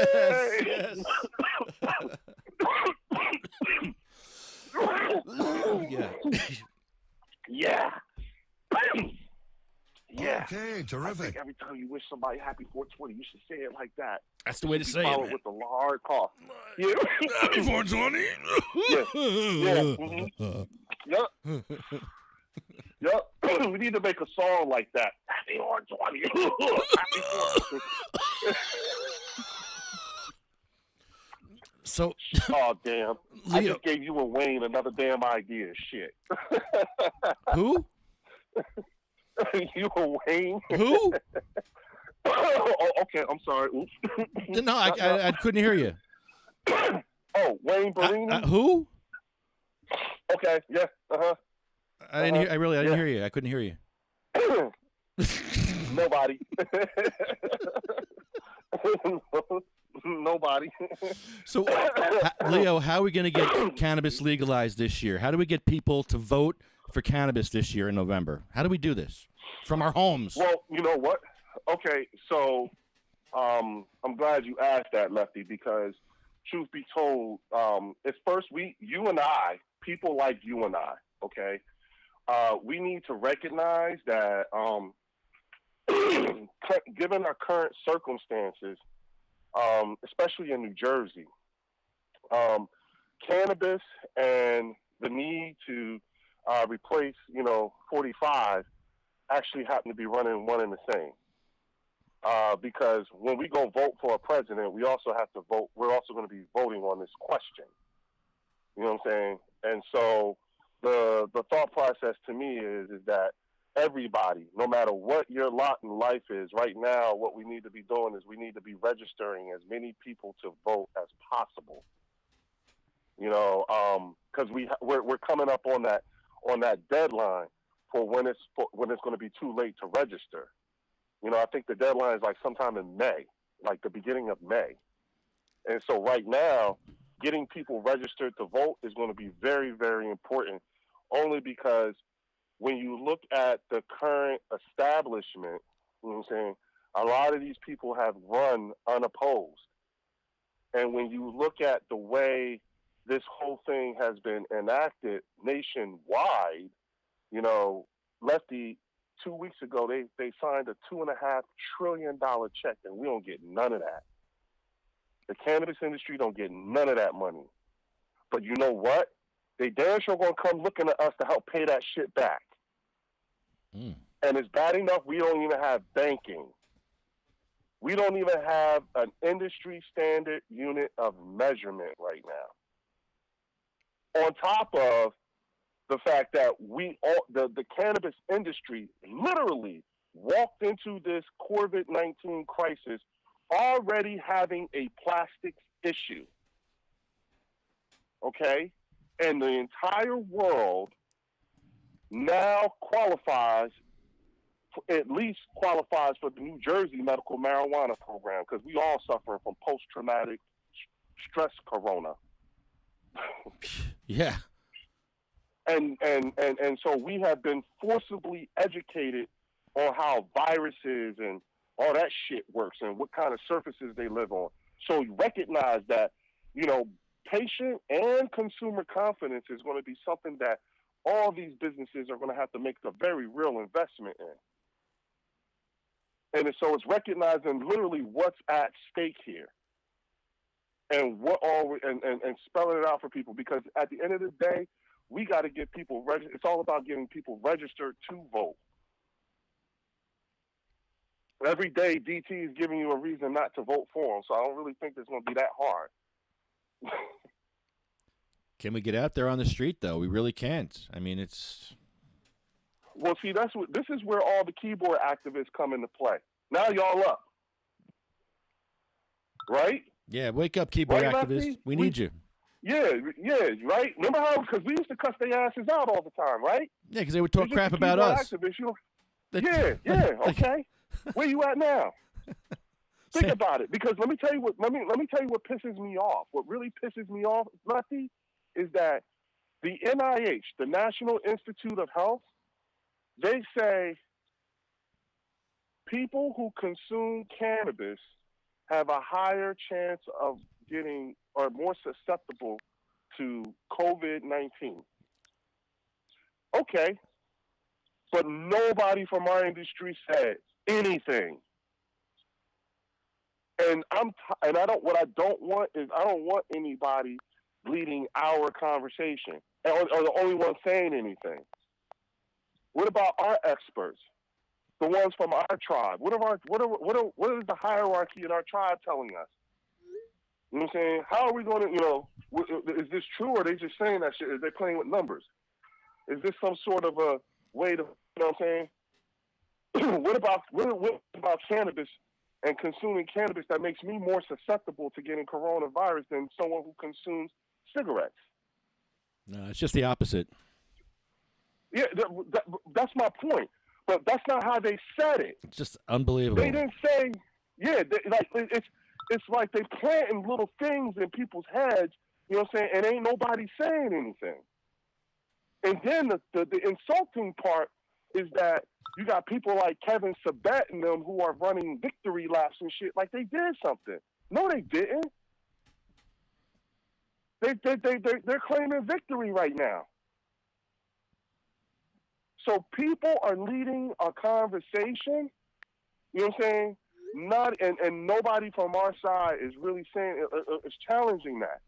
Yes. Yeah. Yeah. Yeah. Okay, terrific. I think every time you wish somebody happy 420, you should say it like that. That's the way to say Follow it, man. with the hard cough. Yeah. Happy 420. Yeah. Yep. Yep. We need to make a song like that. Happy 420. Happy 420. So. Oh, damn. I Leo. just gave you and Wayne another damn idea. Shit. Who? You and Wayne? Who? Oh, okay. I'm sorry. Oops. No, I couldn't hear you. Oh, Wayne Bellini? Who? Okay. Yeah. Uh-huh. I didn't hear. I didn't hear you. I couldn't hear you. Nobody. Nobody. So, Leo, how are we going to get cannabis legalized this year? How do we get people to vote for cannabis this year in November? How do we do this from our homes? Well, you know what? Okay, so I'm glad you asked that, Lefty, because truth be told, it's first you and I, people like you and I, okay, we need to recognize that given our current circumstances, especially in New Jersey, cannabis and the need to replace, 45 actually happen to be running one and the same. Because when we go vote for a president, we also have to vote. We're also going to be voting on this question. You know what I'm saying? And so the thought process to me is that everybody, no matter what your lot in life is, right now, what we need to be doing is we need to be registering as many people to vote as possible. Because we're coming up on that deadline for when it's going to be too late to register. I think the deadline is like sometime in May, like the beginning of May. And so right now, getting people registered to vote is going to be very, very important, only because when you look at the current establishment, you know what I'm saying, a lot of these people have run unopposed. And when you look at the way this whole thing has been enacted nationwide, Lefty, 2 weeks ago, they signed a $2.5 trillion check, and we don't get none of that. The cannabis industry don't get none of that money. But you know what? They damn sure going to come looking at us to help pay that shit back. Mm. And it's bad enough we don't even have banking. We don't even have an industry standard unit of measurement right now. On top of the fact that the cannabis industry literally walked into this COVID-19 crisis already having a plastics issue. Okay? And the entire world now at least qualifies for the New Jersey medical marijuana program, because we all suffer from post-traumatic stress corona. Yeah. And so we have been forcibly educated on how viruses and all that shit works and what kind of surfaces they live on. So you recognize that, patient and consumer confidence is going to be something that all these businesses are going to have to make a very real investment in. And so it's recognizing literally what's at stake here and and spelling it out for people, because at the end of the day, we got to get people registered. It's all about getting people registered to vote. Every day, DT is giving you a reason not to vote for him, so I don't really think it's going to be that hard. Can we get out there on the street, though? We really can't. I mean, it's... Well, see, this is where all the keyboard activists come into play. Now y'all up. Right? Yeah, wake up, keyboard Right, activists. Lefty? We need you. Yeah, right? Remember how, because we used to cuss their asses out all the time, right? Yeah, because they would talk They're crap just the about keyboard us. Activists, yeah, okay. Where you at now? Think about it, because let me tell you what pisses me off. What really pisses me off, Lefty, is that the NIH, the National Institute of Health, they say people who consume cannabis have a higher chance of getting or more susceptible to COVID-19. Okay, but nobody from our industry said anything. And what I don't want is I don't want anybody leading our conversation or the only one saying anything. What about our experts, the ones from our tribe? What is the hierarchy in our tribe telling us? You know what I'm saying? How are we going to, is this true or are they just saying that shit? Is they playing with numbers? Is this some sort of a way to, you know what I'm saying? What about cannabis and consuming cannabis that makes me more susceptible to getting coronavirus than someone who consumes cigarettes? No, it's just the opposite. Yeah, that's my point. But that's not how they said it. It's just unbelievable. They didn't say, it's like they planting little things in people's heads, you know what I'm saying, and ain't nobody saying anything. And then the insulting part is that you got people like Kevin Sabet and them who are running victory laps and shit like they did something. No, they didn't. They're claiming victory right now. So people are leading a conversation, you know what I'm saying? And nobody from our side is really saying, is challenging that.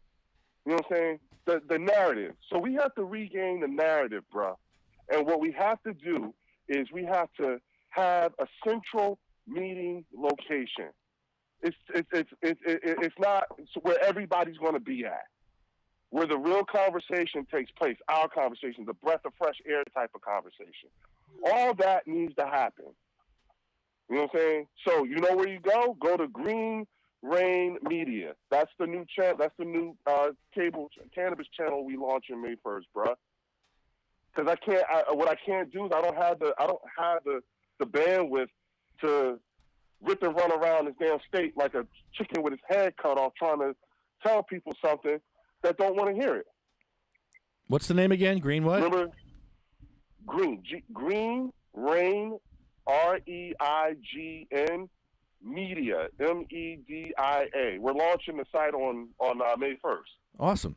You know what I'm saying? The narrative. So we have to regain the narrative, bro. And what we have to do is we have to have a central meeting location. It's not where everybody's going to be at. Where the real conversation takes place, our conversation, the breath of fresh air type of conversation. All that needs to happen. You know what I'm saying? So you know where you go? Go to Green Rain Media. That's the new cable cannabis channel we launch on May 1st, bruh. Because what I can't do is I don't have the bandwidth to rip and run around this damn state like a chicken with its head cut off trying to tell people something that don't want to hear it. What's the name again? Green what? Remember? Green Rain, REIGN Media, MEDIA. We're launching the site on May 1st. Awesome.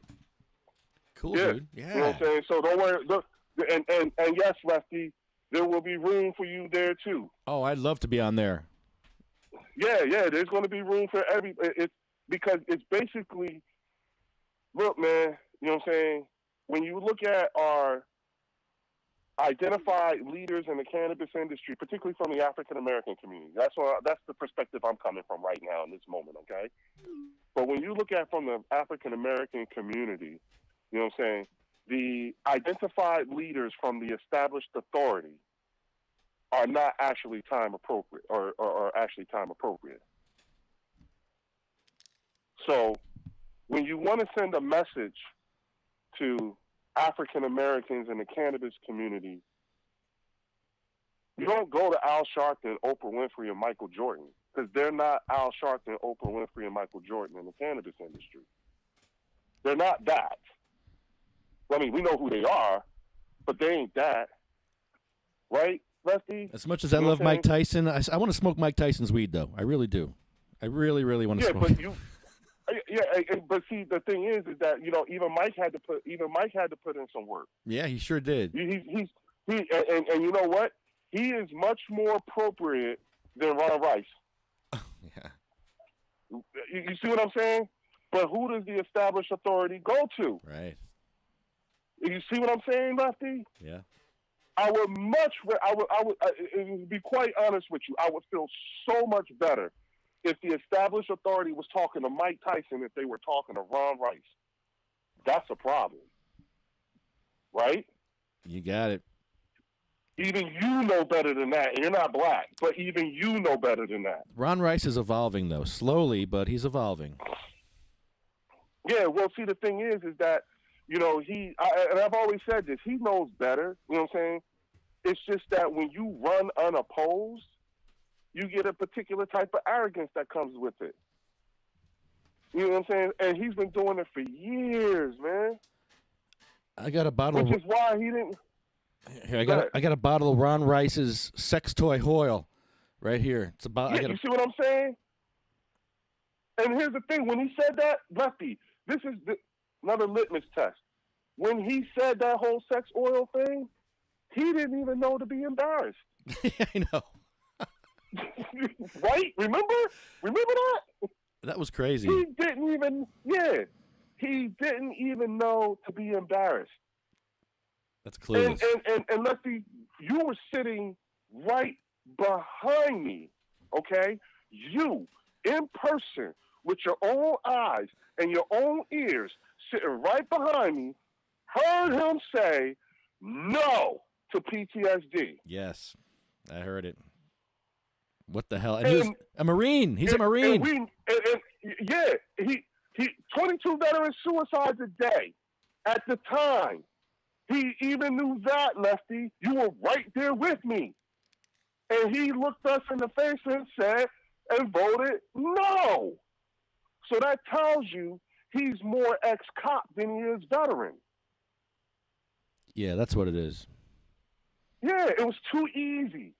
Cool, dude. Yeah. You know what I'm saying? So don't worry. Look, and yes, Lefty, there will be room for you there too. Oh, I'd love to be on there. Yeah. There's going to be room for it's because it's basically. Look, man, you know what I'm saying? When you look at our identified leaders in the cannabis industry, particularly from the African-American community, that's the perspective I'm coming from right now in this moment, okay? But when you look at from the African-American community, you know what I'm saying, the identified leaders from the established authority are not actually time appropriate or actually time appropriate. So when you want to send a message to African Americans in the cannabis community, you don't go to Al Sharpton, Oprah Winfrey, and Michael Jordan, because they're not Al Sharpton, Oprah Winfrey, and Michael Jordan in the cannabis industry. They're not that. I mean, we know who they are, but they ain't that. Right, Lefty? As much as I love Mike Tyson, I want to smoke Mike Tyson's weed, though. I really do. I really, really want to smoke it. But see, the thing is that even Mike had to put in some work. Yeah, he sure did. And you know what? He is much more appropriate than Ron Rice. Yeah. You see what I'm saying? But who does the established authority go to? Right. You see what I'm saying, Lefty? Yeah. I would be quite honest with you. I would feel so much better if the established authority was talking to Mike Tyson if they were talking to Ron Rice. That's a problem. Right? You got it. Even you know better than that. And you're not black, but even you know better than that. Ron Rice is evolving, though. Slowly, but he's evolving. Yeah, well, see, the thing is that, and I've always said this, he knows better. You know what I'm saying? It's just that when you run unopposed, you get a particular type of arrogance that comes with it. You know what I'm saying? And he's been doing it for years, man. I got a bottle Which is why he didn't... Here, I got a bottle of Ron Rice's sex toy Hoyle. Right here. It's about. Yeah, you see what I'm saying? And here's the thing: when he said that, Lefty, this is another litmus test. When he said that whole sex oil thing, he didn't even know to be embarrassed. I know. Right? Remember that? That was crazy. He didn't even know to be embarrassed. That's clueless. And Lefty, you were sitting right behind me, okay? You, in person, with your own eyes and your own ears, sitting right behind me, heard him say no to PTSD. Yes, I heard it. What the hell? And he was a Marine. He's a Marine. He 22 veteran suicides a day. At the time, he even knew that, Lefty. You were right there with me. And he looked us in the face and said, and voted no. So that tells you he's more ex-cop than he is veteran. Yeah, that's what it is. Yeah, it was too easy.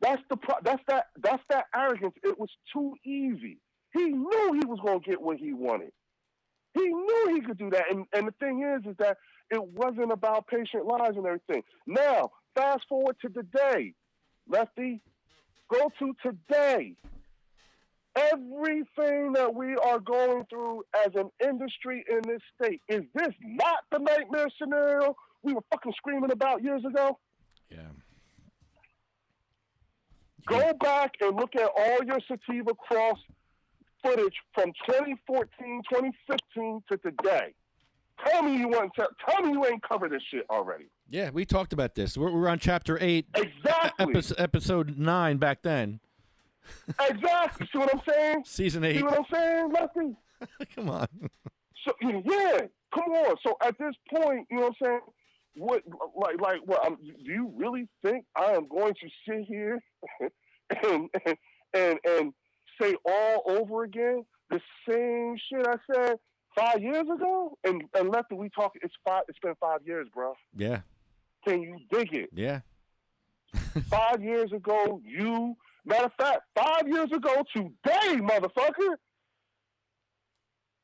That's that arrogance. It was too easy. He knew he was going to get what he wanted. He knew he could do that. And the thing is that it wasn't about patient lives and everything. Now, fast forward to today. Lefty, go to today. Everything that we are going through as an industry in this state, is this not the nightmare scenario we were fucking screaming about years ago? Yeah. Go back and look at all your Sativa Cross footage from 2014, 2015 to today. Tell me you ain't covered this shit already. Yeah, we talked about this. We're on chapter 8. Exactly. Episode 9 back then. Exactly. See what I'm saying? Season 8. See what I'm saying, Lefty? Come on. So yeah, come on. So at this point, you know what I'm saying? What do you really think I am going to sit here and say all over again the same shit I said 5 years ago? And Lefty, we talk. It's been 5 years, bro. Yeah. Can you dig it? Yeah. 5 years ago, matter of fact, 5 years ago today, motherfucker.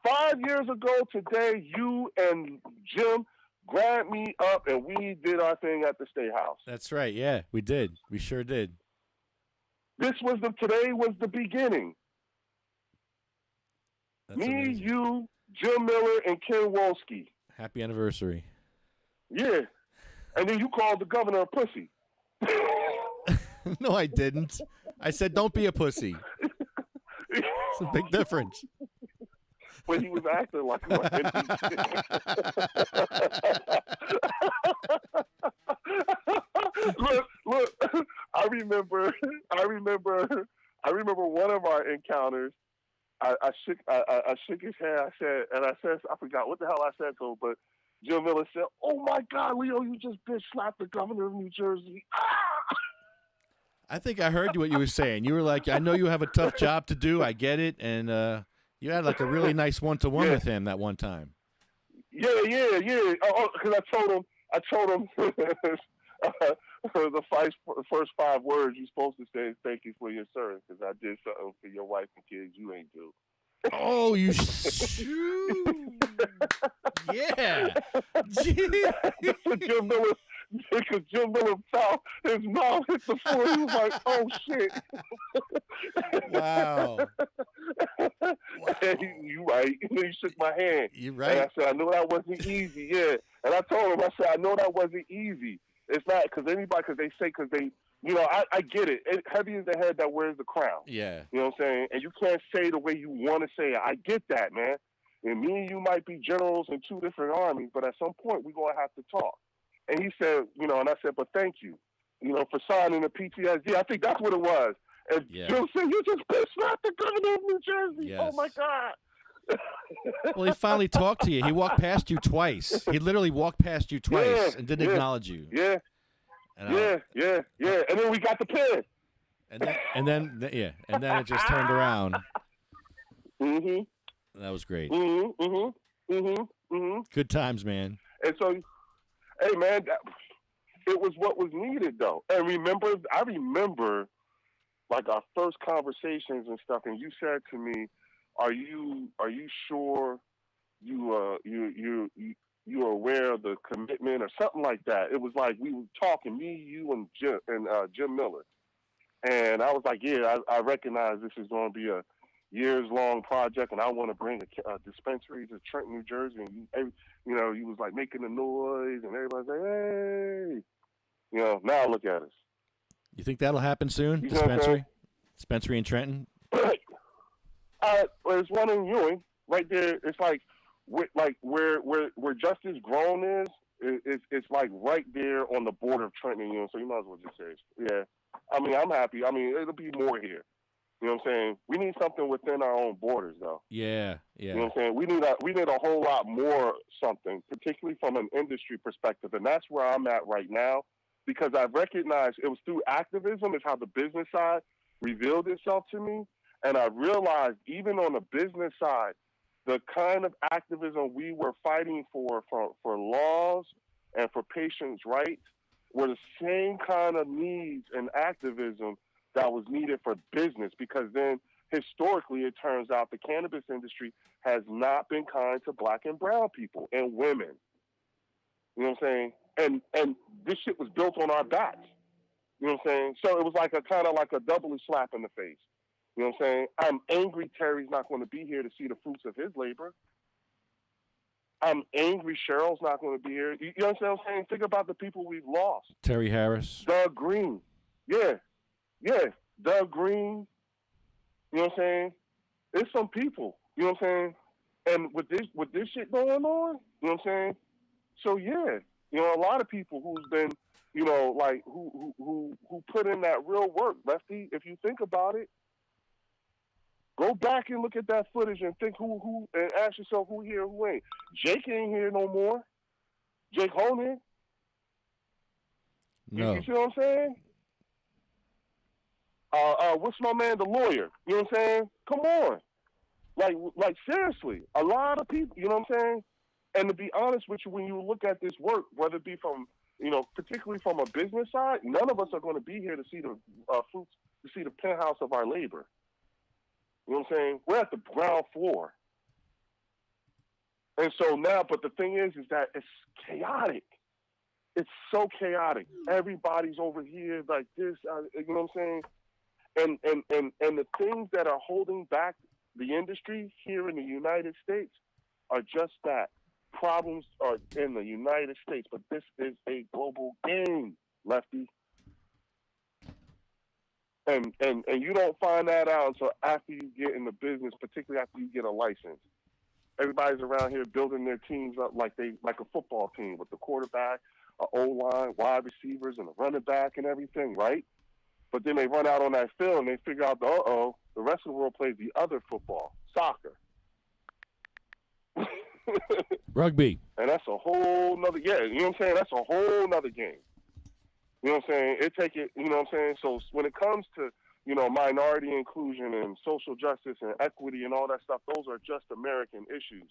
5 years ago today, you and Jim grabbed me up and we did our thing at the State House. That's right. Yeah, we did. We sure did. Today was the beginning. That's me, amazing. you, Jim Miller, and Ken Wolski. Happy anniversary. Yeah. And then you called the governor a pussy. No, I didn't. I said, don't be a pussy. It's a big difference. But he was acting like one. Look. I remember one of our encounters. I shook his hand. I said, I forgot what the hell I said to him, but Jim Miller said, "Oh my God, Leo, you just bitch slapped the governor of New Jersey." I think I heard what you were saying. You were like, I know you have a tough job to do. I get it. And you had like a really nice one-to-one with him that one time. Yeah. Oh, because I told him the first 5 words you're supposed to say is "thank you for your service," because I did something for your wife and kids you ain't do. Oh, you yeah. Because Jim Miller felt his mouth hit the floor. He was like, "Oh shit!" Wow. And you right. And he shook my hand. You right. And I said, "I know that wasn't easy." Yeah. And I told him, I said, "I know that wasn't easy. It's not because they, you know, I get it. Heavy is the head that wears the crown. Yeah. You know what I'm saying? And you can't say the way you want to say it. I get that, man. And me and you might be generals in 2 different armies, but at some point we're going to have to talk." And he said, you know, and I said, "But thank you, you know, for signing the PTSD." I think that's what it was. And Jim said, "You just bitch slapped the governor of New Jersey." Yes. Oh my God. Well, he finally talked to you. He walked past you twice. He literally walked past you twice and didn't acknowledge you. Yeah. Yeah. And then we got the pin. And then it just turned around. Mm-hmm. That was great. Mm-hmm. Good times, man. And so, hey, man, it was what was needed, though. And I remember, like our first conversations and stuff, and you said to me, "Are you sure you are aware of the commitment or something like that?" It was like we were talking, me, you, and Jim Miller, and I was like, "Yeah, I recognize this is going to be a years-long project, and I want to bring a dispensary to Trenton, New Jersey." And you was like making the noise, and everybody's like, "Hey," Now look at us. You think that'll happen soon? You know what I'm saying? Dispensary in Trenton? There's one in Ewing right there. It's like where Justice Grown is. It's like right there on the border of Trenton and Ewing. So you might as well just say it. Yeah. I mean, I'm happy. I mean, it'll be more here. You know what I'm saying? We need something within our own borders, though. Yeah. You know what I'm saying? We need a whole lot more something, particularly from an industry perspective, and that's where I'm at right now. Because I recognized it was through activism is how the business side revealed itself to me. And I realized even on the business side, the kind of activism we were fighting for laws and for patients' rights were the same kind of needs and activism that was needed for business. Because then historically, it turns out the cannabis industry has not been kind to black and brown people and women. You know what I'm saying? And this shit was built on our backs. You know what I'm saying? So it was like a kind of like a double slap in the face. You know what I'm saying? I'm angry Terry's not going to be here to see the fruits of his labor. I'm angry Cheryl's not going to be here. You understand what I'm saying? Think about the people we've lost. Terry Harris. Doug Green. Yeah. Doug Green. You know what I'm saying? There's some people. You know what I'm saying? And with this shit going on, you know what I'm saying? So yeah. A lot of people who's been, like who put in that real work, Lefty. If you think about it, go back and look at that footage and think who and ask yourself who here, who ain't. Jake ain't here no more. Jake Honan. No. You see what I'm saying? What's my man, the lawyer? You know what I'm saying? Come on. Like seriously, a lot of people. You know what I'm saying? And to be honest with you, when you look at this work, whether it be from, particularly from a business side, none of us are going to be here to see the fruits, to see the penthouse of our labor. You know what I'm saying? We're at the ground floor. And so now, but the thing is that it's chaotic. It's so chaotic. Everybody's over here like this, you know what I'm saying? And the things that are holding back the industry here in the United States are just that. Problems are in the United States, but this is a global game, Lefty. And you don't find that out until after you get in the business, particularly after you get a license. Everybody's around here building their teams up like a football team with the quarterback, a O-line, wide receivers, and a running back and everything, right? But then they run out on that field and they figure out, the rest of the world plays the other football, soccer. Rugby. And that's a whole nother, you know what I'm saying? That's a whole nother game. You know what I'm saying? You know what I'm saying? So when it comes to, minority inclusion and social justice and equity and all that stuff, those are just American issues.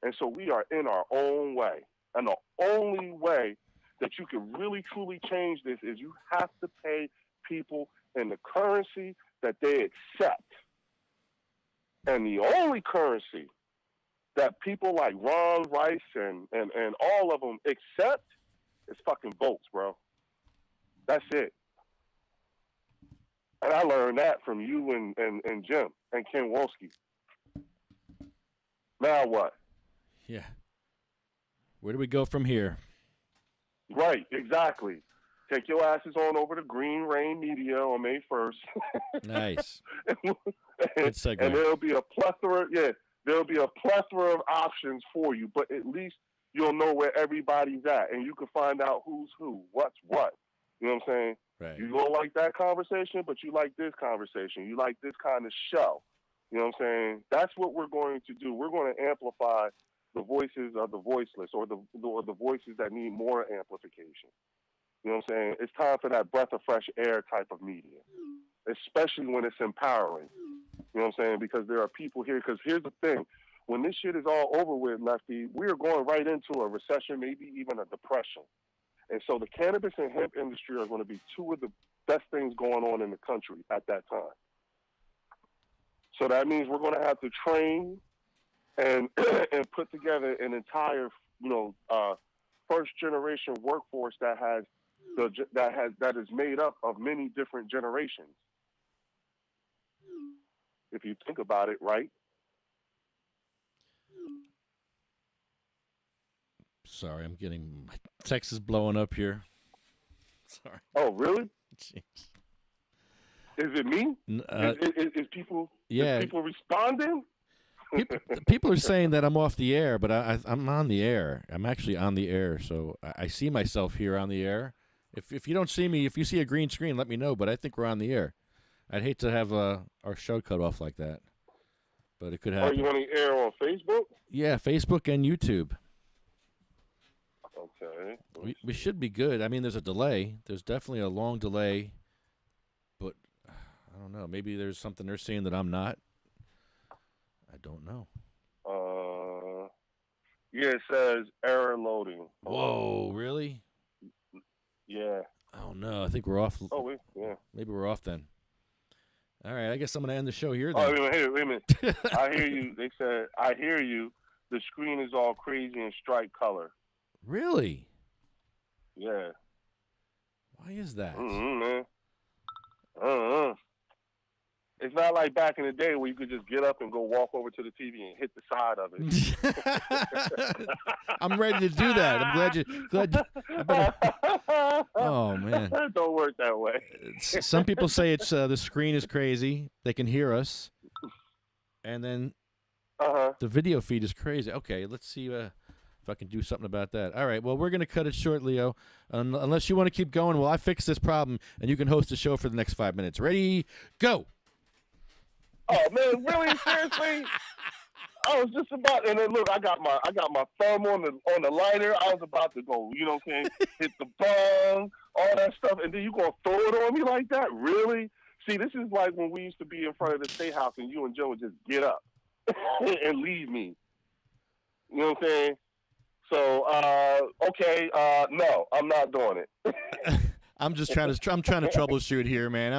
And so we are in our own way. And the only way that you can really, truly change this is you have to pay people in the currency that they accept. And the only currency that people like Ron Rice and all of them accept is fucking votes, bro. That's it. And I learned that from you and Jim and Ken Wolski. Now what? Yeah. Where do we go from here? Right, exactly. Take your asses on over to Green Rain Media on May 1st. Nice. Good segue. And there'll be a plethora, there'll be a plethora of options for you, but at least you'll know where everybody's at, and you can find out who's who, what's what. You know what I'm saying? Right. You don't like that conversation, but you like this conversation. You like this kind of show. You know what I'm saying? That's what we're going to do. We're going to amplify the voices of the voiceless or the voices that need more amplification. You know what I'm saying? It's time for that breath of fresh air type of media, especially when it's empowering. You know what I'm saying? Because there are people here. Because here's the thing. When this shit is all over with, Lefty, we are going right into a recession, maybe even a depression. And so the cannabis and hemp industry are going to be two of the best things going on in the country at that time. So that means we're going to have to train and and put together an entire, first generation workforce that is made up of many different generations. If you think about it, right? Sorry, I'm getting my text is blowing up here. Sorry. Oh, really? Jeez. Is it me? Is people? Yeah. Is people responding? People are saying that I'm off the air, but I'm on the air. I'm actually on the air, so I see myself here on the air. If you don't see me, if you see a green screen, let me know. But I think we're on the air. I'd hate to have our show cut off like that, but it could happen. Are you on the air on Facebook? Yeah, Facebook and YouTube. Okay. We should be good. I mean, there's a delay. There's definitely a long delay, but I don't know. Maybe there's something they're seeing that I'm not. I don't know. Yeah, it says error loading. Whoa, really? Yeah. Oh no, I think we're off. Oh, yeah. Maybe we're off then. All right, I guess I'm gonna end the show here then. Oh, wait a minute. I hear you. They said, I hear you. The screen is all crazy in stripe color. Really? Yeah. Why is that? Man. It's not like back in the day where you could just get up and go walk over to the TV and hit the side of it. I'm ready to do that. I'm glad you. Oh man. It don't work that way. Some people say it's the screen is crazy. They can hear us, and then the video feed is crazy. Okay, let's see if I can do something about that. All right. Well, we're gonna cut it short, Leo. Unless you want to keep going, well, I fix this problem, and you can host the show for the next 5 minutes. Ready? Go. Oh man, really? Seriously? I was just about, and then look, I got my thumb on the lighter. I was about to go, you know what I'm saying? Hit the bong, all that stuff, and then you gonna throw it on me like that? Really? See, this is like when we used to be in front of the State House, and you and Joe would just get up and leave me. You know what I'm saying? So, okay, no, I'm not doing it. I'm trying to troubleshoot here, man.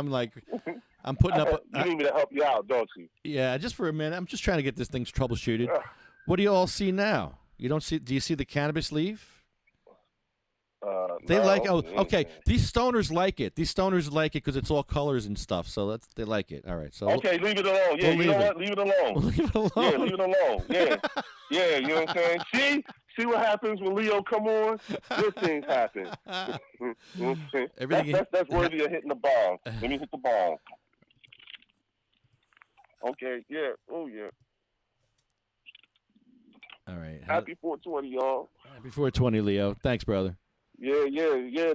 I'm putting up. You need me to help you out, don't you? Yeah, just for a minute. I'm just trying to get this thing troubleshooted. What do you all see now? You don't see? Do you see the cannabis leaf? They no. like. Oh, okay. These stoners like it. These stoners like it because it's all colors and stuff. So they like it. All right. So okay, leave it alone. Yeah, you know what? Leave it alone. Leave it alone. Yeah, leave it alone. Yeah, yeah. You know what I'm saying? See what happens when Leo come on? Good things happen. You know what I'm saying? That's worthy of hitting the ball. Let me hit the ball. Okay. Yeah. Oh yeah. All right. Happy 420, y'all. Happy 420, Leo. Thanks, brother. Yeah,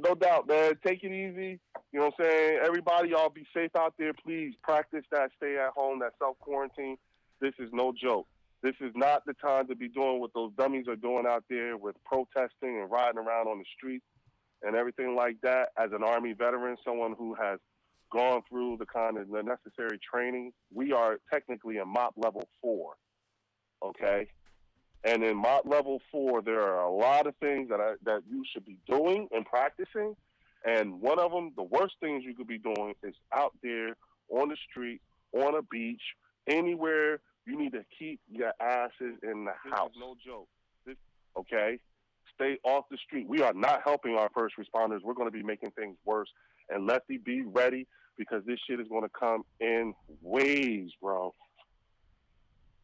no doubt, man. Take it easy. You know what I'm saying? Everybody, y'all be safe out there. Please practice that stay at home, that self-quarantine. This is no joke. This is not the time to be doing what those dummies are doing out there with protesting and riding around on the streets and everything like that. As an Army veteran, someone who has gone through the necessary training, we are technically in MOP level 4, okay? And in MOP level 4, there are a lot of things that you should be doing and practicing. And one of them, the worst things you could be doing is out there on the street, on a beach, anywhere. You need to keep your asses in the house. No joke. Okay? Stay off the street. We are not helping our first responders. We're going to be making things worse. And Lefty, be ready because this shit is going to come in waves, bro.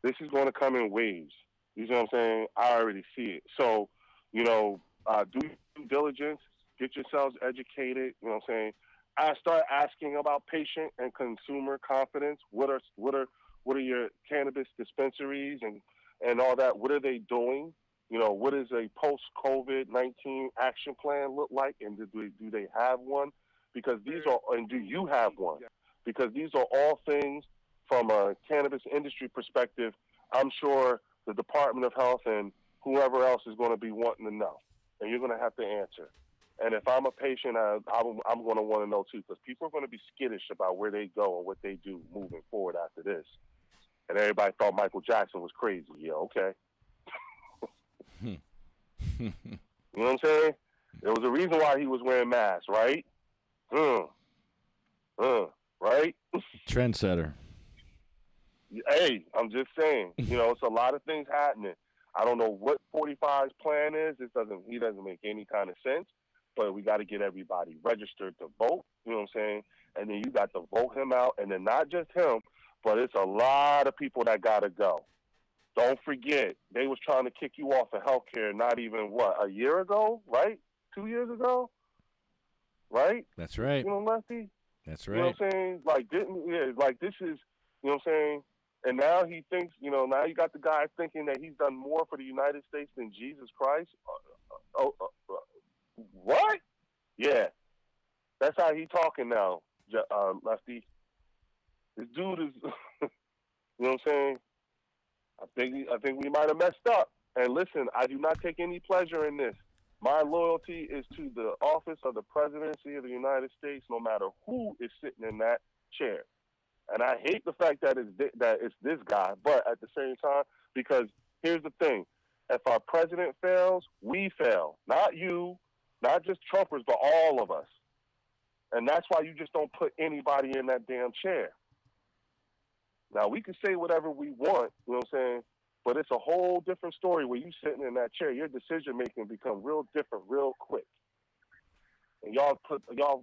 This is going to come in waves. You know what I'm saying? I already see it. So, do due diligence, get yourselves educated. You know what I'm saying? I start asking about patient and consumer confidence. What are your cannabis dispensaries and all that? What are they doing? What does a post-COVID-19 action plan look like? And do they have one? Because do you have one? Because these are all things from a cannabis industry perspective. I'm sure the Department of Health and whoever else is going to be wanting to know, and you're going to have to answer. And if I'm a patient, I'm going to want to know too, because people are going to be skittish about where they go and what they do moving forward after this. And everybody thought Michael Jackson was crazy. Yeah, okay. You know what I'm saying? There was a reason why he was wearing masks, right? Right? Trendsetter. Hey, I'm just saying. It's a lot of things happening. I don't know what 45's plan is. He doesn't make any kind of sense. But we got to get everybody registered to vote. You know what I'm saying? And then you got to vote him out, and then not just him, but it's a lot of people that got to go. Don't forget, they was trying to kick you off of healthcare not even, a year ago, right? 2 years ago? Right? That's right. Lefty? That's right. You know what I'm saying? This is, you know what I'm saying? And now he thinks, now you got the guy thinking that he's done more for the United States than Jesus Christ. What? Yeah. That's how he talking now, Lefty. This dude is, you know what I'm saying? I think we might have messed up. And listen, I do not take any pleasure in this. My loyalty is to the office of the presidency of the United States, no matter who is sitting in that chair. And I hate the fact that it's this guy, but at the same time, because here's the thing. If our president fails, we fail. Not you, not just Trumpers, but all of us. And that's why you just don't put anybody in that damn chair. Now, we can say whatever we want, you know what I'm saying? But it's a whole different story where you sitting in that chair. Your decision-making becomes real different real quick. And y'all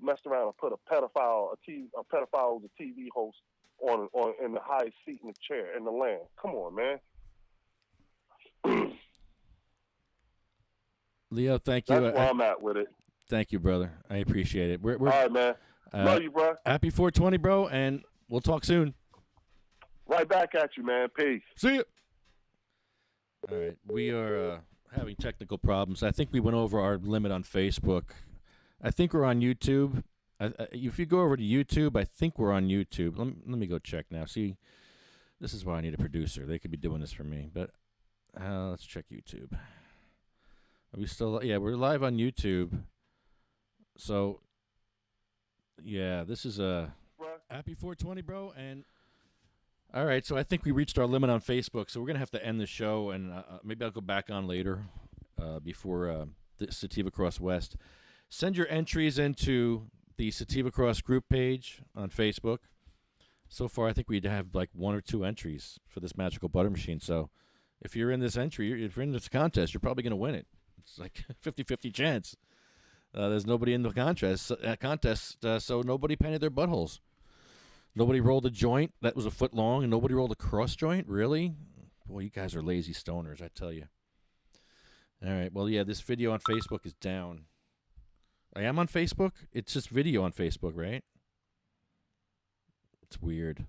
messed around and put a pedophile who's a TV host on in the highest seat in the chair in the land. Come on, man. Leo, thank you. That's where I'm at with it. Thank you, brother. I appreciate it. We're all right, man. Love you, bro. Happy 420, bro, and we'll talk soon. Right back at you, man. Peace. See you. All right, we are having technical problems. I think we went over our limit on Facebook. I think we're on YouTube. If you go over to YouTube, I think we're on YouTube. Let me go check now. See, this is why I need a producer. They could be doing this for me. But let's check YouTube. Are we still? Yeah, we're live on YouTube. So, yeah, this is a happy 420, bro. And all right, so I think we reached our limit on Facebook. So we're gonna have to end the show, and maybe I'll go back on later before the Sativa Cross West. Send your entries into the Sativa Cross group page on Facebook. So far, I think we'd have like 1 or 2 entries for this magical butter machine. So if you're in this entry, if you're in this contest, you're probably going to win it. It's like 50-50 chance. There's nobody in the contest, so nobody painted their buttholes. Nobody rolled a joint that was a foot long, and nobody rolled a cross joint? Really? Boy, you guys are lazy stoners, I tell you. All right, well, yeah, this video on Facebook is down. I am on Facebook? It's just video on Facebook, right? It's weird.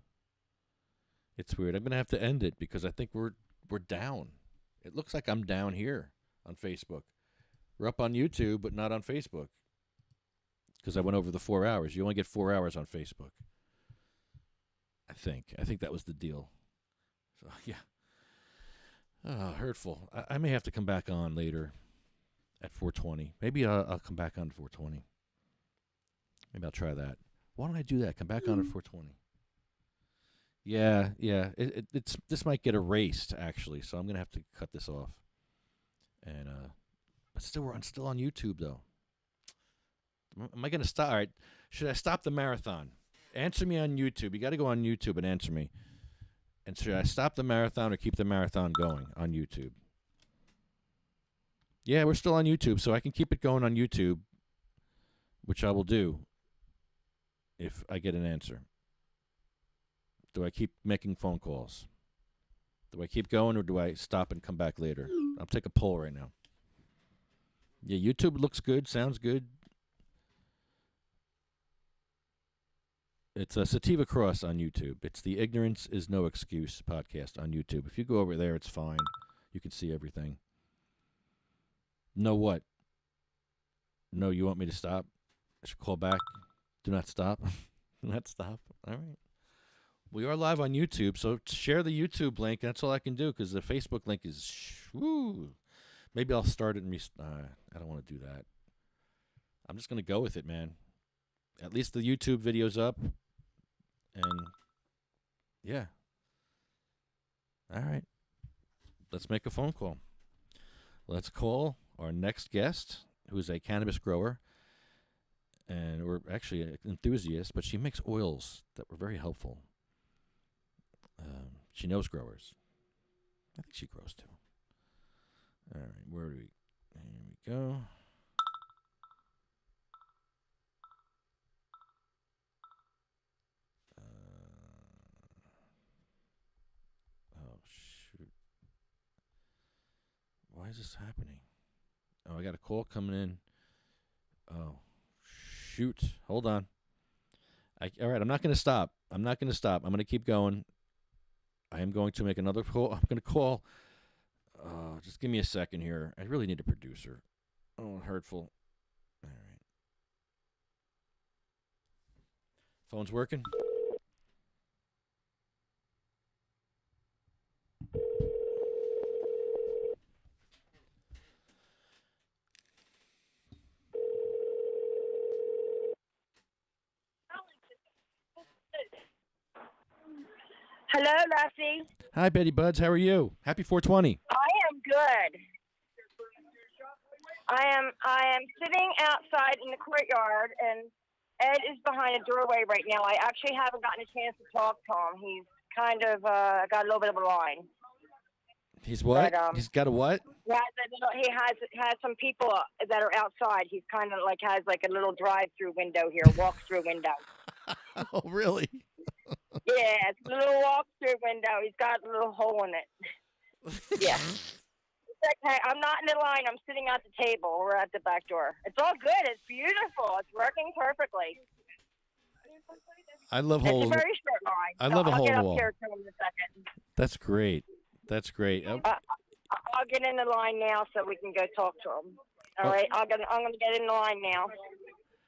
It's weird. I'm going to have to end it because I think we're down. It looks like I'm down here on Facebook. We're up on YouTube, but not on Facebook because I went over the 4 hours. You only get 4 hours on Facebook. I think that was the deal. So, yeah. Oh, hurtful. I may have to come back on later at 420. Maybe I'll come back on at 420. Maybe I'll try that. Why don't I do that? Come back on at 420. Yeah. It's this might get erased actually, so I'm gonna have to cut this off. And but I'm still on YouTube though. Am I gonna stop? All right. Should I stop the marathon? Answer me on YouTube. You got to go on YouTube and answer me. And should I stop the marathon or keep the marathon going on YouTube? Yeah, we're still on YouTube, so I can keep it going on YouTube, which I will do if I get an answer. Do I keep making phone calls? Do I keep going or do I stop and come back later? I'll take a poll right now. Yeah, YouTube looks good, sounds good. It's a Sativa Cross on YouTube. It's the Ignorance is No Excuse podcast on YouTube. If you go over there, it's fine. You can see everything. No what? No, you want me to stop? I should call back. Do not stop. Do not stop. All right. We are live on YouTube, so share the YouTube link. That's all I can do because the Facebook link is woo. Maybe I'll start it and I don't want to do that. I'm just going to go with it, man. At least the YouTube video's up. And yeah. All right. Let's make a phone call. Let's call our next guest, who's a cannabis grower, and we're actually an enthusiast, but she makes oils that were very helpful. She knows growers. I think she grows too. All right, where do we? Here we go. Oh shoot! Why is this happening? Oh, I got a call coming in. Oh, shoot! Hold on. All right, I'm not going to stop. I'm not going to stop. I'm going to keep going. I am going to make another call. I'm going to call. Just give me a second here. I really need a producer. Oh, hurtful. All right. Phone's working? Hello, Lassie. Hi, Betty Budz. How are you? Happy 420. I am good. I am sitting outside in the courtyard, and Ed is behind a doorway right now. I actually haven't gotten a chance to talk to him. He's kind of got a little bit of a line. He's what? But, He's got a what? He has some people that are outside. He's kind of like has like a little drive-through window here, walk-through window. Oh, really? Yeah, it's a little walk-through window. He's got a little hole in it. Yeah. It's okay. I'm not in the line. I'm sitting at the table. We're at the back door. It's all good. It's beautiful. It's working perfectly. I love holes. It's a very short line. I love a hole in the I'll wall. get up here to him in a second. That's great. That's great. I'll get in the line now so we can go talk to him. All right? I'm going to get in the line now.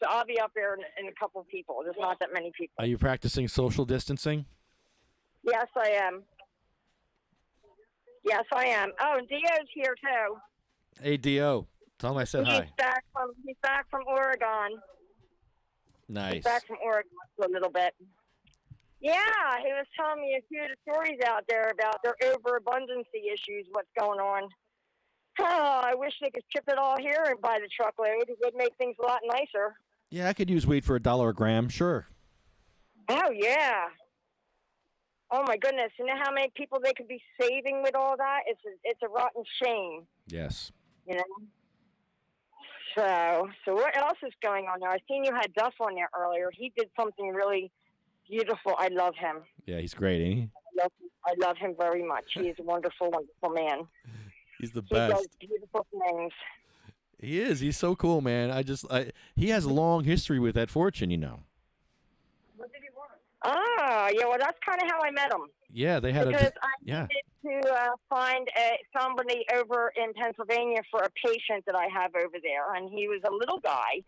So I'll be up there in a couple of people. There's not that many people. Are you practicing social distancing? Yes, I am. Yes, I am. Oh, and Dio's here, too. Hey, Dio. Tell him I said hi. He's back from Oregon. Nice. He's back from Oregon for a little bit. Yeah, he was telling me a few of the stories out there about their overabundancy issues, what's going on. Oh, I wish they could ship it all here and buy the truckload. It would make things a lot nicer. Yeah, I could use weed for $1 a gram. Sure. Oh, yeah. Oh, my goodness. You know how many people they could be saving with all that? It's a rotten shame. Yes. You know? So what else is going on there? I seen you had Duff on there earlier. He did something really beautiful. I love him. Yeah, he's great, ain't he? I love him very much. He is a wonderful, wonderful man. He's the He best. does beautiful things. He is. He's so cool, man. He has a long history with that Forchion, you know. Ah, yeah. Well, that's kind of how I met him. Yeah, they had because a. Yeah. I needed to find somebody over in Pennsylvania for a patient that I have over there, and he was a little guy.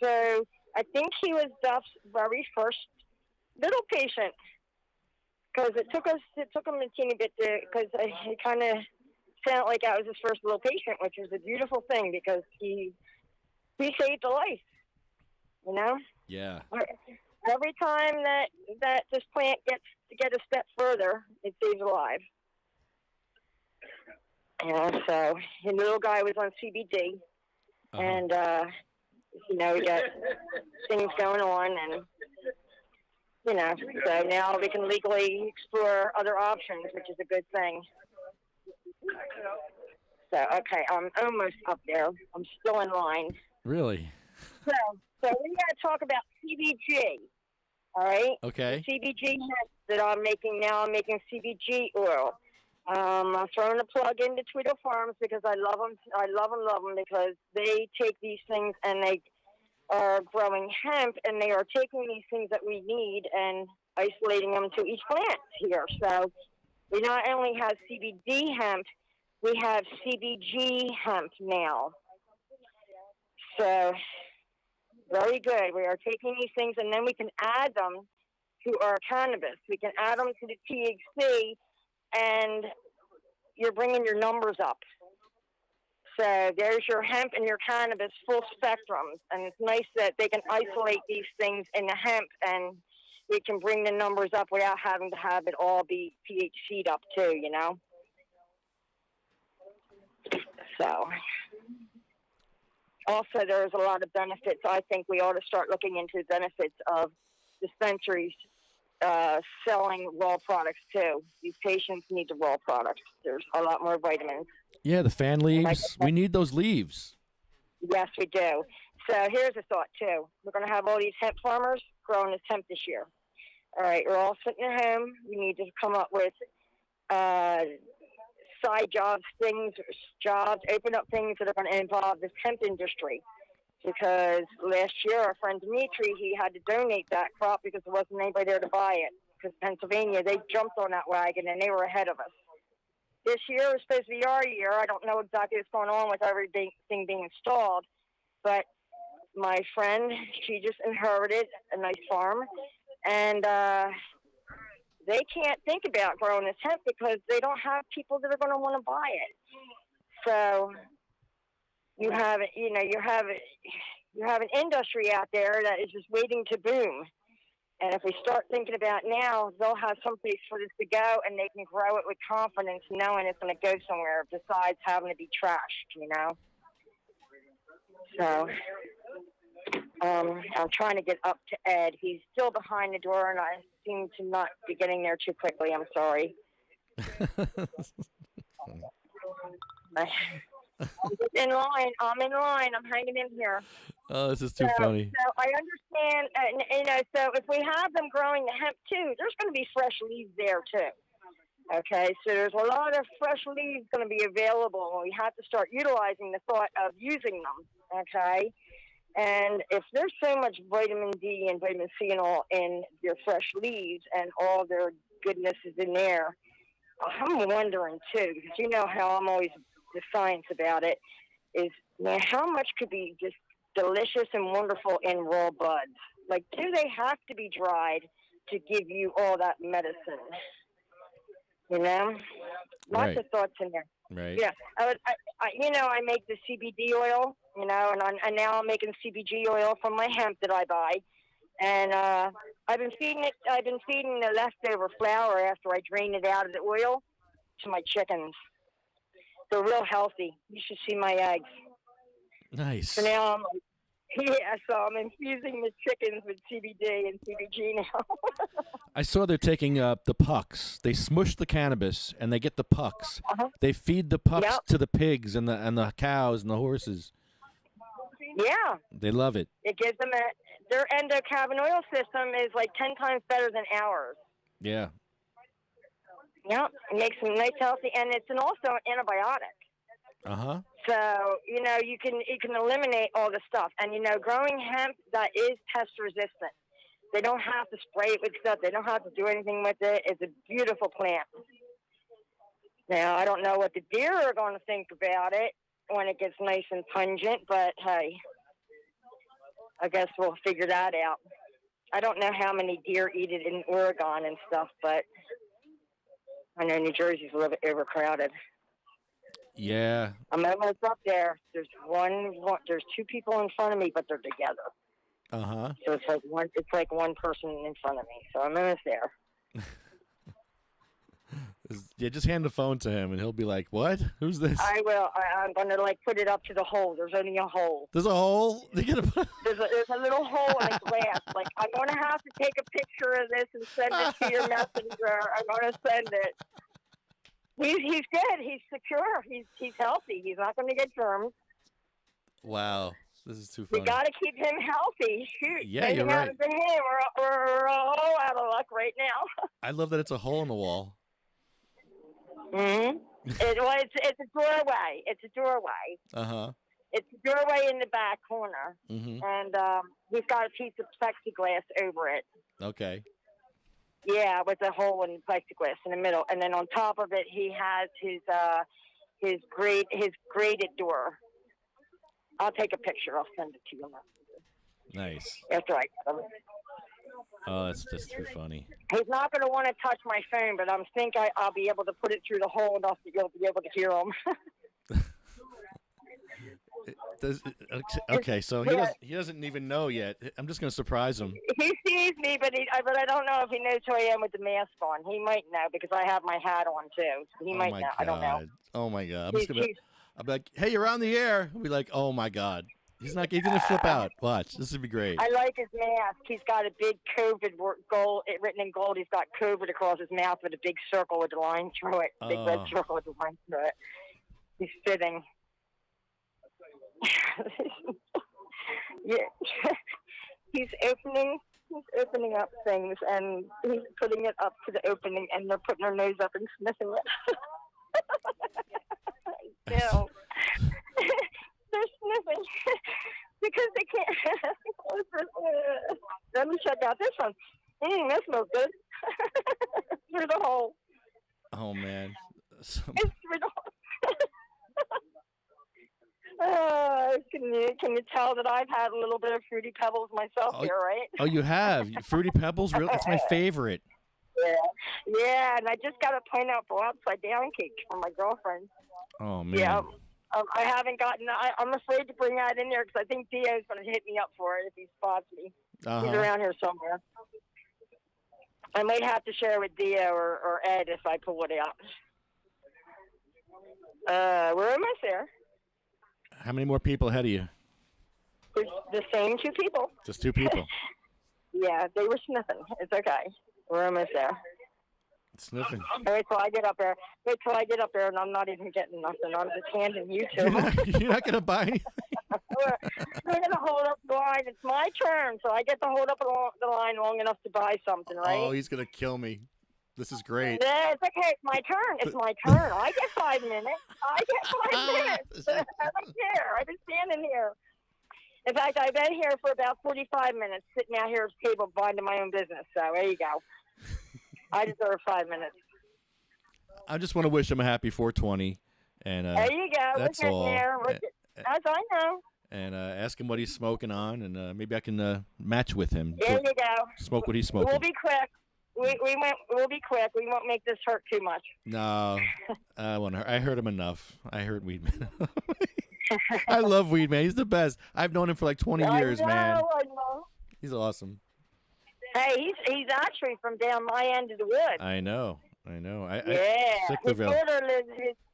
So I think he was Duff's very first little patient. Because it took him a teeny bit because he kind of sounded like I was his first little patient, which was a beautiful thing because he saved a life. You know. Yeah. Every time that this plant gets to get a step further, it saves a life. Yeah, so the little guy was on CBD, and you know, we got things going on, and you know, so now we can legally explore other options, which is a good thing. So okay, I'm almost up there. I'm still in line. Really? So we got to talk about CBG. All right. Okay. CBG that I'm making now. I'm making CBG oil. I'm throwing a plug into Tweedle Farms because I love them. I love them because they take these things and they are growing hemp, and they are taking these things that we need and isolating them to each plant here. So we not only have CBD hemp, we have CBG hemp now. So very good. We are taking these things, and then we can add them to our cannabis. We can add them to the THC, and you're bringing your numbers up. So there's your hemp and your cannabis full spectrum, and it's nice that they can isolate these things in the hemp, and we can bring the numbers up without having to have it all be THC'd up too, you know? Also, there's a lot of benefits. I think we ought to start looking into the benefits of dispensaries selling raw products too. These patients need the raw products. There's a lot more vitamins. Yeah, the fan leaves. We need those leaves. Yes, we do. So here's a thought too. We're going to have all these hemp farmers growing this hemp this year. All right, we're all sitting at home. We need to come up with side jobs, open up things that are going to involve this hemp industry. Because last year, our friend Dimitri, he had to donate that crop because there wasn't anybody there to buy it. Because Pennsylvania, they jumped on that wagon and they were ahead of us. This year is supposed to be our year. I don't know exactly what's going on with everything being installed, but my friend, she just inherited a nice farm, and they can't think about growing this hemp because they don't have people that are going to want to buy it. So you have an industry out there that is just waiting to boom. And if we start thinking about now, they'll have some place for this to go, and they can grow it with confidence, knowing it's going to go somewhere besides having to be trashed, So I'm trying to get up to Ed. He's still behind the door, and I seem to not be getting there too quickly. I'm sorry. I'm in line. I'm hanging in here. Oh, this is too funny. So I understand, so if we have them growing the hemp too, there's going to be fresh leaves there too. Okay, so there's a lot of fresh leaves going to be available, and we have to start utilizing the thought of using them. Okay, and if there's so much vitamin D and vitamin C and all in your fresh leaves and all their goodness is in there, I'm wondering too, because you know how I'm always the science about it, is, man, how much could be just delicious and wonderful in raw buds? Like, do they have to be dried to give you all that medicine? Lots Right. of thoughts in there. Right. Yeah, I make the CBD oil, and now I'm making CBG oil from my hemp that I buy, and I've been feeding the leftover flour after I drain it out of the oil to my chickens. They're real healthy. You should see my eggs. Nice. So now I'm infusing the chickens with CBD and CBG now. I saw they're taking the pucks. They smush the cannabis and they get the pucks. They feed the pucks to the pigs and the cows and the horses. Yeah. They love it. It gives them their endocannabinoid system is like 10 times better than ours. Yeah. Yep. It makes them nice, healthy, and it's also an antibiotic. Uh-huh. So, you can eliminate all the stuff. And, growing hemp that is pest resistant. They don't have to spray it with stuff. They don't have to do anything with it. It's a beautiful plant. Now, I don't know what the deer are going to think about it when it gets nice and pungent, but hey, I guess we'll figure that out. I don't know how many deer eat it in Oregon and stuff, but I know New Jersey's a little bit overcrowded. Yeah. I'm almost up there. There's there's two people in front of me, but they're together. Uh-huh. So it's like one person in front of me. So I'm almost there. Yeah, just hand the phone to him and he'll be like, "What? Who's this?" I will. I'm going to put it up to the hole. There's only a hole. There's a hole? There's a little hole in the glass. Like, I'm going to have to take a picture of this and send it to your messenger. I'm going to send it. He's good. He's secure. He's healthy. He's not going to get germs. Wow. This is too funny. We got to keep him healthy. Shoot. Yeah, you're right. We're all out of luck right now. I love that it's a hole in the wall. Mm-hmm. It's a doorway. It's a doorway. Uh-huh. It's a doorway in the back corner. Mm-hmm. And we've got a piece of plexiglass over it. Okay. Yeah, with a hole in plexiglass in the middle. And then on top of it, he has his graded door. I'll take a picture. I'll send it to you. Nice. After I get him. Oh, that's just too funny. He's not going to want to touch my phone, but I think I'll be able to put it through the hole enough that you'll be able to hear him. Okay, so he doesn't even know yet. I'm just going to surprise him. He sees me, but I don't know if he knows who I am with the mask on. He might know because I have my hat on too. So he might know. God. I don't know. Oh my God! I'm be like, "Hey, you're on the air." I'll be like, "Oh my God." He's not. He's gonna flip out. Watch. This would be great. I like his mask. He's got a big COVID gold written in gold. He's got COVID across his mouth with a big circle with a line through it. Big red circle with a line through it. He's sitting. Yeah. He's opening up things, and he's putting it up to the opening, and they're putting their nose up and sniffing it. No. They're sniffing because they can't. Let me check out this one. That smells good. Through the hole. Oh man. It's through the hole. Can you tell that I've had a little bit of Fruity Pebbles myself here, right? Oh, you have Fruity Pebbles. Really, that's my favorite. Yeah, and I just got a pineapple upside down cake from my girlfriend. Oh man. Yeah. I haven't gotten. I'm afraid to bring that in there because I think Dio's going to hit me up for it if he spots me. He's around here somewhere. I might have to share with Dio or Ed if I pull it out. We're almost there. How many more people ahead of you? There's the same two people. Just 2 people. Yeah, they were sniffing. It's okay. We're almost there. Sniffing. Wait till I get up there. Wait till I get up there, and I'm not even getting nothing. I'm just handing you two. You're not gonna buy anything. We're gonna hold up the line. It's my turn, so I get to hold up the line long enough to buy something, right? Oh, he's gonna kill me. This is great. Yeah, it's okay. It's my turn. It's my turn. I get 5 minutes. I get 5 minutes. I don't care. I've been standing here. In fact, I've been here for about 45 minutes, sitting out here at the table, minding my own business. So there you go. I deserve 5 minutes. I just want to wish him a happy 420, and there you go. That's We're all. there. As I know. And ask him what he's smoking on, and maybe I can match with him. There you go. Smoke what he's smoking. We'll be quick. We'll be quick. We won't make this hurt too much. No, I heard him enough. I heard Weedman. I love Weedman. He's the best. I've known him for like 20 years, man. I know. He's awesome. Hey, he's actually from down my end of the woods. I know. His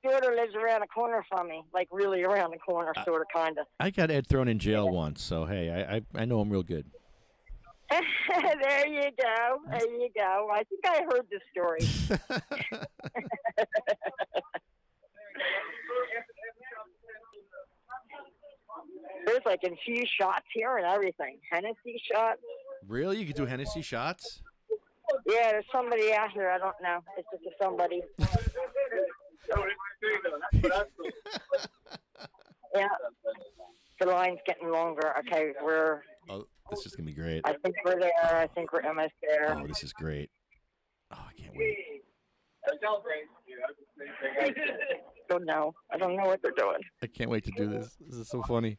daughter lives around the corner from me, like really around the corner, sort of, kind of. I got Ed thrown in jail once, so hey, I know him real good. There you go. There you go. I think I heard this story. There's like infused shots here and everything. Hennessy shots. Really? You could do Hennessy shots? Yeah, there's somebody out here. I don't know. It's just a somebody. Yeah. The line's getting longer. Okay, Oh, this is going to be great. I think we're there. I think we're almost there. Oh, this is great. Oh, I can't wait. Don't know. I don't know what they're doing. I can't wait to do this. This is so funny.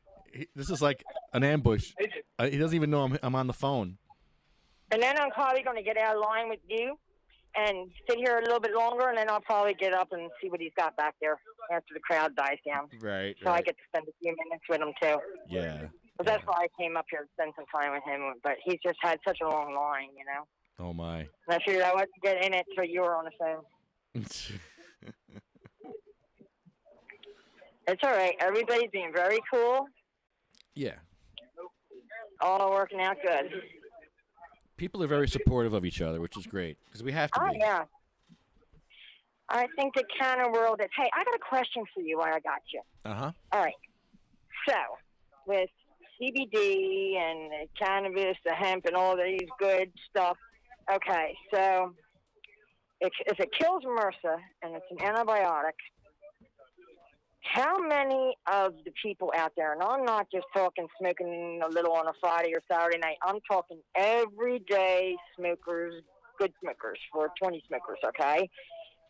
This is like an ambush. He doesn't even know I'm on the phone. And then I'm probably going to get out of line with you and sit here a little bit longer, and then I'll probably get up and see what he's got back there after the crowd dies down. Right. So I get to spend a few minutes with him, too. Yeah. But that's why I came up here to spend some time with him. But he's just had such a long line, you know. Oh, my. And I figured I wasn't get in it so you were on the phone. It's all right. Everybody's being very cool. Yeah. All working out good. People are very supportive of each other, which is great, because we have to be. Yeah. I think the counter world is... Hey, I got a question for you while I got you. Uh-huh. All right. So, with CBD and the cannabis, the hemp, and all these good stuff, okay, so if it kills MRSA and it's an antibiotic, how many of the people out there, and I'm not just talking smoking a little on a Friday or Saturday night, I'm talking everyday smokers, good smokers, 420 smokers, okay,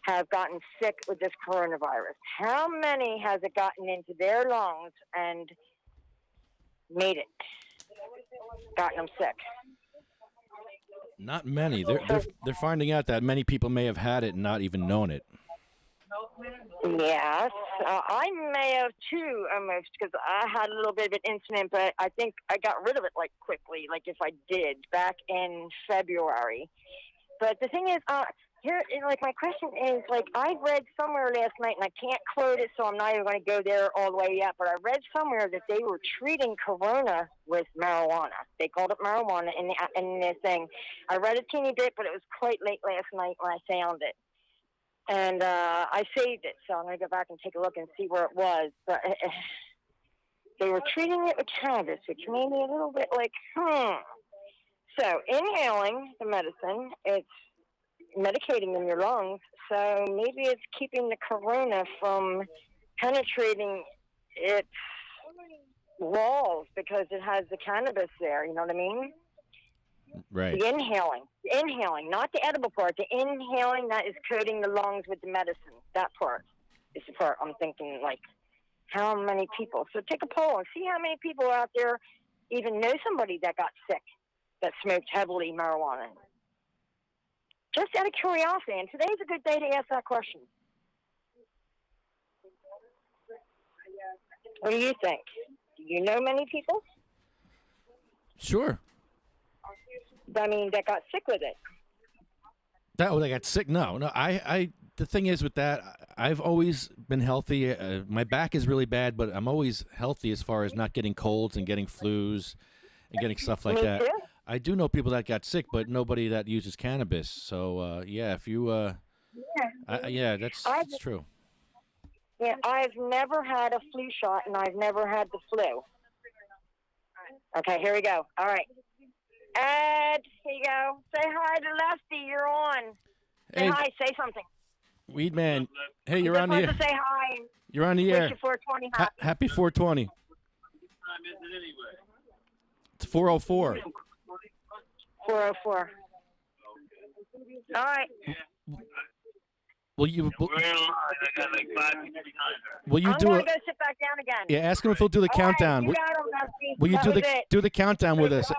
have gotten sick with this coronavirus. How many has it gotten into their lungs and made it, gotten them sick? Not many. They're finding out that many people may have had it and not even known it. Yes, I may have too, almost, because I had a little bit of an incident, but I think I got rid of it quickly, if I did back in February. But the thing is, here, like, my question is, like, I read somewhere last night, and I can't quote it, so I'm not even going to go there all the way yet, but I read somewhere that they were treating corona with marijuana. They called it marijuana in this thing. I read a teeny bit, but it was quite late last night when I found it. And I saved it, so I'm going to go back and take a look and see where it was. But they were treating it with cannabis, which made me a little bit like, So inhaling the medicine, it's medicating in your lungs, so maybe it's keeping the corona from penetrating its walls because it has the cannabis there, you know what I mean? Right. The inhaling, not the edible part, the inhaling that is coating the lungs with the medicine. That part is the part I'm thinking, like, how many people? So take a poll and see how many people out there even know somebody that got sick that smoked heavily marijuana. Just out of curiosity, and today's a good day to ask that question. What do you think? Do you know many people? Sure. I mean, that got sick with it. They got sick? No. The thing is with that, I've always been healthy. My back is really bad, but I'm always healthy as far as not getting colds and getting flus and getting stuff like that. Too. I do know people that got sick, but nobody that uses cannabis. So, if you, that's true. Yeah, I've never had a flu shot, and I've never had the flu. Okay, here we go. All right. Ed, here you go. Say hi to Lefty. You're on. Say hi. Say something. Weed Man. Hey, you're on the air. Just want to say hi. You're on the Wish air. you 420 happy. Happy 420. It's 404. 404. All right. Will you I'm do going to it? go sit back down again. Yeah, ask him if he'll do the countdown. You got him, Lefty. Will you That do was the countdown with us?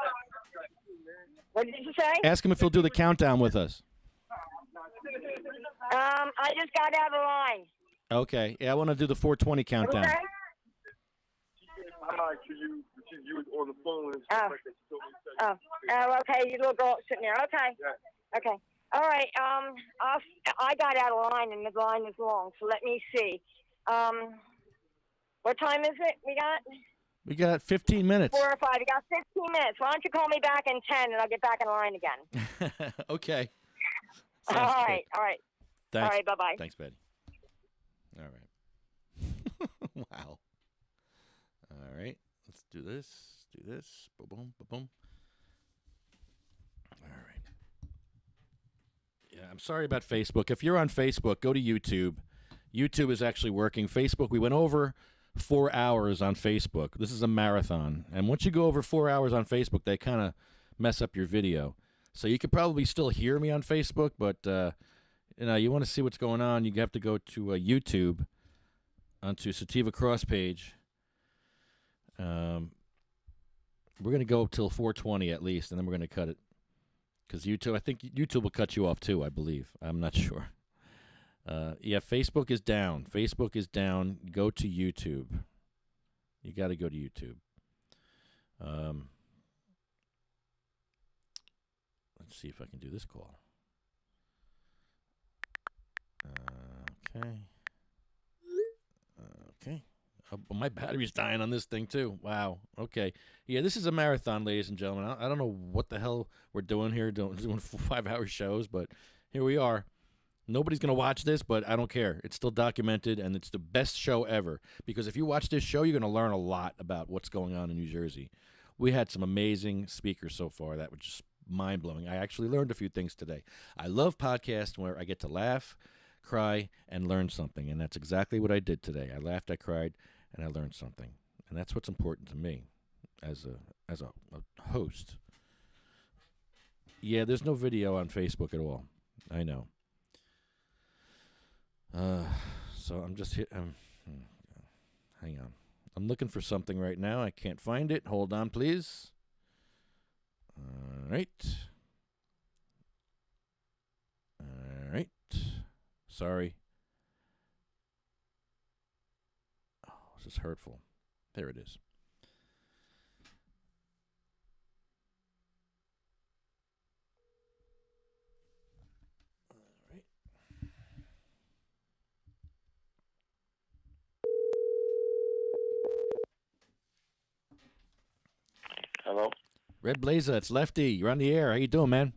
What did you say? Ask him if he'll do the countdown with us. I just got out of line. Okay. Yeah, I want to do the 420 countdown. Okay. On the phone and stuff like that. Oh, okay. You little girl sitting there. Okay. Yeah. Okay. All right. I got out of line, and the line is long, so let me see. What time is it? We got 15 minutes. 4 or 5. You got 15 minutes. Why don't you call me back in 10, and I'll get back in line again. Okay. All right. All right. Thanks. All right. Bye-bye. Thanks, Betty. All right. Wow. All right. Let's do this. Do this. Boom, boom, boom, boom. All right. Yeah, I'm sorry about Facebook. If you're on Facebook, go to YouTube. YouTube is actually working. Facebook, we went over 4 hours on Facebook. This is a marathon. And once you go over 4 hours on Facebook, they kind of mess up your video. So you could probably still hear me on Facebook, but you want to see what's going on, you have to go to YouTube onto Sativa Cross page. We're going to go till 420 at least, and then we're going to cut it. Because I think YouTube will cut you off too, I believe. I'm not sure. Facebook is down. Facebook is down. Go to YouTube. You got to go to YouTube. Let's see if I can do this call. Okay. My battery's dying on this thing, too. Wow. Okay. Yeah, this is a marathon, ladies and gentlemen. I don't know what the hell we're doing here, doing 5-hour shows, but here we are. Nobody's going to watch this, but I don't care. It's still documented, and it's the best show ever. Because if you watch this show, you're going to learn a lot about what's going on in New Jersey. We had some amazing speakers so far that were just mind-blowing. I actually learned a few things today. I love podcasts where I get to laugh, cry, and learn something, and that's exactly what I did today. I laughed, I cried, and I learned something. And that's what's important to me as a host. Yeah, there's no video on Facebook at all. I know. So I'm just hang on. I'm looking for something right now. I can't find it. Hold on, please. All right. Sorry. Oh, this is hurtful. There it is. All Hello. Red Blaza, it's Lefty. You're on the air. How you doing, man?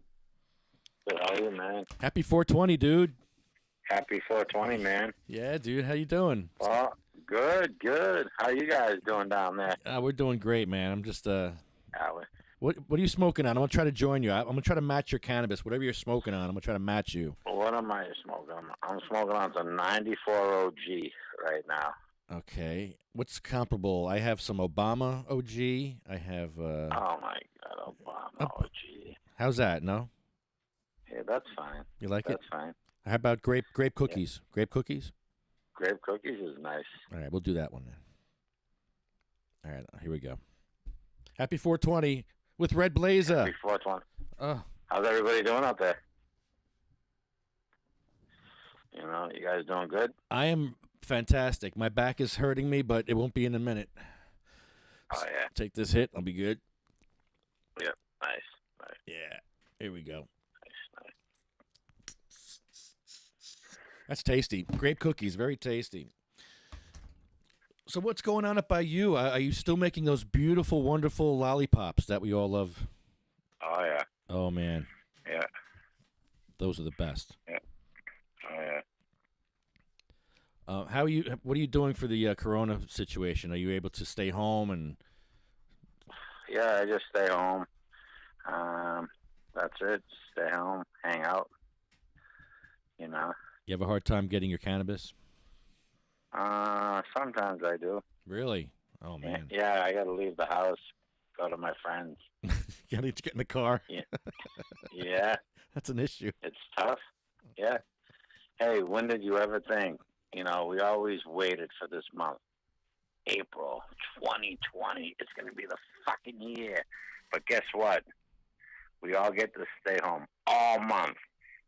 Good. How are you, man? Happy 420, dude. Happy 420, man. Yeah, dude. How you doing? Well, good, good. How you guys doing down there? We're doing great, man. I'm just we- What are you smoking on? I'm gonna try to join you. I'm gonna try to match your cannabis. Whatever you're smoking on, I'm gonna try to match you. What am I smoking? I'm smoking on some 94 OG right now. Okay. What's comparable? I have some Obama OG. I have. Oh my God, Obama OG. How's that? No. Yeah, that's fine. You like That's it? fine. How about grape cookies? Grape cookies. Grape cookies is nice. All right, we'll do that one then. All right, here we go. Happy 420 with Red Blaza. Happy 420. Oh. How's everybody doing out there? You know, you guys doing good? I am fantastic. My back is hurting me, but it won't be in a minute. Oh yeah. Take this hit. I'll be good. Yep. Nice. Nice. Yeah. Here we go. Nice. That's tasty. Grape cookies, very tasty. So what's going on up by you? Are you still making those beautiful, wonderful lollipops that we all love? Oh yeah. Oh man, Yeah. those are the best. Yeah. Oh yeah. How are you? What are you doing for the Corona situation? Are you able to stay home and? Yeah, I just stay home. That's it. Stay home, hang out. You know. You have a hard time getting your cannabis? Sometimes I do. Really? Oh man. Yeah, I gotta leave the house, go to my friends. You need to get in the car. Yeah. Yeah. That's an issue. It's tough. Yeah. Hey, when did you ever think? You know, we always waited for this month. April 2020. It's going to be the fucking year. But guess what? We all get to stay home all month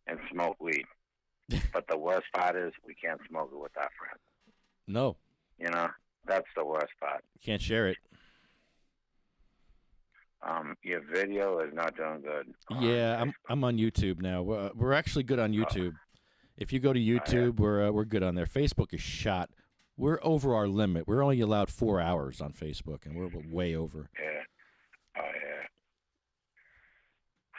and smoke weed. But the worst part is we can't smoke it with our friends. No. You know, that's the worst part. You can't share it. Your video is not doing good. Yeah, I'm on YouTube now. We're actually good on YouTube. If you go to YouTube, we're good on there. Facebook is shot. We're over our limit. We're only allowed 4 hours on Facebook, and we're way over. Yeah. Oh, yeah.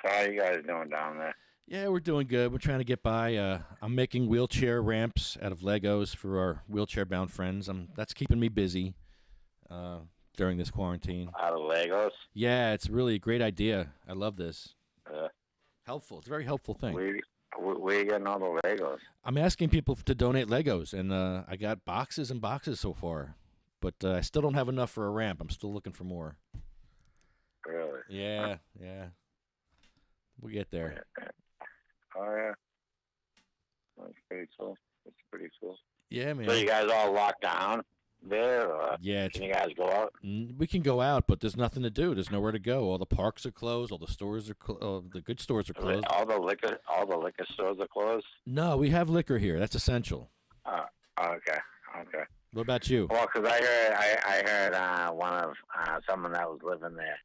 So how you guys doing down there? Yeah, we're doing good. We're trying to get by. I'm making wheelchair ramps out of Legos for our wheelchair-bound friends. That's keeping me busy during this quarantine. Out of Legos? Yeah, it's really a great idea. I love this. Uh, Helpful. It's a very helpful thing. Where you getting all the Legos? I'm asking people to donate Legos, and I got boxes and boxes so far. But I still don't have enough for a ramp. I'm still looking for more. Really? Yeah, yeah. We'll get there. Oh, yeah. That's pretty cool. That's pretty cool. Yeah, man. So you guys all locked down there? Or Yeah, can you guys go out? We can go out, but there's nothing to do. There's nowhere to go. All the parks are closed. All the stores are the good stores are closed. All the liquor stores are closed? No, we have liquor here. That's essential. Okay. Okay. What about you? Well, because I heard one of someone that was living there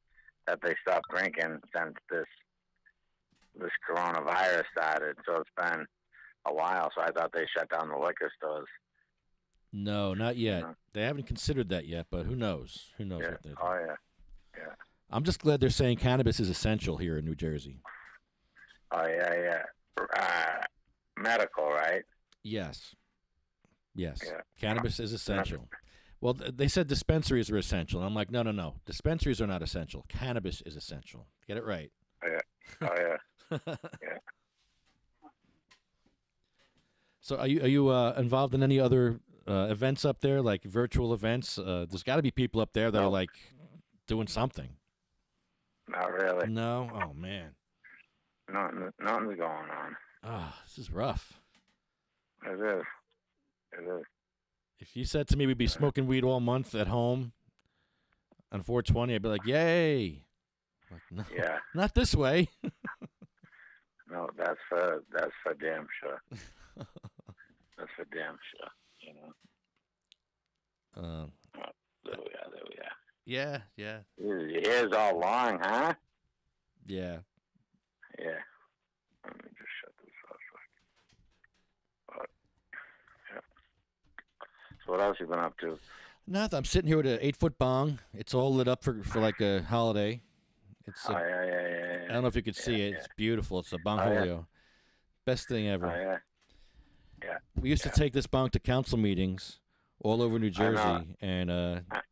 that they stopped drinking since this coronavirus started. So it's been a while. So I thought they shut down the liquor stores. No, not yet. They haven't considered that yet, but who knows? Who knows Yeah. what they're doing. Oh yeah. Yeah. I'm just glad they're saying cannabis is essential here in New Jersey. Oh yeah. Medical, right? Yes. Yes. Yeah. Cannabis is essential. Well, they said dispensaries are essential. And I'm like, no. Dispensaries are not essential. Cannabis is essential. Get it right. Yeah. Oh yeah. Yeah. So are you involved in any other events up there, like virtual events? There's got to be people up there that are like doing something. Not really. No? Oh, man. Nothing's going on. Ah, this is rough. It is. It is. If you said to me we'd be smoking weed all month at home on 420, I'd be like, yay. Like, no, Yeah. not this way. No, that's for damn sure. That's for damn sure. You know. There we are. Yeah. Your hair's all long, huh? Yeah. Yeah. Let me just shut this off. Yeah. So what else you been up to? Nothing. I'm sitting here with an 8-foot bong. It's all lit up for like a holiday. It's Oh, yeah. I don't know if you could see it. It's beautiful. It's a bong Oh, yeah. Julio. Best thing ever. Oh, yeah. Yeah. We used to take this bong to council meetings all over New I know. Jersey, and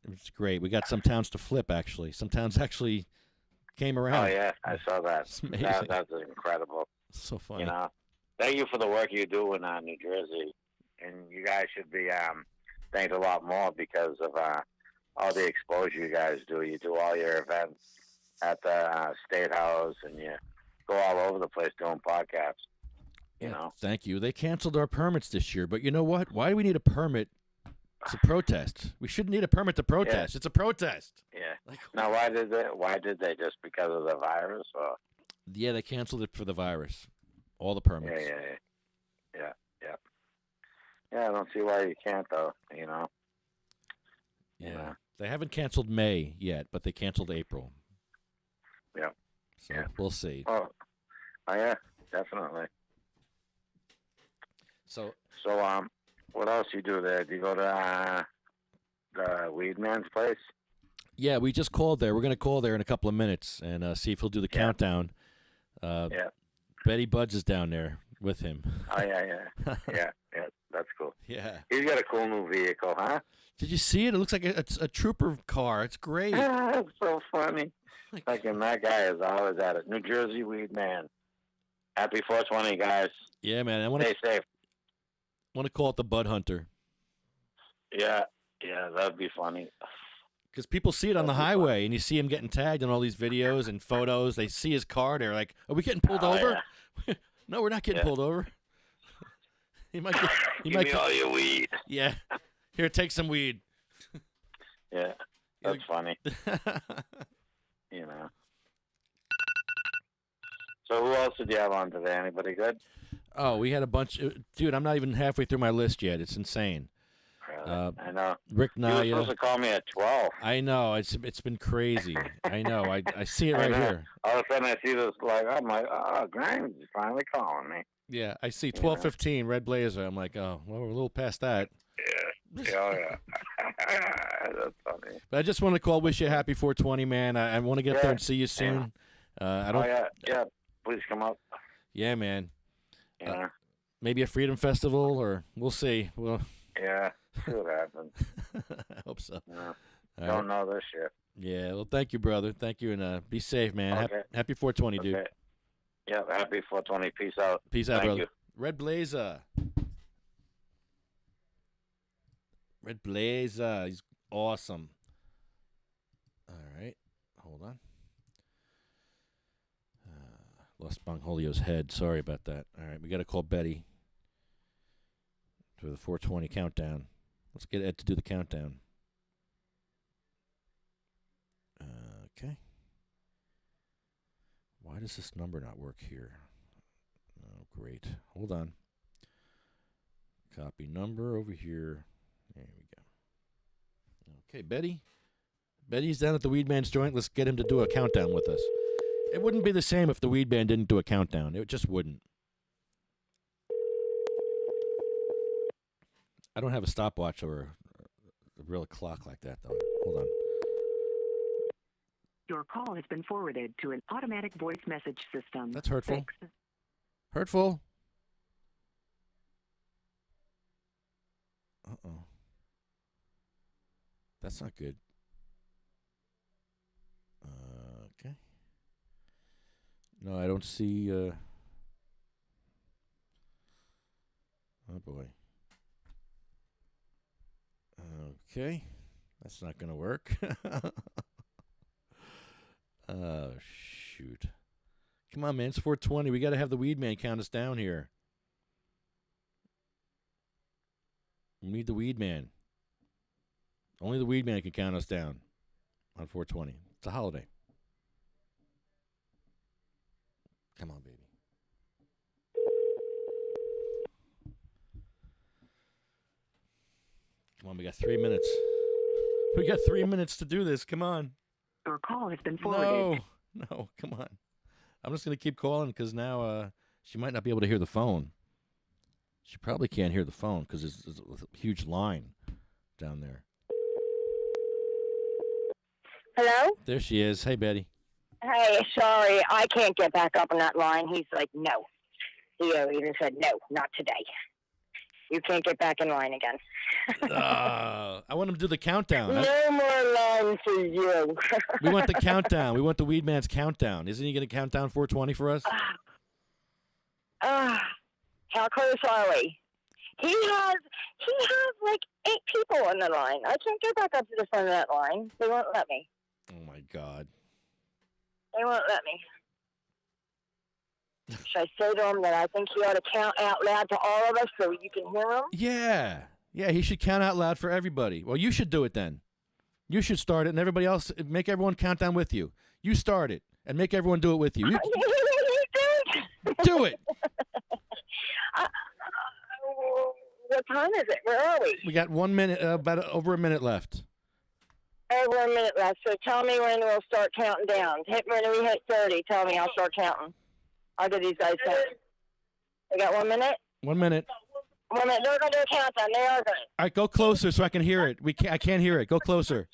it's great. We got some towns to flip, actually. Some towns actually came around. Oh, yeah, I saw that. It's amazing. That's incredible. So funny. You know, thank you for the work you do in New Jersey, and you guys should be thanked a lot more because of all the exposure you guys do. You do all your events at the State House, and you go all over the place doing podcasts. You know. Thank you. They canceled our permits this year, but you know what? Why do we need a permit to protest? We shouldn't need a permit to protest. Yeah. It's a protest. Yeah. Now, why did they? Just because of the virus, or? Yeah, they canceled it for the virus. All the permits. Yeah. Yeah, I don't see why you can't, though. You know. Yeah. You know? They haven't canceled May yet, but they canceled April. Yeah. So we'll see. Oh, yeah, definitely. So what else you do there? Do you go to the Weed Man's place? Yeah, we just called there. We're going to call there in a couple of minutes and see if he'll do the countdown. Betty Budz is down there with him. Oh, yeah. Yeah, that's cool. Yeah. He's got a cool new vehicle, huh? Did you see it? It looks like a trooper car. It's great. That's so funny. Fucking that guy is always at it. New Jersey Weed Man. Happy 420, guys. Yeah, man. I want Stay safe. Want to call it the Bud Hunter. Yeah, that'd be funny. Because people see it on the highway, and you see him getting tagged in all these videos and photos. They see his car, they're like, "Are we getting pulled over?" Yeah. No, we're not getting pulled over. He might get. Give me all your weed. Yeah. Here, take some weed. Yeah, that's funny. You know. So who else did you have on today? Anybody good? Oh, we had a bunch. Dude, I'm not even halfway through my list yet. It's insane. I know. Rick Naya. You were supposed to call me at 12. I know. It's been crazy. I know. I see it right here. All of a sudden I see this, like, I'm like, oh, Grimes is finally calling me. Yeah, I see 12:15 Red Blazer. I'm like, oh, well, we're a little past that. Yeah. Yeah. That's funny. But I just want to call, wish you a happy 420, man. I want to get there and see you soon. I don't. Yeah. Please come up. Yeah, man. Yeah. Maybe a Freedom Festival, or we'll see. Well. Yeah. See what happens. I hope so. Yeah. Don't know this shit. Yeah. Well, thank you, brother. Thank you, and be safe, man. Okay. Happy 420, dude. Okay. Yeah. Happy 420. Peace out. Peace out, Thank brother. you. Red Blazer. Red Blazer. He's awesome. All right. Hold on. Lost Bongholio's head. Sorry about that. All right. We got to call Betty for the 420 countdown. Let's get Ed to do the countdown. Okay. Why does this number not work here? Oh, great. Hold on. Copy number over here. There we go. Okay, Betty. Betty's down at the Weed Man's joint. Let's get him to do a countdown with us. It wouldn't be the same if the Weed Man didn't do a countdown. It just wouldn't. I don't have a stopwatch or a real clock like that, though. Hold on. Your call has been forwarded to an automatic voice message system. That's hurtful. Thanks. Hurtful. Uh-oh. That's not good. Okay. No, I don't see... Oh, boy. Okay. That's not going to work. Oh, shoot. Come on, man. It's 420. We got to have the Weed Man count us down here. We need the Weed Man. Only the Weed Man can count us down on 420. It's a holiday. Come on, baby. Come on, we got 3 minutes. We got 3 minutes to do this. Come on. Your call has been forwarded. No, come on. I'm just going to keep calling because now she might not be able to hear the phone. She probably can't hear the phone because there's a huge line down there. Hello? There she is. Hey, Betty. Hey, sorry, I can't get back up on that line. He's like, no. He even said, no, not today. You can't get back in line again. I want him to do the countdown. No more line for you. We want the countdown. We want the Weed Man's countdown. Isn't he going to count down 420 for us? How close are we? He has like 8 people on the line. I can't get back up to the front of that line. They won't let me. Oh, my God. They won't let me. Should I say to him that I think he ought to count out loud to all of us so you can hear him? Yeah. Yeah, he should count out loud for everybody. Well, you should do it then. You should start it, and everybody else, make everyone count down with you. You start it, and make everyone do it with you. Do it. What time is it? Where are we? We got 1 minute, about over a minute left. Over a minute left. So tell me when we'll start counting down. When we hit 30, tell me I'll start counting. I'll give these guys count. We got 1 minute? 1 minute. 1 minute. They're going to do a countdown. They are going to. All right, go closer so I can hear it. I can't hear it. Go closer.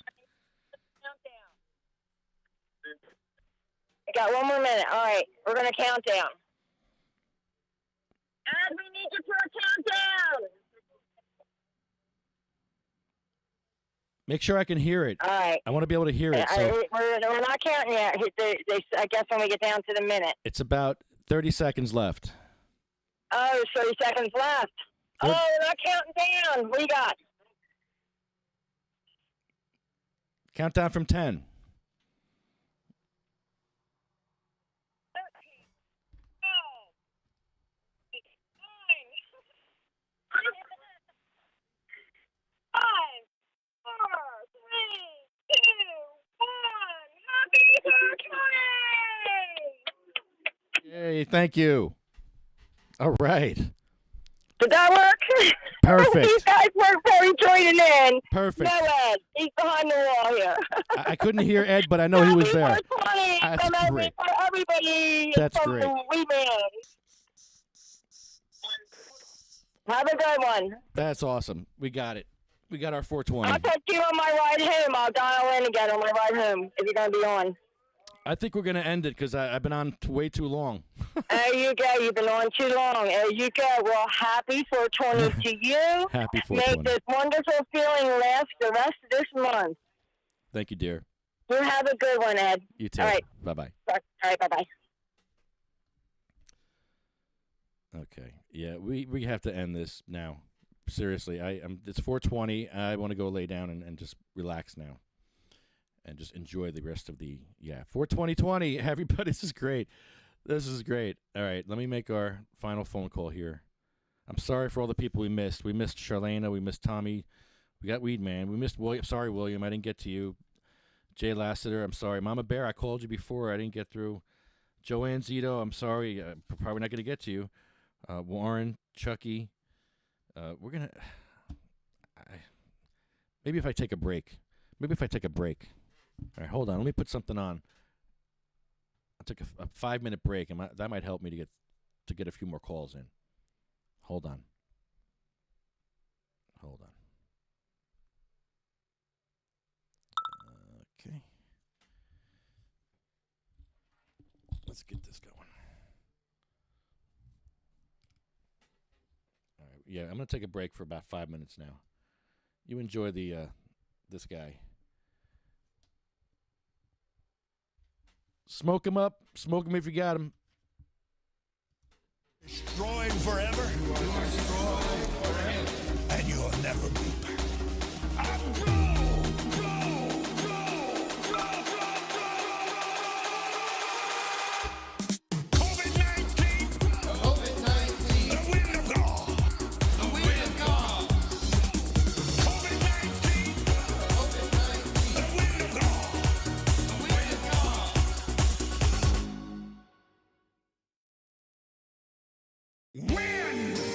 We got 1 more minute. All right. We're going to count down. And we need you for a countdown. Make sure I can hear it. All right. I want to be able to hear it. So We're not counting yet. I guess when we get down to the minute. it's about 30 seconds left. Oh, there's 30 seconds left. Oh, we're not counting down. What do you got? Countdown from 10. 5, 4, 3, 2, 1. Happy 420! Yay, thank you. All right. Did that work? Perfect. These guys weren't very joining in. Perfect. No, Ed. He's behind the wall here. I couldn't hear Ed, but I know he was there. 420 That's from great. everybody. That's from great. The Wee Man. Have a good one. That's awesome. We got it. We got our 420. I'll talk to you on my ride home. I'll dial in again on my ride home if you're going to be on. I think we're going to end it because I've been on way too long. There you go. You've been on too long. There you go. Well, happy 420 to you. Happy 420. Make this wonderful feeling last the rest of this month. Thank you, dear. You have a good one, Ed. You too. All right. Bye-bye. All right. Bye-bye. Okay. Yeah, we have to end this now. Seriously, it's 420. I want to go lay down and just relax now. And just enjoy the rest of the 420. Everybody, this is great. This is great. All right, let me make our final phone call here. I'm sorry for all the people we missed. We missed Charlena. We missed Tommy. We got Weed Man. We missed William. Sorry, William. I didn't get to you. Jay Lassiter. I'm sorry. Mama Bear, I called you before. I didn't get through. Joanne Zito. I'm sorry. Probably not going to get to you. Warren, Chucky. We're going to... Maybe if I take a break. All right, hold on. Let me put something on. I'll take a 5-minute break, and that might help me to get a few more calls in. Hold on. Okay. Let's get this going. All right. Yeah, I'm going to take a break for about 5 minutes now. You enjoy this guy. Smoke him up. Smoke him if you got him. Destroying forever. And you'll never be back. Win!